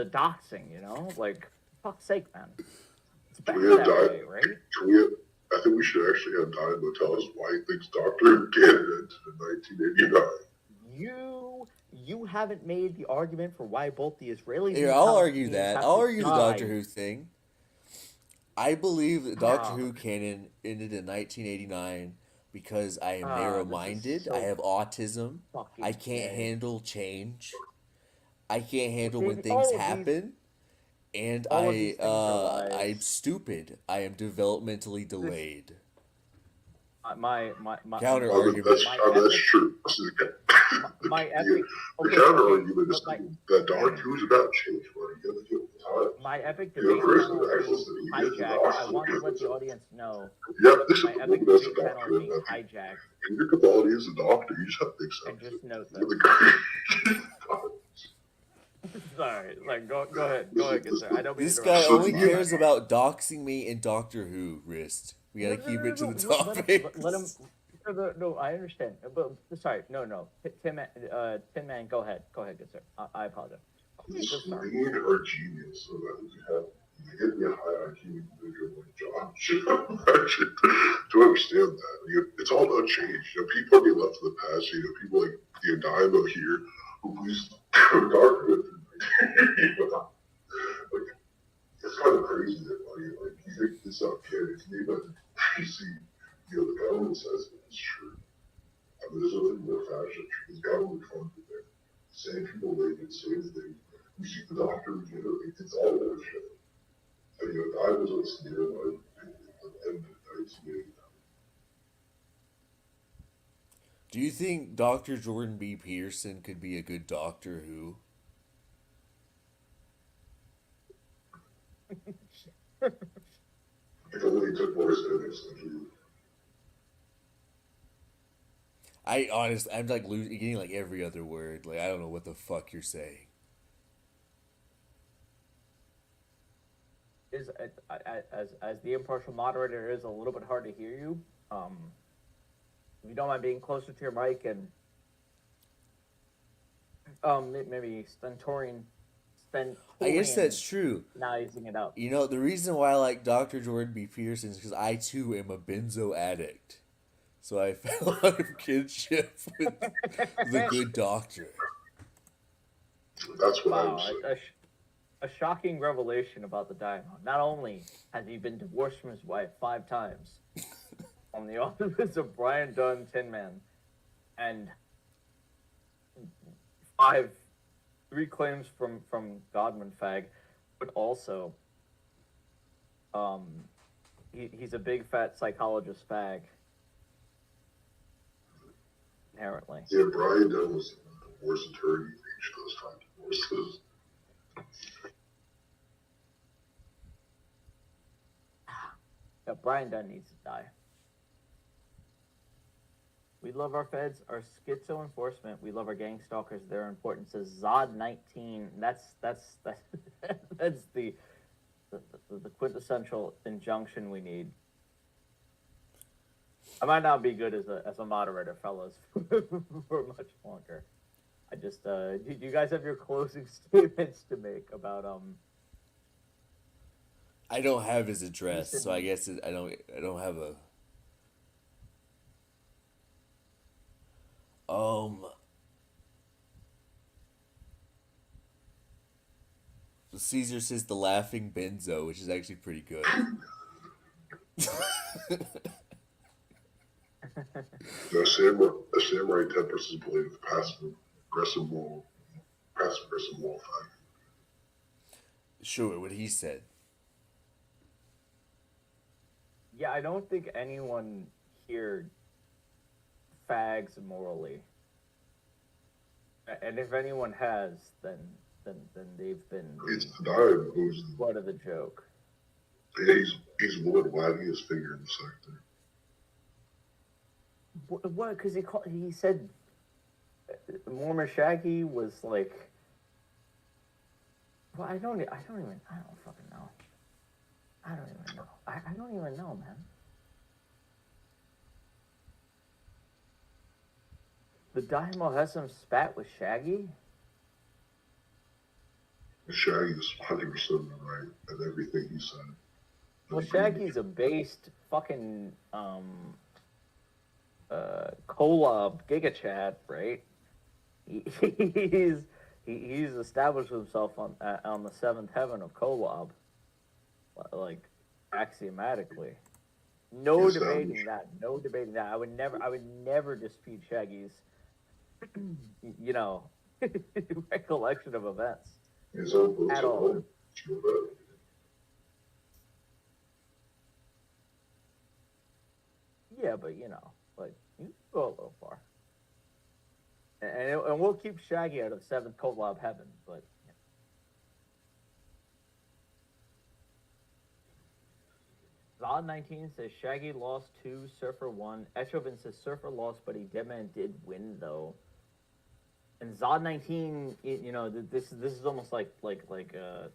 doxing. You know, like fuck's sake, man. It's better that way, right? I think we should actually have Daimo tell us why he thinks Doctor Who canon in 1989. You haven't made the argument for why both the Israelis. Here, I'll argue that. I'll argue the Doctor Who thing. I believe that Doctor Who canon ended in 1989. Because I am narrow-minded, I have autism, I can't handle change, I can't handle when things happen, and I'm stupid. I am developmentally delayed. My counter argument. That's true. My epic. The counter argument is that Doctor Who's about change, buddy. You gotta give it time. My epic debate channel is hijacked. I want to let the audience know. Yeah, this my epic debate channel is being hijacked. And your quality as a doctor, you just have to accept it. And just note that. Sorry, like go ahead, I don't mean this guy only cares about doxing me in Doctor Who, Wrist. We gotta keep it to the topic. Let him. No, I understand. But sorry, no. Tin Man, go ahead, good sir. I apologize. We need our genius so that we have give me a high IQ individual like Josh. To understand that, it's all about change. People are being left in the past. People like Daimo here who believes Doctor Who. It's kind of crazy that like you think it's not canon to me, but you see, the government says it's true. I mean, there's nothing more fashion. The government funded it. Same people make it, same thing. You see the Doctor regenerate. It's all bullshit. And I was on Sneer like at the end of 1989. Do you think Dr. Jordan B. Peterson could be a good Doctor Who? If only he took more steroids than you. I honestly, I'm like losing, getting like every other word. Like I don't know what the fuck you're saying. Is as the impartial moderator, it is a little bit hard to hear you. If you don't mind being closer to your mic and maybe I guess that's true. Stentorianizing it up. You know, the reason why I like Dr. Jordan B. Peterson is because I too am a benzo addict. So I felt a lot of kinship with the good doctor. That's what Wow, I'm saying. a shocking revelation about the Daiymo. Not only has he been divorced from his wife 5 times on the office of Brian Dunn Tin Man, and 3 claims from Godwin Fag, but also he's a big fat psychologist fag. Inherently. Yeah, Brian Dunn was a divorce attorney. He chose trying divorces. Yeah, Brian Dunn needs to die. We love our feds, our schizo enforcement. We love our gang stalkers. Their importance is Zod 19. That's that's the quintessential injunction we need. I might not be good as a moderator, fellas, for much longer. I just do you guys have your closing statements to make about I don't have his address, so I guess I don't have a. Caesar says the laughing benzo, which is actually pretty good. The samurai tempests believe the passive aggressive wall fact. Sure, what he said. Yeah, I don't think anyone here fags morally. And if anyone has, then they've been It's the dime who's part of the joke. Yeah, he's one wagging his finger in the sector. What? Because he said Mormon Shaggy was like. Well, I don't fucking know. I don't even know. I don't even know, man. The Daiymo has some spat with Shaggy? Shaggy is 100% right in everything he said. Well, Shaggy's a based fucking collab Giga Chad, right? He's established himself on the 7th heaven of collab, like axiomatically. No debating that. No debating that. I would never dispute Shaggy's, recollection of events at all. Yeah, but you go a little far, and we'll keep Shaggy out of 7th collab heaven, but. Zod 19 says Shaggy lost 2, Surfer 1. Echovin says Surfer lost, but he Deadman did win though. And Zod 19, this is almost like a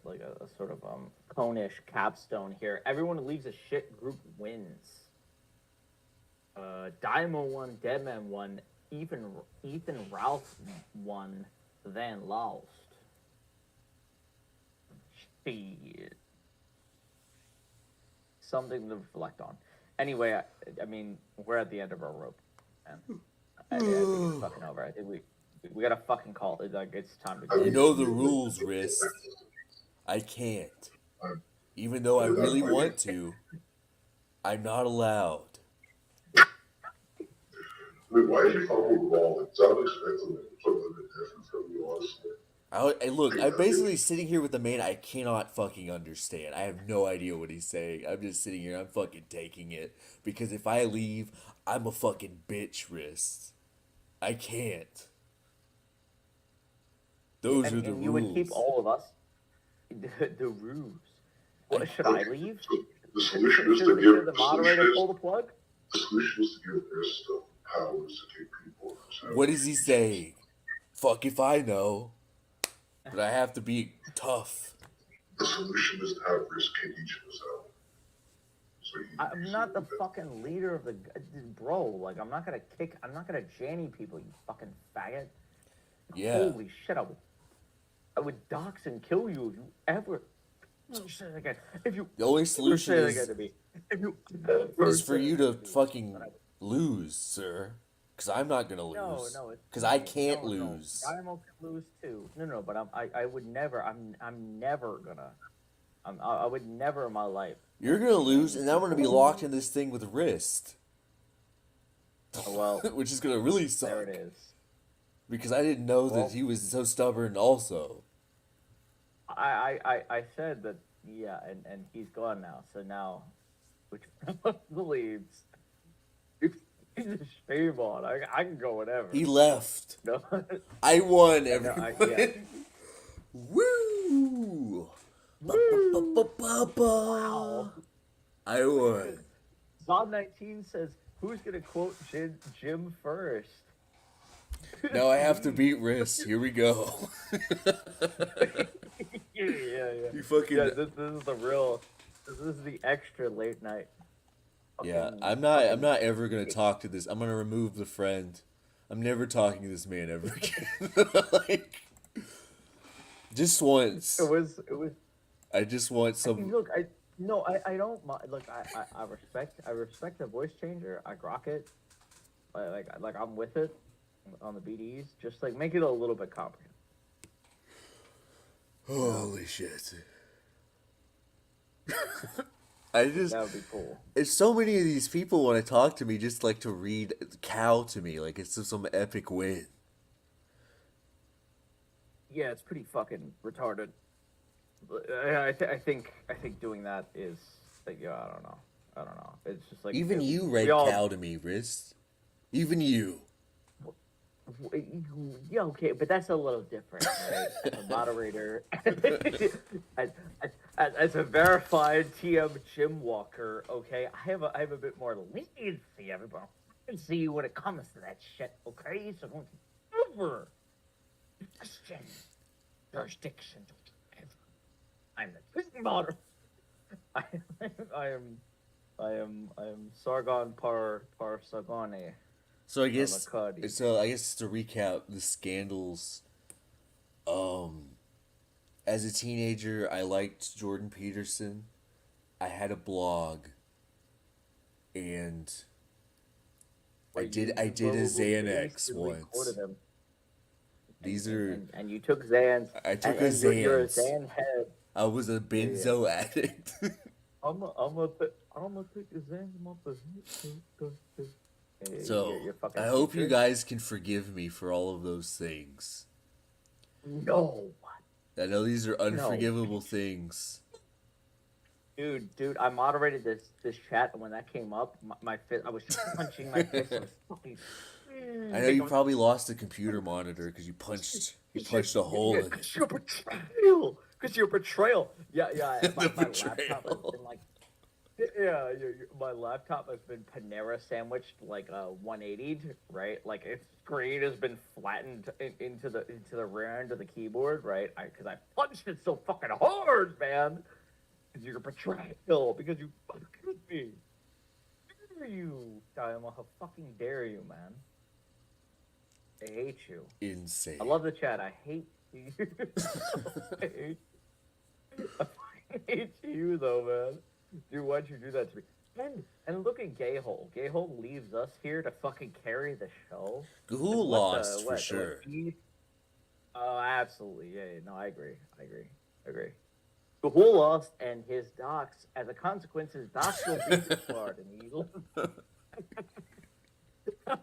sort of cone-ish capstone here. Everyone who leaves a shit group wins. Daiymo won, Deadman won, Ethan Ralph won, then lost. Shit. Something to reflect on. Anyway, I mean, we're at the end of our rope, man. I think it's fucking over. I think we gotta fucking call it. Like, it's time to go. You know the rules, Wrist. I can't. Even though I really want to, I'm not allowed. Wait, why did you call me wrong? It sounded expected something different from you, honestly. Look, I'm basically sitting here with a man I cannot fucking understand. I have no idea what he's saying. I'm just sitting here. I'm fucking taking it. Because if I leave, I'm a fucking bitch, Wrist. I can't. Those are the rules. You would keep all of us. The rules. What, should I leave? The solution is to Should give the moderator pull the plug? the solution is to give Risk the powers to take people on his What is he saying? Fuck if I know. But I have to be tough. The solution is to have Risk kick each of us out. So I'm not the fucking leader of the bro. Like I'm not gonna janny people. You fucking faggot. Yeah. Holy shit! I would dox and kill you if you ever. Say it again. If you. The only solution say it is, again to me. If you is for you to fucking lose, sir. Because I'm not gonna lose. No, because I can't lose. Daiymo can lose too. No, but I would never. I'm never gonna. I would never in my life. You're gonna lose, and I'm gonna be locked in this thing with wrist. Well, which is gonna really suck. There it is. Because I didn't know that he was so stubborn. Also, I said that and he's gone now. So now, which believes he's a shame on. I can go whatever. he left. No. I won, No, everyone. yeah. Woo! Wow. I won. Zod 19 says, "Who's gonna quote Jim first?" Now I have to beat Riss. Here we go. yeah. You fucking. Yeah, this is the real. This is the extra late night. Yeah, I'm not ever gonna talk to this. I'm gonna remove the friend. I'm never talking to this man ever again. Like, just once. It was. I just want some. Look, I don't mind. Look, I respect the voice changer. I grok it. Like I'm with it on the BDs. Just like make it a little bit complicated. Holy shit. I just. That would be cool. It's so many of these people want to talk to me just like to read cow to me like it's some epic win. Yeah, it's pretty fucking retarded. I think doing that is like, yeah, I don't know. It's just like Even you read cow to me, Riz. Even you. Yeah, okay, but that's a little different, right? As a moderator, as a verified TM gym walker, okay, I have a bit more leniency, everybody. I can see when it comes to that shit, okay? So don't ever question jurisdiction. I'm the prison moderator. I am Sargon par Sargone. So I guess to recap the scandals. As a teenager, I liked Jordan Peterson. I had a blog, and I did a Xanax once. These are and you took Xans. I took a Xans. You're a Xans. Xan head. I was a benzo addict. I'm gonna take a Xans. So I hope you guys can forgive me for all of those things. No. I know these are unforgivable things. Dude, I moderated this chat, and when that came up, my fist, I was punching my fist. I was fucking. I know you probably lost a computer monitor because you punched a hole in it. Because your betrayal. Yeah. My betrayal. laptop has been like. Yeah, my laptop has been Panera sandwiched like 180'd, right? Like its screen has been flattened into the rear end of the keyboard, right? Because I punched it so fucking hard, man. Because you're a betrayal. Because you fucking me. Dare you, Daiymo? How fucking dare you, man? I hate you. Insane. I love the chat. I hate you. I hate you, though, man. Dude, why'd you do that to me? And look at Gayhole. Gayhole leaves us here to fucking carry the show. Gahul lost for sure. Oh, absolutely. Yeah, no, I agree. Gahul lost, and his docs, as a consequence, his docs will be disbarred, and he I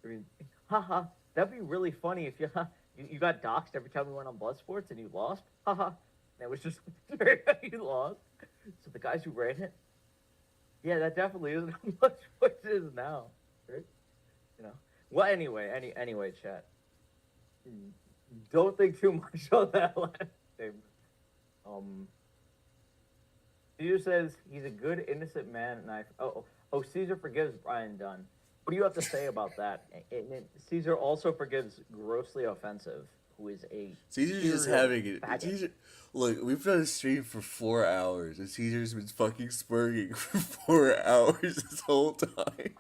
mean, haha, that'd be really funny if you got doxxed every time we went on Blood Sports and you lost. Haha. It was just you lost. So the guys who ran it, yeah, that definitely isn't how much what it is now, right? You know. Well, anyway, chat. Don't think too much on that last statement. Caesar says he's a good, innocent man, and Caesar forgives Brian Dunn. What do you have to say about that? And Caesar also forgives grossly offensive, who is a Caesar's just serial having it. faggot. Caesar, look, we've done a stream for 4 hours, and Caesar's been fucking spurging for 4 hours this whole time.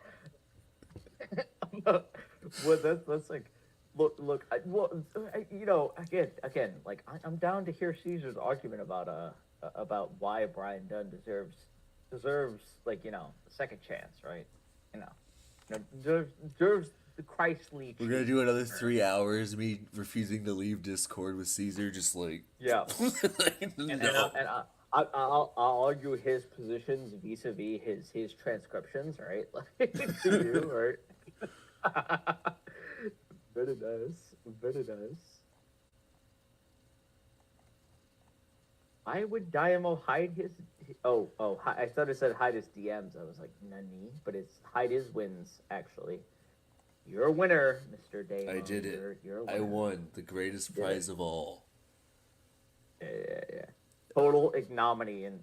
Well, that's like, look. Again, like I'm down to hear Caesar's argument about why Brian Dunn deserves like a second chance, right? Deserves the Christly. We're gonna do another 3 hours, me refusing to leave Discord with Caesar, just like Yeah. like, And no. I'll argue his positions vis-a-vis his transcriptions, right? Like to you, right? Very nice. Very nice. Why would Daiymo hide his? I thought it said hide his DMs. I was like, nani? But it's hide his wins. Actually, you're a winner, Mr. Daiymo. I did it. You're a I winner. won the greatest prize of all. Yeah. Total ignominy in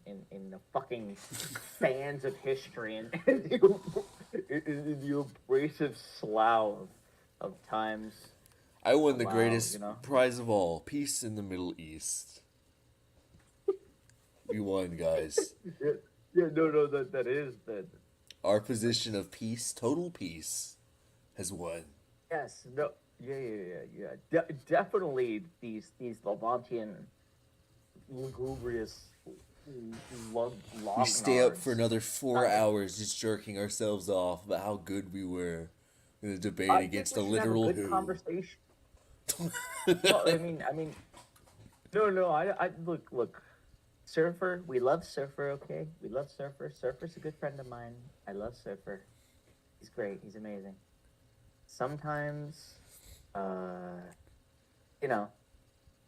the fucking fans of history and the abrasive slough of times. I won the Wow, greatest prize of all, peace in the Middle East. We won, guys. No, that is that. Our position of peace, total peace, has won. Yes, no, yeah. Definitely these Levantian lugubrious We stay up for another 4 hours just jerking ourselves off about how good we were in a debate against a literal who. Conversation. Well, I mean, no. I look. Surfer, we love Surfer. Okay, we love Surfer. Surfer's a good friend of mine. I love Surfer. He's great. He's amazing. Sometimes,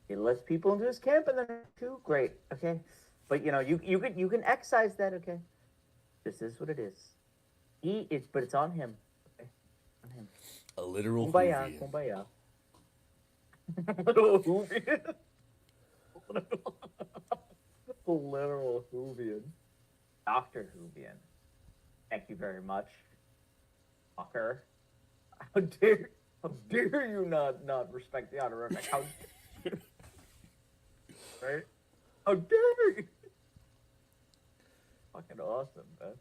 he lets people into his camp, and then too great. Okay, but you can excise that. Okay, this is what it is. But it's on him. Okay, on him. A literal Kumbaya, Hoovian. kumbaya. Literal Hoovian. Literal Hoovian. Dr. Hoovian. Thank you very much. Fucker. How dare you not respect the honorific? How right? How dare you? Fucking awesome, man.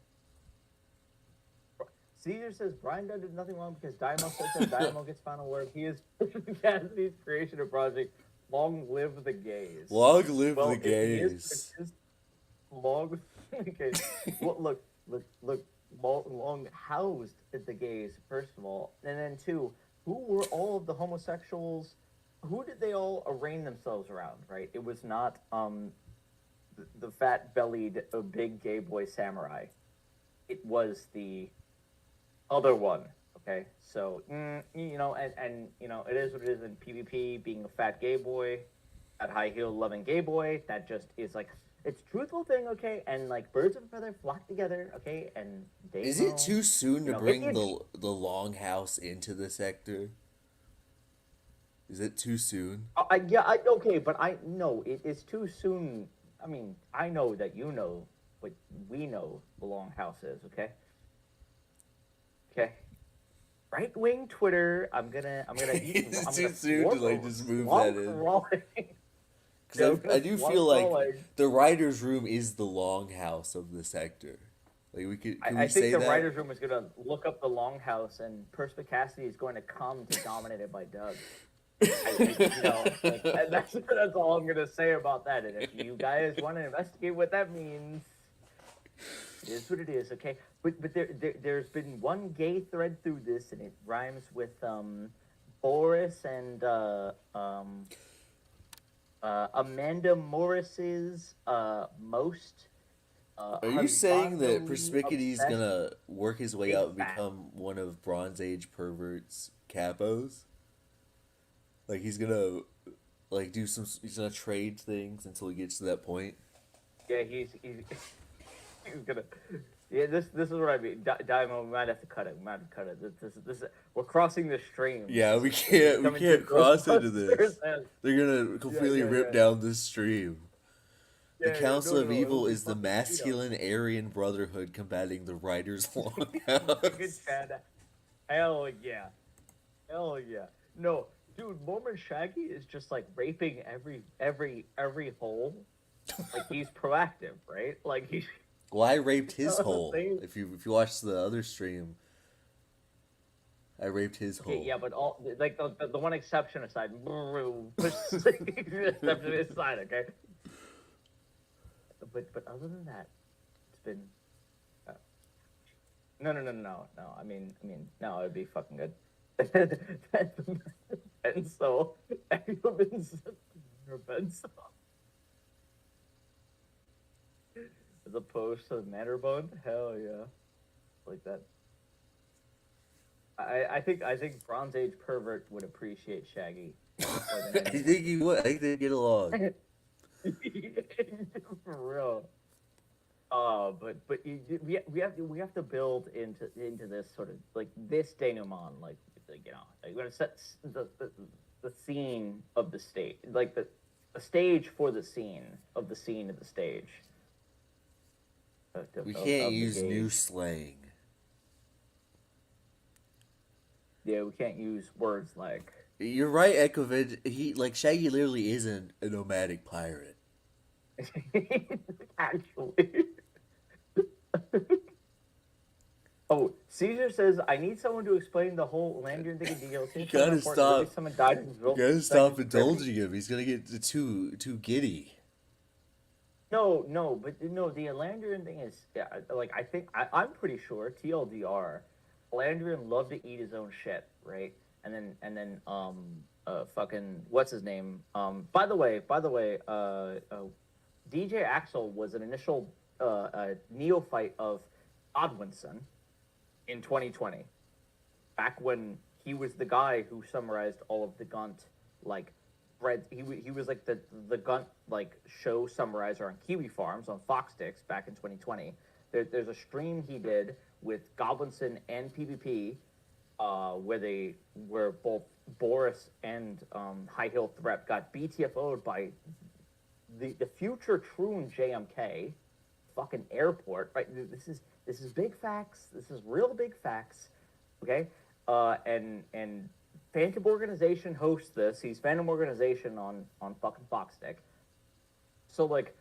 Caesar says Brian Dunn did nothing wrong because Daiymo says that Daiymo gets final word. He is Cassidy's creation of project. Long live the gays. Long live the It gays. is long. Okay. Well, look. Long housed the gays, first of all, and then two. Who were all of the homosexuals? Who did they all arraign themselves around? Right. It was not the fat-bellied big gay boy samurai. It was the other one. Okay, so and it is what it is in PvP. Being a fat gay boy, that high heel loving gay boy, that just is like it's a truthful thing. Okay, and like birds of a feather flock together. Okay, and Daiymo, Is it too soon to bring the longhouse into the sector? Is it too soon? Okay, but it's too soon. I mean, I know that you know what we know the longhouse is. Okay. Right wing Twitter. I'm gonna. It's too soon to like just move that in. Because I do feel like the writers' room is the longhouse of the sector. Like we could. I think the writers' room is gonna look up the longhouse, and Perspicacity is going to come to dominate it by Doug. And that's all I'm gonna say about that. And if you guys want to investigate what that means, it is what it is. Okay. But there's been one gay thread through this, and it rhymes with Boris and Amanda Morris's most. Are you saying that Perspicacy's gonna work his way up and become one of Bronze Age perverts capos? Like he's gonna he's gonna trade things until he gets to that point. Yeah, he's gonna. Yeah, this is what I mean. Daiymo, we might have to cut it. This we're crossing the stream. Yeah, we can't cross into this. They're gonna completely rip down this stream. The Yeah, Council no, of no, it Evil would be is the fucking, masculine Aryan Brotherhood combating the Riders Fucking Longhouse. Chad. Hell yeah. Hell yeah. No, dude, Mormon Shaggy is just like raping every hole. Like he's proactive, right? Like he's Well, I raped his the hole. same. If you watch the other stream, I raped his Okay, hole. yeah, but all like the one exception aside, push the exception aside, okay. But other than that, it's been no. I mean, no, it'd be fucking good. And so, everyone's so as opposed to the Matterbone, hell yeah, like that. I think Bronze Age pervert would appreciate Shaggy more I than anything. think he would. I think they'd get along. For real. But we have to build into this sort of like this denouement, like you know, like we're gonna set the scene of the stage, like the stage for the scene of the scene of the stage. We can't Of the use new gauge. slang. Yeah, we can't use words like. You're right, Ekoved. He like Shaggy literally isn't a nomadic pirate. Actually. Oh, Caesar says, I need someone to explain the whole Landry thing deal. You gotta stop. Someone died in You gotta stop indulging him. He's gonna get too giddy. No, but no, the Landrian thing is, yeah, like, I think, I'm pretty sure, TLDR, Landrian loved to eat his own shit, right? And then, fucking, what's his name? By the way, DJ Axel was an initial, neophyte of Godwinson in 2020, back when he was the guy who summarized all of the Gunt, like, Bread, he was like the Gunt like show summarizer on Kiwi Farms on Fox Sticks back in 2020. There's a stream he did with Goblinson and PvP, where both Boris and High Heel Threat got BTFO'd by the future Troon JMK, fucking airport. Right, this is big facts. This is real big facts. Okay, and Phantom Organization hosts this. He's Phantom Organization on fucking Foxstick. So like,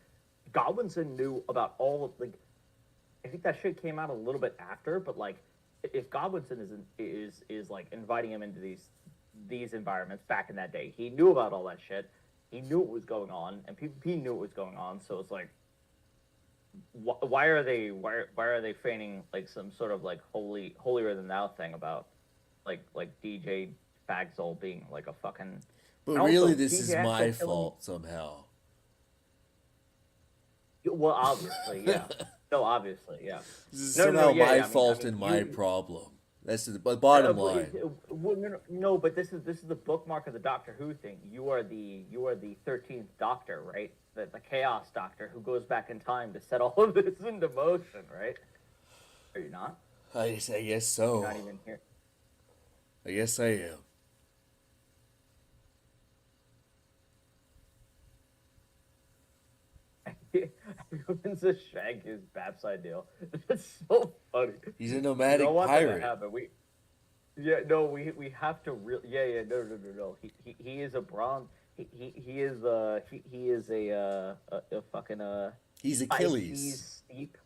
Godwinson knew about all of like. I think that shit came out a little bit after, but like, if Godwinson is like inviting him into these environments back in that day, he knew about all that shit. He knew what was going on, and PvP knew what was going on. So it's like, why are they feigning like some sort of like holier than thou thing about like DJ Fagsol being like a fucking. But And really, also, this DJ is Axel my killing- fault somehow. Well, obviously, yeah. No, obviously, yeah. This is No, somehow yeah, my I mean, fault and my you- problem. That's the bottom but line. no, but this is the bookmark of the Doctor Who thing. You are the 13th Doctor, right? The Chaos Doctor who goes back in time to set all of this into motion, right? Are you not? I guess so. You're not even here. I guess I am. Everyone says Shag is Bab's ideal. That's so funny. He's a nomadic You don't want that to pirate. happen. We have to really. No. He is a bronze. He is a fucking He's high Achilles. seas steep.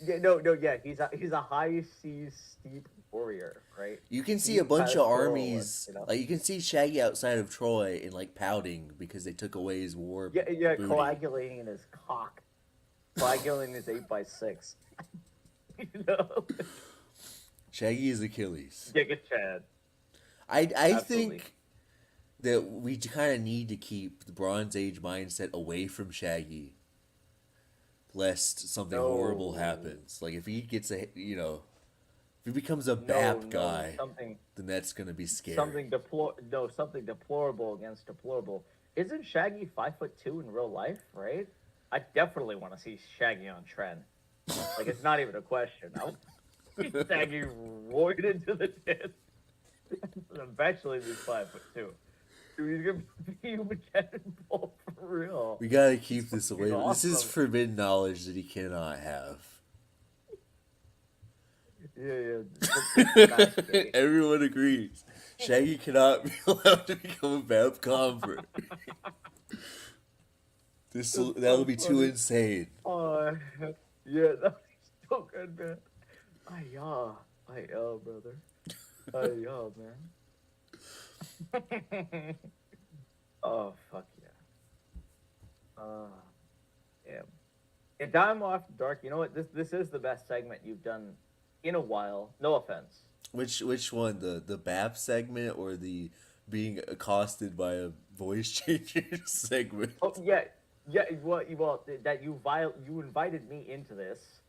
Yeah. He's a high seas steep warrior, right? You can see He a bunch has of all, armies. you know? Like you can see Shaggy outside of Troy and like pouting because they took away his war. Yeah, booty. coagulating in his cock, coagulating his 8x6. You know, Shaggy is Achilles. Giga Chad. I Absolutely. think that we kind of need to keep the Bronze Age mindset away from Shaggy, lest something horrible happens. Like if he gets if he becomes a BAP guy, then that's gonna be scary. Something deplorable against deplorable. Isn't Shaggy 5'2" in real life? Right? I definitely want to see Shaggy on trend. Like it's not even a question. I'll see Shaggy roared into the tits. Eventually, be 5'2". Dude, he's gonna be human cannonball for real. We gotta keep this fucking away. This is awesome. forbidden knowledge that he cannot have. Yeah. Everyone agrees. Shaggy cannot be allowed to become a Bab convert. That'll be too insane. Oh, yeah, that's so good, man. Ay-ya, brother. Ay-ya, man. Oh, fuck yeah. Yeah. Yeah, Daiymo After Dark, you know what? This is the best segment you've done in a while. No offense. Which one? The BAP segment or the being accosted by a voice changer segment? Oh yeah, yeah. Well, that you invited me into this,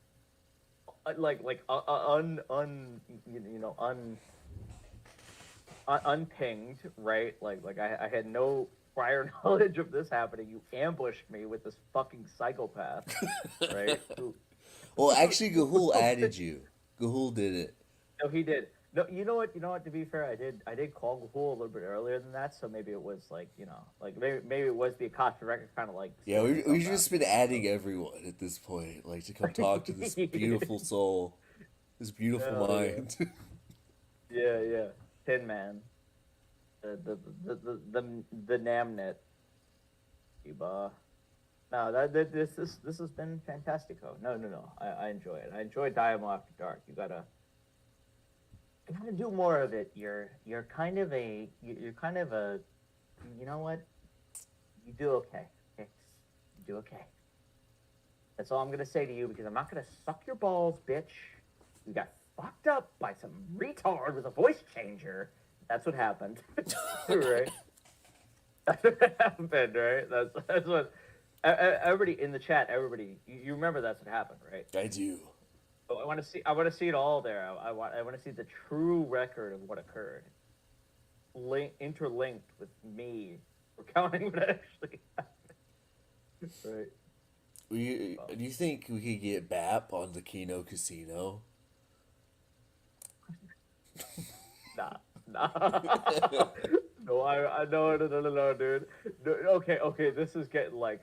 unpinged, right? Like I had no prior knowledge of this happening. You ambushed me with this fucking psychopath, right? Well, actually, Gahul added you. Gahul did it. No, he did. No, you know what? To be fair, I did call Gahul a little bit earlier than that, so maybe it was like, maybe it was the Akasha record kind of like. Yeah, we've just been adding everyone at this point, like to come talk to this beautiful soul, this beautiful mind. Yeah. Tin Man. The Namnet. No, this has been fantastico. No. I enjoy it. I enjoy Daiymo After Dark. You gotta do more of it. You're kind of a you know what? You do okay. Okay? You do okay. That's all I'm gonna say to you because I'm not gonna suck your balls, bitch. You got fucked up by some retard with a voice changer. That's what happened. Right? That's what happened, right? That's what everybody in the chat, you remember that's what happened, right? I do. Oh, I want to see it all there. I want to see the true record of what occurred. Interlinked with me recounting what actually happened. Right. Do you think we could get BAP on the Kino Casino? Nah. No, I no, dude. No, okay. This is getting like.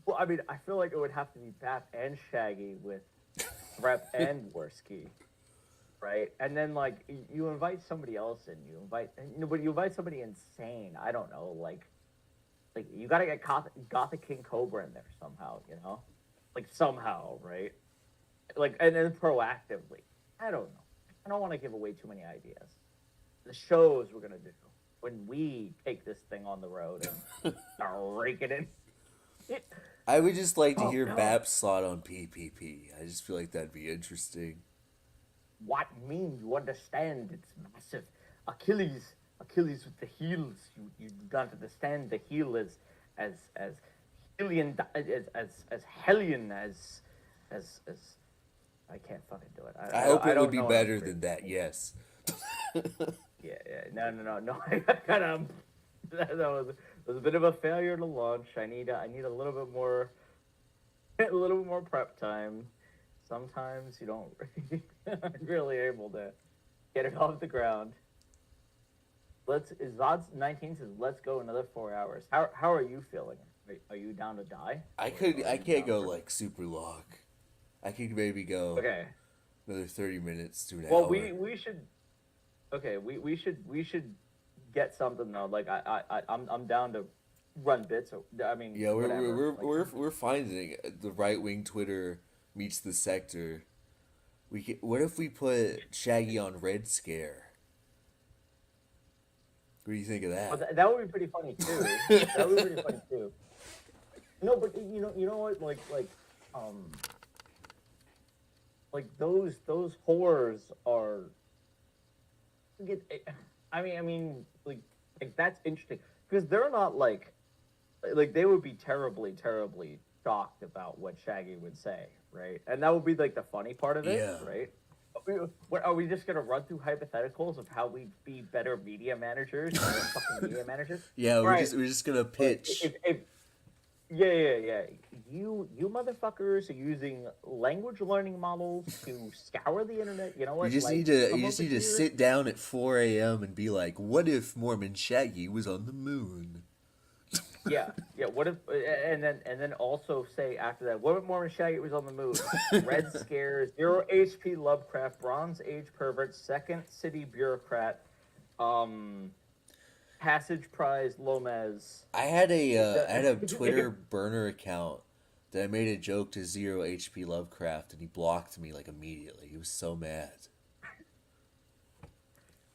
Well, I mean, I feel like it would have to be BAP and Shaggy with Rep and Worski, right? And then like you invite somebody else in. But you invite somebody insane. I don't know, like you gotta get Gothic King Cobra in there somehow, like somehow, right? Like and then proactively. I don't know. I don't want to give away too many ideas. The shows we're gonna do when we take this thing on the road and rake it in. I would just like to hear BAP's slot on PPP. I just feel like that'd be interesting. What mean? You understand? It's massive. Achilles with the heels. You don't understand the heel as Hellion as Hellion as I can't fucking do it. I hope it would be better than that. Yes. Yeah. No. I got that was a bit of a failure to launch. I need a little bit more prep time. Sometimes you don't really able to get it off the ground. Zod's 19 says let's go another 4 hours. How are you feeling? Are you down to die? I can't go like super long. I could maybe go another 30 minutes to an hour. Well, we should. Okay, we should get something though. Like I'm down to run bits. I mean, yeah, we're finding the right wing Twitter meets the sector. What if we put Shaggy on Red Scare? What do you think of that? Well, that would be pretty funny too. That would be pretty funny too. No, but you know what? Like those horrors are. I mean, like that's interesting because they're not like they would be terribly shocked about what Shaggy would say, right? And that would be like the funny part of it, right? Are we just gonna run through hypotheticals of how we'd be better media managers? Fucking media managers? Yeah, we're just gonna pitch. Yeah. you motherfuckers are using language learning models to scour the internet. You know what? You just Like, need to come you just over need to here. sit down at 4 a.m. and be like, "What if Mormon Shaggy was on the moon?" Yeah, yeah. What if and then also say after that, what if Mormon Shaggy was on the moon? Red Scare, Zero HP Lovecraft, Bronze Age pervert, Second City bureaucrat, Passage Prize Lomez. I had a Twitter burner account that I made a joke to Zero HP Lovecraft, and he blocked me like immediately. He was so mad.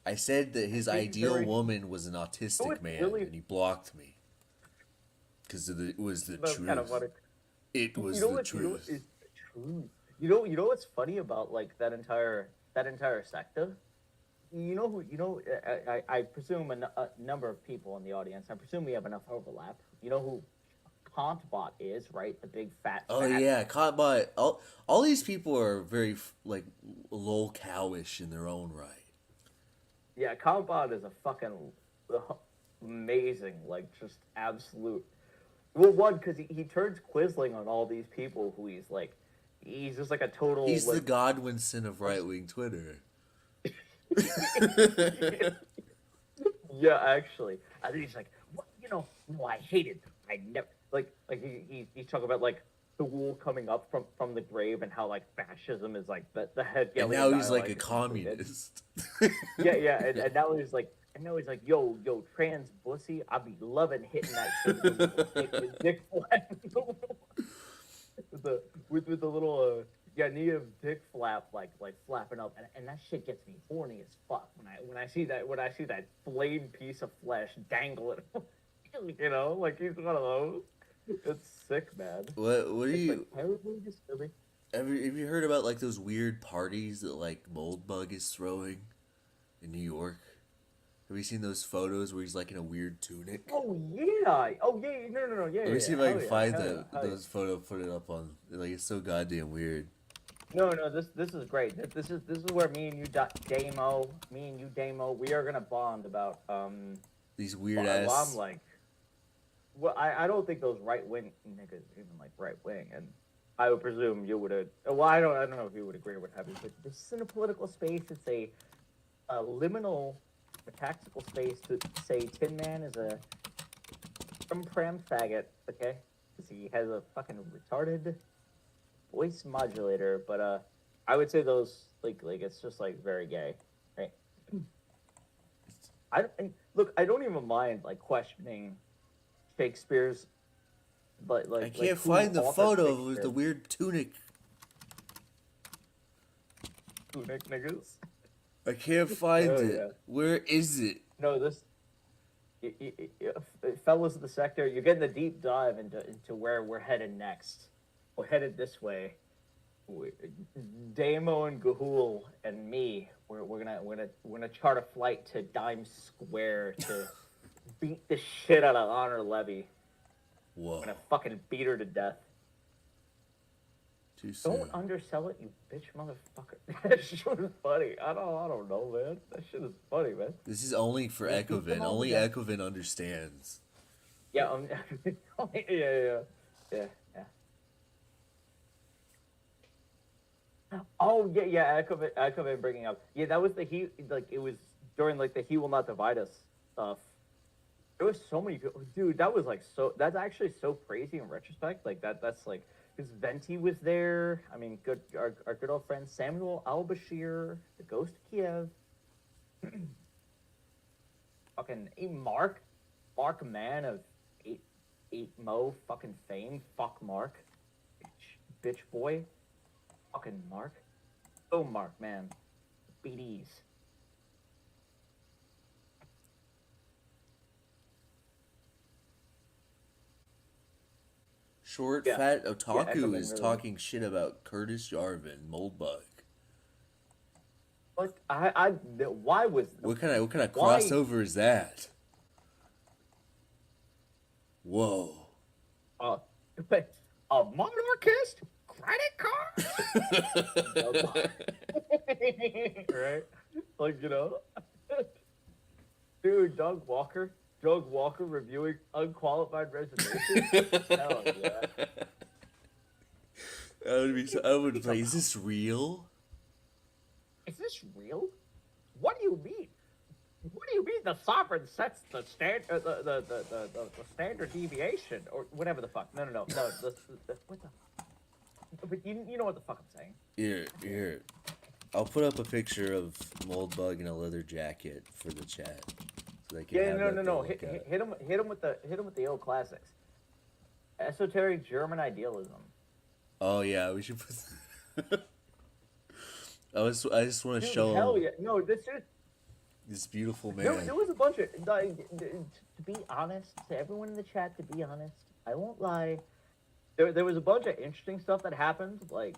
I said that his ideal woman was an autistic man, and he blocked me because it was the That's truth. kind of funny. It was You know the what? truth. You know, it's the truth. You know what's funny about like that entire sector? You know who? You know, I presume a number of people in the audience. I presume we have enough overlap. You know who Kantbot is, right? The big fat. Oh fat yeah, caught by all these people are very like lol cowish in their own right. Yeah, Kantbot is a fucking amazing, like just absolute. Well, one because he turns Quisling on all these people who he's just like a total. He's like, the Godwinson of right wing Twitter. Yeah, actually, I think he's like, what? You know, no, I hated. I never like he's talking about like the wool coming up from the grave and how like fascism is like the head. And now he's like a communist. Yeah, and now he's like, yo, trans pussy, I be loving hitting that shit with dick flap, with the little Nia dick flap like flapping up, and that shit gets me horny as fuck when I see that flayed piece of flesh dangling, you know, like he's one of those. It's sick, man. What do It's, you? like, terribly disturbing. Have you heard about like those weird parties that like Moldbug is throwing in New York? Have you seen those photos where he's like in a weird tunic? Oh yeah, no, yeah. Let me see if yeah. I can Hell find yeah, the hell yeah. those photo, put it up on. Like it's so goddamn weird. No, this is great. This is where me and you, Daiymo, we are gonna bond about These weird well, ass. I'm like, well, I don't think those right wing niggas even like right wing, and I would presume you would. Well, I don't know if you would agree or what have you, but this is in a political space. It's a liminal, a tactical space to say Tin Man is a pram faggot, okay? Because he has a fucking retarded voice modulator, but I would say those like it's just like very gay, right? Look, I don't even mind like questioning Shakespeare's, but like I can't who find the authored photo with Shakespeare. the weird tunic. Tunic niggas. I can't find Oh, it. yeah. Where is it? No, this. Fellas of the sector, you're getting the deep dive into where we're headed next. We're headed this way. Daiymo and Gahul and me, we're gonna chart a flight to Dime Square to beat the shit out of Honor Levy. Whoa. We're gonna fucking beat her to death. Too soon. Don't undersell it, you bitch motherfucker. That shit was funny. I don't know, man. That shit is funny, man. This is only for Yeah, Echovin. come on, Only yeah. Echovin understands. Yeah, yeah. Oh yeah. I come in bringing up. Yeah, that was it was during like the He Will Not Divide Us stuff. There was so many people, dude. That was like so. That's actually so crazy in retrospect. Like that's like because Venti was there. I mean, our good old friend Samuel Al-Bashir, the Ghost of Kiev. Fucking Mark Man of eight Mo fucking fame. Fuck Mark, bitch boy. Fucking Mark. Oh, Mark, man. BDs. Short Yeah. fat Yeah, otaku Echovin is really- talking shit about Curtis Jarvin, Moldbug. Like, why was... What kind of why- crossover is that? Whoa. A monarchist credit card? Right? Like, you know? Dude, Doug Walker reviewing unqualified reservations. Hell yeah. I would play. Is this real? Is this real? What do you mean? What do you mean the sovereign sets the the standard deviation or whatever the fuck? No. What the? But you know what the fuck I'm saying? Here. I'll put up a picture of Moldbug in a leather jacket for the chat, so they can Yeah, have that to no. look at. Hit him with the old classics. Esoteric German idealism. Oh yeah, we should put. I just want to show Hell him yeah! No, this is. this beautiful man. There was a bunch of. To be honest, to everyone in the chat, to be honest, I won't lie. There was a bunch of interesting stuff that happened, like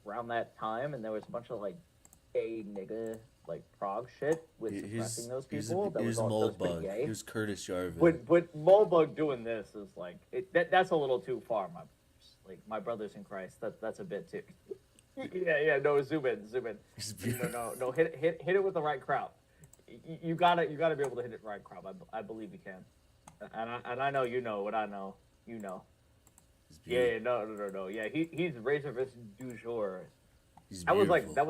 around that time, and there was a bunch of like gay nigga like prog shit with suppressing those people. Here's Moldbug. Here's Curtis Yarvin. But Moldbug doing this is like that's a little too far, my brothers in Christ. That's a bit too. Yeah. No, zoom in. No. Hit it with the right crowd. You gotta be able to hit it right crowd. I believe you can. And I know you know what I know. You know. Yeah, no. Yeah, he's Razorfist du jour. That was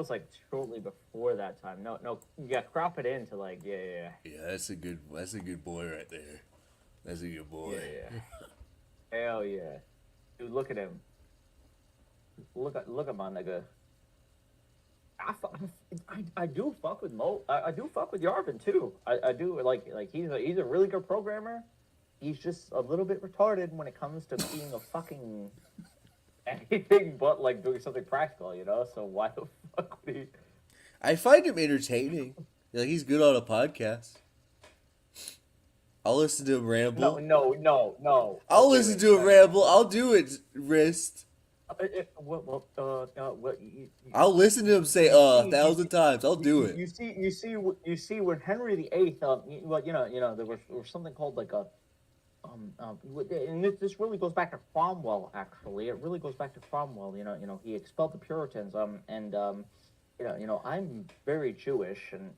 like shortly before that time. No, yeah, crop it into like yeah. Yeah, that's a good boy right there. That's a good boy. Yeah. Hell yeah, dude, look at him. Look at my nigga. I do fuck with Mo. I do fuck with Yarvin too. I do like he's a really good programmer. He's just a little bit retarded when it comes to being a fucking anything but like doing something practical, you know? So why the fuck would he? I find him entertaining. Like he's good on a podcast. I'll listen to him ramble. No. I'll listen to him ramble. I'll do it, Wrist. I'll listen to him say 1,000 times. I'll do it. You see when Henry VIII, there was something called like a and this really goes back to Cromwell. Actually, it really goes back to Cromwell. He expelled the Puritans. I'm very Jewish, and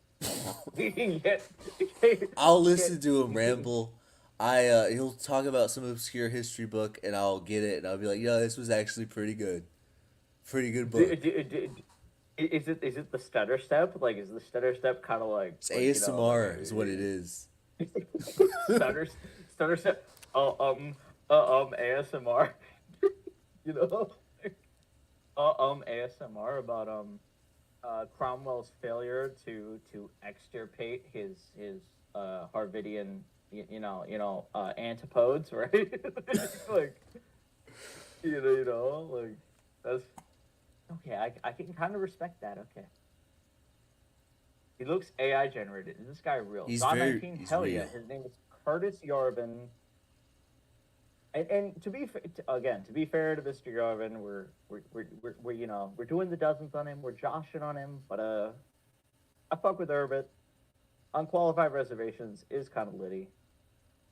I'll listen to him ramble. He'll talk about some obscure history book, and I'll get it, and I'll be like, "Yo, this was actually pretty good book." Is it the stutter step? Like, is the stutter step kind of like it's ASMR is what it is. stutter step. ASMR. ASMR about Cromwell's failure to extirpate his Harvidian antipodes, right? like like that's okay. I can kind of respect that. Okay. He looks AI generated. Is this guy real? He's Don very 19, he's hell real. yeah. His name is Curtis Yarvin. And to be fair to Mr. Yarvin, we're doing the dozens on him. We're joshing on him, but I fuck with Urbit. Unqualified reservations is kind of litty.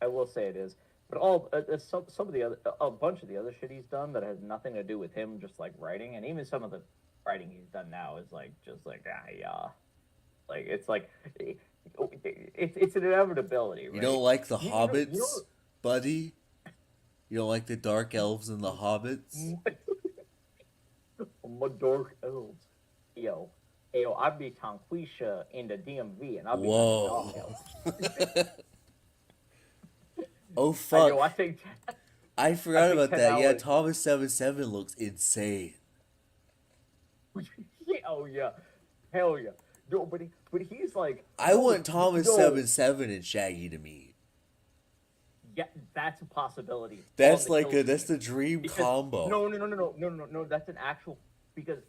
I will say it is. But some of the other, a bunch of the other shit he's done that has nothing to do with him, just like writing, and even some of the writing he's done now is like like it's like it's an inevitability. Right? You don't like the hobbits, buddy? You don't like the dark elves and the hobbits? My dark elves, yo, I be Tonquisha in the DMV, and I'll be Whoa. dark elves. Oh fuck! I forgot about that. Yeah, Thomas 77 looks insane. Oh yeah, hell yeah. No, but he's like. I want Thomas 77 and Shaggy to meet. Yeah, that's a possibility. That's like that's the dream combo. No. That's an actual because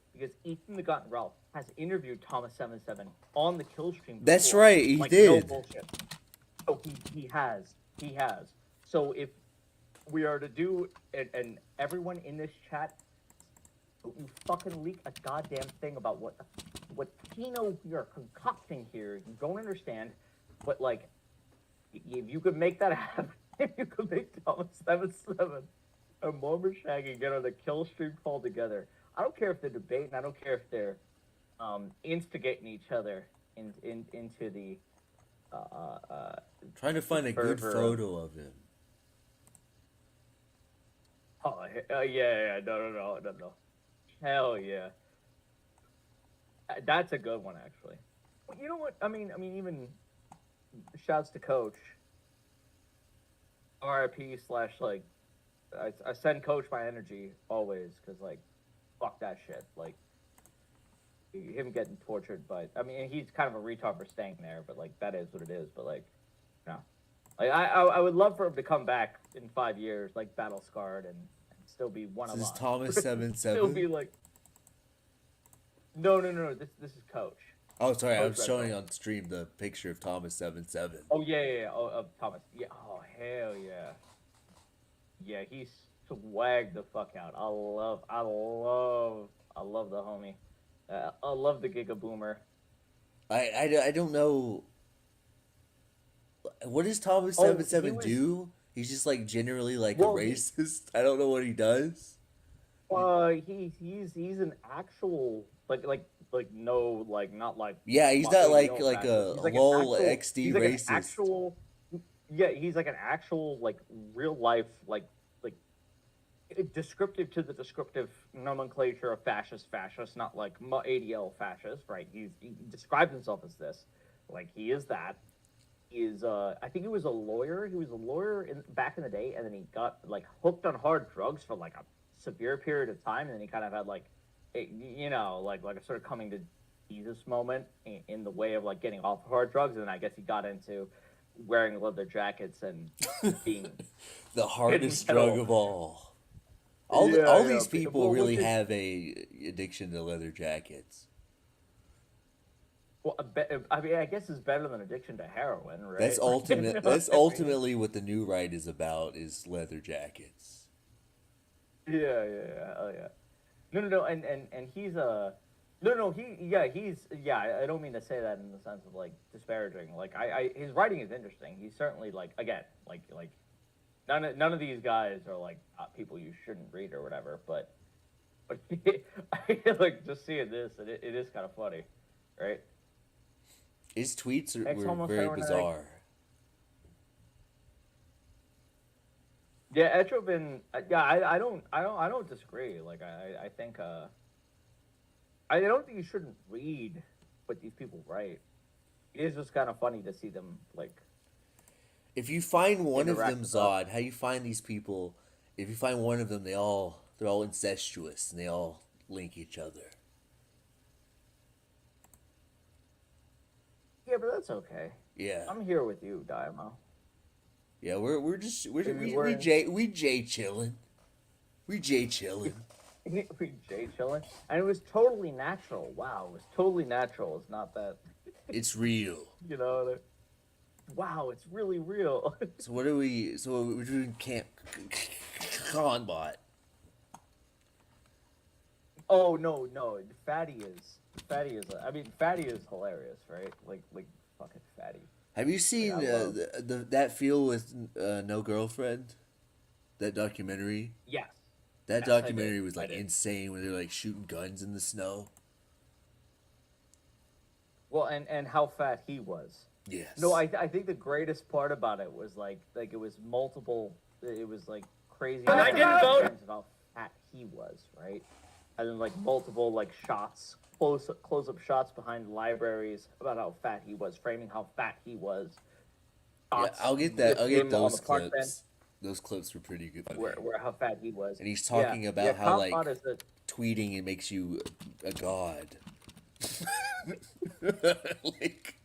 Ethan the Gun Ralph has interviewed Thomas 77 on the kill stream. That's before. right, he like, did. No bullshit. So he has. So if we are to do and everyone in this chat, you fucking leak a goddamn thing about what Tino we are concocting here. You don't understand, but like, if you could make that happen, if you could make Thomas 77 and Momer Shaggy get on the kill stream call together. I don't care if they're debating. I don't care if they're instigating each other into the. Trying to find a good photo of him. Oh yeah, no. Hell yeah. That's a good one, actually. You know what? I mean, even shouts to Coach. RIP slash like, I send Coach my energy always because like, fuck that shit. Like, him getting tortured, but I mean, he's kind of a retard for staying there. But like, that is what it is. But like, no, like I would love for him to come back in 5 years, like battle scarred and still be one This of is us. Thomas Still be 77. like, no. This is Coach. Oh, sorry, I Coach was Red showing Bull. on stream the picture of Thomas 77. Oh yeah. Oh, of Thomas. Yeah. Oh hell yeah. Yeah, he swagged the fuck out. I love the homie. I love the Giga Boomer. I don't know. What does Thomas Oh, he 77 was do? He's just like generally like a well. racist. I don't know what he does. He's an actual like no like not like Yeah, he's not like ADL like fascist. a He's like an lol actual. XD He's like an racist. actual. Yeah, he's like an actual like real life like descriptive to the descriptive nomenclature of fascist, not like ADL fascist, right? He describes himself as this, like he is that. He is I think he was a lawyer. He was a lawyer back in the day, and then he got like hooked on hard drugs for like a severe period of time, and then he kind of had like, like a sort of coming to Jesus moment in the way of like getting off hard drugs, and then I guess he got into wearing leather jackets and being The hardest metal. drug of all. Yeah, All yeah, these people well, really which is- have a addiction to leather jackets. Well, I mean, I guess it's better than addiction to heroin, right? That's ultimate. You know That's what I mean? ultimately what the new right is about: is leather jackets. Yeah. Oh yeah. No, and he's I don't mean to say that in the sense of like disparaging. Like his writing is interesting. He's certainly like again like none of these guys are like people you shouldn't read or whatever. But I like just seeing this and it is kind of funny, right? His tweets were very Ex-homosexual bizarre. Yeah, Etrovin. Yeah, I don't disagree. Like I think I don't think you shouldn't read what these people write. It is just kind of funny to see them like. If you find one of interact them, with Zod, how you find these people? If you find one of them, they're all incestuous and they all link each other. Yeah, but that's okay. Yeah. I'm here with you, Daiymo. Yeah, we're just Maybe we Jay chilling. We Jay chilling. we Jay chilling, and it was totally natural. Wow, it was totally natural. It's not that. It's real. You know. Wow, it's really real. So what are we? So we're doing Camp Conbot. Oh no, Fatty is. I mean, Fatty is hilarious, right? Like fucking Fatty. Have you seen that feel with No Girlfriend? That documentary. Yes. That Yes, I documentary did. was like insane, where they're like shooting guns in the snow. Well, and how fat he was. Yes. No, I think the greatest part about it was like it was multiple. It was like crazy. And I didn't vote. Of how fat he was, right? And then like multiple like shots, close up shots behind libraries about how fat he was, framing how fat he was. Yeah, Shots I'll get that. with I'll get him on those the park bench clips. Those clips were pretty good. Where how fat he was. And he's talking Yeah, about yeah, how Comp like Bot is a- tweeting it makes you a god. Like,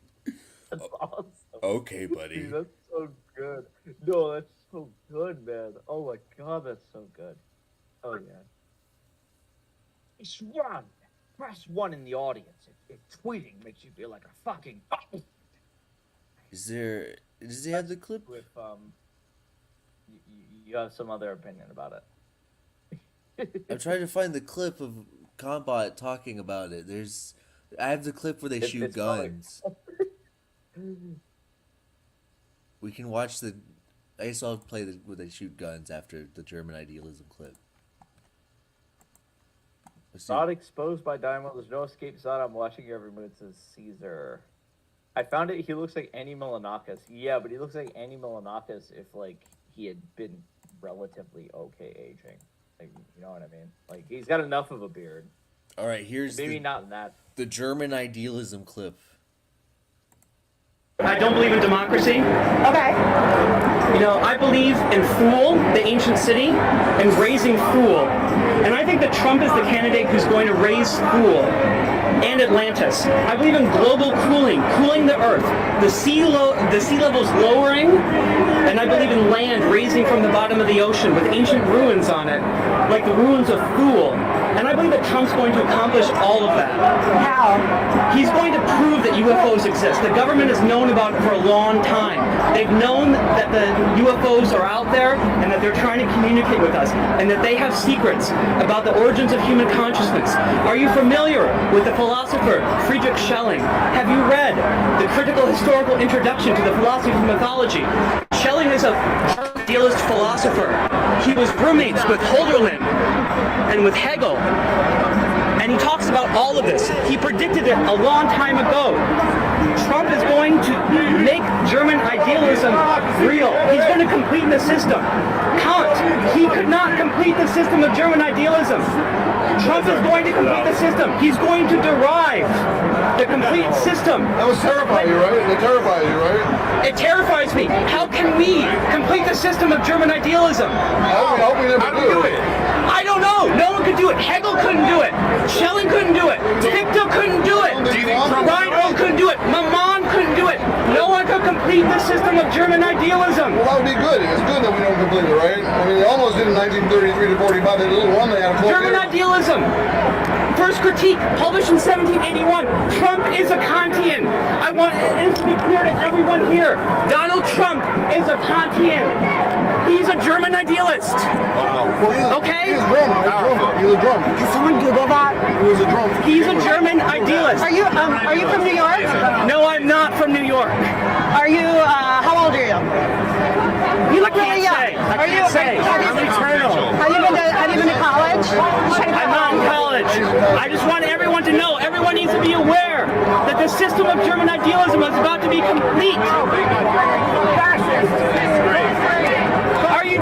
That's awesome. okay, buddy. Dude, that's so good. No, that's so good, man. Oh my god, that's so good. Oh yeah. It's one. Press one in the audience. If tweeting makes you feel like a fucking. Does he have the clip? With you have some other opinion about it. I'm trying to find the clip of Combot talking about it. I have the clip where they shoot it's funny. guns. We can watch the. I guess I'll play where they shoot guns after the German idealism clip. Let's see. Not exposed by Daiymo. There's no escape Zod. I'm watching you every minute. Says Caesar. I found it. He looks like Annie Milanakis. Yeah, but he looks like Annie Milanakis if like he had been relatively okay aging. Like, you know what I mean? Like, he's got enough of a beard. All right, here's Maybe not in that. the German idealism clip. I don't believe in democracy. Okay. You know, I believe in Fool, the ancient city, and raising Fool. And I think that Trump is the candidate who's going to raise Fool and Atlantis. I believe in global cooling, cooling the earth, the sea levels lowering, and I believe in land raising from the bottom of the ocean with ancient ruins on it, like the ruins of Fool. And I believe that Trump's going to accomplish all of that. How? He's going to prove that UFOs exist. The government has known about it for a long time. They've known that the UFOs are out there and that they're trying to communicate with us and that they have secrets about the origins of human consciousness. Are you familiar with the philosopher Friedrich Schelling? Have you read the critical historical introduction to the philosophy of mythology? Schelling is a idealist philosopher. He was roommates with Holderlin and with Hegel. And he talks about all of this. He predicted it a long time ago. Trump is going to make German idealism real. He's going to complete the system. Kant, he could not complete the system of German idealism. Trump is going to complete the system. He's going to derive the complete system. That was terrifying you, right? It terrifies you, right? It terrifies me. How can we complete the system of German idealism? How we never do it? I don't know. No one could do it. Hegel couldn't do it. Schelling couldn't do it. Fichte couldn't do it. Reinhold couldn't do it. Maman couldn't do it. No one could complete the system of German idealism. Well, that would be good. It's good that we don't complete it, right? I mean, they almost did in 1933 to 45. They did one they had a German idealism. First critique, published in 1781. Trump is a Kantian. I want it to be clear to everyone here. Donald Trump is a Kantian. He's a German idealist. Okay? He's a drummer. He's a drummer. Can someone Google that? He was a drummer. He's a German idealist. Are you from New York? No, I'm not from New York. Are you, how old are you? You look really young. I can't say. I'm eternal. Have you been to college? I'm not in college. I just want everyone to know, everyone needs to be aware that the system of German idealism is about to be complete.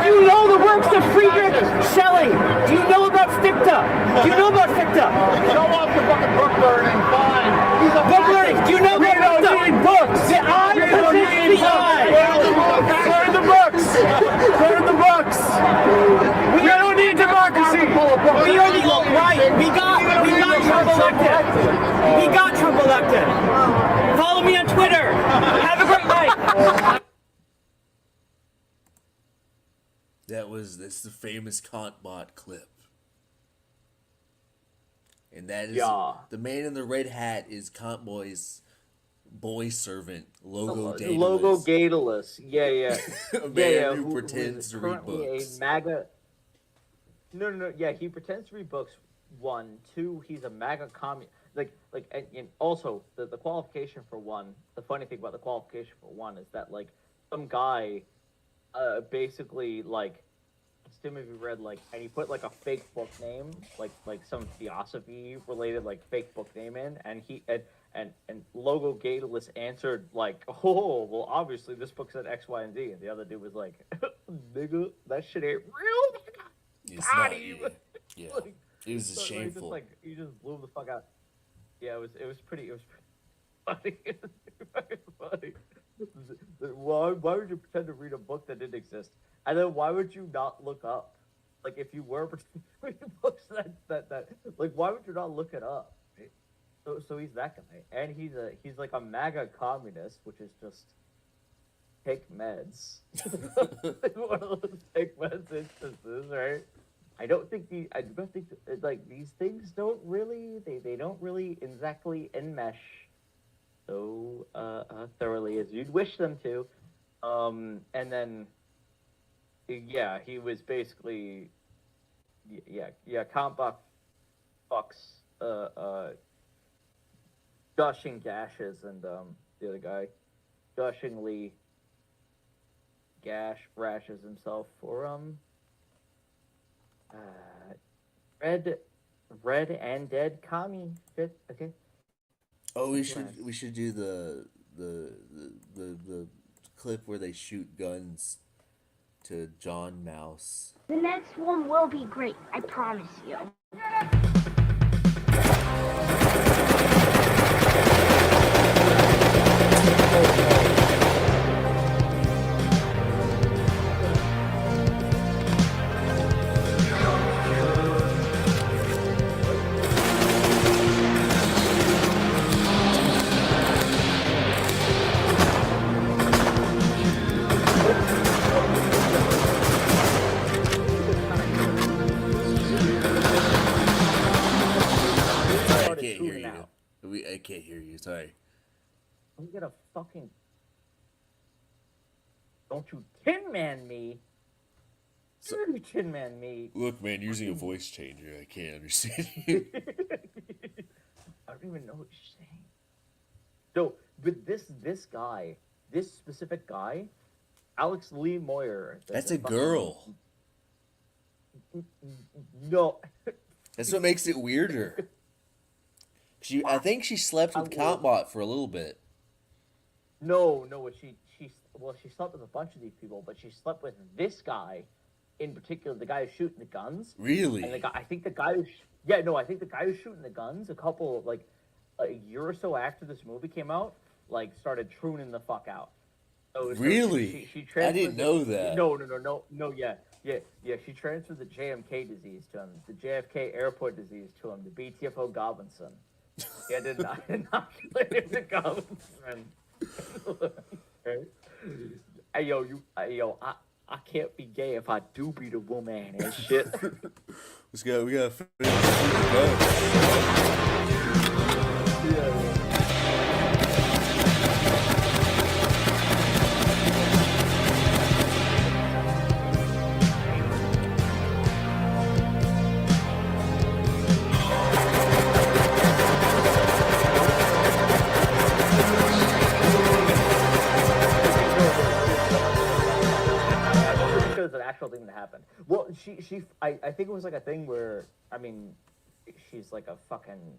Do you know the works of Friedrich Schelling? Do you know about Fichte? Do you know about Fichte? Show off the fucking book learning, fine. He's a book learning. Do you know about Fichte? Read books. The eye protects the eye. Learn the books. Learn the books. We don't need democracy. We are the old right. We got Trump elected. We got Trump elected. Follow me on Twitter. Have a great night. That's the famous Kantbot clip. And that is the man in the red hat is Kantboy's boy servant, Logo Daedalus. Logo Daedalus. Yeah. A man who pretends to read books. A MAGA. No. Yeah, he pretends to read books. 1, 2. He's a MAGA communist. And also the qualification for one. The funny thing about the qualification for one is that some guy, basically Stim, if you read and he put a fake book name, like some theosophy related fake book name in, and he and Logo Daedalus answered oh well, obviously this book said X, Y, and Z, and the other dude was like, nigga, that shit ain't real. It's not. Yeah. It was shameful. He just blew the fuck out. Yeah, it was pretty funny. It was very funny. Why would you pretend to read a book that didn't exist? And then why would you not look up? If you were pretending to read books that why would you not look it up? Right? So he's that guy, and he's a MAGA communist, which is just take meds. One of those take meds instances, right? I don't think these things don't really they don't really exactly enmesh so thoroughly as you'd wish them to. And then yeah, he was basically Kantbot fucks gushing gashes, and the other guy gushingly rashes himself for red and dead commie shit. Okay. Oh, we should do the clip where they shoot guns to John Mouse. The next one will be great, I promise you. I can't hear you. I can't hear you. Sorry. I'm gonna fucking. Don't you Tin Man me. You Tin Man me. Look, man, using a voice changer, I can't understand you. I don't even know what you're saying. So, but this guy, this specific guy, Alex Lee Moyer. That's a girl. No. That's what makes it weirder. I think she slept with Countbot for a little bit. No, she slept with a bunch of these people, but she slept with this guy, in particular, the guy who's shooting the guns. Really? And I think the guy who's shooting the guns, a year or so after this movie came out, started truning the fuck out. Really? She I didn't know that. No, yeah. She transferred the JMK disease to him, the JFK airport disease to him, the BTFO Goblinson. Yeah, did not inoculate the Goblinson. Okay. I can't be gay if I do beat a woman and shit. Let's go. We gotta finish. It's an actual thing that happened. Well, I think it was like a thing where, I mean, she's like a fucking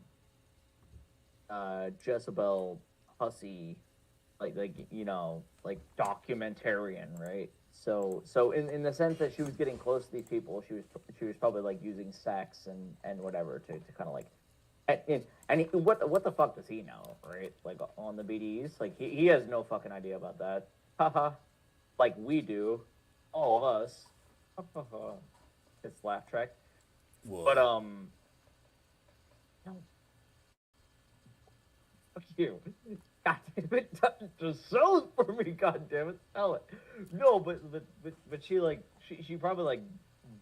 Jezebel hussy, like documentarian, right? So in the sense that she was getting close to these people, she was probably like using sex and whatever to kind of like, what the fuck does he know, right? Like on the BDs, like he has no fucking idea about that. Haha, like we do. All of us. It's laugh track. Whoa. But no. Fuck you. God damn it, just sell it for me, god damn it, sell it. No, but she probably like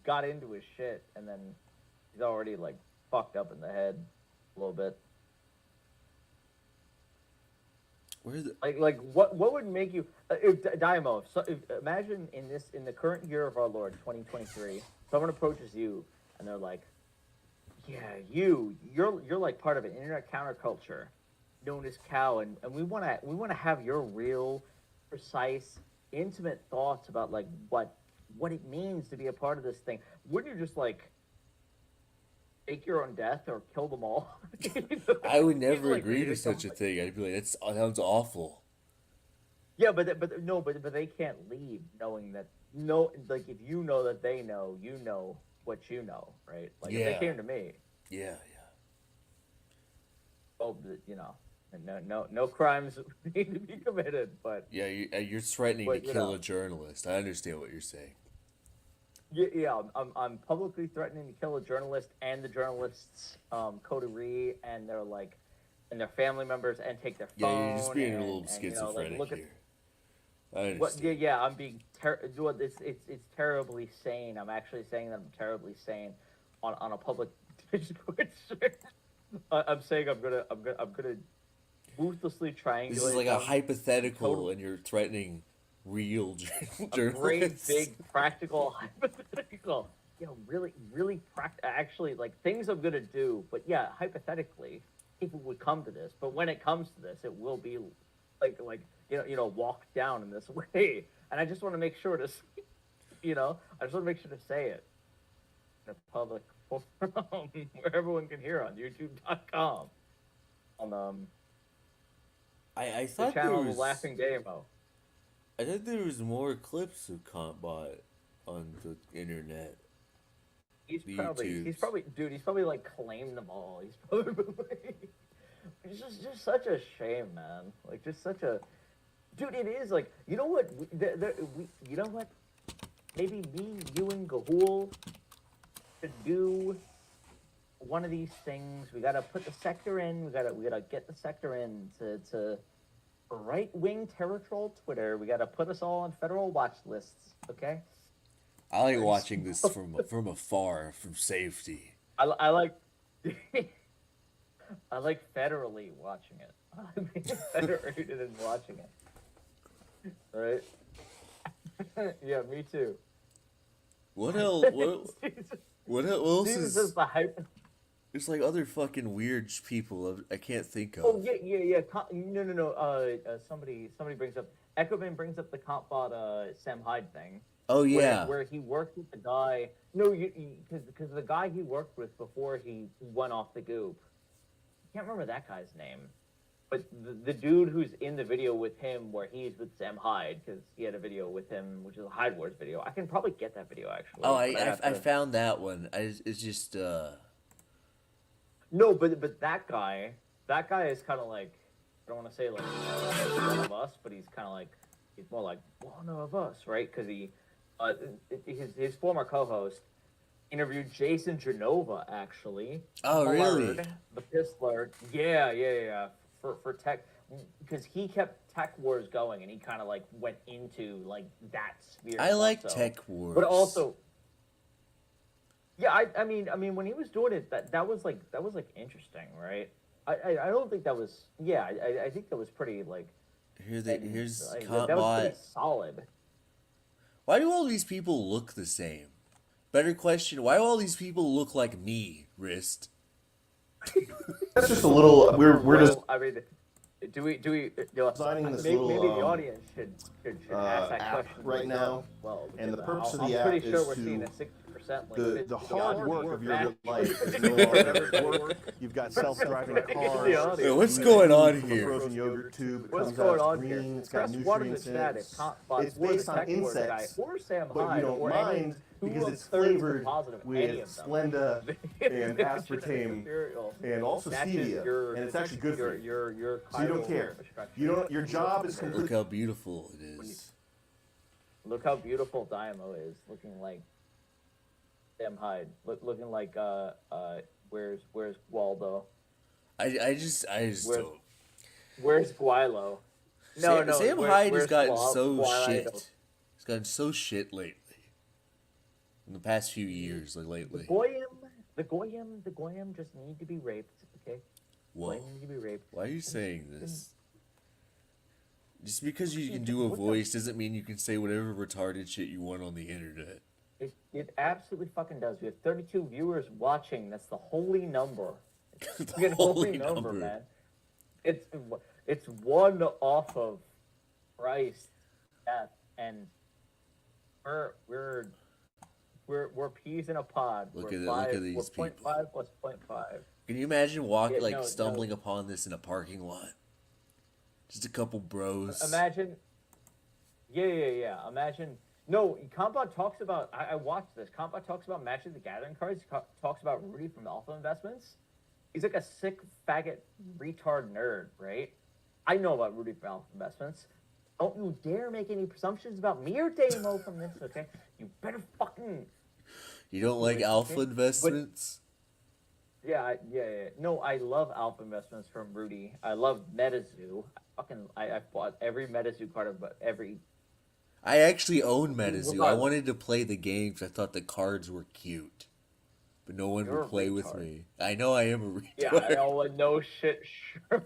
got into his shit and then he's already like fucked up in the head a little bit. What would make you Daiymo? Imagine in the current year of our Lord 2023, someone approaches you and they're like, "Yeah, you're like part of an internet counterculture known as Cow, and we want to have your real, precise, intimate thoughts about like what it means to be a part of this thing." Wouldn't you just like fake your own death or kill them all? I would never agree to such a thing. I'd be like, that sounds awful. Yeah, but they can't leave knowing that if you know that they know, you know what you know, right? Like if they came to me. Yeah. Oh, no crimes need to be committed, but yeah, you're threatening to kill a journalist. I understand what you're saying. Yeah, I'm publicly threatening to kill a journalist and the journalist's coterie and their family members and take their phone. Yeah, you're just being a little schizophrenic here. I understand. Yeah, I'm being it's terribly sane. I'm actually saying that I'm terribly sane on a public Discord. I'm saying I'm gonna ruthlessly triangulate. This is like a hypothetical, and you're threatening real journalists. A great big practical hypothetical. Really actually like things I'm gonna do. But yeah, hypothetically, if it would come to this, but when it comes to this, it will be like walk down in this way. And I just want to make sure to, I just want to make sure to say it in a public forum where everyone can hear on YouTube.com. On I thought the channel there was Laughing Daiymo. I thought there was more clips of Contbot on the internet. He's The probably, dude. He's probably like claimed them all. He's probably, it's just such a shame, man. Like, just such a, dude. It is like, you know what? You know what? Maybe me, you, and Gahul should do one of these things. We gotta put the sector in. We gotta get the sector in to right-wing terror troll Twitter. We gotta put us all on federal watch lists. Okay. I like watching this from afar, from safety. I like I like federally watching it. I'm federated in watching it. Right? Yeah, me too. What else? What else Jesus is the hype. There's like other fucking weird people I can't think of. Oh yeah. No. Somebody brings up Echoman brings up the Compbot Sam Hyde thing. Oh yeah. Where he worked with the guy. No, because the guy he worked with before he went off the goop. I can't remember that guy's name, but the dude who's in the video with him, where he's with Sam Hyde, because he had a video with him, which is a Hyde Wars video. I can probably get that video actually. Oh, I found that one. It's just No, but that guy is kind of like, I don't want to say like one of us, but he's kind of like, he's more like one of us, right? Because his former co-host interviewed Jason Genova, actually. Oh, really? The Pistler. Yeah. For tech, because he kept Tech Wars going, and he kind of like went into like that sphere. I like Tech Wars, but also, yeah, I mean, when he was doing it, that was interesting, right? I don't think that was. Yeah, I think that was pretty like. Here's that was pretty solid. Why do all these people look the same? Better question, why do all these people look like me, Wrist? That's just a little. We're just. I mean, do we? Designing this maybe little, the audience should ask that app question right now, well, and the purpose of I'm the app pretty sure is we're to seeing a 60% the hard work of your real life is no longer work. You've got self-driving cars. Wait, what's going on from a here? frozen yogurt tube. It What's comes going out on green. here? It's got Press one in the nutrients in chat it. if Compbot It's or based the on Tech Wars guy insects, or Sam but Hyde you don't or any mind two because of it's 30 flavored positive, with any of them. Splenda and aspartame and also stevia, and it's actually good for you. So you don't care. Your job is completely. Look how beautiful it is. Look how beautiful Daiymo is, looking like Sam Hyde, looking like where's Waldo? I just don't. Where's Guilo? Sam Hyde has gotten so Guilo? shit. He's gotten so shit lately. In the past few years, like lately. The Goyim just need to be raped, okay? Whoa. Goyim need to be raped. Why are you saying this? Just because you can do a voice doesn't mean you can say whatever retarded shit you want on the internet. It absolutely fucking does. We have 32 viewers watching. That's the holy number. It's a holy number, man. It's one off of Christ, death, and we're peas in a pod. Look we're at these people. 0.5 plus 0.5. Can you imagine stumbling upon this in a parking lot? Just a couple bros. Imagine. Yeah. Imagine. No, Compbot talks about. I watched this. Compbot talks about Magic the Gathering cards. He talks about Rudy from Alpha Investments. He's like a sick faggot retard nerd, right? I know about Rudy from Alpha Investments. Don't you dare make any presumptions about me or Daiymo from this, okay? You better fucking. You don't like Alpha Investments? Yeah. No, I love Alpha Investments from Rudy. I love MetaZoo. I've bought every MetaZoo card, but every. I actually own MetaZoo. I wanted to play the game because I thought the cards were cute. But no one would play with me. I know I am a retard. Yeah, I know, no shit, sure.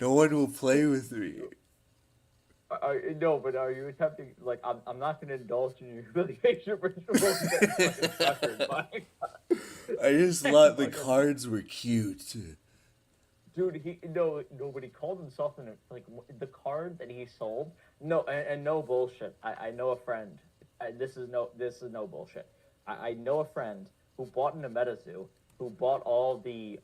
No one will play with me. No, but are you attempting, like, I'm not going to indulge in your humiliation rituals. I just thought the cards were cute. Dude, nobody called himself like the card that he sold. No, and no bullshit. I know a friend. This is no bullshit. I know a friend who bought into MetaZoo, who bought all the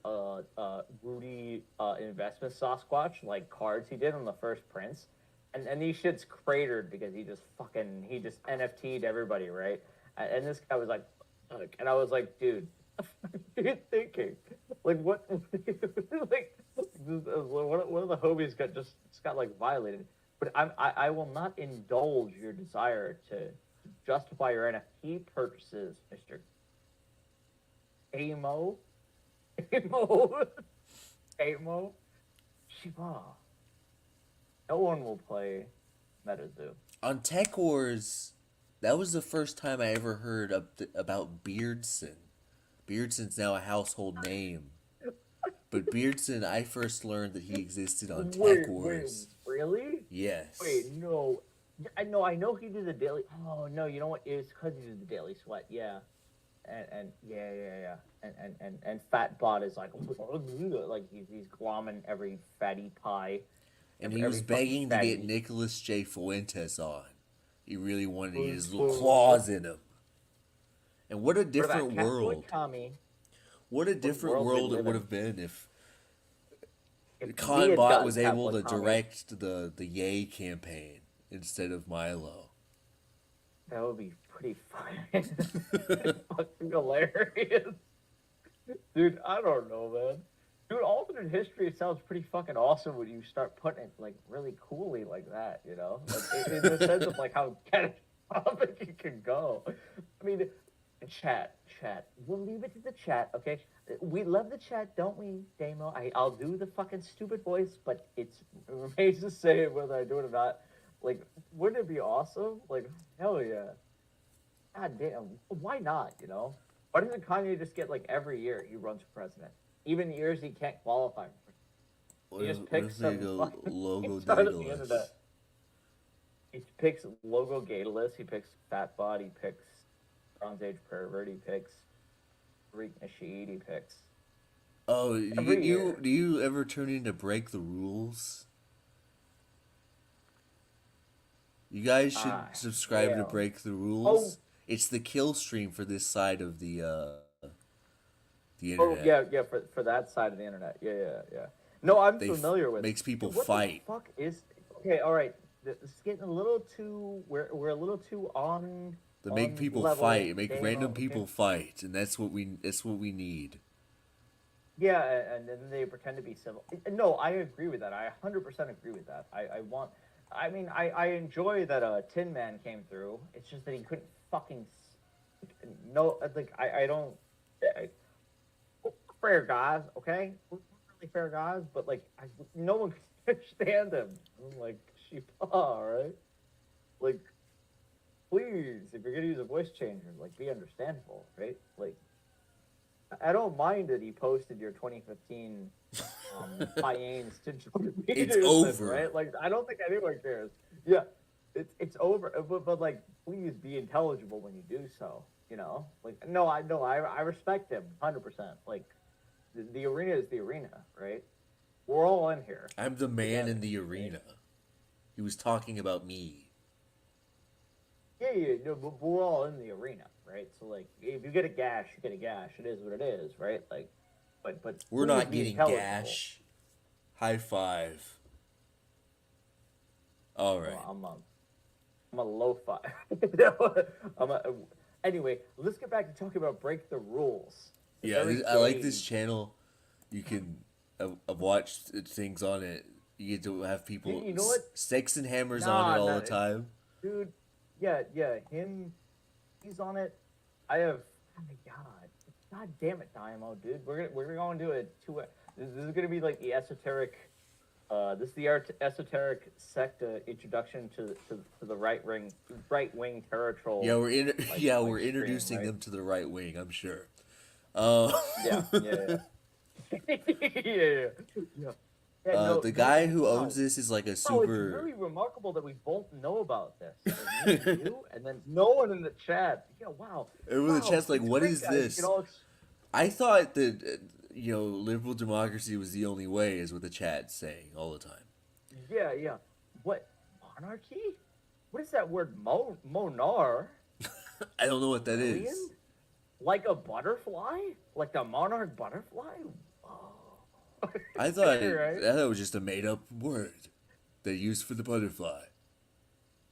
Rudy investment Sasquatch like cards he did on the first prints, and these shits cratered because he just NFT'd everybody, right? And this guy was like, fuck. And I was like, dude, what are you thinking? Like what? Like one of the homies got like violated. But I will not indulge your desire to justify your NFT purchases, Mister Daiymo. Daiymo. Shiba. No one will play MetaZoo. On Tech Wars, that was the first time I ever heard about Beardson. Beardson's now a household name. But Beardson, I first learned that he existed on Tech Wars. Wait, really? Yes. Wait, no. I know he did the daily. Oh no, you know what? It's because he did the Daily Sweat. Yeah, and yeah. And Fat Bot is like he's glomming every fatty pie. And he was begging to get Nicholas J. Fuentes on. He really wanted to get his little claws in him. And what a different world. What a different world it would have been if Conbot was able to direct the Yay campaign instead of Milo. That would be pretty fun. Fucking hilarious. Dude, I don't know, man. Dude, alternate history sounds pretty fucking awesome when you start putting it like really coolly like that, you know? Like, in the sense of like how catastrophic it can go. I mean, chat. We'll leave it to the chat, okay? We love the chat, don't we, Daiymo? I'll do the fucking stupid voice, but it remains to say whether I do it or not. Like, wouldn't it be awesome? Like, hell yeah. God damn. Why not, you know? Why doesn't Kanye just get like every year he runs for president? Even years he can't qualify for. He just picks some Logo Daedalus. He picks Logo Gatalus, he picks Fat Bot, he picks Bronze Age Pervert, he picks Freak Nasheed, he picks. Oh, do you ever turn into Break the Rules? You guys should subscribe to Break the Rules. It's the kill stream for this side of the internet. Oh yeah, for that side of the internet. Yeah. No, I'm familiar with. Makes people what fight. What the fuck is? Okay, all right. It's getting a little too. We're a little too on. To make people fight, make random people fight, and that's what we need. Yeah, and then they pretend to be civil. No, I agree with that. I 100% agree with that. I enjoy that Tin Man came through. It's just that he couldn't fucking. No, like I don't. Fair guys, okay? We're really fair guys, but like no one can stand him. I'm like, all right? Like, please, if you're gonna use a voice changer, like, be understandable, right? Like, I don't mind that he posted your 2015 tie-ins to Jordan It's Peterson, over, right? Like, I don't think anyone cares. Yeah, it's over, but like, please be intelligible when you do so. You know, like, I respect him 100%. Like, the arena is the arena, right? We're all in here. I'm the man in the arena. He was talking about me. Yeah, no, but we're all in the arena, right? So, like, if you get a gash, you get a gash. It is what it is, right? Like, but we're not getting gash. High five. All right. Well, I'm a low five. Anyway, let's get back to talking about Break the Rules. Yeah, I like this channel. You can I've watched things on it. You get to have people you know what? sticks and hammers on it all the time. Dude, yeah, him, he's on it. I have, oh my god damn it, Daiymo, dude. We're going to do it this is gonna be like the esoteric. This is the esoteric secta introduction to the right wing terror troll. Yeah, we're introducing them to the right wing. I'm sure. Yeah. The guy who owns this is like a super. It's really remarkable that we both know about this. Like, me and you, and then no one in the chat. Yeah, wow. Everyone in the chat's like, "What is this?" I thought that liberal democracy was the only way, is what the chat's saying all the time. Yeah. What, monarchy? What is that word? Monar? I don't know what that is. Like a butterfly? Like the monarch butterfly? I thought it was just a made-up word. they use for the butterfly.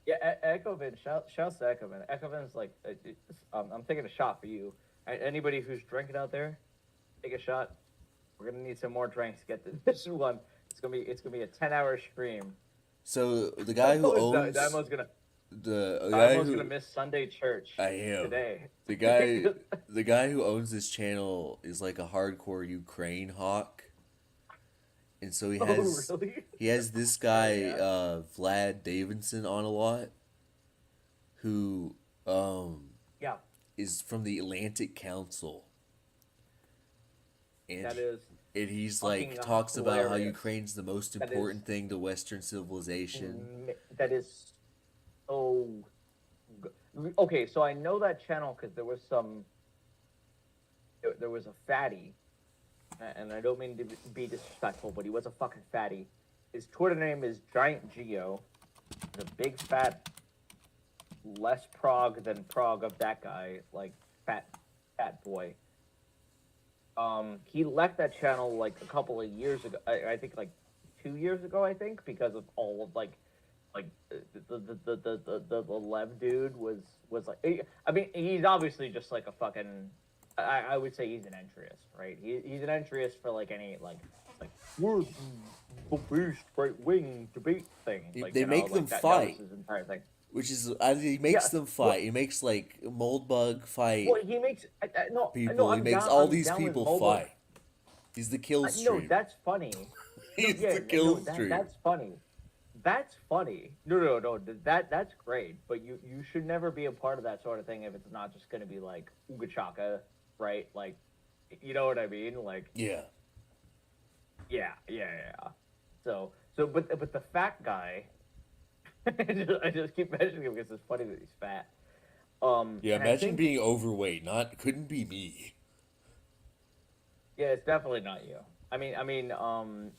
Yeah, Echovin. Shouts to Echovin. Echovin's like, I'm taking a shot for you. Anybody who's drinking out there, take a shot. We're gonna need some more drinks to get to this one. It's gonna be a 10-hour stream. So the guy who owns Daimo's gonna miss Sunday church. I am today. the guy who owns this channel is like a hardcore Ukraine hawk, and so he has this guy Vlad Davidson on a lot, who is from the Atlantic Council, and and he's like talks about how Ukraine's the most important thing to Western civilization. That is so. Okay, so I know that channel because there was a fatty, and I don't mean to be disrespectful, but he was a fucking fatty. His Twitter name is Giant Geo. The big fat, less prog than prog of that guy, like fat boy. He left that channel like a couple of years ago. I think like 2 years ago. I think because of all of like the Lev dude was like. I mean, he's obviously just like a fucking. I would say he's an entryist, right? He's an entryist for like any like we're the beast right wing debate thing. Like, they make them fight. That was his entire thing. Which is, he makes them fight. Well, he makes like Moldbug fight. Well, he makes people. He makes all these people fight. He's the kill stream. No, that's funny. He's the kill stream. That's funny. That's funny. No. That's great. But you should never be a part of that sort of thing if it's not just going to be like Ooga Chaka, right? Like, you know what I mean? Like. Yeah. Yeah. So, but the fat guy. I just keep mentioning him because it's funny that he's fat. Yeah, imagine being overweight. Couldn't be me. Yeah, it's definitely not you. I mean,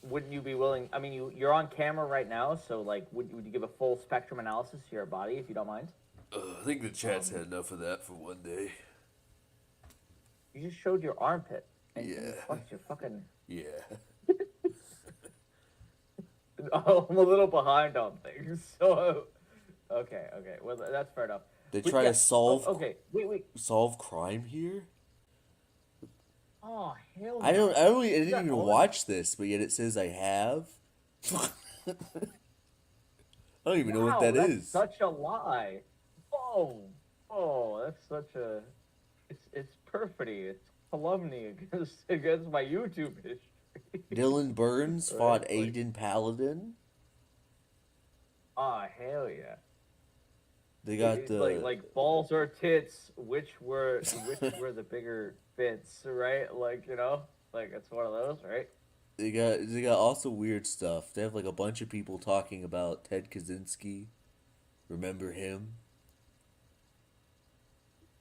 wouldn't you be willing? I mean, you're on camera right now, so like, would you give a full spectrum analysis to your body if you don't mind? I think the chat's had enough of that for one day. You just showed your armpit. And you fucked your fucking. Yeah. I'm a little behind on things, so okay. Well, that's fair enough. They try to solve. Okay, wait. Solve crime here. Oh hell! I didn't even watch this, but yet it says I have. I don't even know what that is. Such a lie. Oh, that's such a. It's perfidy. It's calumny against my YouTube history. Dylan Burns fought Aiden Paladin. Oh hell yeah! They got the like balls or tits. Which were the bigger bits, right? Like like it's one of those, right? They got also weird stuff. They have like a bunch of people talking about Ted Kaczynski. Remember him?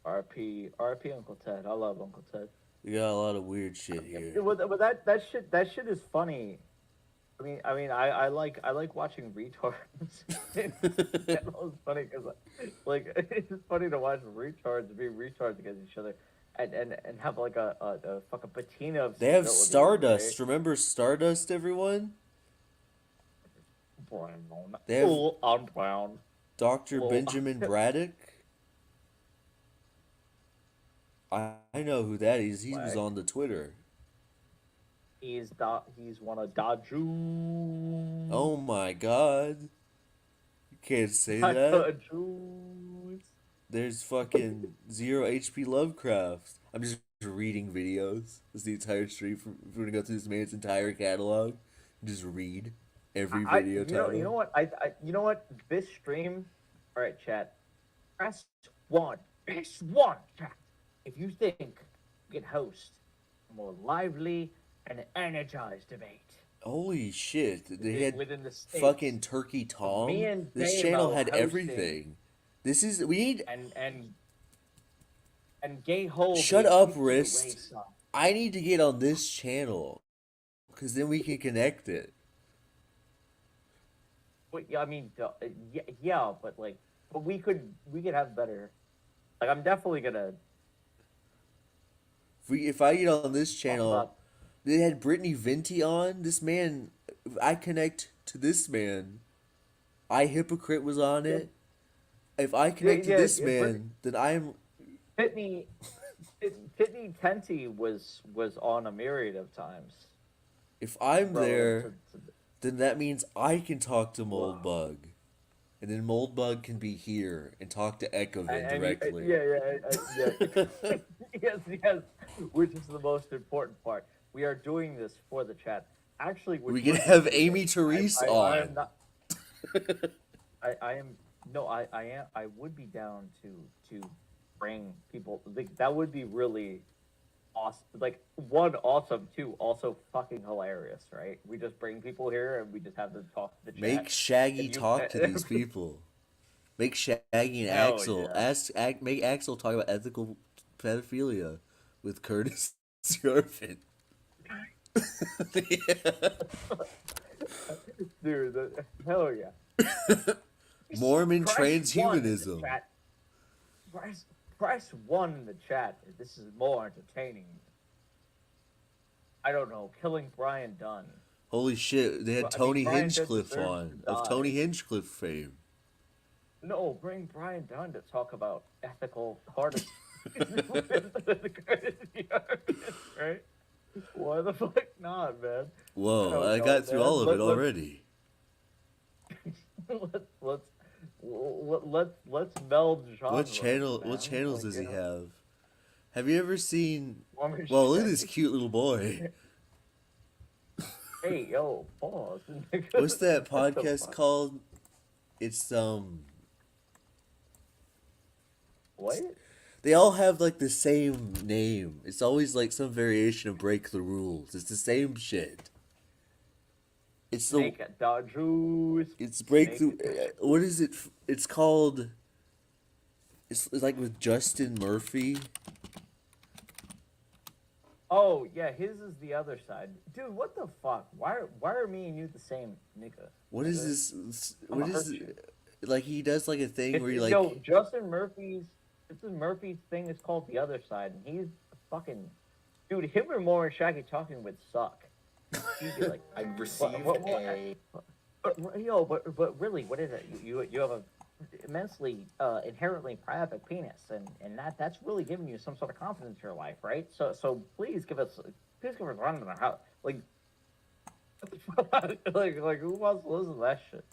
RP Uncle Ted. I love Uncle Ted. We got a lot of weird shit here. But that shit is funny. I mean, I like watching retards. It's funny because like it's funny to watch retards be retards against each other, and have like a fucking patina of. They have Stardust. Right? Remember Stardust, everyone? Brown. They have I'm brown. Dr. Benjamin Braddock. I know who that is. He was on the Twitter. He's one of Daju. Oh my god. You can't say that. There's fucking 0 HP Lovecraft. I'm just reading videos. That's the entire stream. If we're gonna go through this man's entire catalog, just read every video title. You know what? You know what? This stream. All right, chat. Press 1. Press 1, chat. If you think you can host a more lively and energized debate. Holy shit. They had within the States, fucking Turkey Tom. This channel had everything. We need... And gay hole. Shut up, Wrist. I need to get on this channel. Because then we can connect it. But, I mean, yeah, but like... But we could have better... Like, I'm definitely gonna... If I get on this channel, they had Brittany Venti on. This man, if I connect to this man, I Hypocrite was on it. If I connect to this man, then I'm. Pitney Tenty was on a myriad of times. If I'm relevant there, to- then that means I can talk to Moldbug, and then Moldbug can be here and talk to Echovin directly. Yes, which is the most important part. We are doing this for the chat. Actually, We can have Amy Therese I on. am not. I am no. I am. I would be down to bring people. Like, that would be really awesome. Like, one, awesome. Two, also fucking hilarious. Right? We just bring people here and we just have them talk to the chat. Make Shaggy talk to these people. Make Shaggy and Hell Axel yeah. make Axel talk about ethical pedophilia with Curtis Yarvin. Dude, hell yeah. Mormon Press transhumanism. Press 1 in the chat if this is more entertaining. I don't know, killing Brian Dunn. Holy shit! They had Tony Brian Dunn Hinchcliffe deserves on to of die. Tony Hinchcliffe fame. No, bring Brian Dunn to talk about ethical hardest. Right? Why the fuck not, man? Whoa! I don't got know, through man. all of it already. Let's meld genres. What channel? man. What channels Like, does you he know. have? Have you ever seen? Woman Well, look at Shaggy. this cute little boy. Hey, yo, pause. What's that What the podcast fuck? called? It's What? They all have like the same name. It's always like some variation of Break the Rules. It's the same shit. It's the Snake at dog juice. it's Break Snake- the what is it? It's called. It's like with Justin Murphy. Oh yeah, his is the other side, dude. What the fuck? Why are me and you the same nigga? What is this? I'ma What is hurt it? Like he does like a thing where he like Yo, Justin Murphy's thing is called The Other Side, and he's fucking dude. Him and Moore and Shaggy talking would suck. He'd be like, I received a. but really, what is it? You have a immensely inherently private penis, and that's really giving you some sort of confidence in your life, right? So please give us a run in the house. Like who wants to listen to that shit?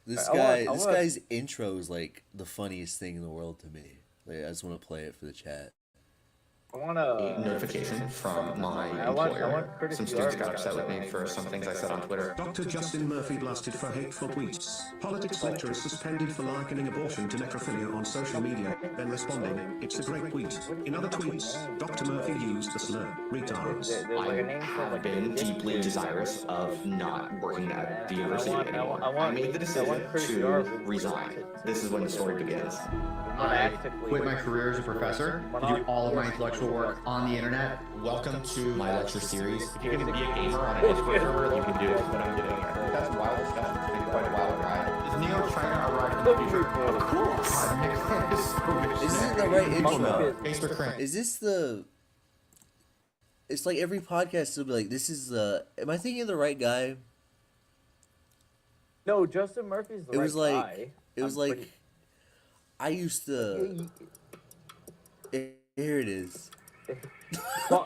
this I guy. want- This guy's intro is like the funniest thing in the world to me. Like, I just want to play it for the chat. I want to notification from my I want employer. Curtis Some students Yarvin got upset with me for some things I said on Twitter. Dr. Justin Murphy blasted for hateful tweets. Politics lecturer suspended for likening abortion to necrophilia on social media, then responding, "It's a great tweet." In other tweets, Dr. Murphy used the slur, retards. I have been deeply desirous of not working at the university anymore. I made the decision to resign. This is when the story begins. I quit my career as a professor to do all of my intellectual work on the internet. Welcome to my lecture series. If you can be a gamer on a Discord server, you can do what I'm doing here. That's a wild discussion. It's been quite a wild ride. Is Neo-China arriving in the future? Of course! Is this the right intro? Facebook cringe. Is this the? It's like every podcast will be like, "This is the." Am I thinking of the right guy? No, Justin Murphy's the It right was like guy. it was I'm like pretty- I used to. Here it is.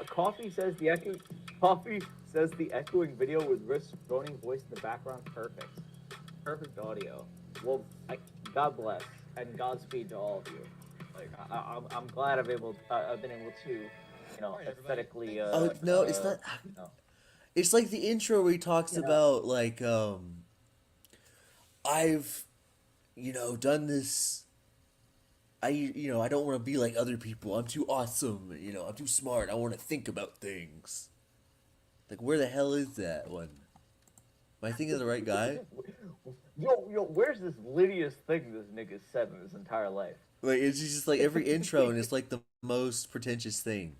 Coffee says the echoing video with Rich Groening's voice in the background perfect. Perfect audio. Well, God bless and Godspeed to all of you. Like I'm glad I've been able to, aesthetically. No, it's not. It's like the intro where he talks about like I've done this. I don't want to be like other people. I'm too awesome. I'm too smart. I want to think about things. Like, where the hell is that one? Am I thinking of the right guy? Yo, where's this Lydia's thing this nigga said in his entire life? Like, it's just like every intro, and it's like the most pretentious thing.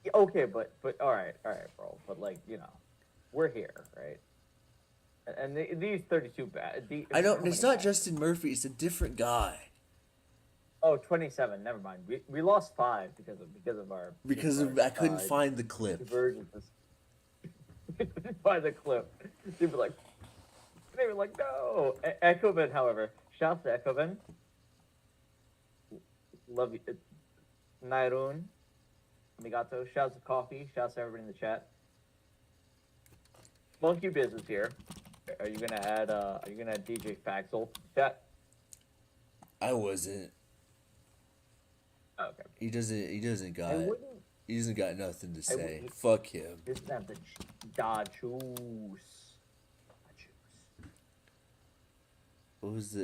Yeah, okay, but all right, bro. But like, we're here, right? And these 32 bad. I don't. It's not Justin Murphy. It's a different guy. Oh, 27. Never mind. We lost 5 because of our. I couldn't find the clip. Divergences. Find the clip. People like. They were like, no. Echoben, however, shouts to Echoben. Love you. Nairun. Amigato. Shouts to Coffee. Shouts to everybody in the chat. Monkey Business here. Are you gonna add DJ Faxel to the chat? I wasn't. Okay. He doesn't got nothing to say. Fuck him. Doesn't have the da juice. What was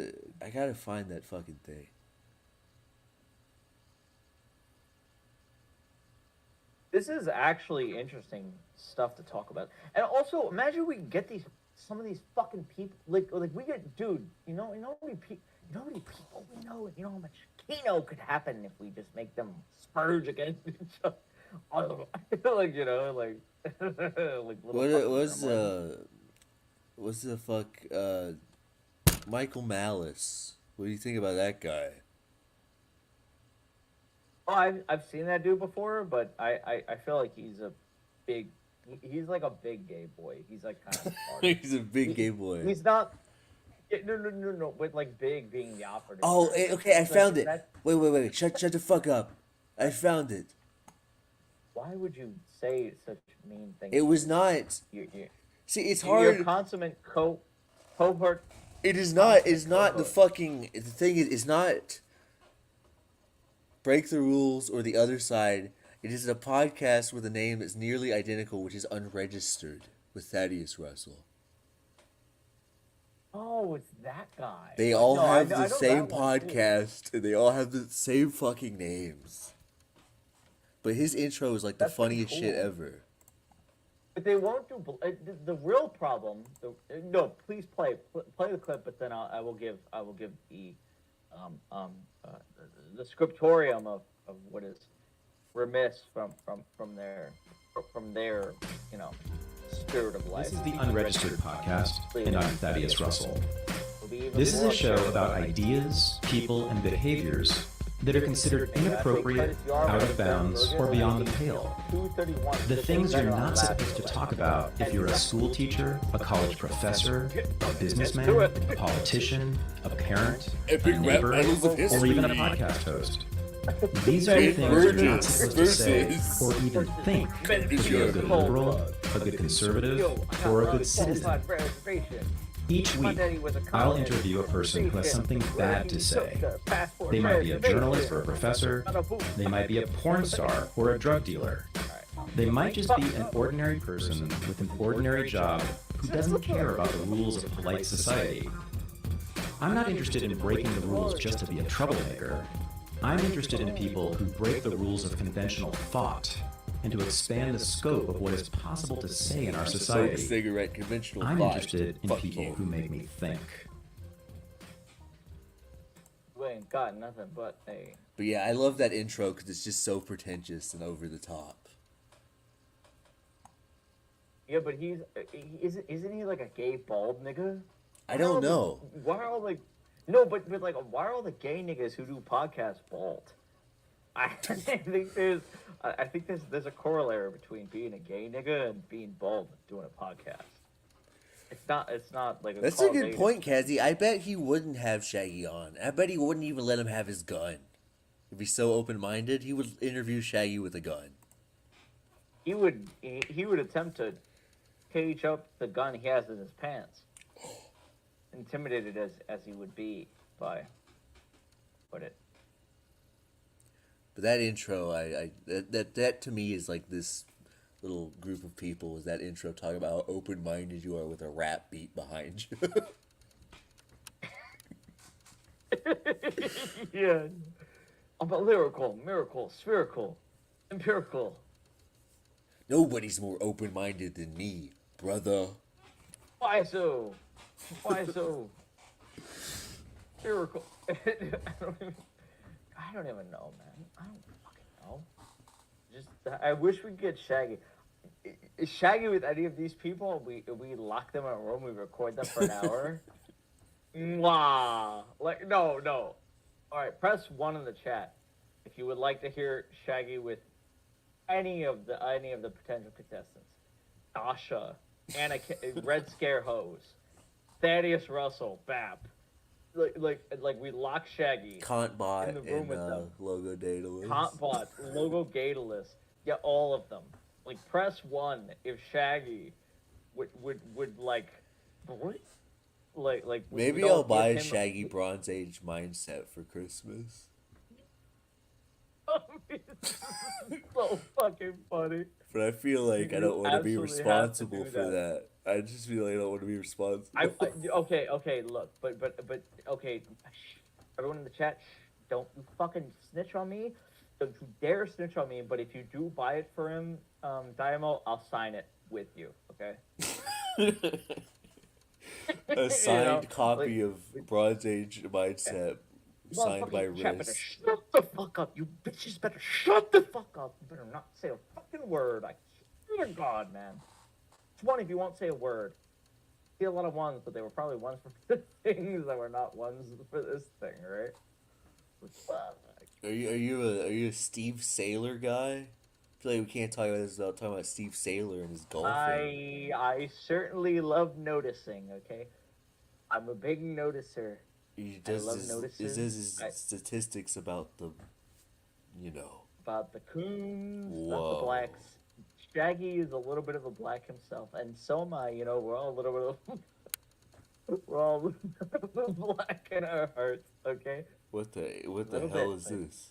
I gotta find that fucking thing. This is actually interesting stuff to talk about. And also, imagine we get some of these fucking people like we get, dude. You know how many people we know. You know how much Keno could happen if we just make them spurge against each other. Like what's the fuck Michael Malice? What do you think about that guy? Oh, I've seen that dude before, but I feel like he's like a big gay boy. He's like kind of He's a big gay boy. He's not. No. With like big being the operative. Oh, okay, I found it. Wait. Shut the fuck up. I found it. Why would you say such mean things? It was not. See, it's hard. You're a consummate cohort. It is not. It's not the fucking. The thing is, it's not Break the Rules or The Other Side. It is a podcast with a name that's nearly identical, which is Unregistered, with Thaddeus Russell. Oh, it's that guy. They all have the same podcast, and they all have the same fucking names. But his intro is like the funniest shit ever. But they won't do the real problem. No, please play the clip. But then I will give the scriptorium of what is remiss from their spirit of life. This is the Unregistered podcast, and I'm Thaddeus Russell. This is a show about ideas, people, and behaviors that are considered inappropriate, out of bounds, or beyond the pale. The things you're not supposed to talk about if you're a school teacher, a college professor, a businessman, a politician, a parent, a neighbor, or even a podcast host. These are the things you're not supposed to say or even think if you're a good liberal, a good conservative, or a good citizen. Each week, I'll interview a person who has something bad to say. They might be a journalist or a professor. They might be a porn star or a drug dealer. They might just be an ordinary person with an ordinary job who doesn't care about the rules of polite society. I'm not interested in breaking the rules just to be a troublemaker. I'm interested in people who break the rules of conventional thought and to expand the scope of what is possible to say in our society. Cigarette, conventional I'm thought. interested in people who make me think. We ain't got nothing but a. But yeah, I love that intro because it's just so pretentious and over the top. Yeah, but isn't he like a gay bald nigga? I don't know. Why are all why are all the gay niggas who do podcasts bald? I think there's a corollary between being a gay nigga and being bald and doing a podcast. It's not like That's a good point, Kazi. I bet he wouldn't have Shaggy on. I bet he wouldn't even let him have his gun. If he's so open-minded, he would interview Shaggy with a gun. He would attempt to cage up the gun he has in his pants. Intimidated as he would be by it. But that intro, that to me is like this little group of people. Is that intro talking about how open-minded you are with a rap beat behind you? Yeah, I'm a lyrical, miracle, spherical, empirical. Nobody's more open-minded than me, brother. Why so? Why so? Miracle. I don't even know, man. I don't fucking know. Just, I wish we could get Shaggy. Is Shaggy with any of these people? We lock them in a room. We record them for an hour. Mwah. Like no. All right, press 1 in the chat if you would like to hear Shaggy with any of the potential contestants. Dasha, Anna, Red Scare Hose, Thaddeus Russell, Bap. Like we lock Shaggy Contbot in the room and with them. Logo Daedalus. Contbot, Logo Gatalus, yeah, all of them. Like press 1 if Shaggy would like Maybe we I'll don't buy a give him- Shaggy Bronze Age mindset for Christmas. So fucking funny. But I feel like I don't want to be absolutely have to responsible do for that. I just feel like I don't want to be responsible. Okay, look, but okay, everyone in the chat, don't you fucking snitch on me. Don't you dare snitch on me. But if you do buy it for him, Daiymo, I'll sign it with you. Okay. A signed copy of Bronze Age mindset signed by Motherfucking chat better Riz. shut the fuck up. You bitches better shut the fuck up. You better not say a fucking word. I swear to God, man. It's one if you won't say a word. See a lot of ones, but they were probably ones for things that were not ones for this thing, right? Fuck. Are you a Steve Saylor guy? I feel like we can't talk about this without talking about Steve Saylor and his golfing. I certainly love noticing. Okay, I'm a big noticer. He I does love his, noticing. his statistics about the, About the coons, about Whoa. the blacks. Shaggy is a little bit of a black himself, and so am I. You know, we're all a little bit of we're all black in our hearts. Okay. What the Little hell bit, is but- this?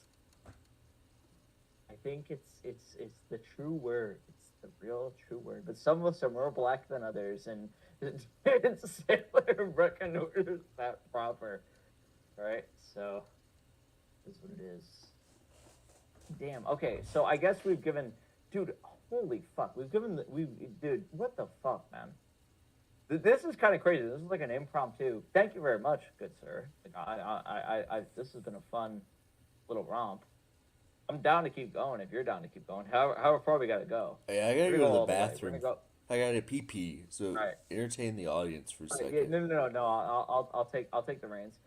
I think it's the true word. It's the real true word. But some of us are more black than others, and Sailor reconnoiters that proper. Right? So this is what it is. Damn. Okay, so I guess we've given, dude. Holy fuck, dude. What the fuck, man? This is kind of crazy. This is like an impromptu. Thank you very much, good sir. Like, this has been a fun little romp. I'm down to keep going if you're down to keep going. However far we gotta go. Hey, I gotta We're go gonna to all the way. We're bathroom. gonna go. I gotta pee. So Alright. entertain the audience for a second. Yeah, no. I'll take the reins.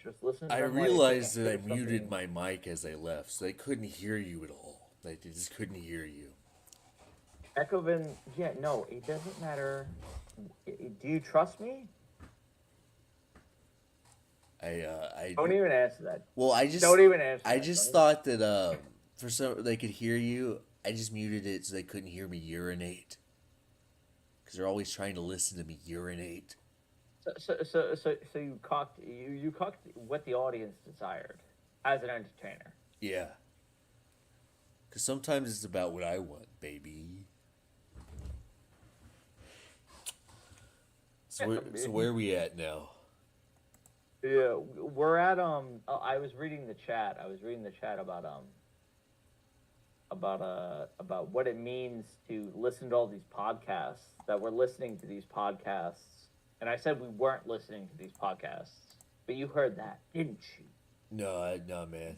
Just listen to I them, like, realized say that I muted something. my mic as I left, so they couldn't hear you at all. They just couldn't hear you. Echovin, yeah, no, it doesn't matter. Do you trust me? I Don't even answer that. Well, I just Don't even answer I that. just thought that for some they could hear you. I just muted it so they couldn't hear me urinate. Because they're always trying to listen to me urinate. So you cocked what the audience desired as an entertainer. Yeah. Because sometimes it's about what I want, baby. So where are we at now? Yeah, we're at I was reading the chat. I was reading the chat about what it means to listen to all these podcasts. That we're listening to these podcasts, and I said we weren't listening to these podcasts, but you heard that, didn't you? No, man.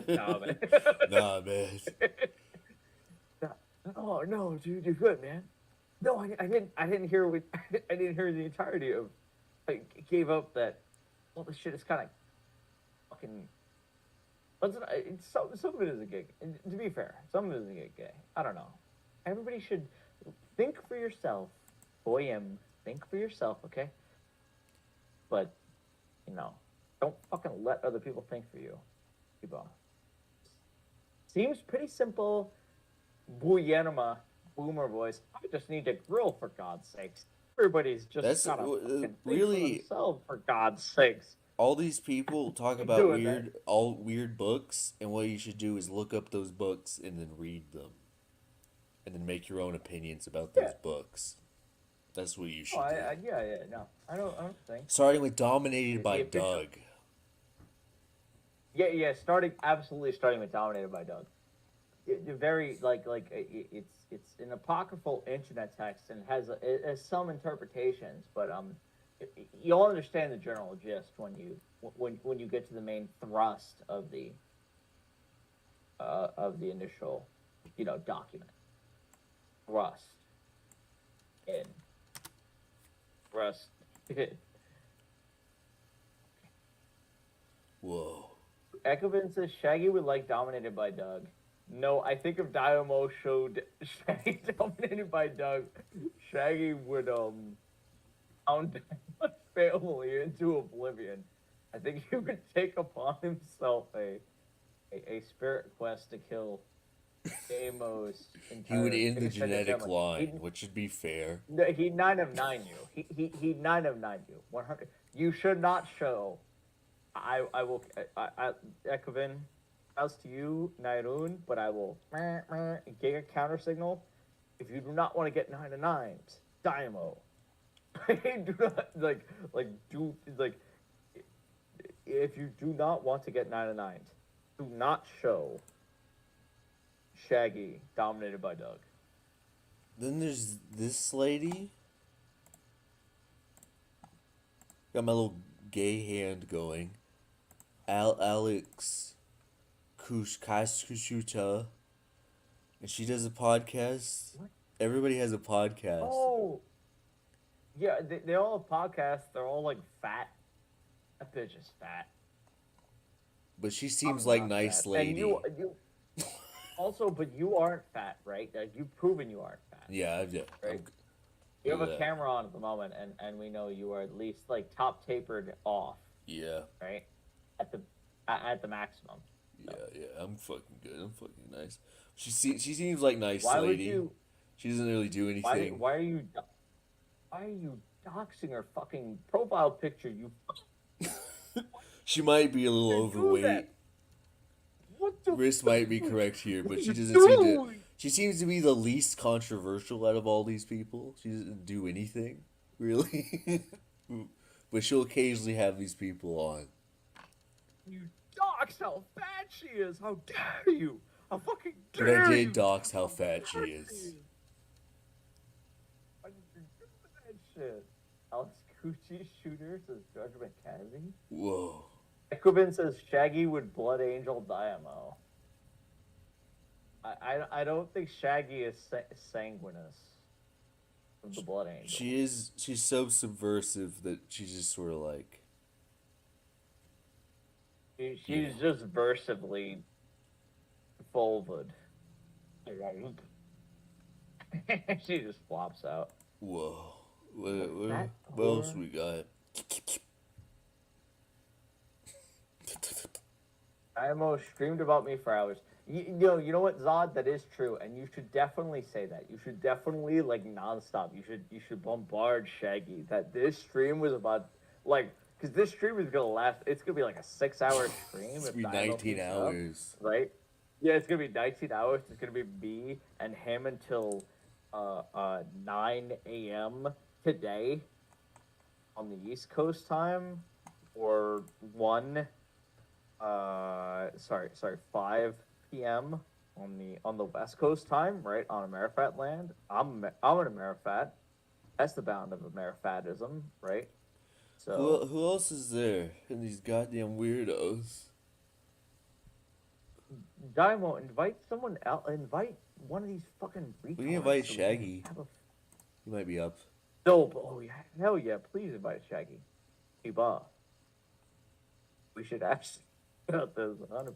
Nah, man. Nah, man. Oh no, dude, you're good, man. No, I didn't hear I didn't hear the entirety of. gave up that all this shit is kind of fucking. Some of it isn't gay. And to be fair, some of it isn't gay. I don't know. Everybody should think for yourself. Think for yourself, okay? But, don't fucking let other people think for you. People. Seems pretty simple. Buyanama, boomer voice. I just need to grill, for God's sakes. Everybody's just gotta fucking really think for themselves, for God's sakes. All these people talk about weird books, and what you should do is look up those books and then read them, and then make your own opinions about those books. That's what you should do. No, I don't think. Starting with Dominated by Doug. Yeah, absolutely starting with Dominated by Doug. Very it's an apocryphal internet text and has some interpretations, but you'll understand the general gist when you get to the main thrust of the initial document. Thrust. Whoa. Ekevin says Shaggy would like Dominated by Doug. No, I think if Daiymo showed Shaggy Dominated by Doug, Shaggy would pound the family into oblivion. I think he would take upon himself a spirit quest to kill Daiymo's entire. He would end the genetic line, which would be fair. No, he'd 9 of 9 you. He'd 9 of 9 you. 100. You should not show. I will. Ekevin, as to you, Nairun, but I will get a counter signal. If you do not want to get 9 of 9s, Daiymo. Do not if you do not want to get 9 of 9s, do not show Shaggy Dominated by Doug. Then there's this lady. Got my little gay hand going. Alex Kushuta. And she does a podcast. What? Everybody has a podcast. Oh! Yeah, they all have podcasts. They're all, fat. That bitch is fat. But she seems like nice lady. And you also, but you aren't fat, right? You've proven you aren't fat. Yeah, right? You have a camera on at the moment, and we know you are at least, top tapered off. Yeah. Right? At the maximum. Yeah, I'm fucking good. I'm fucking nice. She seems like nice lady. She doesn't really do anything. Why are you doxing her fucking profile picture? You. She might be a little overweight. Wrist might be correct here, but she doesn't seem to. She seems to be the least controversial out of all these people. She doesn't do anything, really. But she'll occasionally have these people on. You dox how fat she is! How dare you! How fucking dare you! But I did dox how fat she is. Why did you do that shit? Alex Coochie Shooter says Judgment Cassie. Whoa. Ekubin says Shaggy would Blood Angel Daiymo. I don't think Shaggy is sanguinous of the Blood Angel. She's so subversive that she's just sort of like. She's just versively vulvad. She just flops out. Whoa. What else we got? Daiymo streamed about me for hours. You know what, Zod? That is true, and you should definitely say that. You should definitely nonstop. You should bombard Shaggy that this stream was about because this stream is gonna last. It's gonna be a 6-hour stream. It's gonna be 19 hours, right? Yeah, it's gonna be 19 hours. It's gonna be me and him until 9 a.m. today on the East Coast time, or 5 p.m. on the West Coast time, right, on Amerifat land. I'm an Amerifat. That's the bound of Amerifatism, right? So who else is there in these goddamn weirdos? Daiymo, invite someone else. Invite one of these fucking retards. We can invite Shaggy. He might be up. No, oh yeah, hell yeah! Please invite Shaggy. Eba. We should actually about this 100%.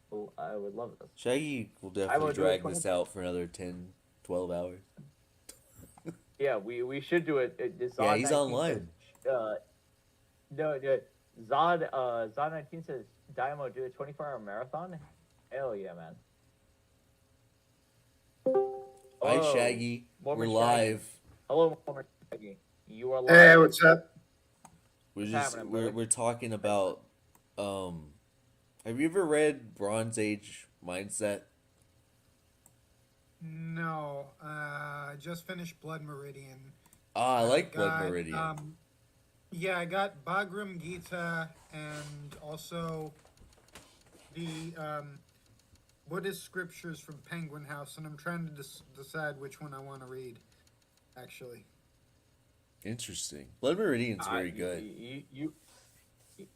Well, I would love this. Shaggy will I definitely would do it drag this 24. out for another 10, 12 hours. Yeah, we should do it. Zod Yeah, he's 19 online. Says, no, Zod 19 says, Daiymo, do a 24-hour marathon? Hell yeah, man. Hi, Hello, Shaggy. Mormon We're Shaggy. live. Hello, Mormon Shaggy. You are live. Hey, what's up? We're happening, brother? we're talking about have you ever read Bronze Age Mindset? No, just finished Blood Meridian. Ah, I like got, Blood Meridian. Yeah, I got Bhagavad Gita and also the Buddhist scriptures from Penguin House, and I'm trying to decide which one I want to read, actually. Interesting. Blood Meridian's very good.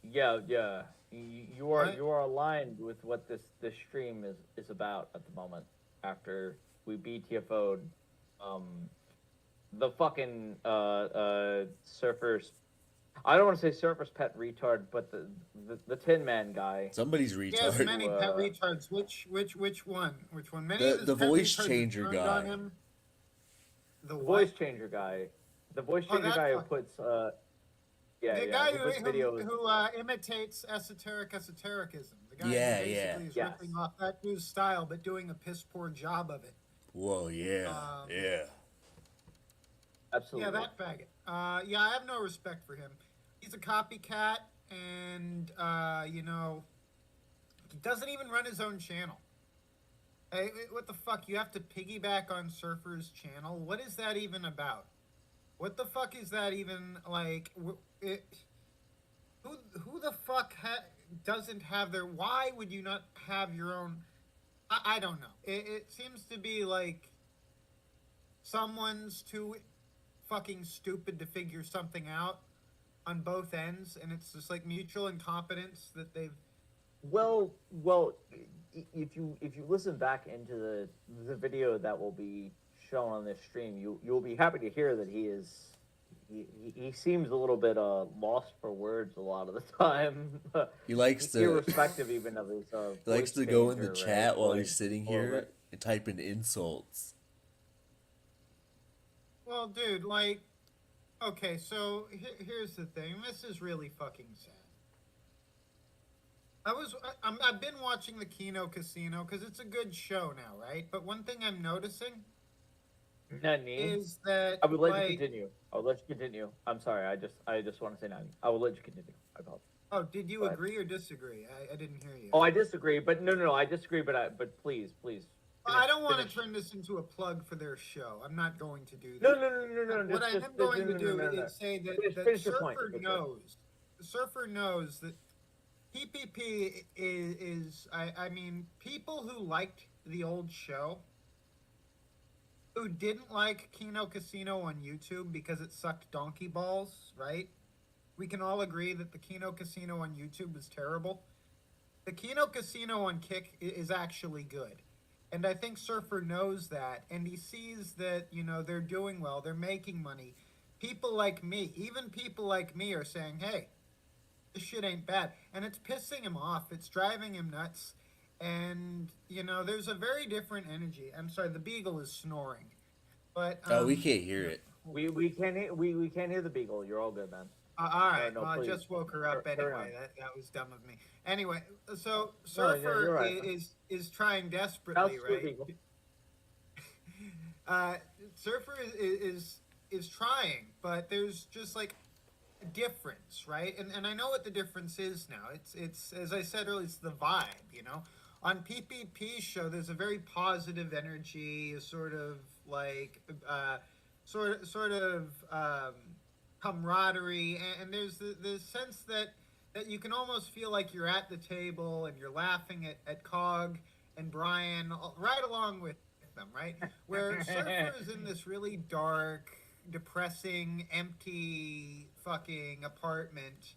Yeah. You are aligned with what this stream is about at the moment. After we BTFO'd, the fucking surfers. I don't want to say surfer's pet retard, but the Tin Man guy. Somebody's retard. Yes, many pet retards. Which one? Which one? Many of his The pet voice retards changer turned guy. on him. The voice changer guy. The voice changer guy who puts the guy who puts videos. who imitates esotericism. The guy Yeah, who basically is ripping off that dude's style, but doing a piss poor job of it. Whoa, yeah, yeah. Absolutely. Yeah, that faggot. Yeah, I have no respect for him. He's a copycat, and he doesn't even run his own channel. Hey, what the fuck? You have to piggyback on Surfer's channel? What is that even about? What the fuck is that even like? Who the fuck doesn't have their? Why would you not have your own? I don't know. It seems to be like someone's too fucking stupid to figure something out on both ends, and it's just like mutual incompetence that they've. Well, if you listen back into the video that will be shown on this stream, you'll be happy to hear that he seems a little bit lost for words a lot of the time. He likes to, irrespective even of his. He likes to go in the chat while he's sitting here and type in insults. Well, dude, like, okay, so here's the thing. This is really fucking sad. I've been watching the Kino Casino because it's a good show now, right? But one thing I'm noticing is that I would let you continue. I would let you continue. I'm sorry. I just want to say Nani. I will let you continue. I apologize. Oh, did you agree or disagree? I didn't hear you. Oh, I disagree, but no, I disagree, but please. I don't want to turn this into a plug for their show. I'm not going to do that. No. What I am going to do is say that Surfer knows that PPP is I mean, people who liked the old show, who didn't like Kino Casino on YouTube because it sucked donkey balls, right? We can all agree that the Kino Casino on YouTube is terrible. The Kino Casino on Kick is actually good. And I think Surfer knows that, and he sees that, they're doing well, they're making money. People like me, even people like me are saying, hey, this shit ain't bad. And it's pissing him off, it's driving him nuts. And, there's a very different energy. I'm sorry, the beagle is snoring. But we can't hear it. We can't hear the beagle. You're all good, man. All right, I just woke her up anyway. That was dumb of me. Anyway, so Surfer is trying desperately, right? Surfer is trying, but there's just like a difference, right? And I know what the difference is now. It's as I said earlier, it's the vibe, On PPP's show, there's a very positive energy, sort of like camaraderie, and there's the sense that you can almost feel like you're at the table and you're laughing at Cog and Brian right along with them, right? Where Surfer is in this really dark, depressing, empty fucking apartment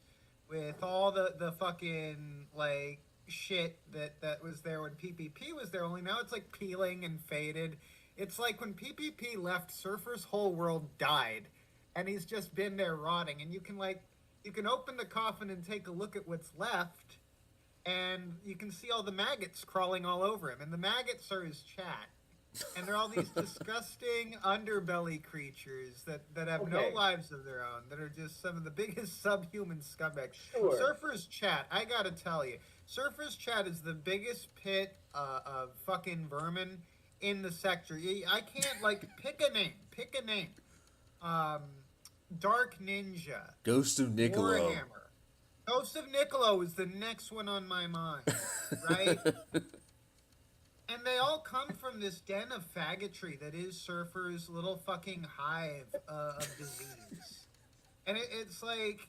with all the fucking like shit that was there when PPP was there, only now it's like peeling and faded. It's like when PPP left, Surfer's whole world died. and he's just been there rotting. And you can open the coffin and take a look at what's left, and you can see all the maggots crawling all over him. And the maggots are his chat. And they're all these disgusting underbelly creatures that have no lives of their own, that are just some of the biggest subhuman scumbags. Sure. Surfer's Chat, I gotta tell you, Surfer's Chat is the biggest pit of fucking vermin in the sector. I can't, pick a name. Dark Ninja. Ghost of Niccolo. Warhammer. Ghost of Niccolo is the next one on my mind, right? And they all come from this den of faggotry that is Surfer's little fucking hive of disease. And it's like,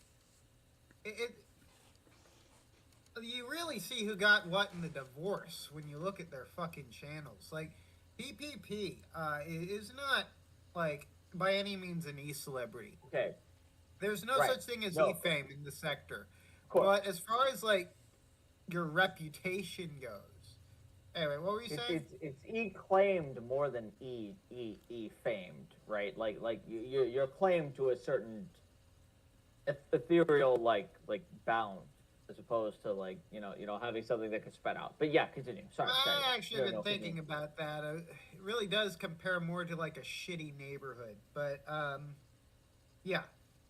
you really see who got what in the divorce when you look at their fucking channels. Like, PPP is not, by any means an e-celebrity. Okay. There's no such thing as e-fame in the sector. But as far as, your reputation goes, anyway, what were you saying? It's e-claimed more than e-famed, right? Like you're claimed to a certain ethereal bound, as opposed to having something that could spat out. But yeah, continue. Sorry. I actually been thinking about that. It really does compare more to a shitty neighborhood. But yeah.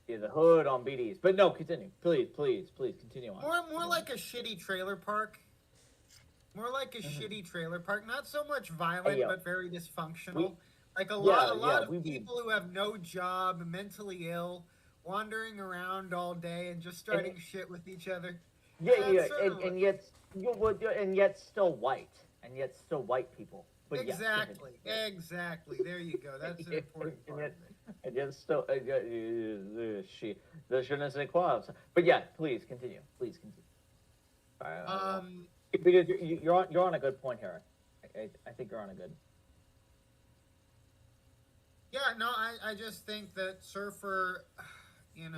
Yeah, the hood on BDs. But no, continue. Please continue on. More like a shitty trailer park. More like a shitty trailer park. Not so much violent, but very dysfunctional. A lot of people who have no job, mentally ill, wandering around all day and just starting shit with each other. And yet still white. And yet still white people. But exactly. There you go. That's an important part of it. And yet still, the je ne sais quoi. But yeah, please continue. Because you're on a good point here. I think you're on a good. Yeah, no, I just think that Surfer, okay.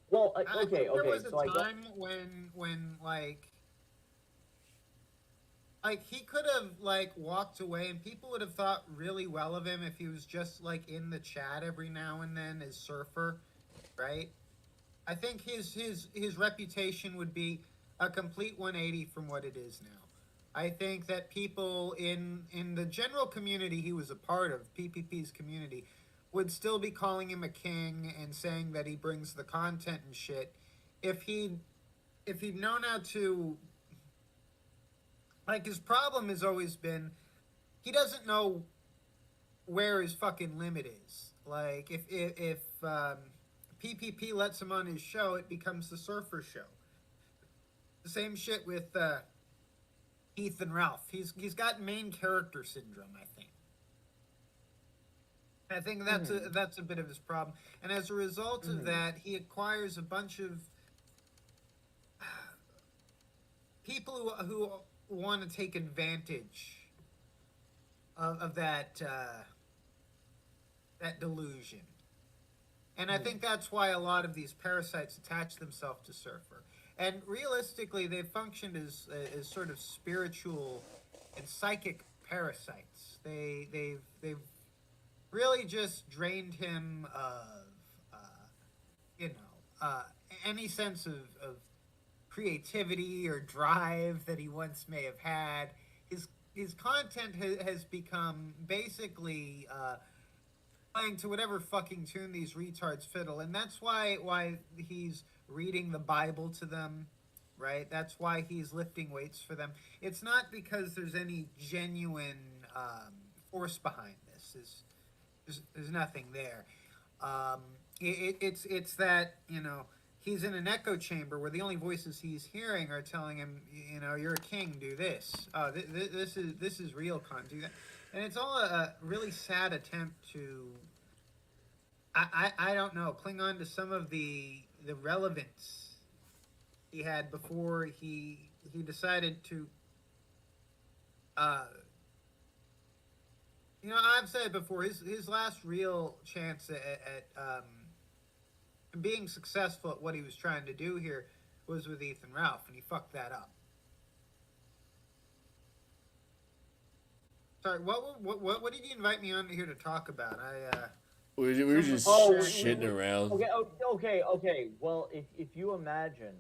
There was a time when he could have walked away and people would have thought really well of him if he was just in the chat every now and then as Surfer, right? I think his reputation would be a complete 180 from what it is now. I think that people in the general community he was a part of, PPP's community, would still be calling him a king and saying that he brings the content and shit. If he'd known how to, his problem has always been he doesn't know where his fucking limit is. If PPP lets him on his show, it becomes the Surfer show. The same shit with Ethan Ralph. He's got main character syndrome, I think. I think that's a bit of his problem. And as a result of that, he acquires a bunch of people who want to take advantage of that delusion. And I think that's why a lot of these parasites attach themselves to Surfer. And realistically, they've functioned as sort of spiritual and psychic parasites. They've really just drained him of any sense of creativity or drive that he once may have had. His content has become basically playing to whatever fucking tune these retards fiddle, and that's why he's reading the Bible to them, right? That's why he's lifting weights for them. It's not because there's any genuine force behind this. There's nothing there. It's that he's in an echo chamber where the only voices he's hearing are telling him, you're a king, do this. This is real content, do that. And it's all a really sad attempt to, I don't know, cling on to some of the relevance he had before he decided to, I've said before, his last real chance at being successful at what he was trying to do here was with Ethan Ralph, and he fucked that up. Sorry, what did you invite me on here to talk about? We were just Oh, shitting around. Okay. Well, if you imagine,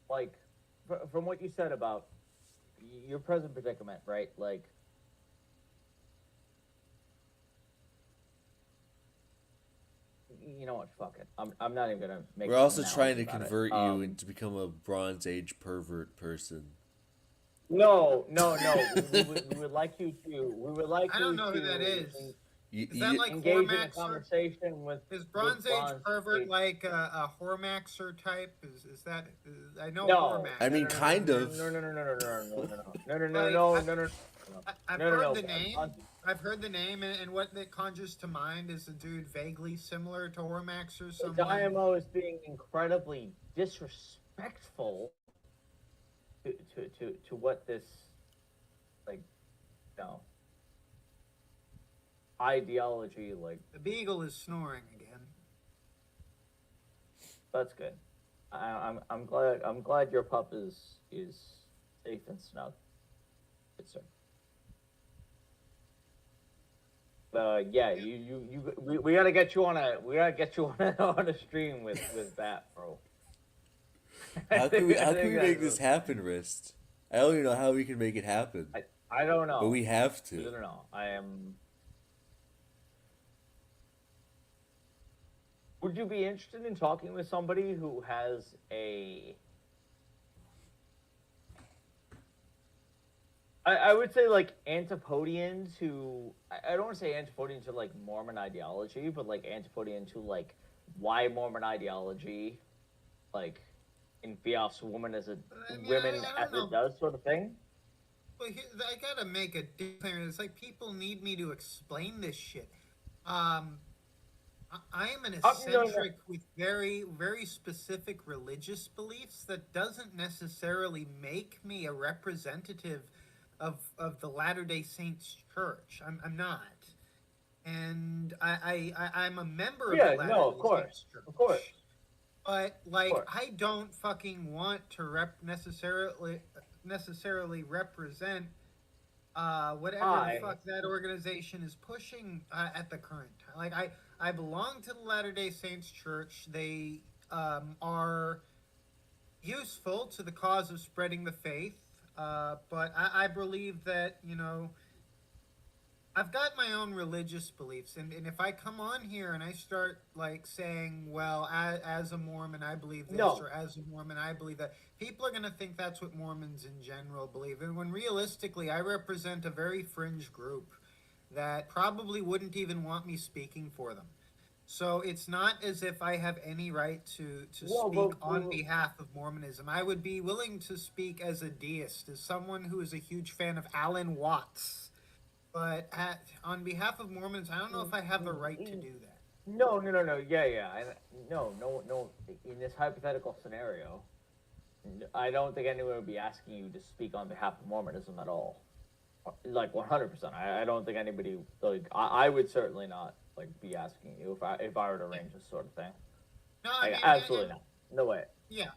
like, from what you said about your present predicament, right? Like, you know what? Fuck it. I'm not even gonna make. We're an also analogy trying to about it. convert you and to become a Bronze Age pervert person. No. We would like you to. We would like I you don't know to. who that is. Is You that like engage in a Hormaxer? conversation with. Is Bronze with Age pervert like a Hormaxer type? Is that? I know No. Hormax. I mean, kind of. No. I've heard the name. I've heard the name, and what that conjures to mind is a dude vaguely similar to Hormax or someone. Daiymo is being incredibly disrespectful to what this, like, no, ideology, like. The beagle is snoring again. That's good. I'm glad your pup is safe and snug. Good sir. Yeah, we gotta get you on a stream with that, bro. How can we make this happen, Wrist? I don't even know how we can make it happen. I don't know. But we have to. I don't know. I am. Would you be interested in talking with somebody who has a? I would say like antipodian to. I don't want to say antipodian to like Mormon ideology, but like antipodian to like why Mormon ideology, like, enfiaffs women as women as it does, sort of thing. Well, I gotta make a difference. It's like people need me to explain this shit. I am an eccentric with very, very specific religious beliefs that doesn't necessarily make me a representative of the Latter-day Saints Church. I'm not. And I'm a member of the Latter-day Saints Church. Of course. But, like, I don't fucking want to necessarily represent whatever the fuck that organization is pushing at the current time. Like, I belong to the Latter-day Saints Church. They are useful to the cause of spreading the faith. But I believe that, you know, I've got my own religious beliefs, and if I come on here and I start, like, saying, well, as a Mormon, I believe this, or as a Mormon, I believe that, people are going to think that's what Mormons in general believe, and when realistically, I represent a very fringe group that probably wouldn't even want me speaking for them. So it's not as if I have any right to speak on behalf of Mormonism. I would be willing to speak as a deist, as someone who is a huge fan of Alan Watts. But on behalf of Mormons, I don't know if I have the right to do that. No. Yeah. No. In this hypothetical scenario, I don't think anyone would be asking you to speak on behalf of Mormonism at all. Like 100%. I don't think anybody, like, I would certainly not, like, be asking you if I were to arrange this sort of thing. No, absolutely not. No way. Yeah,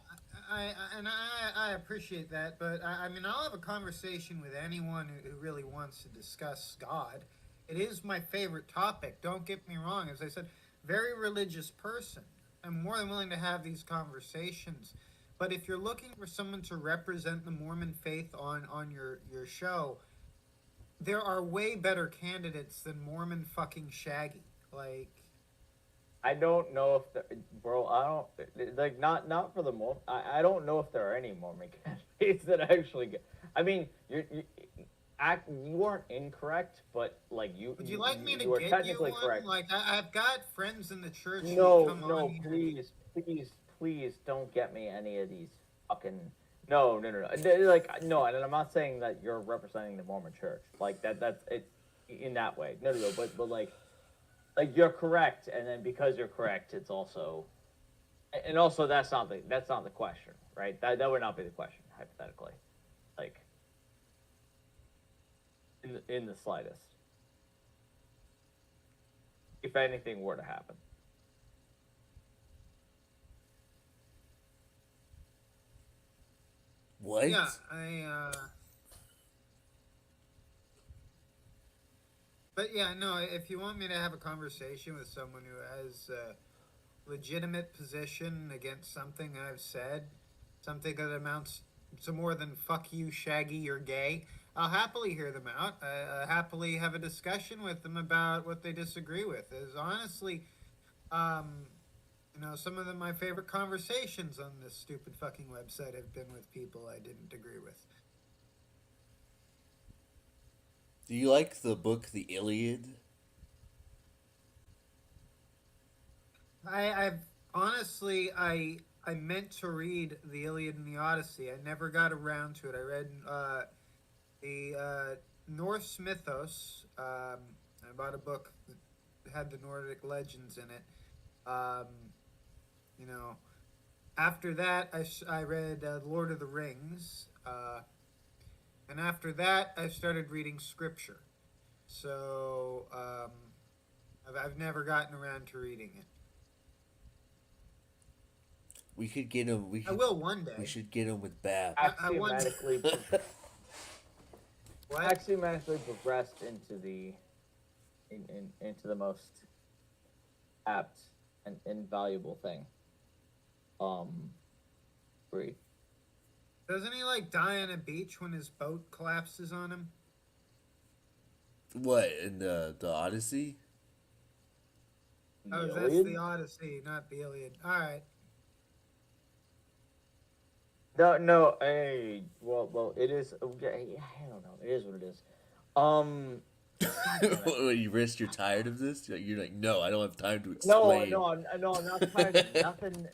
I appreciate that, but I mean, I'll have a conversation with anyone who really wants to discuss God. It is my favorite topic. Don't get me wrong. As I said, very religious person. I'm more than willing to have these conversations. But if you're looking for someone to represent the Mormon faith on your show, there are way better candidates than Mormon fucking Shaggy. Like, I don't know if bro. I don't like not for the Mormon. I don't know if there are any Mormon candidates that actually get. I mean, you weren't incorrect, but like you. Would you like me to were get technically you one? correct. Like I've got friends in the church. No, who come on please don't get me any of these fucking. No. Like no, and I'm not saying that you're representing the Mormon Church. Like that's it in that way. No. But like you're correct, and then because you're correct, it's also, and also that's not the question, right? That would not be the question hypothetically, like in the slightest. If anything were to happen. What? Yeah, But yeah, no. If you want me to have a conversation with someone who has a legitimate position against something I've said, something that amounts to more than "fuck you, Shaggy, you're gay," I'll happily hear them out. I happily have a discussion with them about what they disagree with. Is honestly, um, some of my favorite conversations on this stupid fucking website have been with people I didn't agree with. Do you like the book The Iliad? I've honestly, I meant to read the Iliad and the Odyssey. I never got around to it. I read the Norse mythos. I bought a book that had the Nordic legends in it. Um, you know, after that, I read Lord of the Rings. And after that, I started reading scripture. So I've never gotten around to reading it. We could get him. I will one day. We should get him with Bab. Axiomatically, what? Axiomatically progressed into the into the most apt and invaluable thing. Breed. Doesn't he die on a beach when his boat collapses on him? What in the Odyssey? Oh, that's the Odyssey, not the Iliad. All right. No. Hey, well, it is. Okay, I don't know. It is what it is. You risked. You're tired of this. You're like, no, I don't have time to explain. No, I'm not tired of nothing.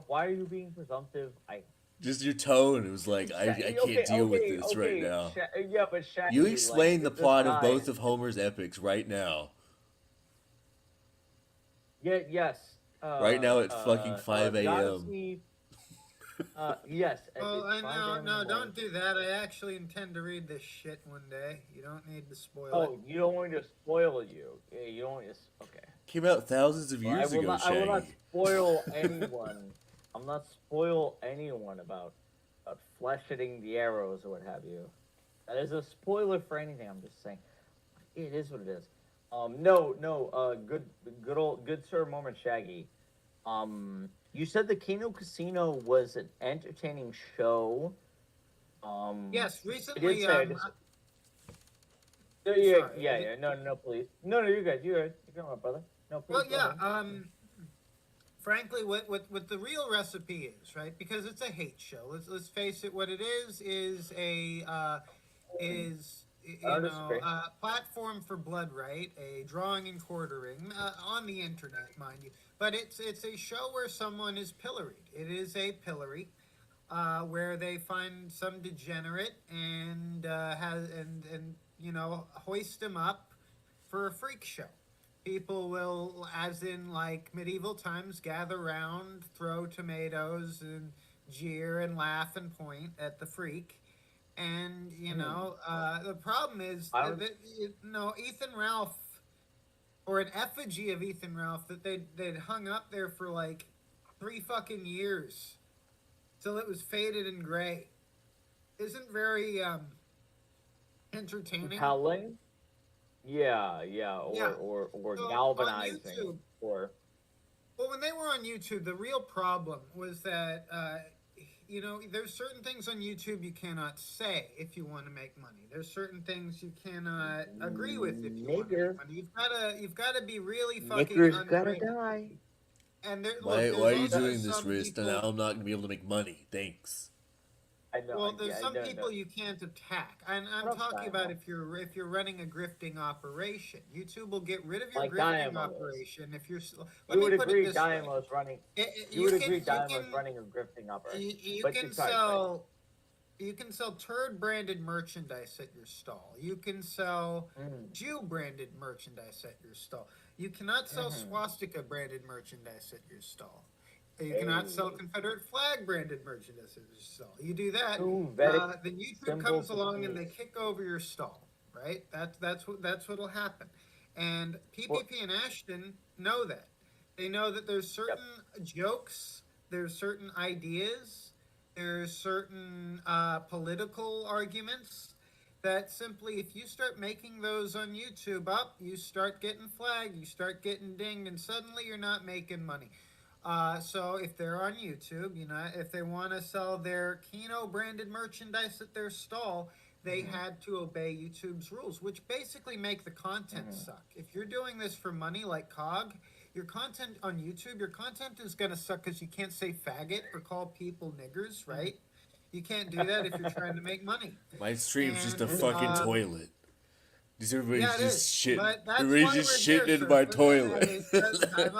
Why are you being presumptive? Just your tone. It was like, I can't deal with this right now. Yeah, but Shaggy, You explain the plot of guy, both of Homer's epics right now. Yeah. Yes. Right now at fucking 5 a.m. Yes. Well, no, don't do that. I actually intend to read this shit one day. You don't need to spoil it. Oh, you don't want me to spoil you. Yeah, you don't want me to. Okay. Came out thousands of years ago, Shaggy. I will not spoil anyone. I'm not spoil anyone about flesh hitting the arrows or what have you. That is a spoiler for anything. I'm just saying, it is what it is. Good sir moment, Shaggy. You said the Kano Casino was an entertaining show. Yes, recently. Yeah. No, please. No, you're good. You're my brother. No, please. Well, yeah. Frankly, what the real recipe is, right? Because it's a hate show. Let's face it. What it is a platform for blood, right? A drawing and quartering on the internet, mind you. But it's a show where someone is pilloried. It is a pillory where they find some degenerate and hoist him up for a freak show. People will, as in medieval times, gather round, throw tomatoes, and jeer and laugh and point at the freak. And the problem is Ethan Ralph, or an effigy of Ethan Ralph that they'd hung up there for 3 fucking years till it was faded and gray, isn't very entertaining. Compelling. Yeah, or so galvanizing, or. Well, when they were on YouTube, the real problem was that there's certain things on YouTube you cannot say if you want to make money. There's certain things you cannot agree with if you want to make money. You've got to be really fucking. Nigger's gotta die. And why are you doing this, Rist? And now I'm not gonna be able to make money. Thanks. I know. Well, there's some people you can't attack, and I'm talking about if you're running a grifting operation. YouTube will get rid of your grifting operation if you're. You would agree Daiymo's running. You would agree Daiymo's running a grifting operation. You can sell turd branded merchandise at your stall. You can sell Jew branded merchandise at your stall. You cannot sell swastika branded merchandise at your stall. You cannot sell Confederate flag branded merchandise at your stall. You do that, then YouTube comes along and they kick over your stall. Right? That's what'll happen. And PPP and Ashton know that. They know that there's certain jokes, there's certain ideas, there's certain political arguments that simply if you start making those on YouTube up, you start getting flagged, you start getting dinged, and suddenly you're not making money. So if they're on YouTube, if they want to sell their Kino branded merchandise at their stall, they had to obey YouTube's rules, which basically make the content suck. If you're doing this for money like COG, your content on YouTube, your content is going to suck because you can't say faggot or call people niggers, right? You can't do that if you're trying to make money. My stream's just a fucking toilet. Just everybody's Yeah, it just is. shitting. But that's Everybody's why just we're shitting here, in sir. my For toilet.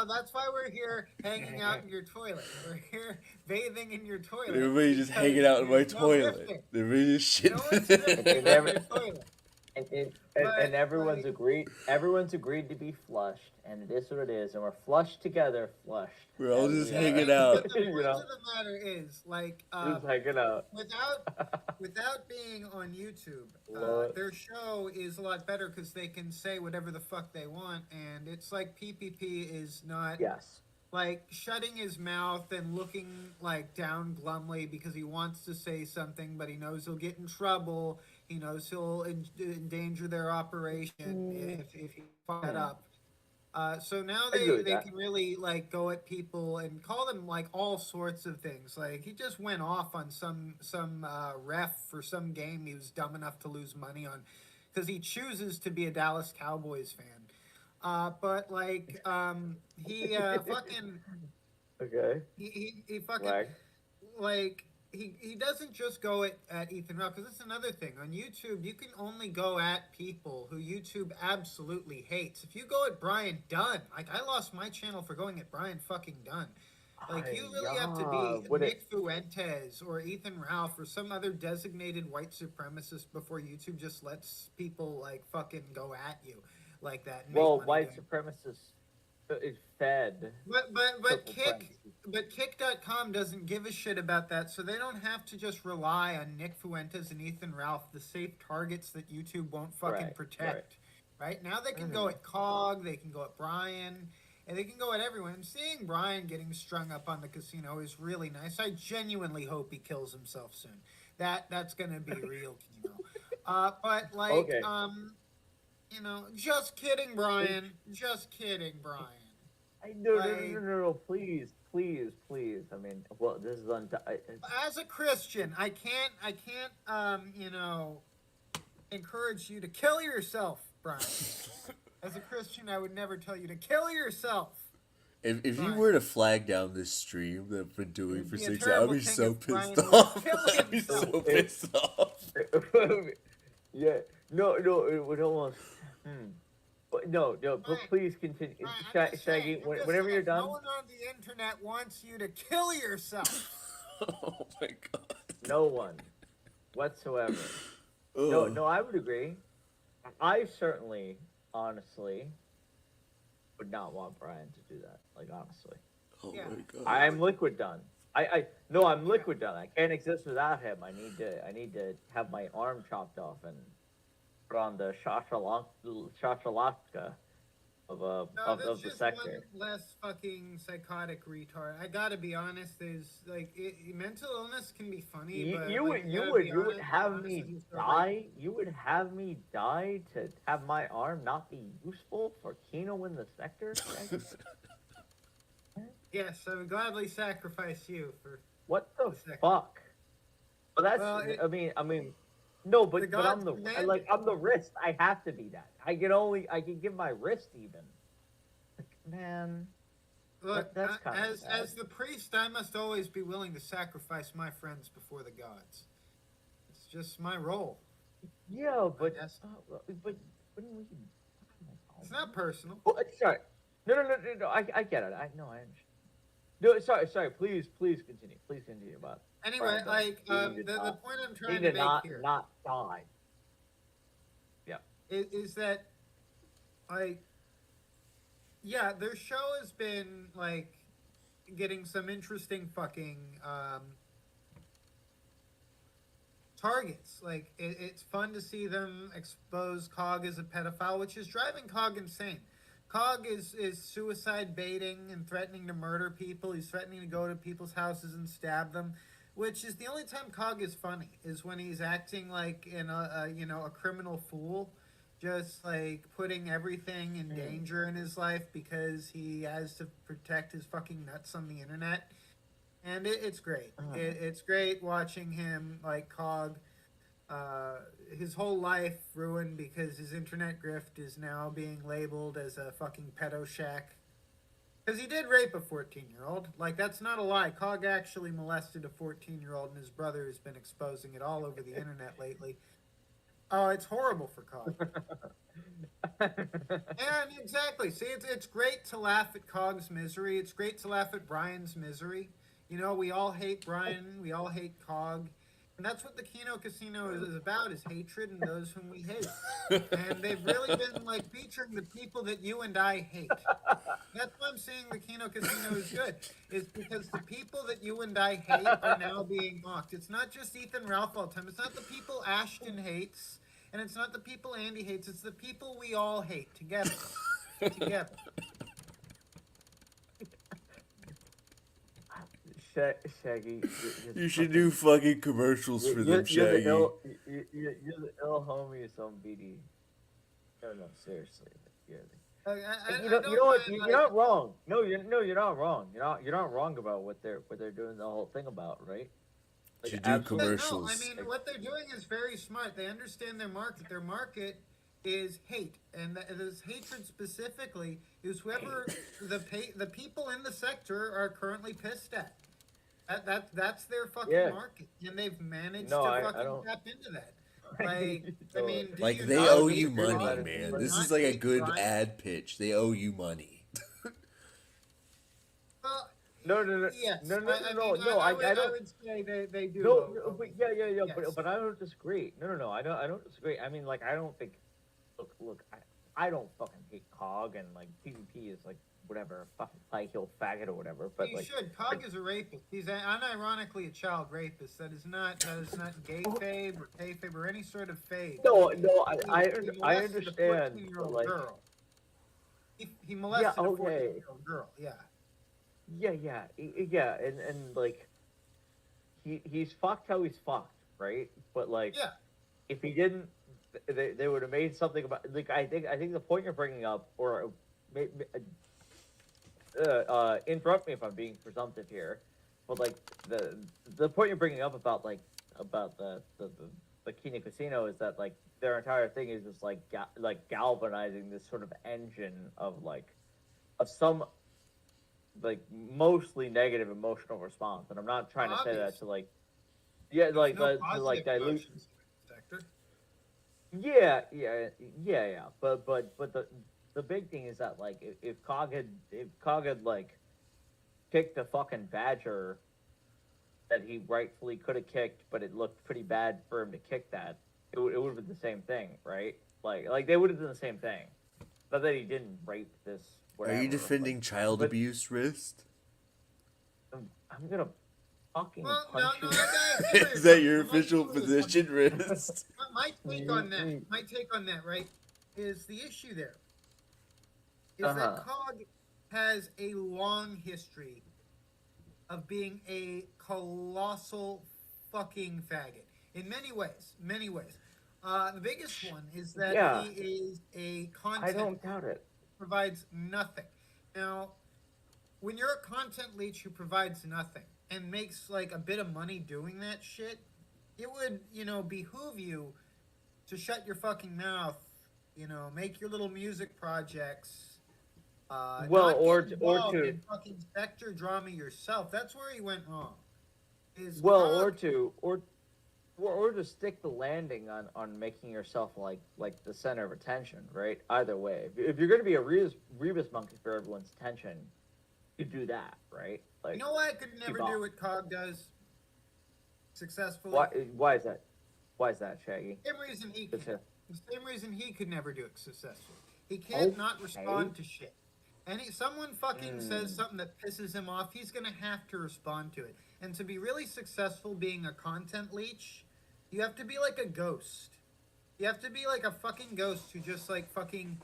That's why we're here hanging out in your toilet. We're here bathing in your toilet. Everybody's just hanging out in my toilet. Everybody's just shitting. No one's drifting in your toilet. And everyone's agreed. Everyone's agreed to be flushed, and it is what it is. And we're flushed together, flushed. We're all just And hanging out. The point of the matter is, like, Just hanging out. without being on YouTube, their show is a lot better because they can say whatever the fuck they want, and it's like PPP is not like shutting his mouth and looking like down glumly because he wants to say something, but he knows he'll get in trouble. He knows he'll endanger their operation if he fuck that up. So now they can really like go at people and call them like all sorts of things. Like he just went off on some ref for some game he was dumb enough to lose money on because he chooses to be a Dallas Cowboys fan. But like he fucking he fucking like he doesn't just go at Ethan Ralph, because that's another thing. On YouTube, you can only go at people who YouTube absolutely hates. If you go at Brian Dunn, like I lost my channel for going at Brian fucking Dunn. Like you really have to be Nick Fuentes or Ethan Ralph or some other designated white supremacist before YouTube just lets people like fucking go at you like that. And Well, white supremacists is fed. But Kick.com doesn't give a shit about that, so they don't have to just rely on Nick Fuentes and Ethan Ralph, the safe targets that YouTube won't fucking protect. Right? Now they can go at COG, they can go at Brian, and they can go at everyone. And seeing Brian getting strung up on the casino is really nice. I genuinely hope he kills himself soon. That's gonna be real, Kino. But like just kidding, Brian. Just kidding, Brian. No, please. I mean, well, this is as a Christian, I can't, encourage you to kill yourself, Brian. As a Christian, I would never tell you to kill yourself. If you were to flag down this stream that I've been doing for 6 hours, I'd be so pissed off. I'd be so pissed off. Yeah, no, it would almost. But no, please continue. Shaggy, whenever you're done. No one on the internet wants you to kill yourself. Oh my god. No one, whatsoever. No, I would agree. I certainly, honestly, would not want Brian to do that. Like honestly. Oh my god. I'm liquid done. I'm liquid done. I can't exist without him. I need to have my arm chopped off and put on the Shashalaka of the sector. One less fucking psychotic retard. I gotta be honest. There's like mental illness can be funny. You would have me die. You would have me die to have my arm not be useful for Kino in the sector. Yes, I would gladly sacrifice you for. What the fuck? Well, that's. I mean. No, but I'm the wrist. I have to be that. I can give my wrist even. Like, man. Look, that's kind of sad. As the priest, I must always be willing to sacrifice my friends before the gods. It's just my role. Yeah, but wouldn't we? It's not personal. Oh, sorry. No. I get it. I understand. No, sorry. Please continue. Please continue about. Anyway, like the point I'm trying to make here, not die. Yeah, is that like, yeah, their show has been like getting some interesting fucking targets. Like it's fun to see them expose COG as a pedophile, which is driving COG insane. COG is suicide baiting and threatening to murder people. He's threatening to go to people's houses and stab them. which is the only time Cog is funny, is when he's acting like in a criminal fool, just like putting everything in danger in his life because he has to protect his fucking nuts on the internet. And it's great. It's great watching him, like, Cog, his whole life ruined because his internet grift is now being labeled as a fucking pedo shack. Because he did rape a 14-year-old. Like, that's not a lie. Cog actually molested a 14-year-old, and his brother has been exposing it all over the internet lately. Oh, it's horrible for Cog. And exactly. See, it's great to laugh at Cog's misery. It's great to laugh at Brian's misery. You know, we all hate Brian. We all hate Cog. And that's what the Kino Casino is about, is hatred and those whom we hate. And they've really been, like, featuring the people that you and I hate. That's why I'm saying the Kino Casino is good, is because the people that you and I hate are now being mocked. It's not just Ethan Ralph all the time. It's not the people Ashton hates, and it's not the people Andy hates. It's the people we all hate together. Together. Shaggy, You should do fucking commercials for them, Shaggy. You're the ill homie of some BD. No, seriously. You're not wrong. No, you're not wrong. You're not wrong about what they're doing the whole thing about, right? Like, should do commercials. No, I mean, what they're doing is very smart. They understand their market. Their market is hate, and this hatred specifically is whoever the people in the sector are currently pissed at. That's their fucking market, and they've managed to fucking tap into that. Like, I mean, like, they owe you money, man. This is like a good ad pitch. They owe you money. No. Yes. No. I would say they do. No, but yeah. But I don't disagree. No. I don't disagree. I mean, like, I don't think. Look. I don't fucking hate Cog, and like PvP is like whatever, fucking high heel faggot or whatever. But he like, should. Cog is a rapist. He's unironically a child rapist. That is not gayfabe or kayfabe or any sort of fade. No. I understand. Like, girl. He molested a 14-year-old girl. Yeah. Yeah, and like, he's fucked how he's fucked, right? But like, if he didn't, they would have made something about. Like, I think the point you're bringing up, or interrupt me if I'm being presumptive here, but like the point you're bringing up about the Kino Casino is that like their entire thing is just like galvanizing this sort of engine of some like mostly negative emotional response, and I'm not trying to say that to like dilute. Yeah. But the big thing is that like if Cog had like kicked a fucking badger that he rightfully could have kicked, but it looked pretty bad for him to kick that, it would have been the same thing, right? Like they would have done the same thing. Not that he didn't rape this. Whatever. Are you defending child abuse, Wrist? I'm gonna fucking punch you. Is that your official position, Wrist? My take on that, right, is the issue there. Is that Cog has a long history of being a colossal fucking faggot. In many ways. The biggest one is that he is a content. I don't doubt it. Provides nothing. Now, when you're a content leech who provides nothing and makes like a bit of money doing that shit, it would, behoove you to shut your fucking mouth, make your little music projects. Or to fucking sector drama yourself. That's where he went wrong. Or to stick the landing on making yourself like the center of attention, right? Either way, if you're going to be a Rebus monkey for everyone's attention, you do that, right? Like, you know what I could never do what Cog does successfully? Why is that? Why is that, Shaggy? The same reason he could never do it successfully. He can't not respond to shit. And someone fucking says something that pisses him off, he's going to have to respond to it. And to be really successful being a content leech, you have to be like a ghost. You have to be like a fucking ghost who just like fucking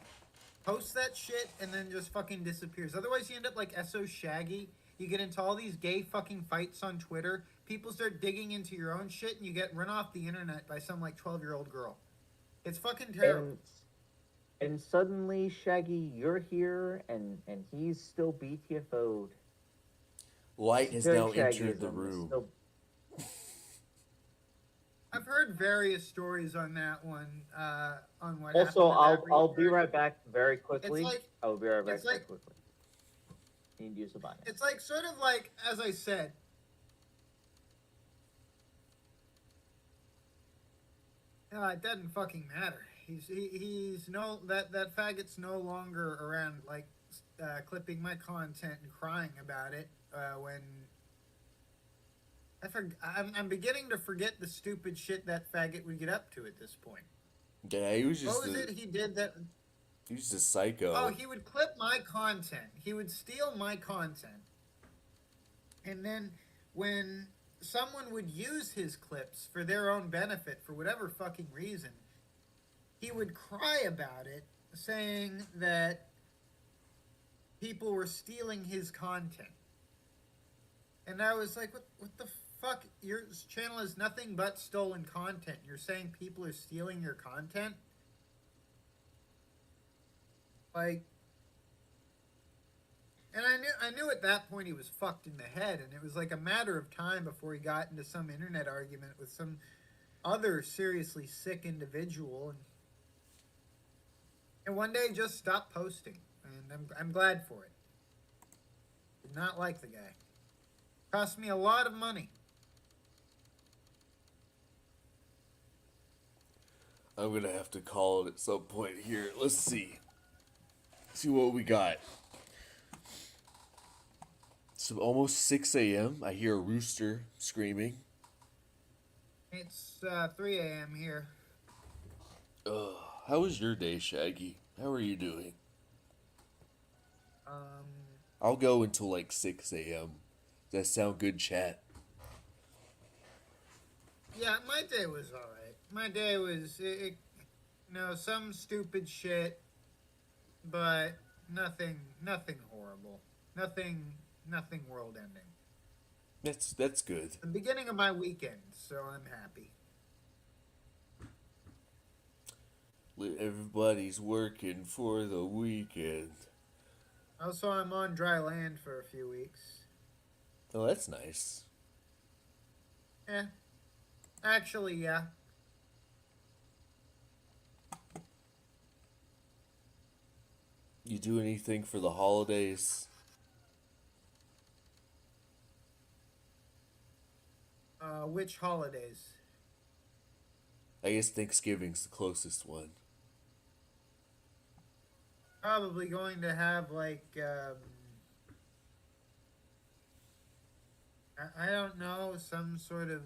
posts that shit and then just fucking disappears. Otherwise you end up like SO Shaggy, You get into all these gay fucking fights on Twitter. People start digging into your own shit, and you get run off the internet by some like 12-year-old girl. It's fucking terrible. And suddenly, Shaggy, you're here, and he's still BTFO'd. Light has now entered the room. I've heard various stories on that one. On what Also, happened. I'll be right back very quickly. It's like, I'll be right back very quickly. Need to use the button. It's like sort of like, as I said. It doesn't fucking matter. He's no that faggot's no longer around like clipping my content and crying about it when I'm beginning to forget the stupid shit that faggot would get up to at this point. Yeah, he was just. What was it he did that? He was just psycho. Oh, he would clip my content. He would steal my content, and then when someone would use his clips for their own benefit for whatever fucking reason, he would cry about it, saying that people were stealing his content. And I was like, what the fuck? Your channel is nothing but stolen content. You're saying people are stealing your content? Like, and I knew at that point he was fucked in the head, and it was like a matter of time before he got into some internet argument with some other seriously sick individual, and one day just stopped posting, and I'm glad for it. Did not like the guy. Cost me a lot of money. I'm gonna have to call it at some point here. Let's see. See what we got. It's almost 6 a.m. I hear a rooster screaming. It's 3 a.m. here. How was your day, Shaggy? How are you doing? I'll go until like 6 a.m. Does that sound good, chat? Yeah, my day was alright. My day was, some stupid shit, but nothing horrible. Nothing world-ending. That's good. The beginning of my weekend, so I'm happy. Everybody's working for the weekend. Also, I'm on dry land for a few weeks. Oh, that's nice. Yeah. Actually, yeah. You do anything for the holidays? Which holidays? I guess Thanksgiving's the closest one. Probably going to have like I don't know, some sort of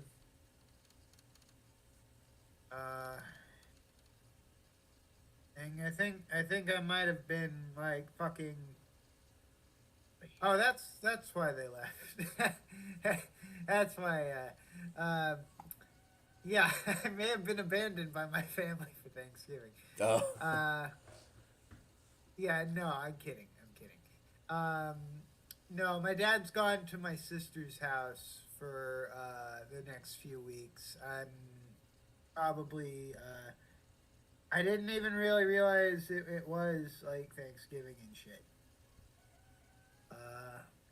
thing. I think I might have been like fucking. Oh, that's why they left. That's why. Yeah, I may have been abandoned by my family for Thanksgiving. Oh. Yeah, no, I'm kidding. No, my dad's gone to my sister's house for the next few weeks. I'm probably. I didn't even really realize it was like Thanksgiving and shit.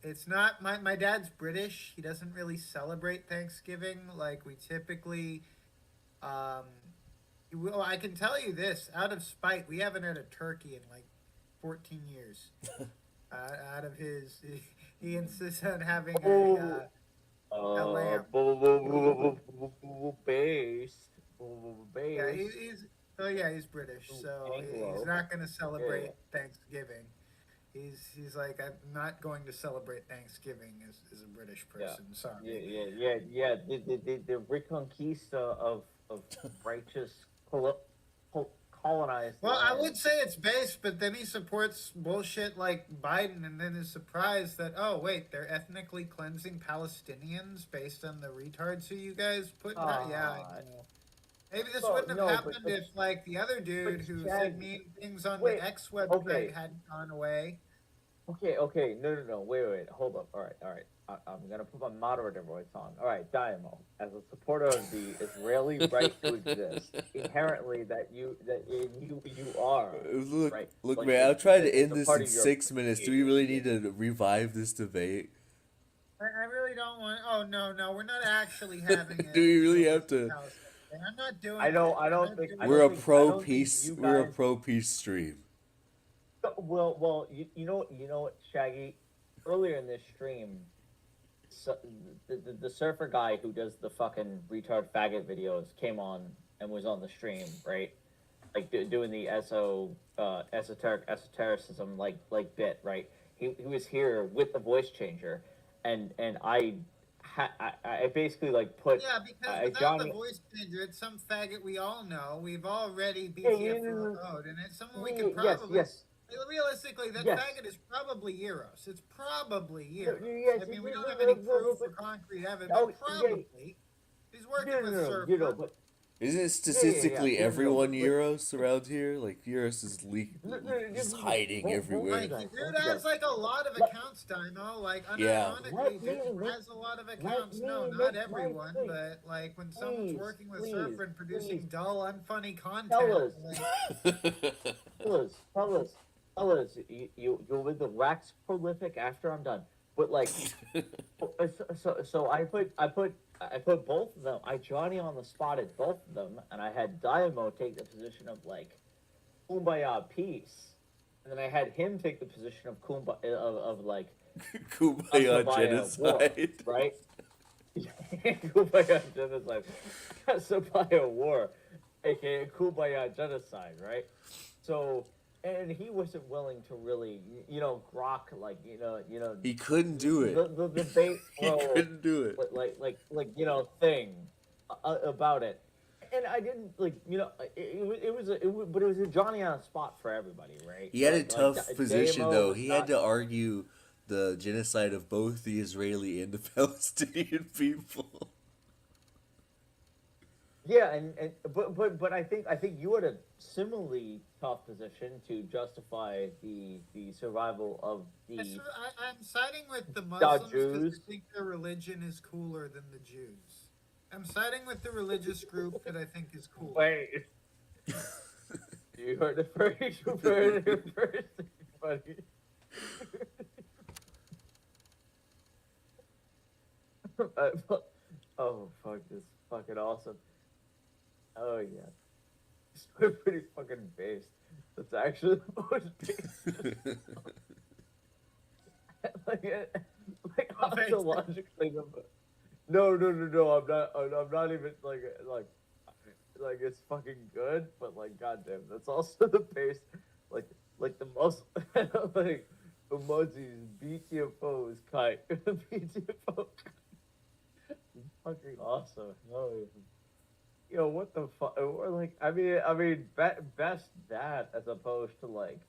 It's not my dad's British. He doesn't really celebrate Thanksgiving like we typically. Well, I can tell you this out of spite, we haven't had a turkey in like 14 years. Out of his, he insists on having a lamb. Based. Yeah, he's British, so he's not going to celebrate Thanksgiving. He's like, I'm not going to celebrate Thanksgiving as a British person. Sorry. Yeah. The Reconquista of righteous colonized. Well, I would say it's based, but then he supports bullshit like Biden, and then is surprised that, oh wait, they're ethnically cleansing Palestinians based on the retards who you guys put. Yeah, I know. Maybe this wouldn't have happened if like the other dude who said mean things on the X website hadn't gone away. Okay. No. Wait. Hold up. All right. I'm gonna put my moderator voice on. All right, Daiymo, as a supporter of the Israeli right to exist, inherently you are Look, right. look, Like, man, I'm trying to it's end a this part in of your 6 minutes. Do we really need to revive this debate? I really don't want. Oh no, we're not actually having it. Do we really have to? I'm not doing. I don't think We're a pro peace. We're a pro peace stream. Well, you know what, Shaggy. Earlier in this stream, so, the surfer guy who does the fucking retard faggot videos came on and was on the stream, right? Like doing the esotericism like bit, right? He was here with the voice changer, and I basically like put because without the voice changer, it's some faggot we all know. We've already BTFO'd, and it's someone we could probably. Yes. Realistically, that faggot is probably Euros. It's probably Euros. Yes, I mean, we don't have any proof or concrete evidence, but probably. He's working with Surfer. Isn't it statistically everyone Euros around here? Like Euros is just hiding everywhere. Like, dude has like a lot of accounts, Daiymo. Like, unironically, dude has a lot of accounts. No, not everyone, but like when someone's working with Surfer and producing dull, unfunny content. Fellas, you'll be the wax prolific after I'm done. But like, so I put both of them. I Johnny on the spotted both of them, and I had Daiymo take the position of like kumbaya peace, and then I had him take the position of kumbaya of like kumbaya genocide, war, right? Kumbaya genocide, kumbaya war, aka kumbaya genocide, right? So. And he wasn't willing to really, grok like, He couldn't do it. The debate, he couldn't do it. Thing about it. And I didn't but it was a Johnny on a spot for everybody, right? He had a tough position though. He had to argue the genocide of both the Israeli and the Palestinian people. Yeah, but I think you had a similarly tough position to justify the survival of the. I'm siding with the Muslims because I think their religion is cooler than the Jews. I'm siding with the religious group that I think is cooler. Wait, you heard it first. You heard it first, buddy. Oh fuck! This is fucking awesome. Oh yeah, it's pretty fucking based. That's actually the most based. like ontologically. No. I'm not even like it's fucking good, but like goddamn, that's also the base. Like the most like emojis BTFO is kite. BTFO. It's fucking awesome. Oh, what the fuck? Or like, I mean, best that as opposed to like,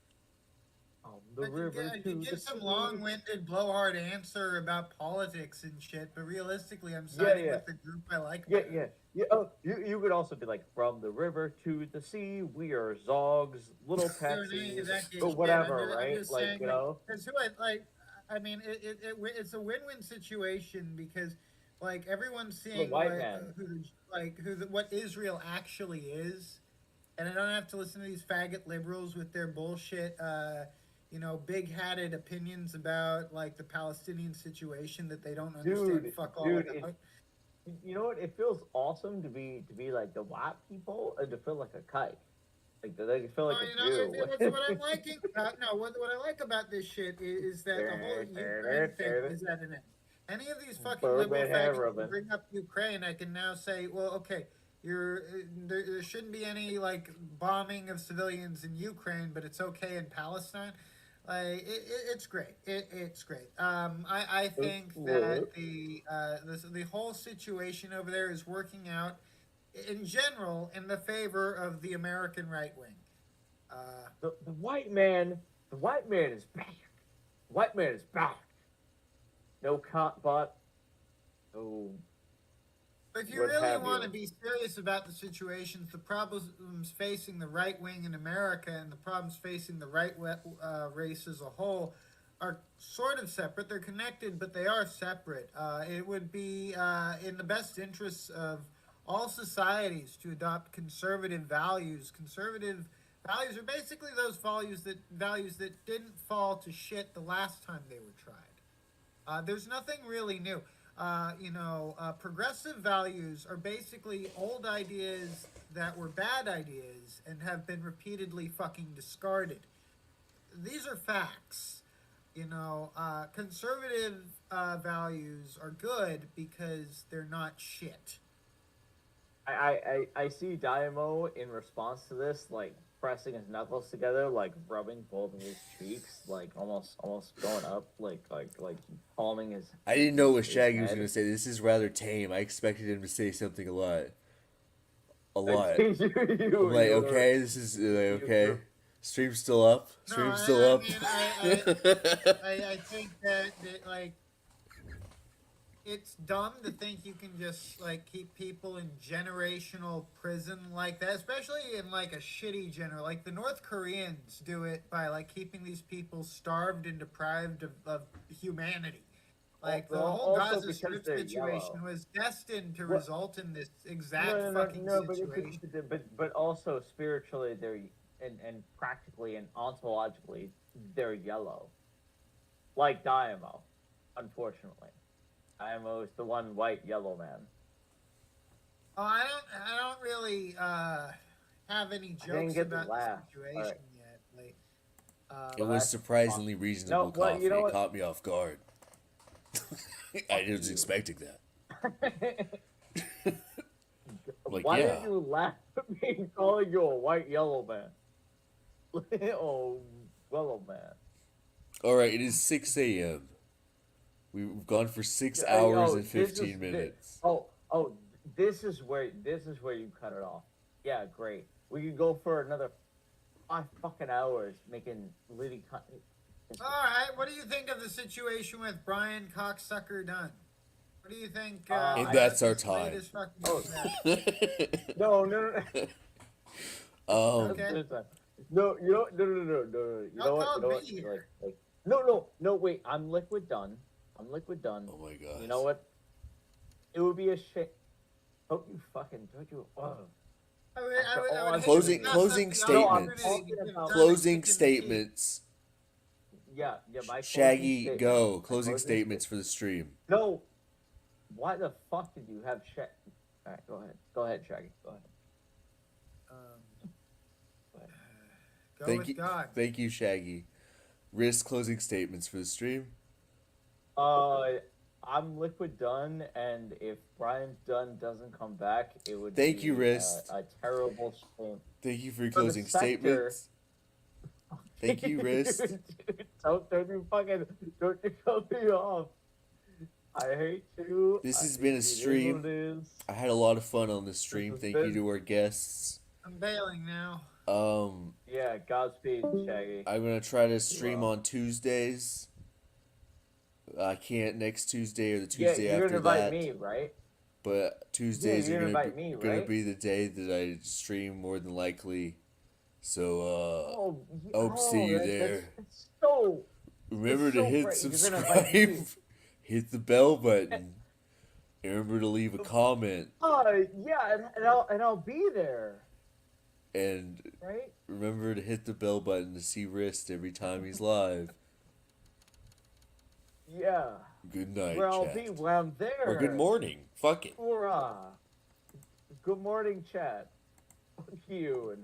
the river. You get some long-winded, blowhard answer about politics and shit, but realistically, I'm siding with the group I like. Yeah. Oh, you could also be like, from the river to the sea, we are Zogs, little taxis, or whatever, right? Because I mean, it's a win-win situation because. Like everyone's seeing what Israel actually is, and I don't have to listen to these faggot liberals with their bullshit, big-hatted opinions about like the Palestinian situation that they don't understand. Fuck all about. You know what? It feels awesome to be like the white people and to feel like a kite. Like they feel like a Jew. That's what I'm liking about. No, what I like about this shit is that the whole Ukraine thing is at an end. Any of these fucking liberal faggots who bring up Ukraine, I can now say, well, okay, there shouldn't be any like bombing of civilians in Ukraine, but it's okay in Palestine. Like it's great. It's great. I think that the whole situation over there is working out in general in the favor of the American right wing. The white man is back. The white man is back. No cot bot. No. If you really want to be serious about the situations, the problems facing the right wing in America and the problems facing the right race as a whole, are sort of separate. They're connected, but they are separate. It would be in the best interests of all societies to adopt conservative values. Conservative values are basically those values that didn't fall to shit the last time they were tried. There's nothing really new. Progressive values are basically old ideas that were bad ideas and have been repeatedly fucking discarded. These are facts. Conservative values are good because they're not shit. I see Daiymo in response to this, like pressing his knuckles together, like rubbing both of his cheeks, like almost going up, like palming his. I didn't know what his Shaggy was head. going to say. This is rather tame. I expected him to say something a lot. I'm like, okay, this is okay. Stream's still up. Stream's still up. I think that like it's dumb to think you can just like keep people in generational prison like that, especially in like a shitty like the North Koreans do it by like keeping these people starved and deprived of humanity. Like the whole Gaza Strip situation was destined to result in this exact situation. But also spiritually, they're and practically and ontologically, they're yellow, like Daiymo. Unfortunately, Daiymo is the one white yellow man. Oh, I don't really have any jokes about the situation yet. Like, it was surprisingly reasonable coffee. It caught me off guard. I was expecting that. Like, why did you laugh at me calling you a white yellow man? Oh, yellow man. All right, it is 6 a.m. We've gone for 6 hours and 15 minutes. This is where you cut it off. Yeah, great. We could go for another 5 fucking hours making Liddy. All right, what do you think of the situation with Brian Cocksucker Dunn? What do you think? And that's our time. No. Okay. No. You know what? No. Wait. I'm Liquid Dunn. Oh my god. You know what? It would be a shame. Don't you? Closing statements. Closing statements. Yeah. My Shaggy, go. Closing statements for the stream. No. Why the fuck did you have Shaggy? All right, go ahead, Shaggy. Go ahead. Thank you, Shaggy. Risk closing statements for the stream. I'm Liquid Dunn, and if Brian Dunn doesn't come back, it would be you, Rist. A terrible shame. Thank you for your closing statements. Thank you, Rist. Don't you cut me off. I hate you. This has been a stream. I had a lot of fun on this stream. Thank you to our guests. I'm bailing now. Yeah, Godspeed, Shaggy. I'm gonna try to stream on Tuesdays. I can't next Tuesday or the Tuesday you're after gonna that. invite me, right? But Tuesdays are gonna be the day that I stream more than likely. So hope to see you there. Remember to hit subscribe, hit the bell button, and remember to leave a comment. Yeah, and I'll be there. And remember to hit the bell button to see Rist every time he's live. Yeah. Good night, I'll chat. be when I'm there. Or good morning. Fuck it. Good morning, chat. Fuck you. And